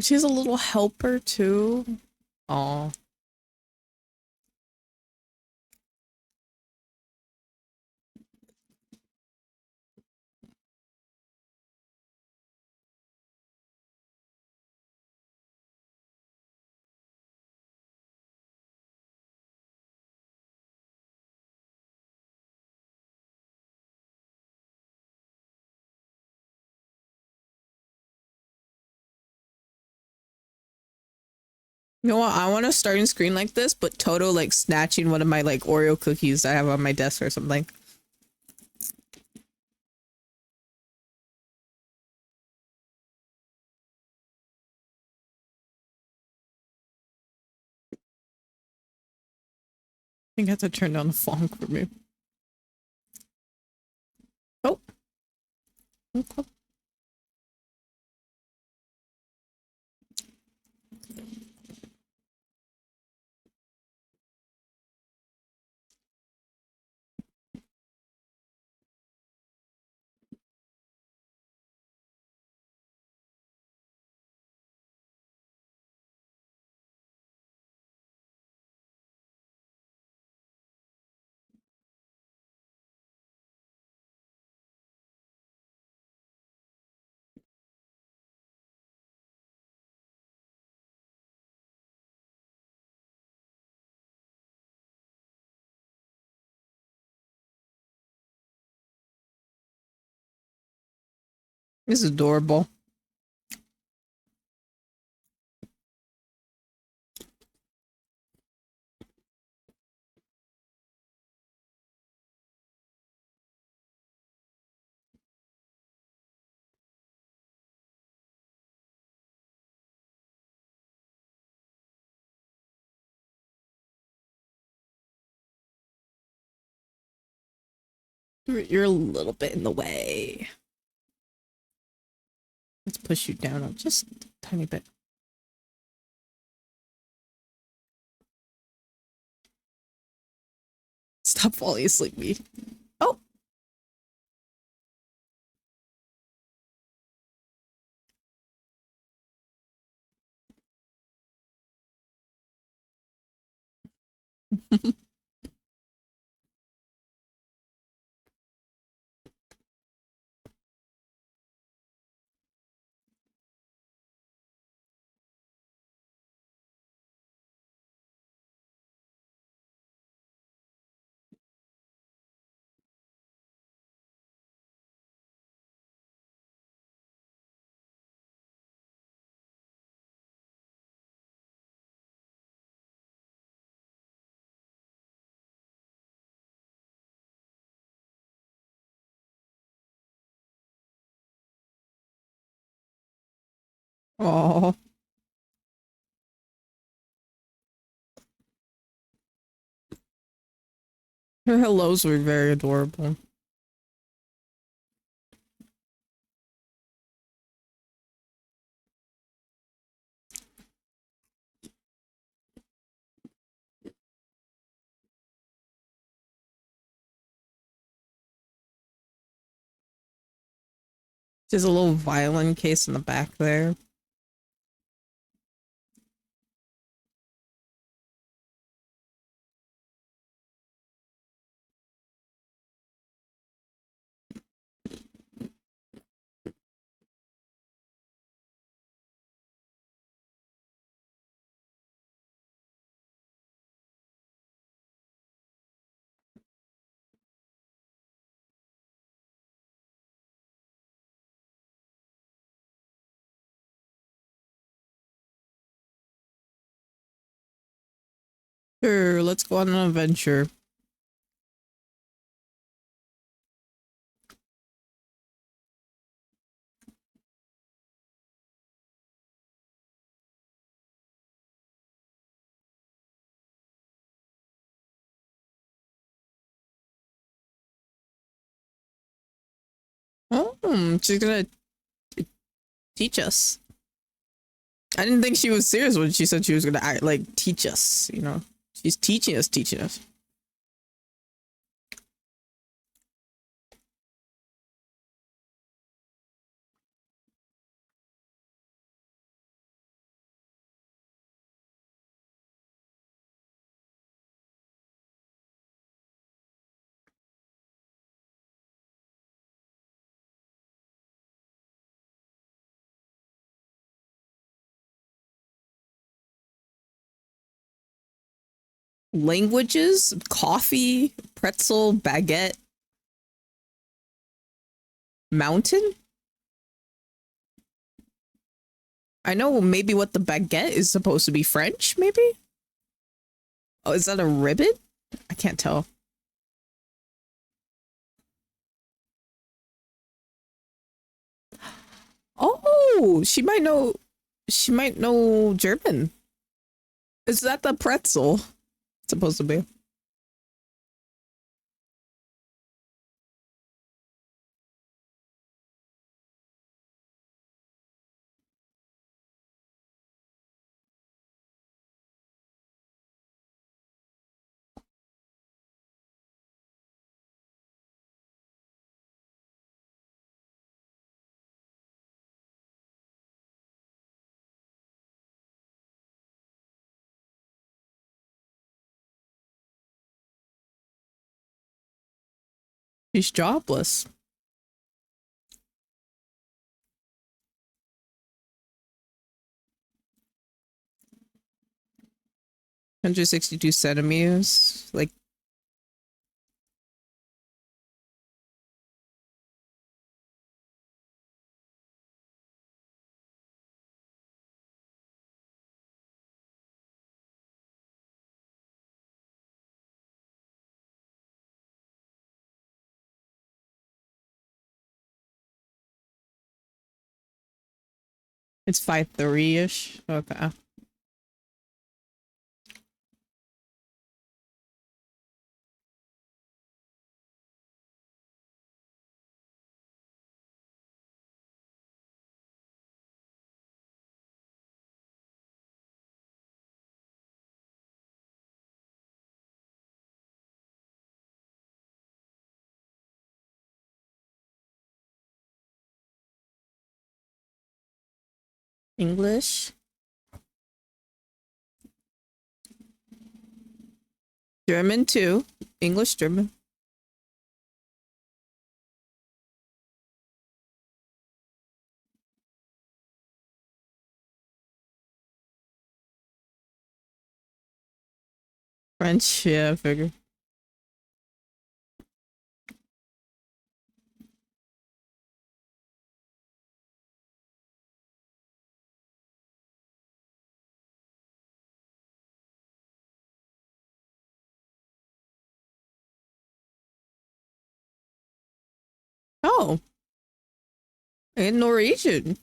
She's a little helper too. Aw. You know what? I want a starting screen like this, but Toto like snatching one of my like Oreo cookies I have on my desk or something. I think I have to turn down the font for me. Oh. Okay. This is adorable. You're a little bit in the way. Let's push you down just a tiny bit. Stop falling asleep, me. Oh. Oh. Her hellos were very adorable. There's a little violin case in the back there. Sure, let's go on an adventure. Oh, she's gonna teach us. I didn't think she was serious when she said she was gonna act, like teach us, you know. She's teaching us, teaching us. Languages, coffee, pretzel, baguette, mountain? I know maybe what the baguette is supposed to be French, maybe? Oh, is that a ribbon? I can't tell. Oh, she might know German. Is that the pretzel? It's supposed to be. She's jobless. $162 centimeters. Like, it's 5'3"-ish. Okay. English. German too. English, German. French, yeah, I figure. Oh, and Norwegian.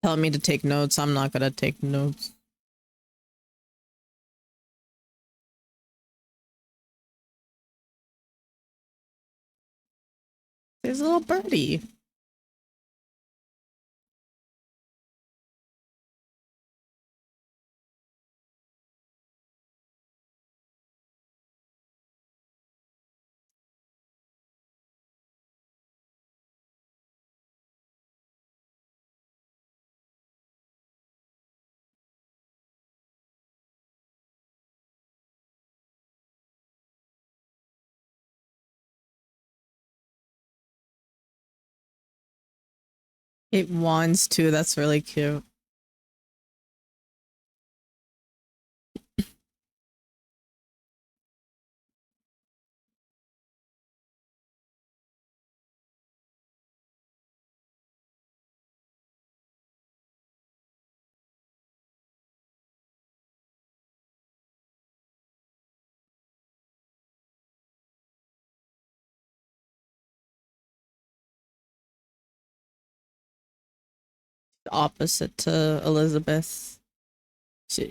Telling me to take notes. I'm not gonna take notes. There's a little birdie. It wands too, that's really cute. Opposite to Elizabeth. She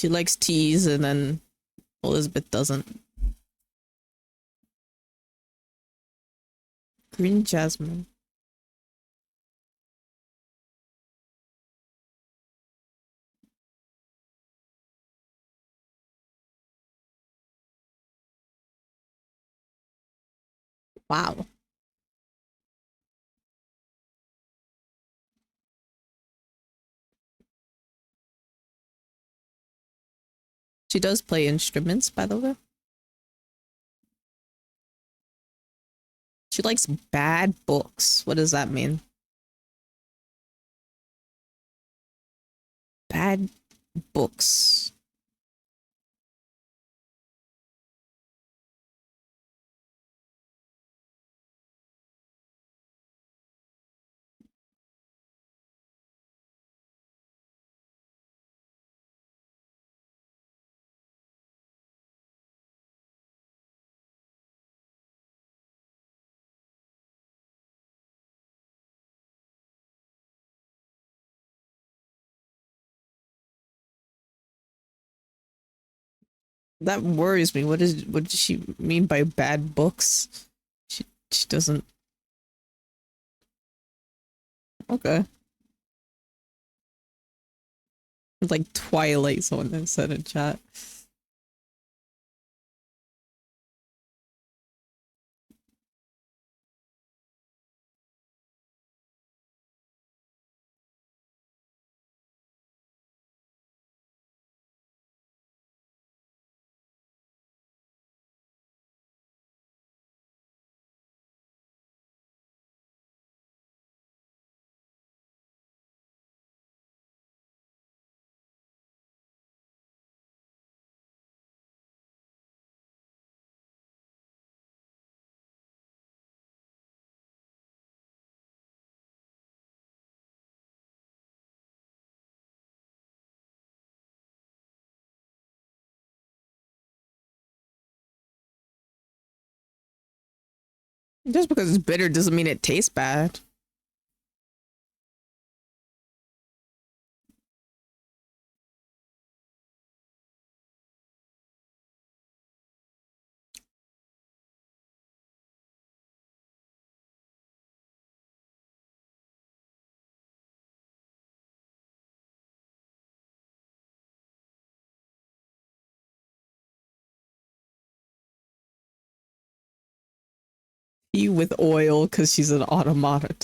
likes teas and then Elizabeth doesn't. Green jasmine. Wow. She does play instruments, by the way. She likes bad books. What does that mean? Bad books. That worries me. What does she mean by bad books? She doesn't. Okay. It's like Twilight, someone said in chat. Just because it's bitter doesn't mean it tastes bad. Tea with oil because she's an automaton.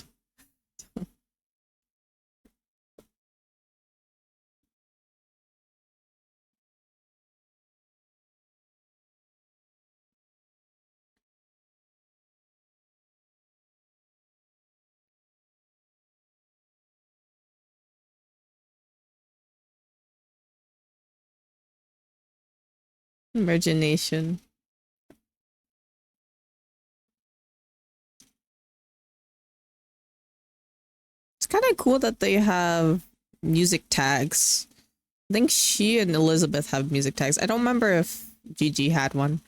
Imagination. It's kind of cool that they have music tags. I think she and Elizabeth have music tags. I don't remember if Gigi had one.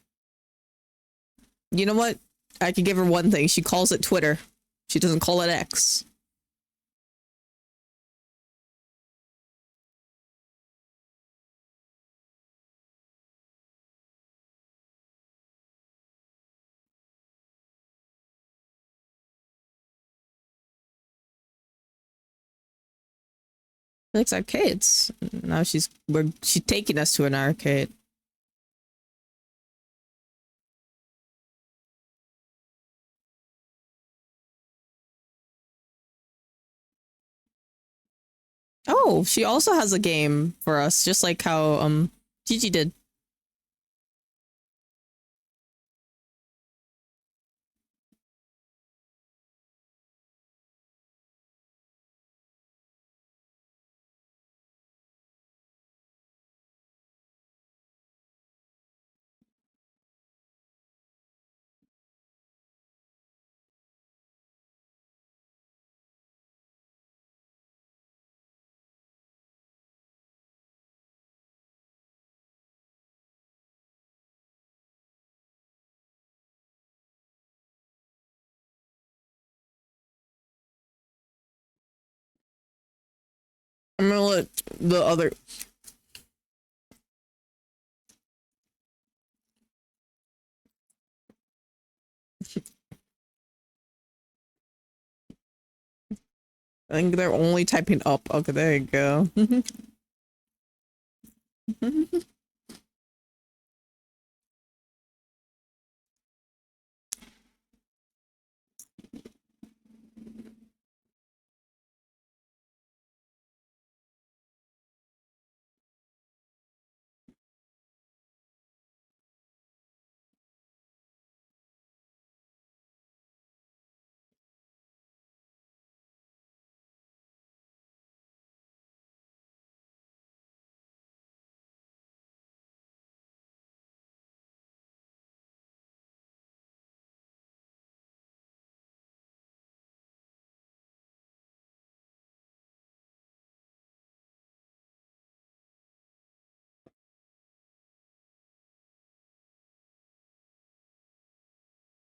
You know what? I could give her one thing. She calls it Twitter. She doesn't call it X. She likes arcades. Now she's taking us to an arcade. Oh, she also has a game for us, just like how Gigi did. I'm gonna let the other. I think they're only typing up. Okay, there you go.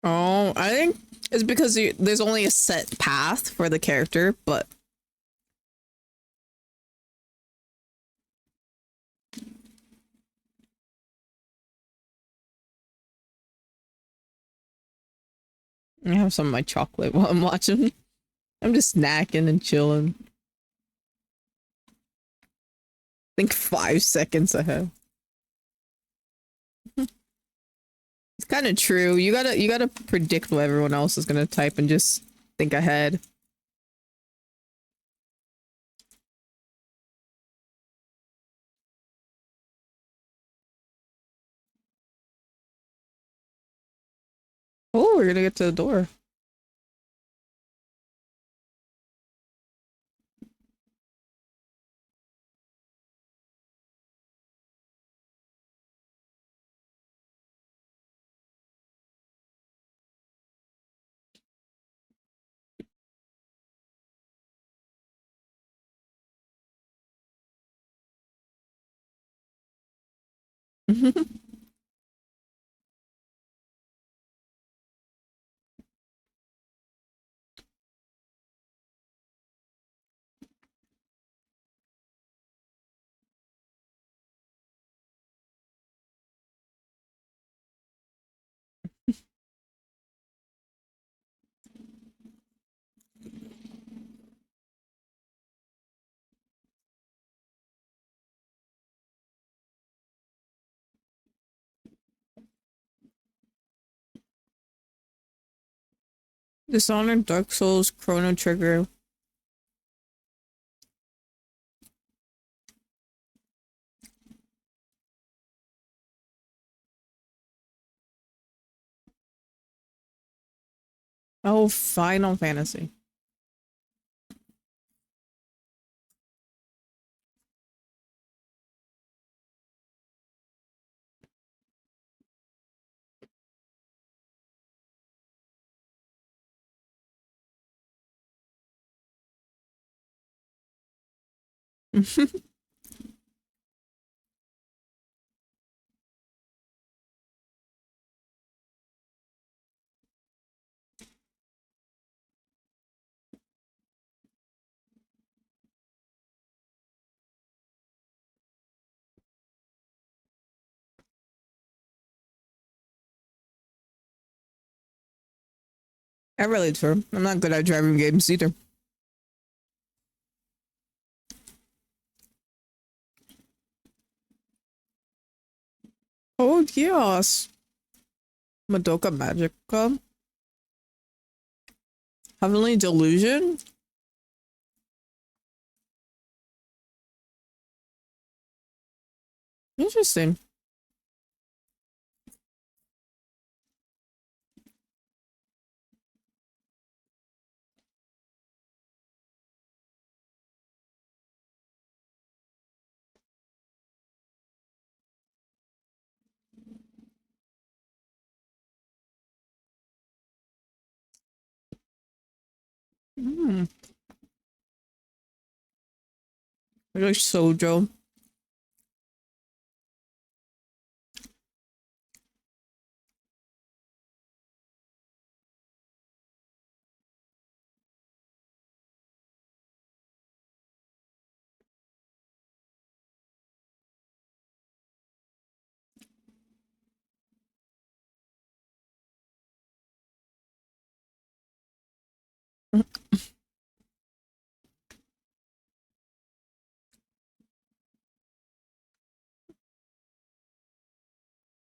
Oh, I think it's because there's only a set path for the character, but I have some of my chocolate while I'm watching. I'm just snacking and chilling. Think 5 seconds ahead. It's kind of true. You gotta predict what everyone else is gonna type and just think ahead. Oh, we're gonna get to the door. Dishonored, Dark Souls, Chrono Trigger. Oh, Final Fantasy. I relate to her. I'm not good at driving games either. Oh yes. Madoka Magica. Heavenly Delusion? Interesting. Hmm. I like Sojo.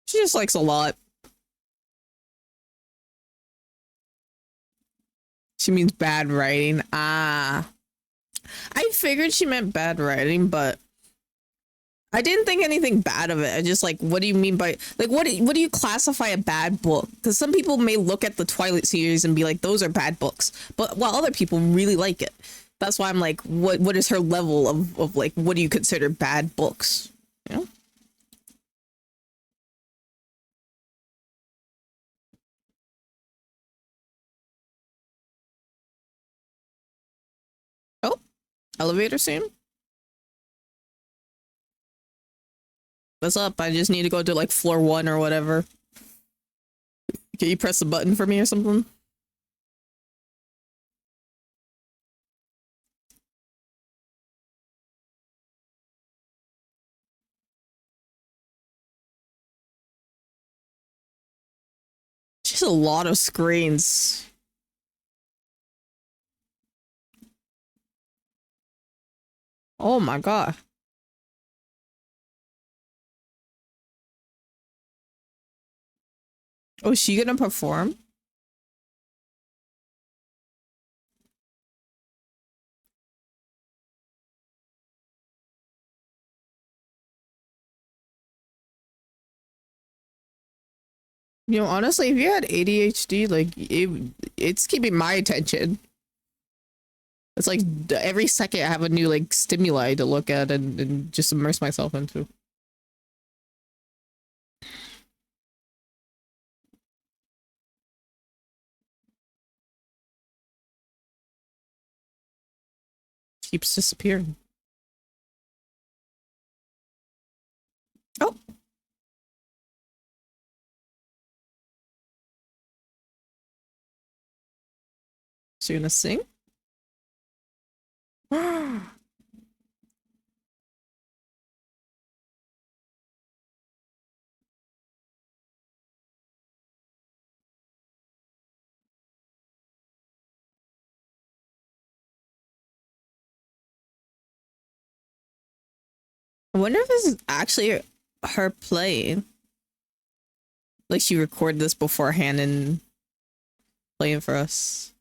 She just likes a lot. She means bad writing. Ah. I figured she meant bad writing, but I didn't think anything bad of it. I just like, what do you mean by like what do you classify a bad book? Because some people may look at the Twilight series and be like, those are bad books, but while other people really like it. That's why I'm like, what is her level of like, what do you consider bad books? You know? Oh, elevator scene. What's up? I just need to go to like floor 1 or whatever. Can you press the button for me or something? Just a lot of screens. Oh my god. Oh, is she gonna perform? You know, honestly, if you had ADHD, like it's keeping my attention. It's like every second I have a new like stimuli to look at and just immerse myself into. Keeps disappearing. Oh. So you're gonna sing? I wonder if this is actually her playing. Like she recorded this beforehand and playing for us.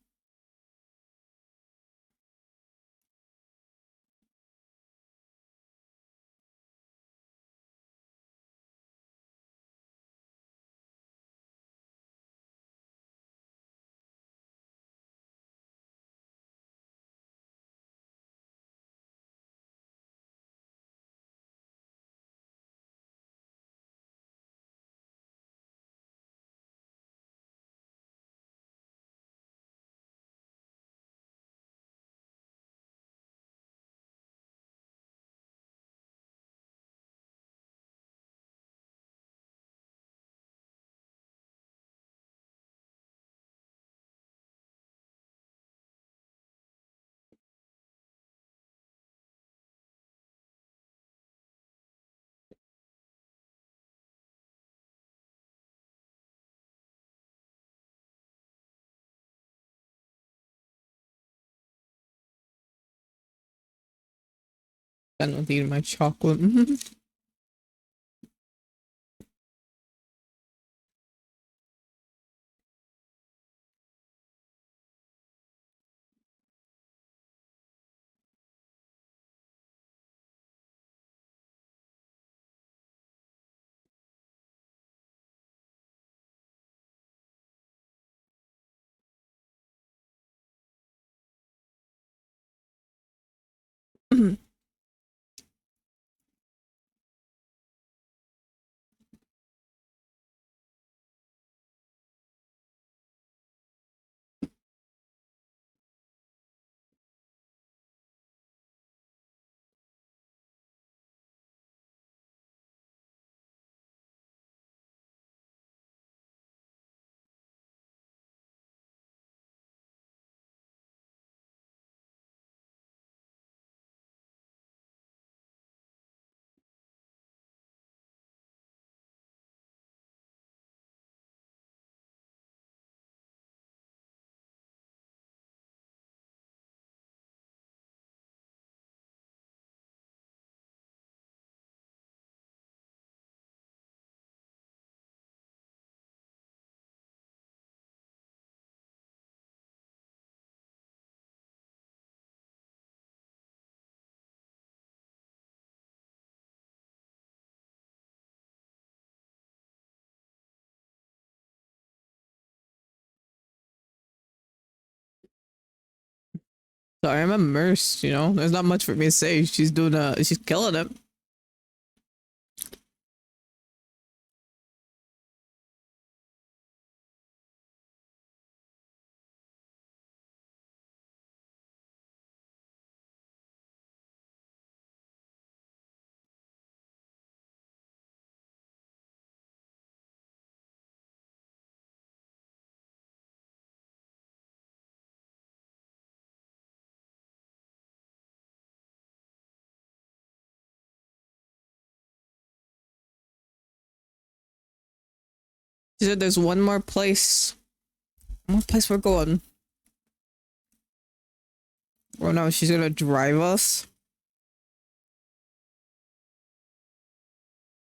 I don't eat my chocolate. Sorry, I'm immersed, you know? There's not much for me to say. She's killing him. She said there's one more place. One more place we're going. Oh no, she's gonna drive us.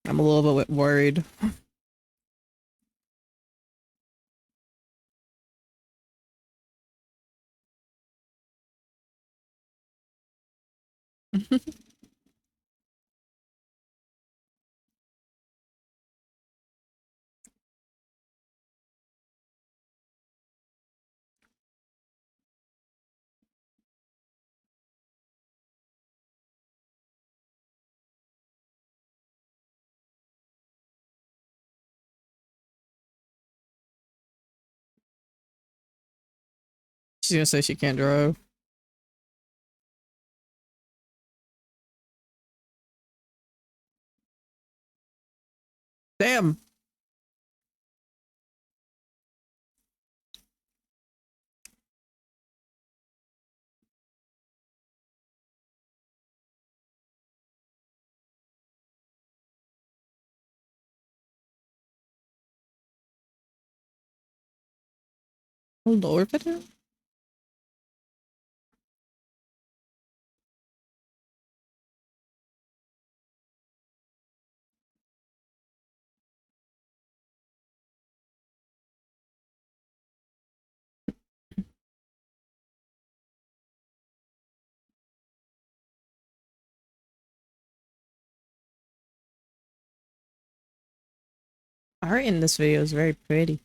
I'm a little bit worried. She's gonna say she can't drive. Damn. Hold the orbiter? Art in this video is very pretty.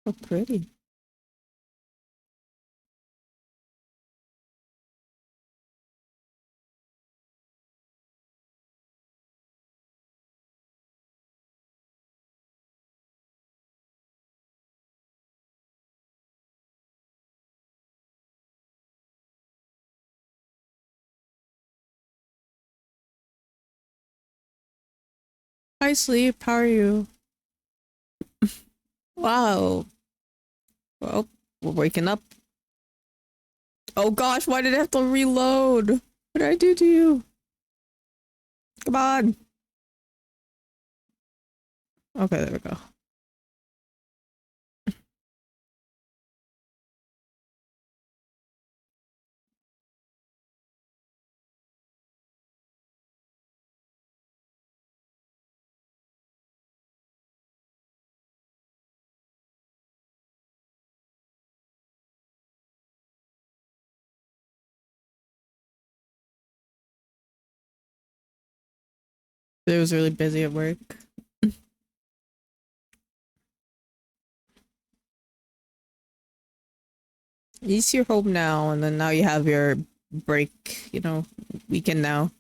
So pretty. Hi, Sleep. How are you? Wow. Well, we're waking up. Oh gosh, why did I have to reload? What did I do to you? Come on. Okay, there we go. It was really busy at work. At least you're home now, and then now you have your break, you know, weekend now.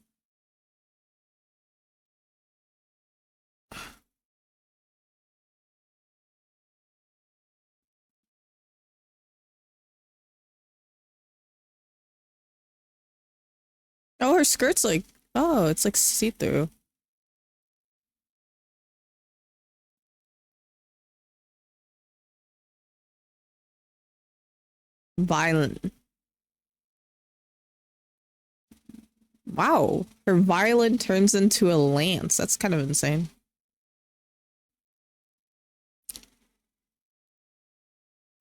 Oh, her skirt's like, oh, it's like see-through. Violent. Wow. Her violin turns into a lance. That's kind of insane.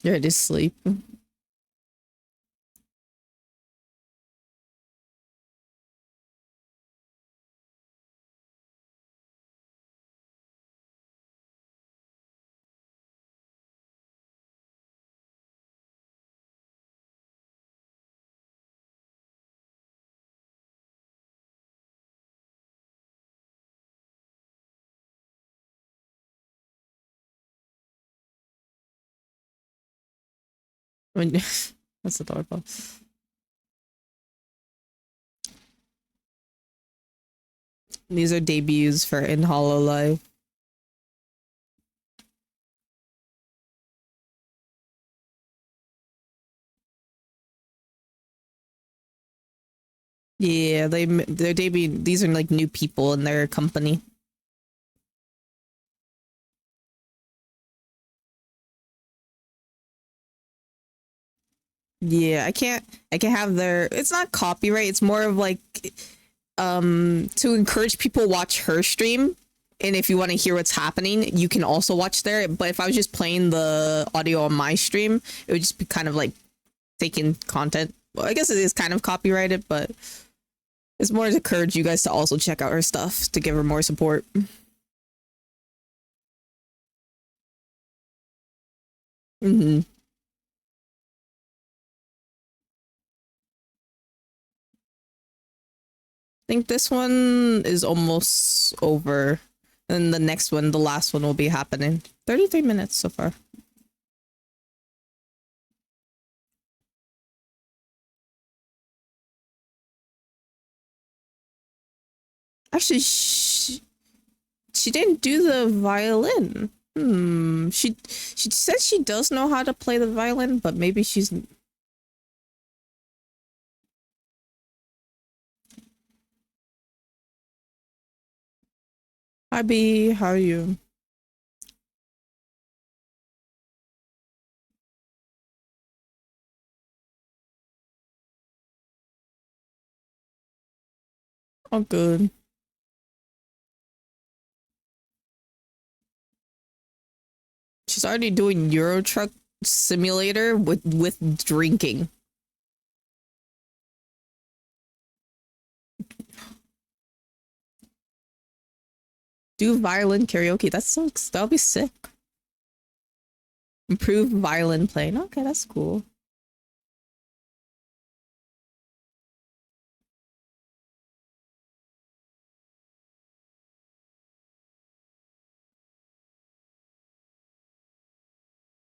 You're ready to sleep. When that's adorable. These are debuts for in hololive. Yeah, they're debuting. These are like new people in their company. Yeah, I can't have their, it's not copyright, it's more of like to encourage people watch her stream, and if you want to hear what's happening, you can also watch there. But if I was just playing the audio on my stream, it would just be kind of like taking content. Well, I guess it is kind of copyrighted, but it's more to encourage you guys to also check out her stuff to give her more support. Mm-hmm. I think this one is almost over. And the next one, the last one, will be happening. 33 minutes so far. Actually, she didn't do the violin. She says she does know how to play the violin, but maybe she's... Hi B, how are you? Oh, good. She's already doing Euro Truck Simulator with drinking. Do violin karaoke. That'll be sick. Improve violin playing. Okay, that's cool.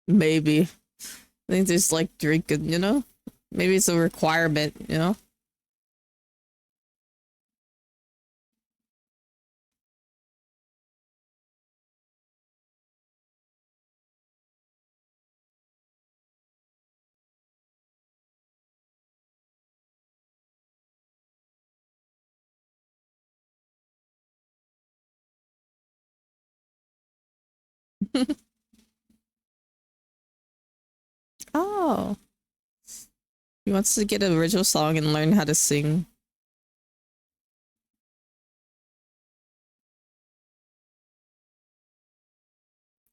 Maybe. I think there's like drinking, you know? Maybe it's a requirement, you know? Oh. He wants to get an original song and learn how to sing.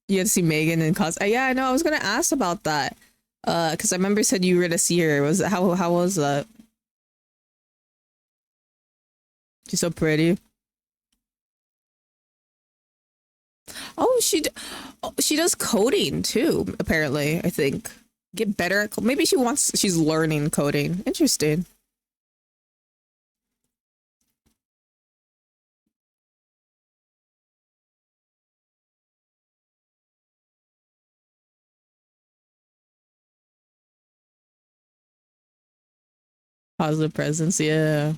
You had to see Megan in cos. Yeah, I know. I was gonna ask about that. Because I remember you said you were gonna see her. How was that? She's so pretty. Oh, she does coding too. Apparently, I think get better at maybe she's learning coding. Interesting. Positive presence, yeah.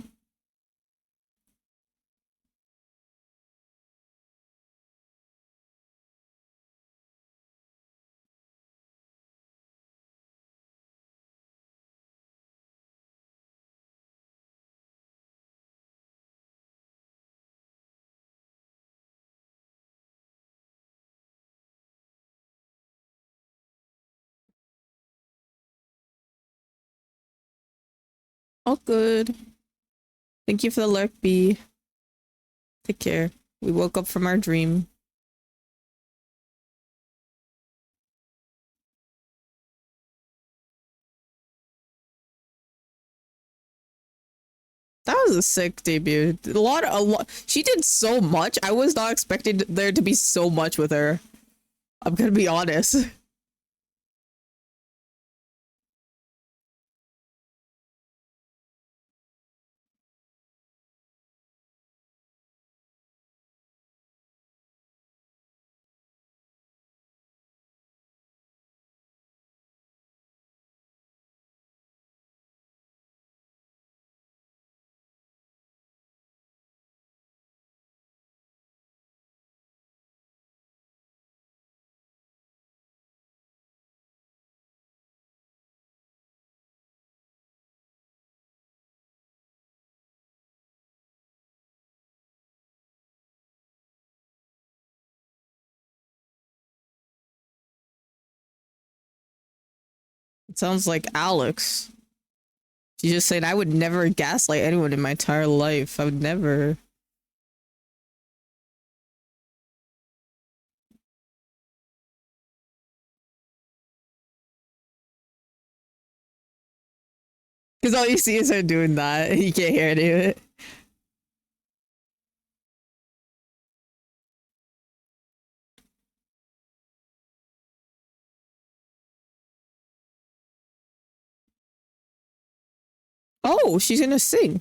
All good. Thank you for the lurk, B. Take care. We woke up from our dream. That was a sick debut. A lot. She did so much. I was not expecting there to be so much with her. I'm gonna be honest. It sounds like Alex. She just said, I would never gaslight anyone in my entire life. I would never. Because all you see is her doing that. You can't hear any of it. Oh, she's gonna sing.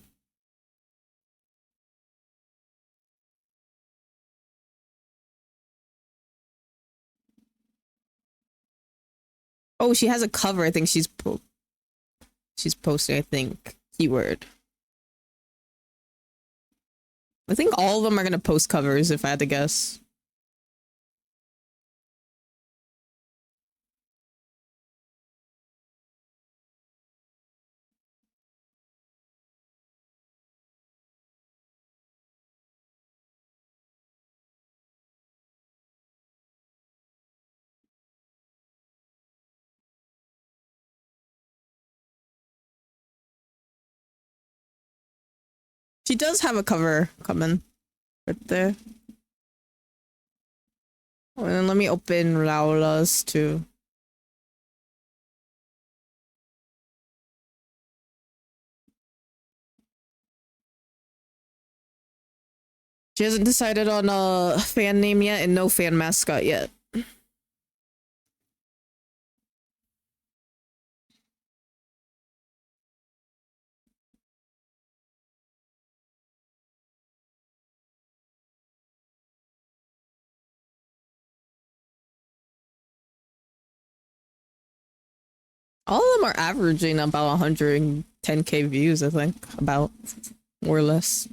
Oh, she has a cover. I think she's posting, I think, keyword. I think all of them are gonna post covers if I had to guess. She does have a cover coming right there. Oh, and let me open Laula's too. She hasn't decided on a fan name yet and no fan mascot yet. All of them are averaging about 110k views, I think, about, more or less.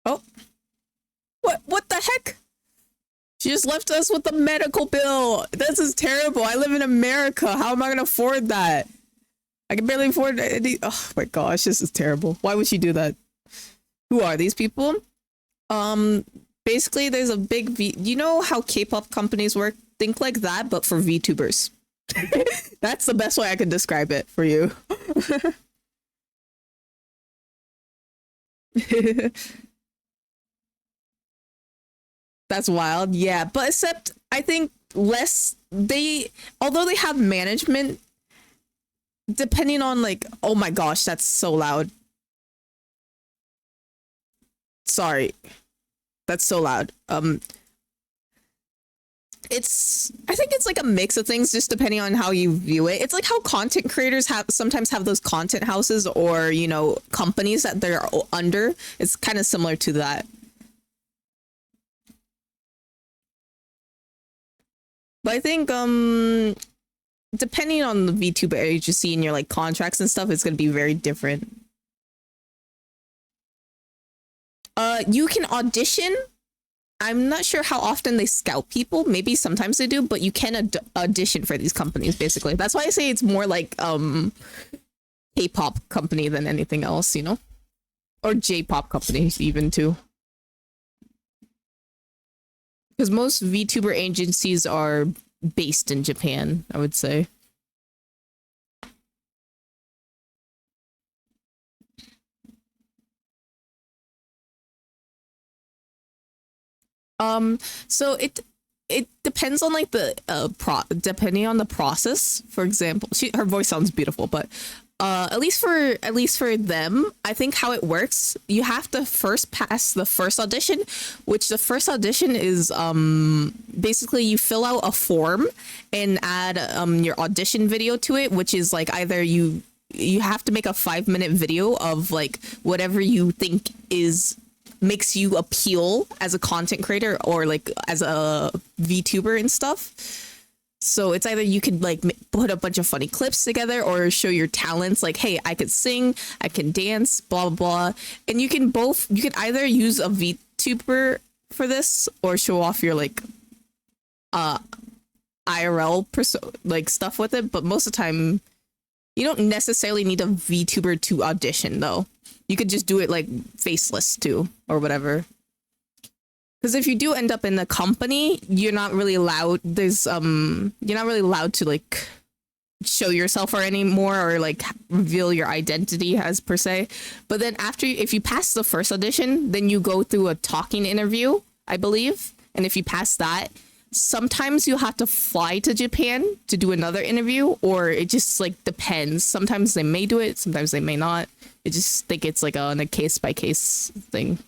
Oh. What the heck? She just left us with a medical bill. This is terrible. I live in America. How am I gonna afford that? I can barely afford any. Oh my gosh, this is terrible. Why would she do that? Who are these people? Basically there's a big you know how K-pop companies work? Think like that, but for VTubers. That's the best way I can describe it for you. That's wild. Yeah, but except I think although they have management, depending on like, oh my gosh, that's so loud. Sorry. That's so loud. I think it's like a mix of things just depending on how you view it. It's like how content creators sometimes have those content houses or, you know, companies that they're under. It's kind of similar to that. But I think depending on the VTuber agency and your like contracts and stuff, it's gonna be very different. You can audition. I'm not sure how often they scout people. Maybe sometimes they do, but you can audition for these companies, basically. That's why I say it's more like K-pop company than anything else, you know? Or J-pop companies even too. Because most VTuber agencies are based in Japan, I would say. So it depends on like the depending on the process. For example, her voice sounds beautiful, but at least for them, I think how it works, you have to first pass the first audition, which the first audition is basically you fill out a form and add your audition video to it, which is like either you have to make a 5-minute video of like whatever you think makes you appeal as a content creator or like as a VTuber and stuff. So it's either you could like put a bunch of funny clips together or show your talents, like, hey, I could sing, I can dance, blah, blah, blah. And you can either use a VTuber for this or show off your like IRL like stuff with it. But most of the time, you don't necessarily need a VTuber to audition though. You could just do it like faceless too, or whatever. Because if you do end up in the company, you're not really allowed. You're not really allowed to like show yourself or anymore, or like reveal your identity as per se. But then if you pass the first audition, then you go through a talking interview, I believe. And if you pass that, sometimes you have to fly to Japan to do another interview, or it just like depends. Sometimes they may do it, sometimes they may not. I just think it's like on a case by case thing.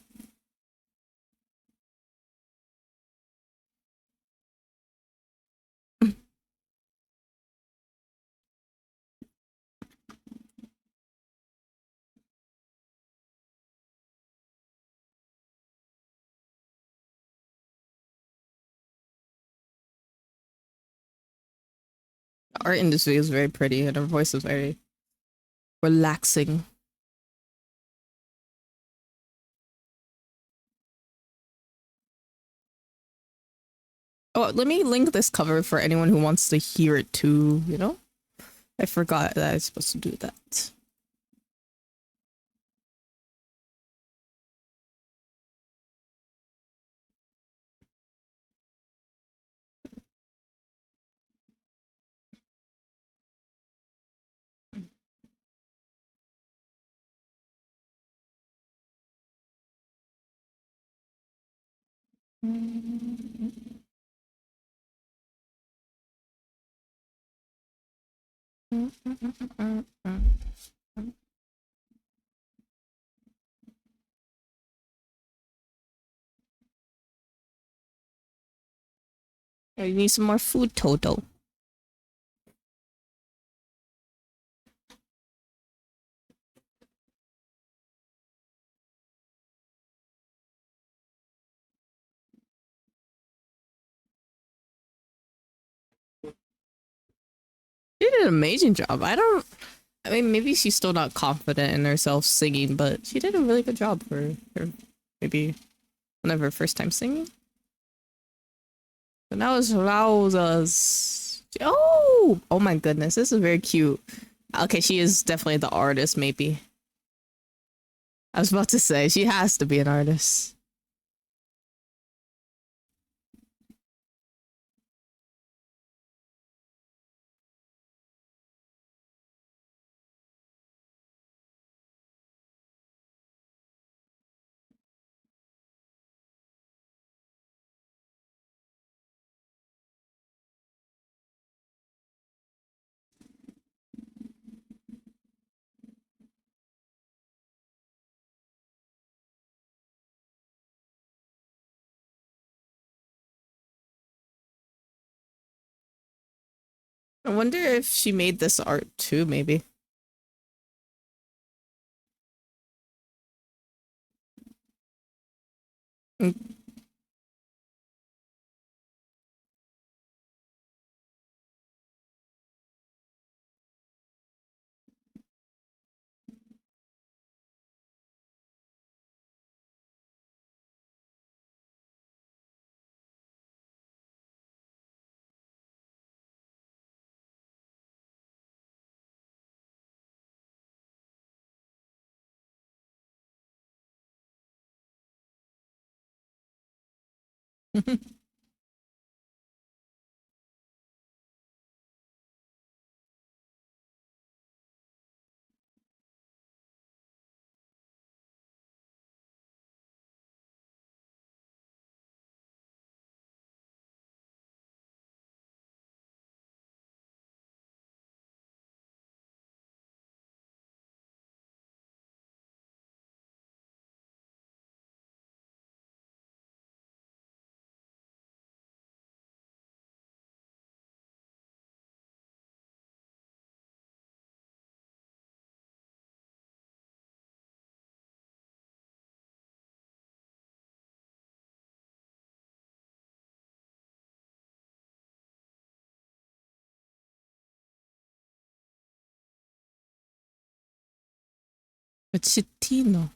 Art industry is very pretty and her voice is very relaxing. Oh, let me link this cover for anyone who wants to hear it too, you know? I forgot that I was supposed to do that. Oh, you need some more food, Toto. She did an amazing job. I mean, maybe she's still not confident in herself singing, but she did a really good job for her, maybe one of her first time singing. But that was Rauza's. Oh my goodness, this is very cute. Okay, she is definitely the artist, maybe. I was about to say, she has to be an artist. I wonder if she made this art too, maybe. Mm. Pochettino.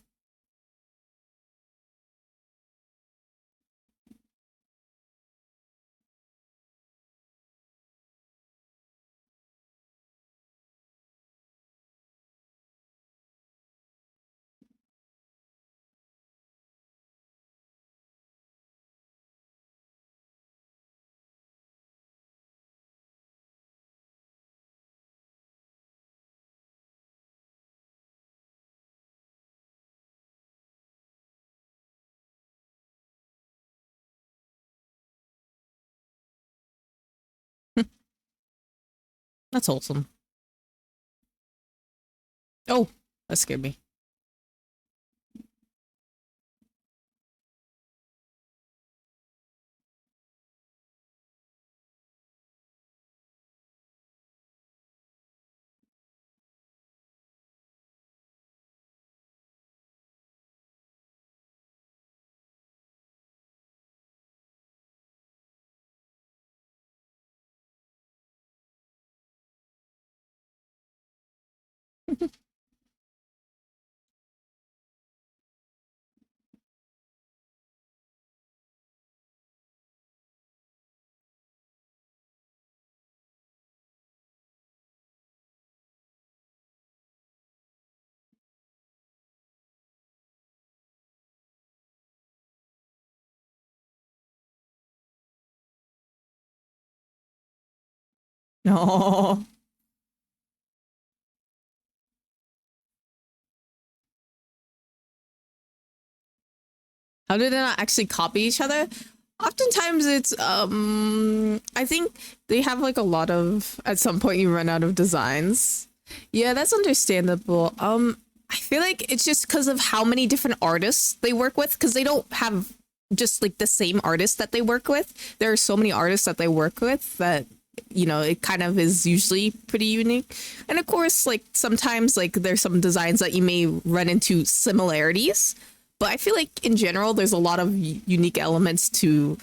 That's wholesome. Oh, that scared me. No. How did they not actually copy each other? Oftentimes it's I think they have like a lot of, at some point you run out of designs. Yeah, that's understandable. I feel like it's just because of how many different artists they work with, because they don't have just like the same artist that they work with. There are so many artists that they work with that, you know, it kind of is usually pretty unique. And of course, like sometimes like there's some designs that you may run into similarities, but I feel like in general there's a lot of unique elements to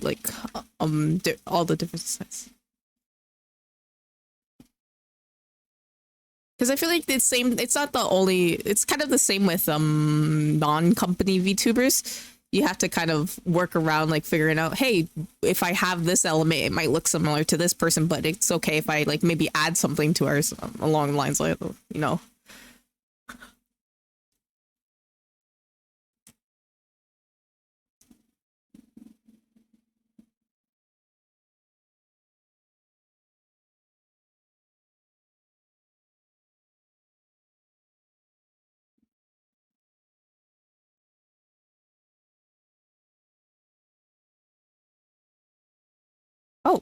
like all the different designs. Because I feel like it's same. It's not the only. It's kind of the same with non-company VTubers. You have to kind of work around like figuring out, hey, if I have this element, it might look similar to this person, but it's okay if I like maybe add something to ours along the lines like, you know. Oh.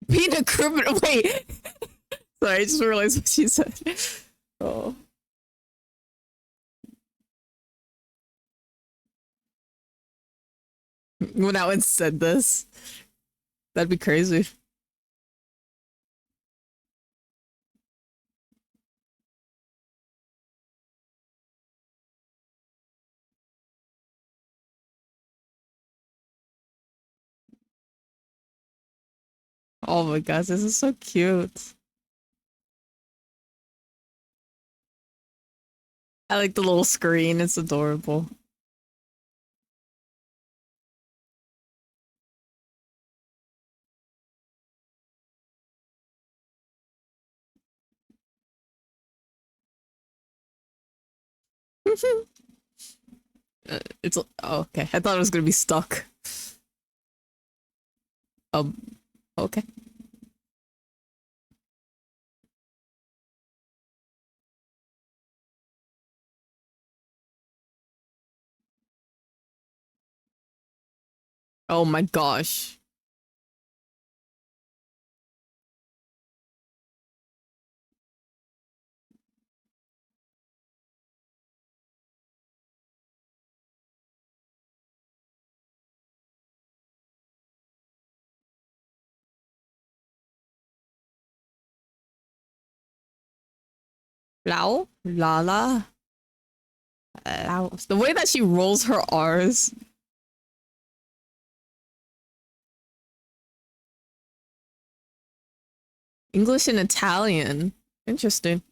Being a criminal. Wait. Sorry, I just realized what she said. Oh. When that one said this, that'd be crazy. Oh my gosh, this is so cute. I like the little screen. It's adorable. It's oh, okay. I thought it was gonna be stuck. Okay. Oh my gosh. Lao? Lala? Lao. The way that she rolls her R's. English and Italian. Interesting.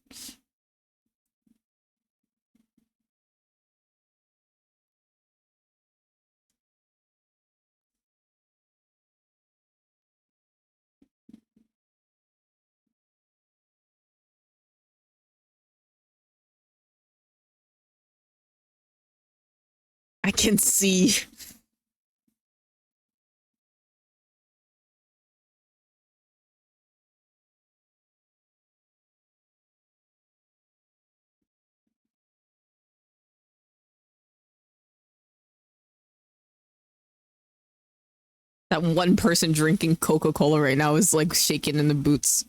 I can see. That one person drinking Coca-Cola right now is like shaking in the boots.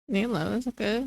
Nilo, that's okay.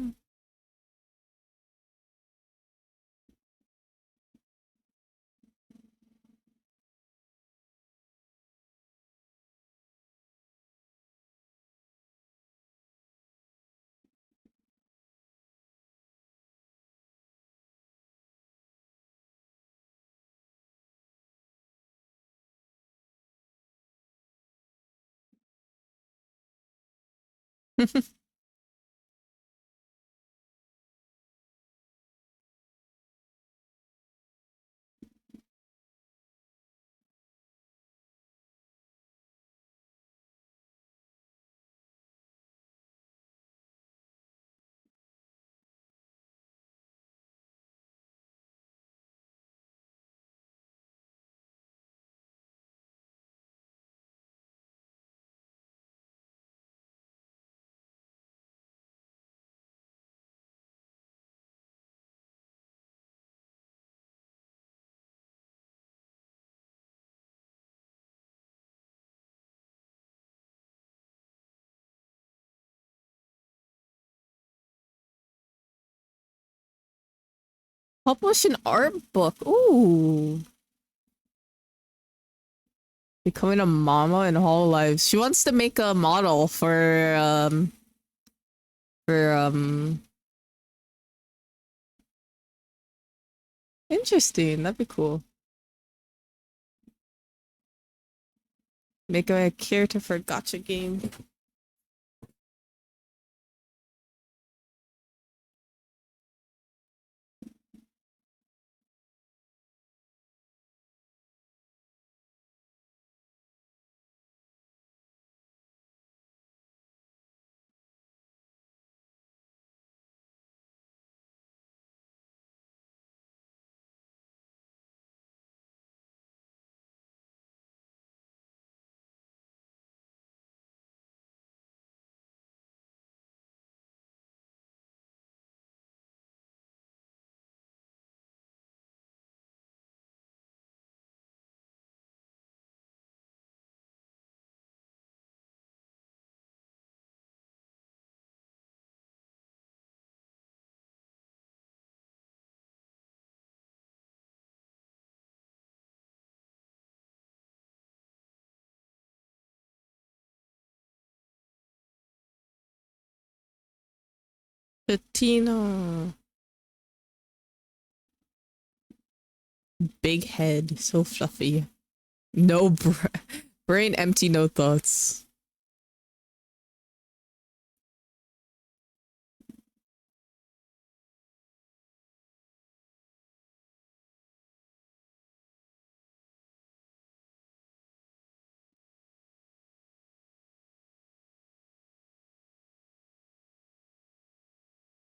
Publish an art book. Ooh. Becoming a mama in hololive. She wants to make a model for interesting. That'd be cool. Make a character for a gacha game. Patina. Big head, so fluffy. No brain empty, no thoughts.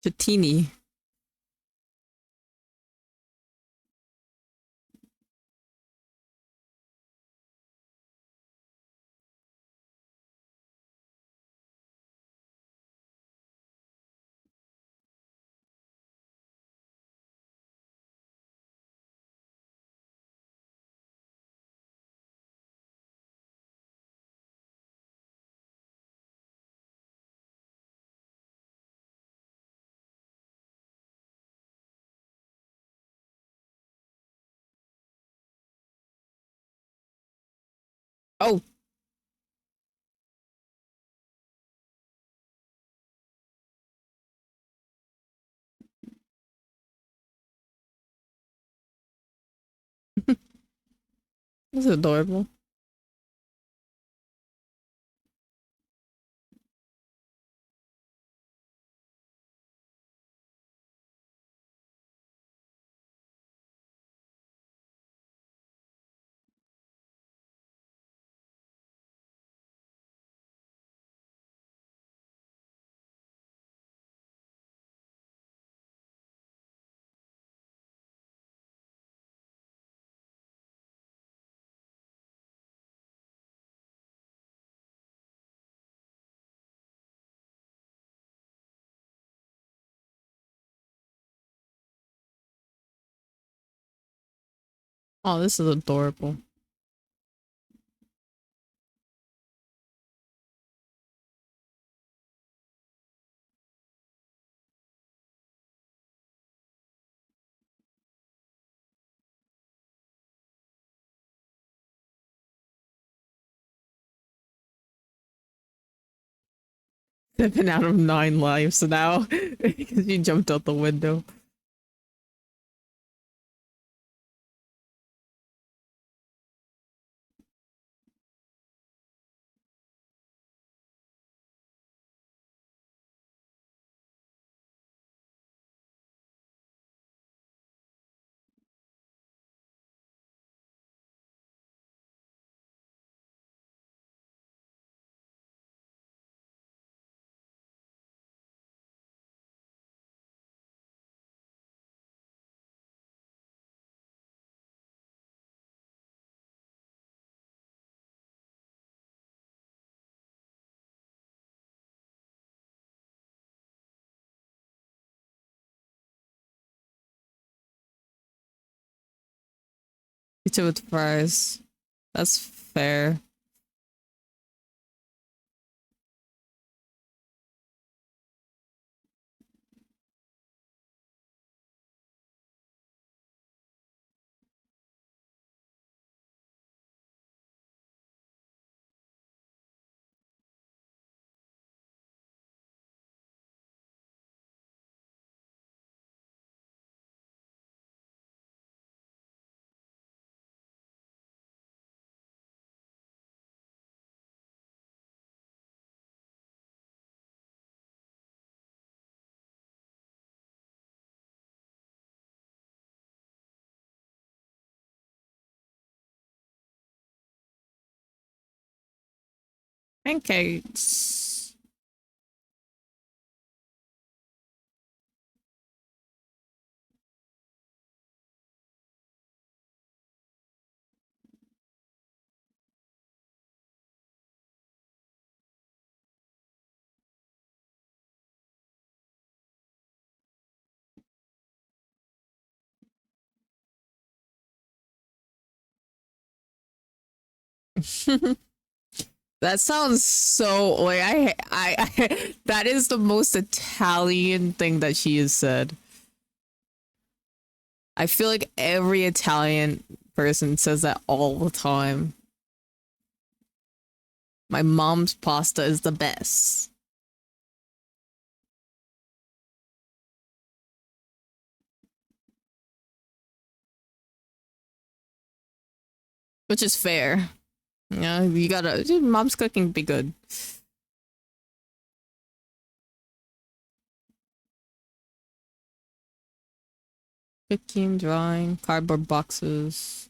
Chatini. Oh. This is adorable. Oh, this is adorable. They've been out of 9 lives now because you jumped out the window. Pizza with fries. That's fair. Pancakes. That sounds so like I that is the most Italian thing that she has said. I feel like every Italian person says that all the time. My mom's pasta is the best. Which is fair. Yeah, you gotta. Mom's cooking be good. Cooking, drawing, cardboard boxes.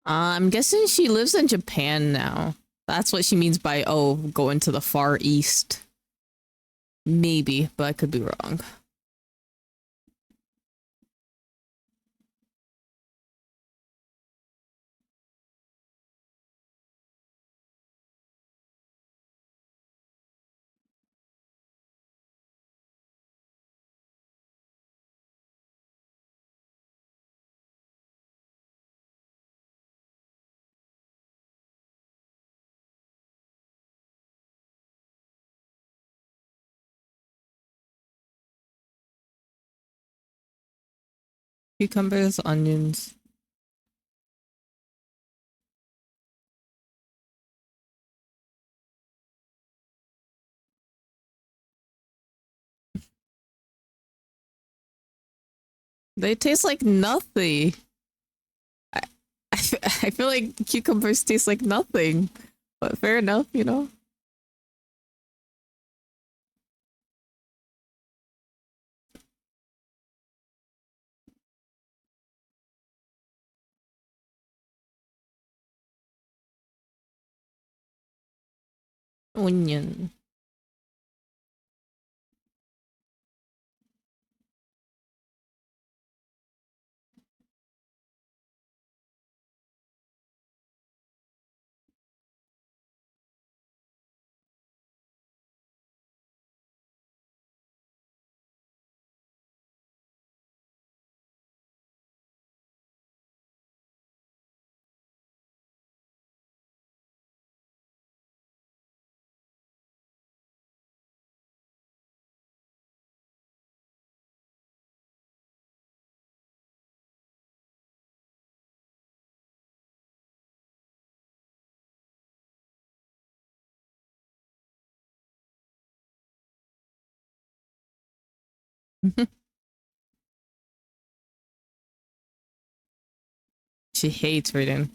I'm guessing she lives in Japan now. That's what she means by, oh, going to the Far East. Maybe, but I could be wrong. Cucumbers, onions. They taste like nothing. I feel like cucumbers taste like nothing. But fair enough, you know? Onion. She hates reading.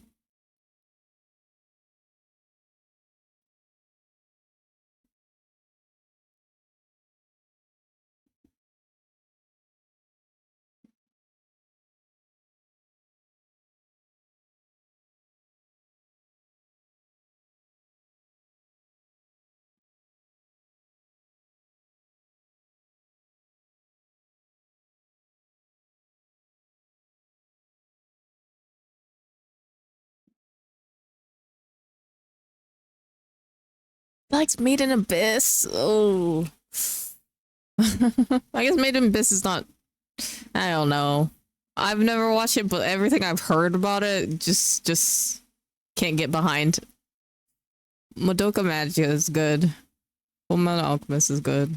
Likes Made in Abyss. Oh. I guess Made in Abyss is not. I don't know. I've never watched it, but everything I've heard about it just can't get behind. Madoka Magica is good. Fullmetal Alchemist is good.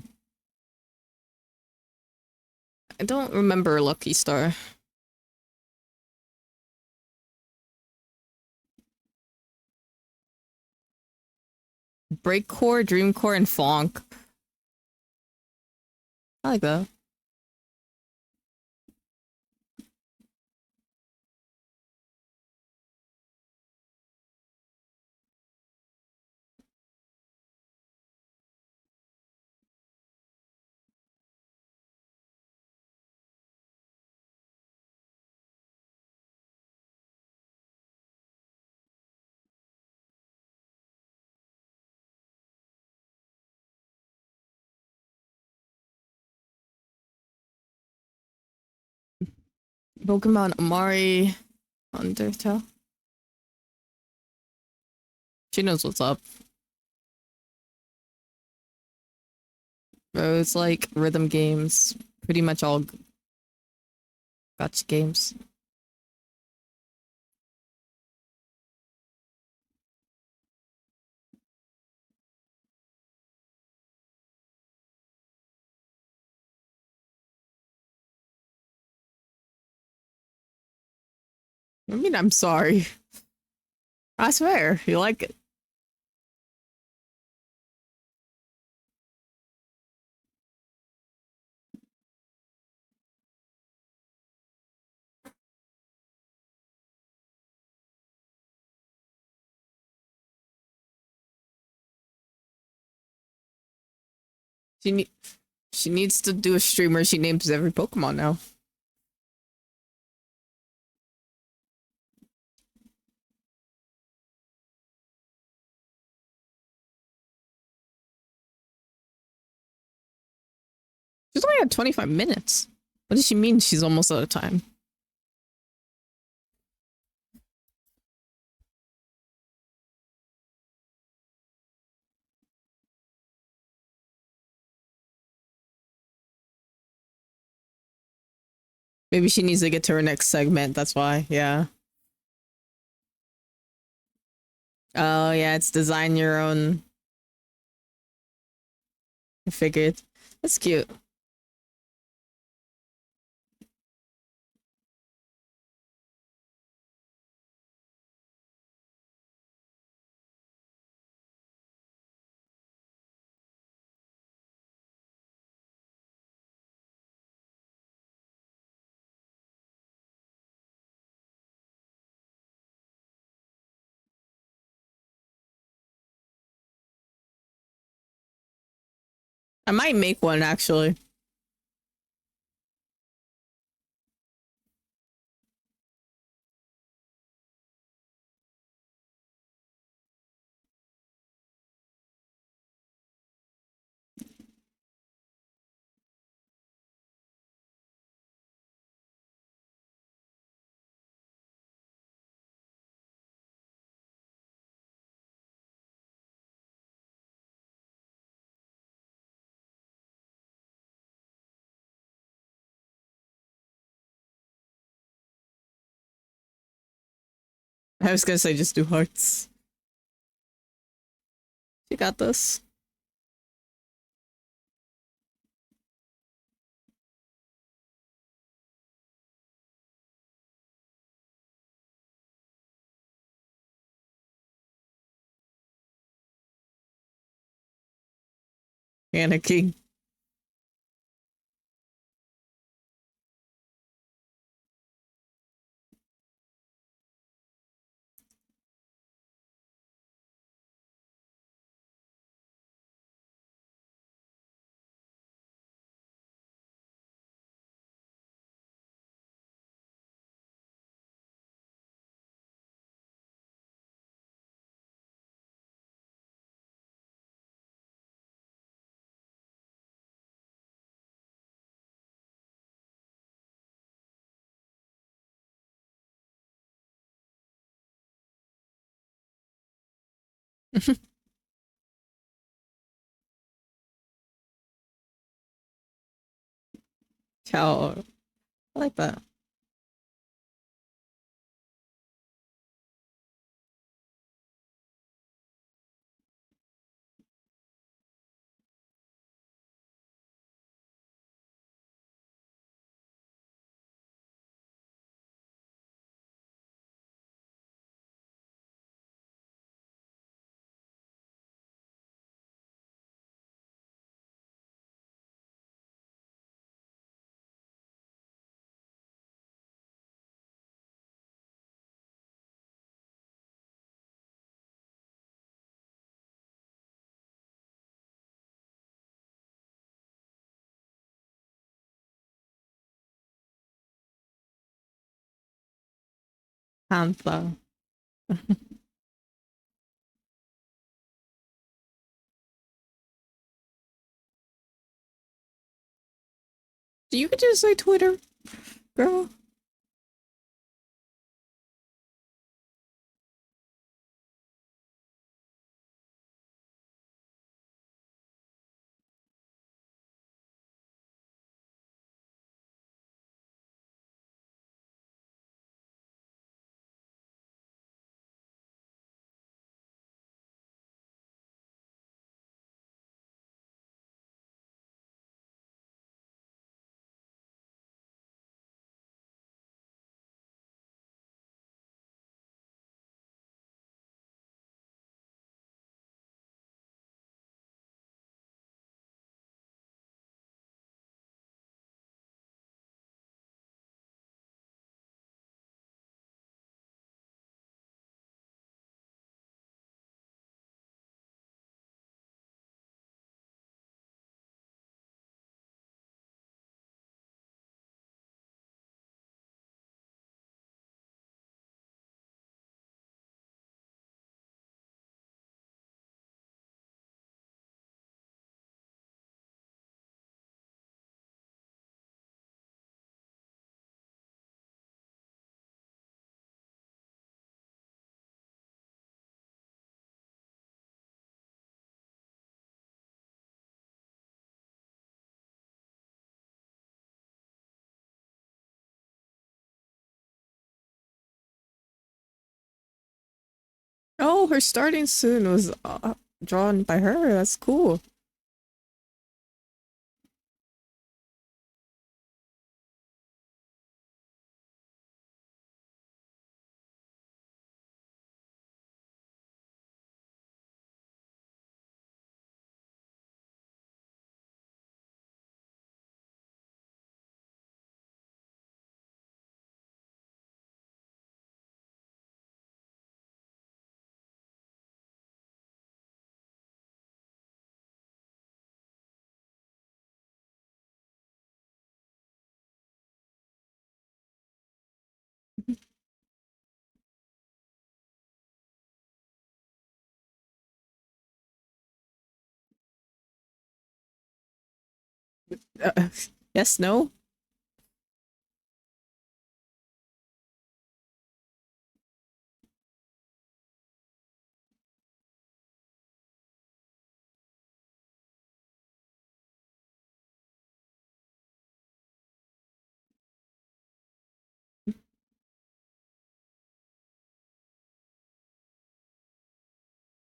I don't remember Lucky Star. Breakcore, Dreamcore, and Fonk. I like that. Pokemon Amari Undertale. She knows what's up. Bro, it's like rhythm games. Pretty much all gotcha games. I mean, I'm sorry. I swear, you like it. She ne she needs to do a stream where she names every Pokemon now. She's only at 25 minutes. What does she mean she's almost out of time? Maybe she needs to get to her next segment, that's why, yeah. Oh yeah, it's design your own. I figured. That's cute. I might make one actually. I was gonna say just do hearts. You got this. Panicking. Cow. I like that. Panther. You could just say Twitter, girl. Oh, her starting soon was drawn by her. That's cool. Yes, no?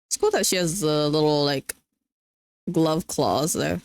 It's cool that she has the little, like, glove claws there.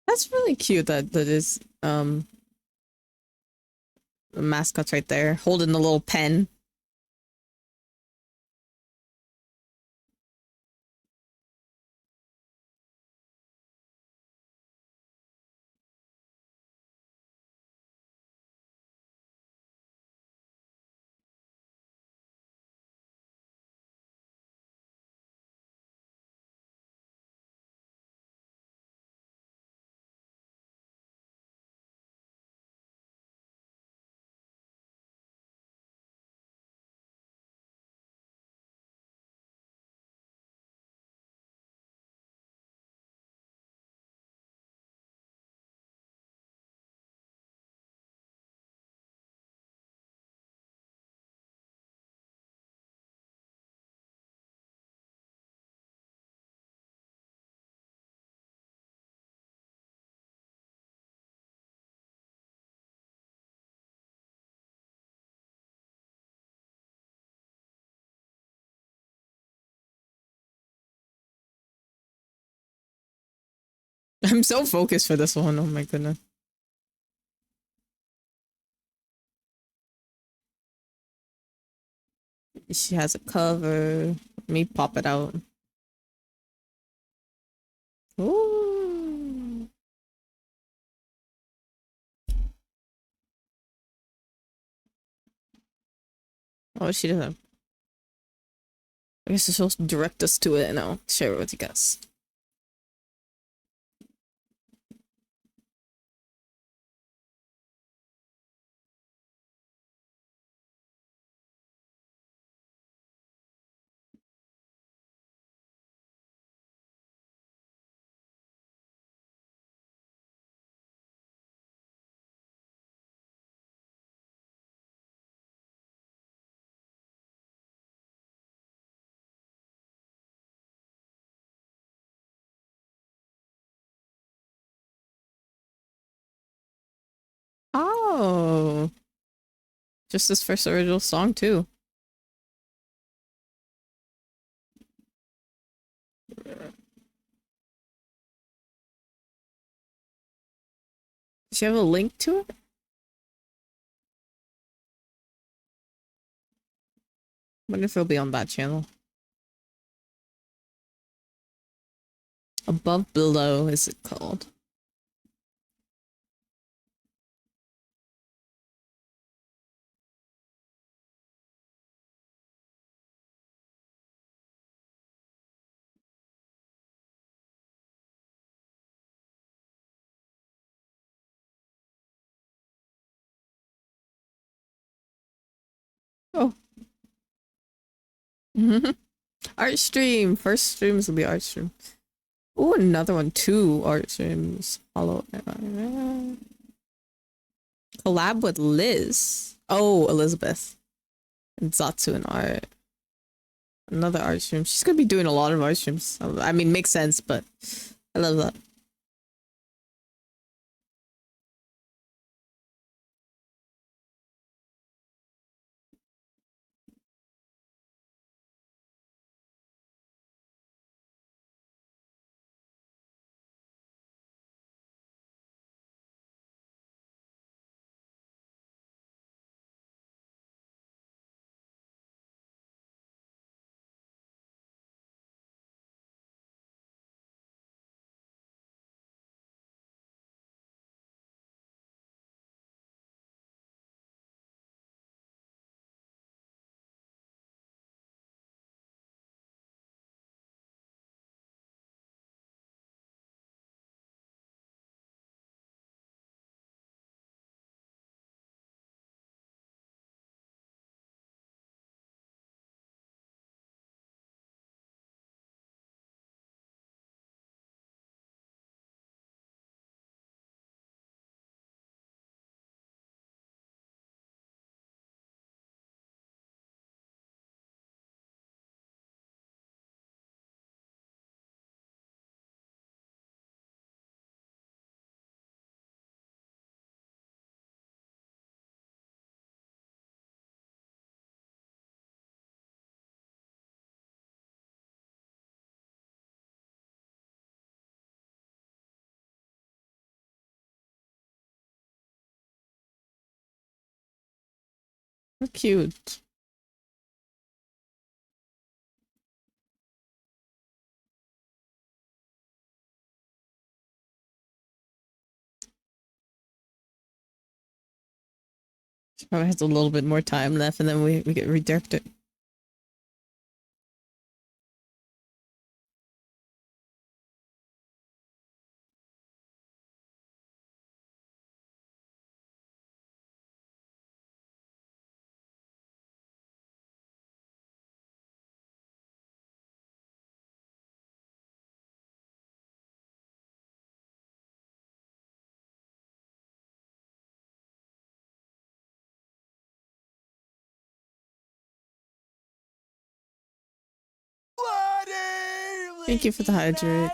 That's really cute that is the mascot's right there holding the little pen. I'm so focused for this one. Oh my goodness. She has a cover. Let me pop it out. Ooh. Oh, she doesn't. I guess she'll direct us to it and I'll share it with you guys. Oh, just this first original song too. Does she have a link to it? Wonder if it'll be on that channel. Above Below is it called? Oh. Art stream. First streams will be art stream. Oh, another one. 2 art streams. Follow. Collab with Liz. Oh, Elizabeth. And Zatsu and art. Another art stream. She's gonna be doing a lot of art streams. I mean, makes sense, but I love that. So cute. She probably has a little bit more time left and then we get redirected. Thank you for the hydrate.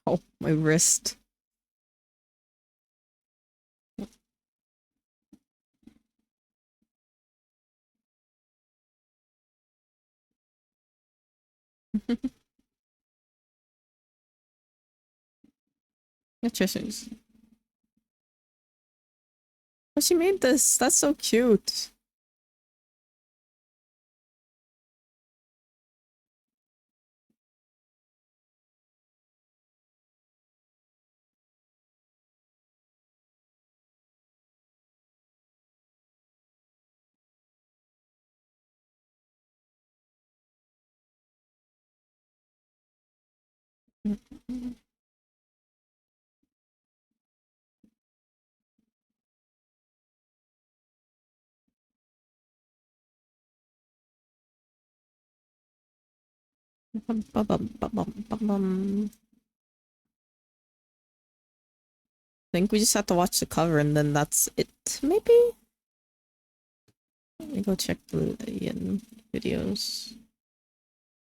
Oh, my wrist. Nutritions. Oh, she made this. That's so cute. Think we just have to watch the cover and then that's it, maybe? Let me go check the videos.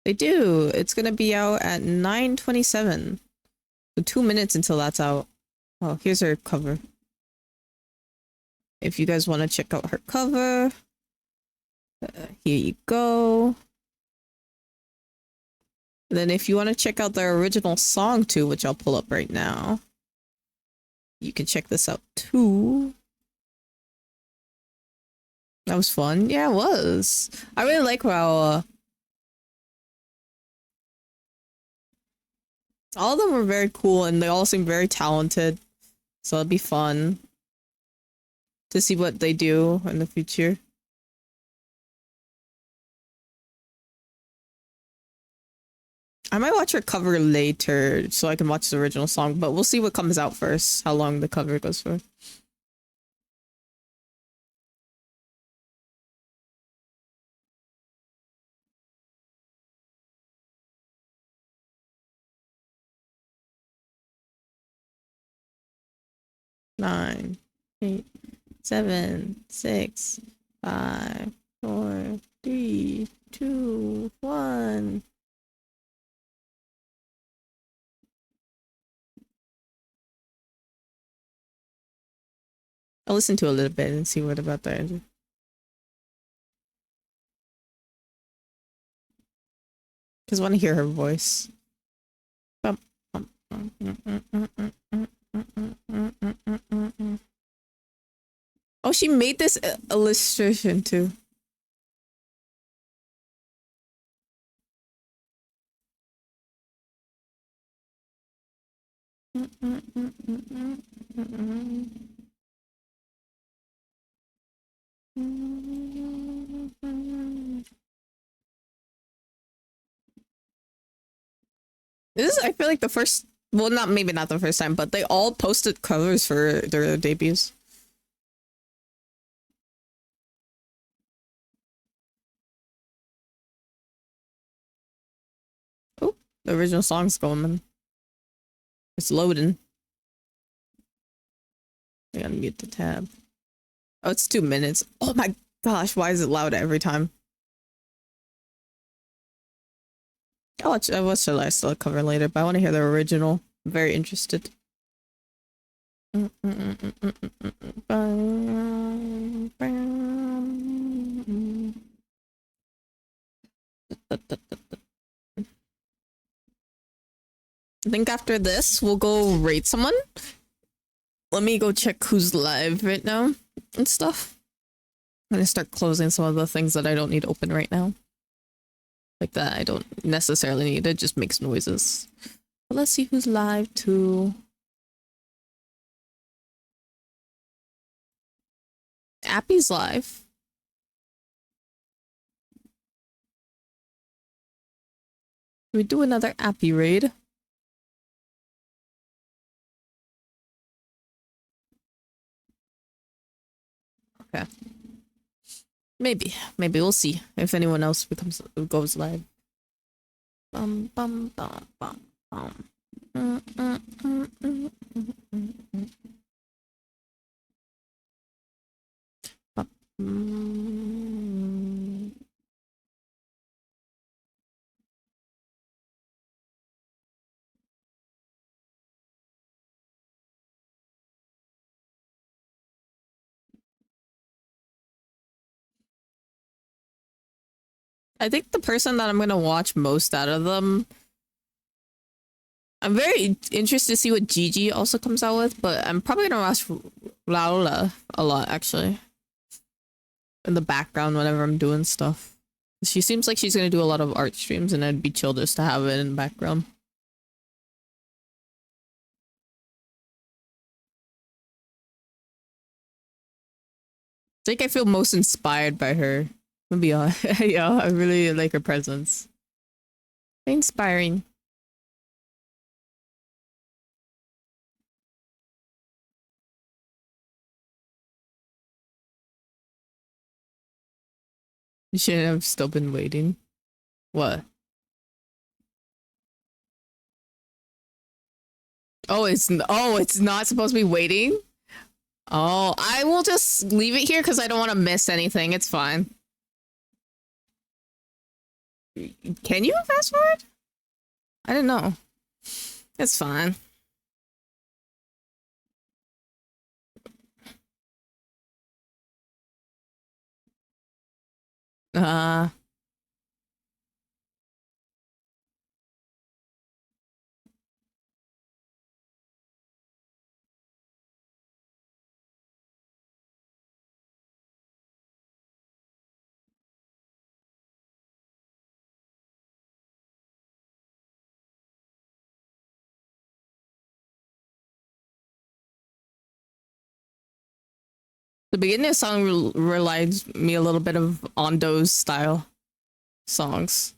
They do! It's gonna be out at 9:27. So 2 minutes until that's out. Oh, here's her cover. If you guys want to check out her cover, here you go. And then if you want to check out the original song too, which I'll pull up right now, you can check this out too. That was fun. Yeah, it was. I really like how all of them were very cool and they all seem very talented. So it'll be fun to see what they do in the future. I might watch her cover later so I can watch the original song, but we'll see what comes out first, how long the cover goes for. Nine, 8, 7, 6, 5, 4, 3, 2, 1. I'll listen to a little bit and see what about that. Just want to hear her voice. Oh, she made this illustration too. This is, I feel like the first, well, not maybe not the first time, but they all posted covers for their debuts. Oh, the original song's going. It's loading. I gotta mute the tab. Oh, it's 2 minutes. Oh my gosh, why is it loud every time? I'll watch the last cover later, but I want to hear the original. I'm very interested. I think after this, we'll go rate someone. Let me go check who's live right now and stuff. I'm gonna start closing some of the things that I don't need open right now. Like that I don't necessarily need, it just makes noises. But let's see who's live too. Appy's live. We do another Appy raid. Okay. Maybe we'll see if anyone else goes live. Bum bum bum bum bum. I think the person that I'm gonna watch most out of them, I'm very interested to see what Gigi also comes out with, but I'm probably gonna watch Laula a lot actually. In the background whenever I'm doing stuff. She seems like she's gonna do a lot of art streams and it'd be chill just to have it in the background. I think I feel most inspired by her. To be honest. Yeah, I really like her presence. Very inspiring. You shouldn't have still been waiting. What? Oh, it's not supposed to be waiting? Oh, I will just leave it here because I don't want to miss anything. It's fine. Can you fast forward? I didn't know. It's fine. The beginning of the song reminds me a little bit of Ondo's style songs.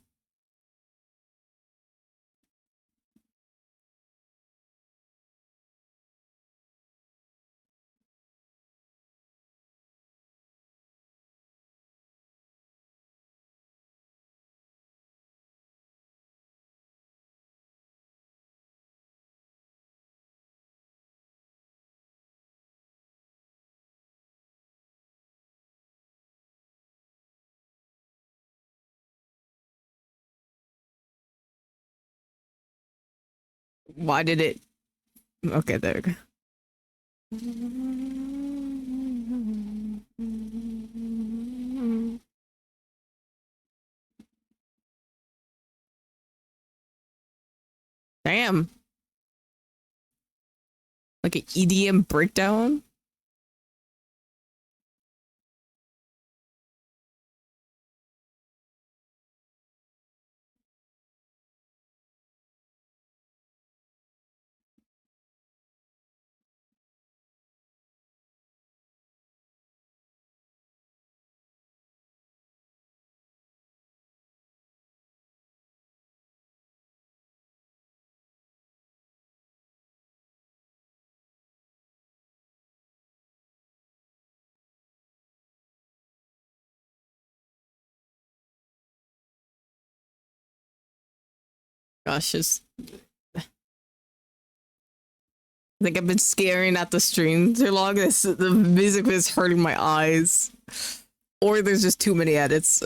Why did it? Okay, there we go. Damn. Like an EDM breakdown? Gosh, I think I've been staring at the stream too long. The music is hurting my eyes. Or there's just too many edits.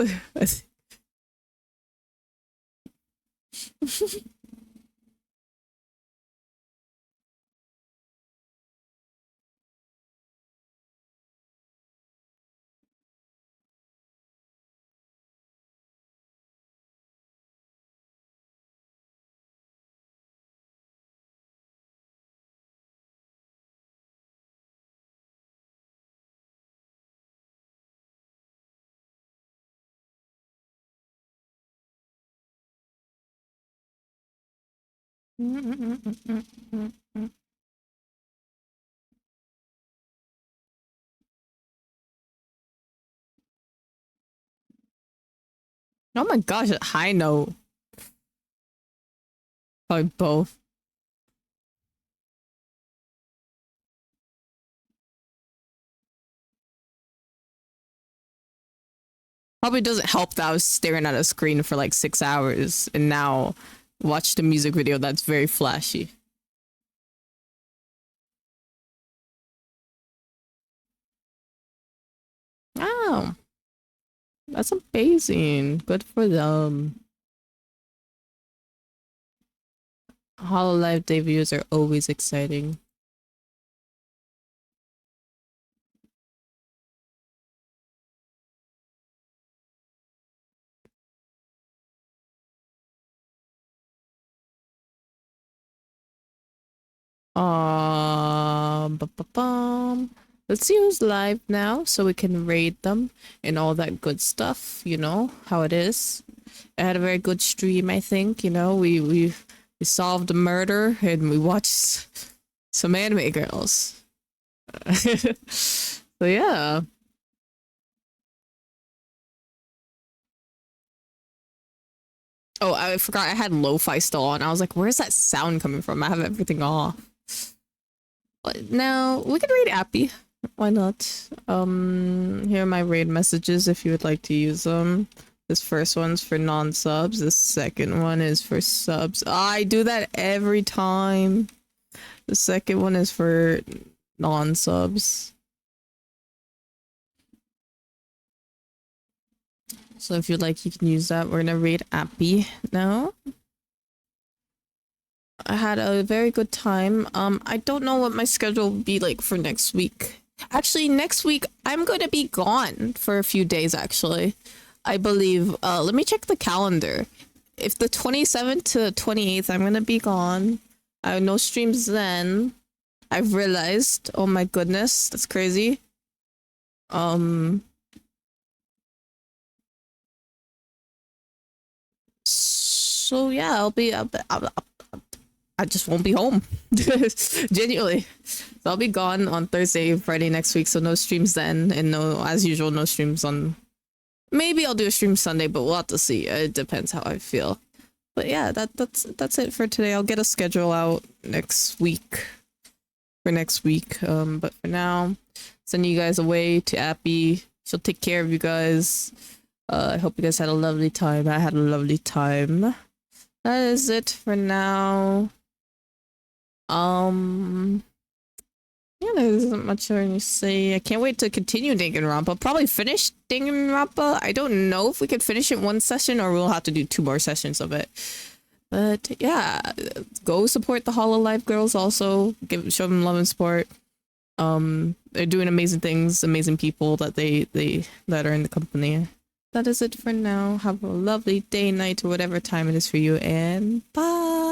Oh my gosh, high note. Probably both. Probably doesn't help that I was staring at a screen for like 6 hours and now watch the music video that's very flashy. Oh, that's amazing. Good for them. Hololive debuts are always exciting. Let's see who's live now so we can rate them and all that good stuff, you know, how it is. I had a very good stream, I think, you know, we solved a murder and we watched some anime girls. So yeah. Oh, I forgot I had lo-fi still on. I was like, where's that sound coming from? I have everything off. But now we can read Appy. Why not? Here are my raid messages if you would like to use them. This first one's for non-subs. This second one is for subs. I do that every time. The second one is for non-subs. So if you'd like, you can use that. We're gonna raid Appy now. I had a very good time. I don't know what my schedule will be like for next week. Actually, next week, I'm gonna be gone for a few days, actually. I believe. Let me check the calendar. If the 27th to 28th, I'm gonna be gone. I have no streams then. I've realized. Oh my goodness, that's crazy. So yeah, I just won't be home. Genuinely. So I'll be gone on Thursday, Friday next week, so no streams then, and no, as usual, no streams on... Maybe I'll do a stream Sunday, but we'll have to see. It depends how I feel. But yeah, that's it for today. I'll get a schedule out next week. For next week. But for now, send you guys away to Appy. She'll take care of you guys. I hope you guys had a lovely time. I had a lovely time. That is it for now. Yeah, there isn't much more to say. I can't wait to continue Danganronpa. Probably finish Danganronpa. I don't know if we could finish it one session or we'll have to do 2 more sessions of it. But yeah, go support the hololive girls also. Show them love and support. They're doing amazing things, amazing people that that are in the company. That is it for now. Have a lovely day, night, or whatever time it is for you, and bye!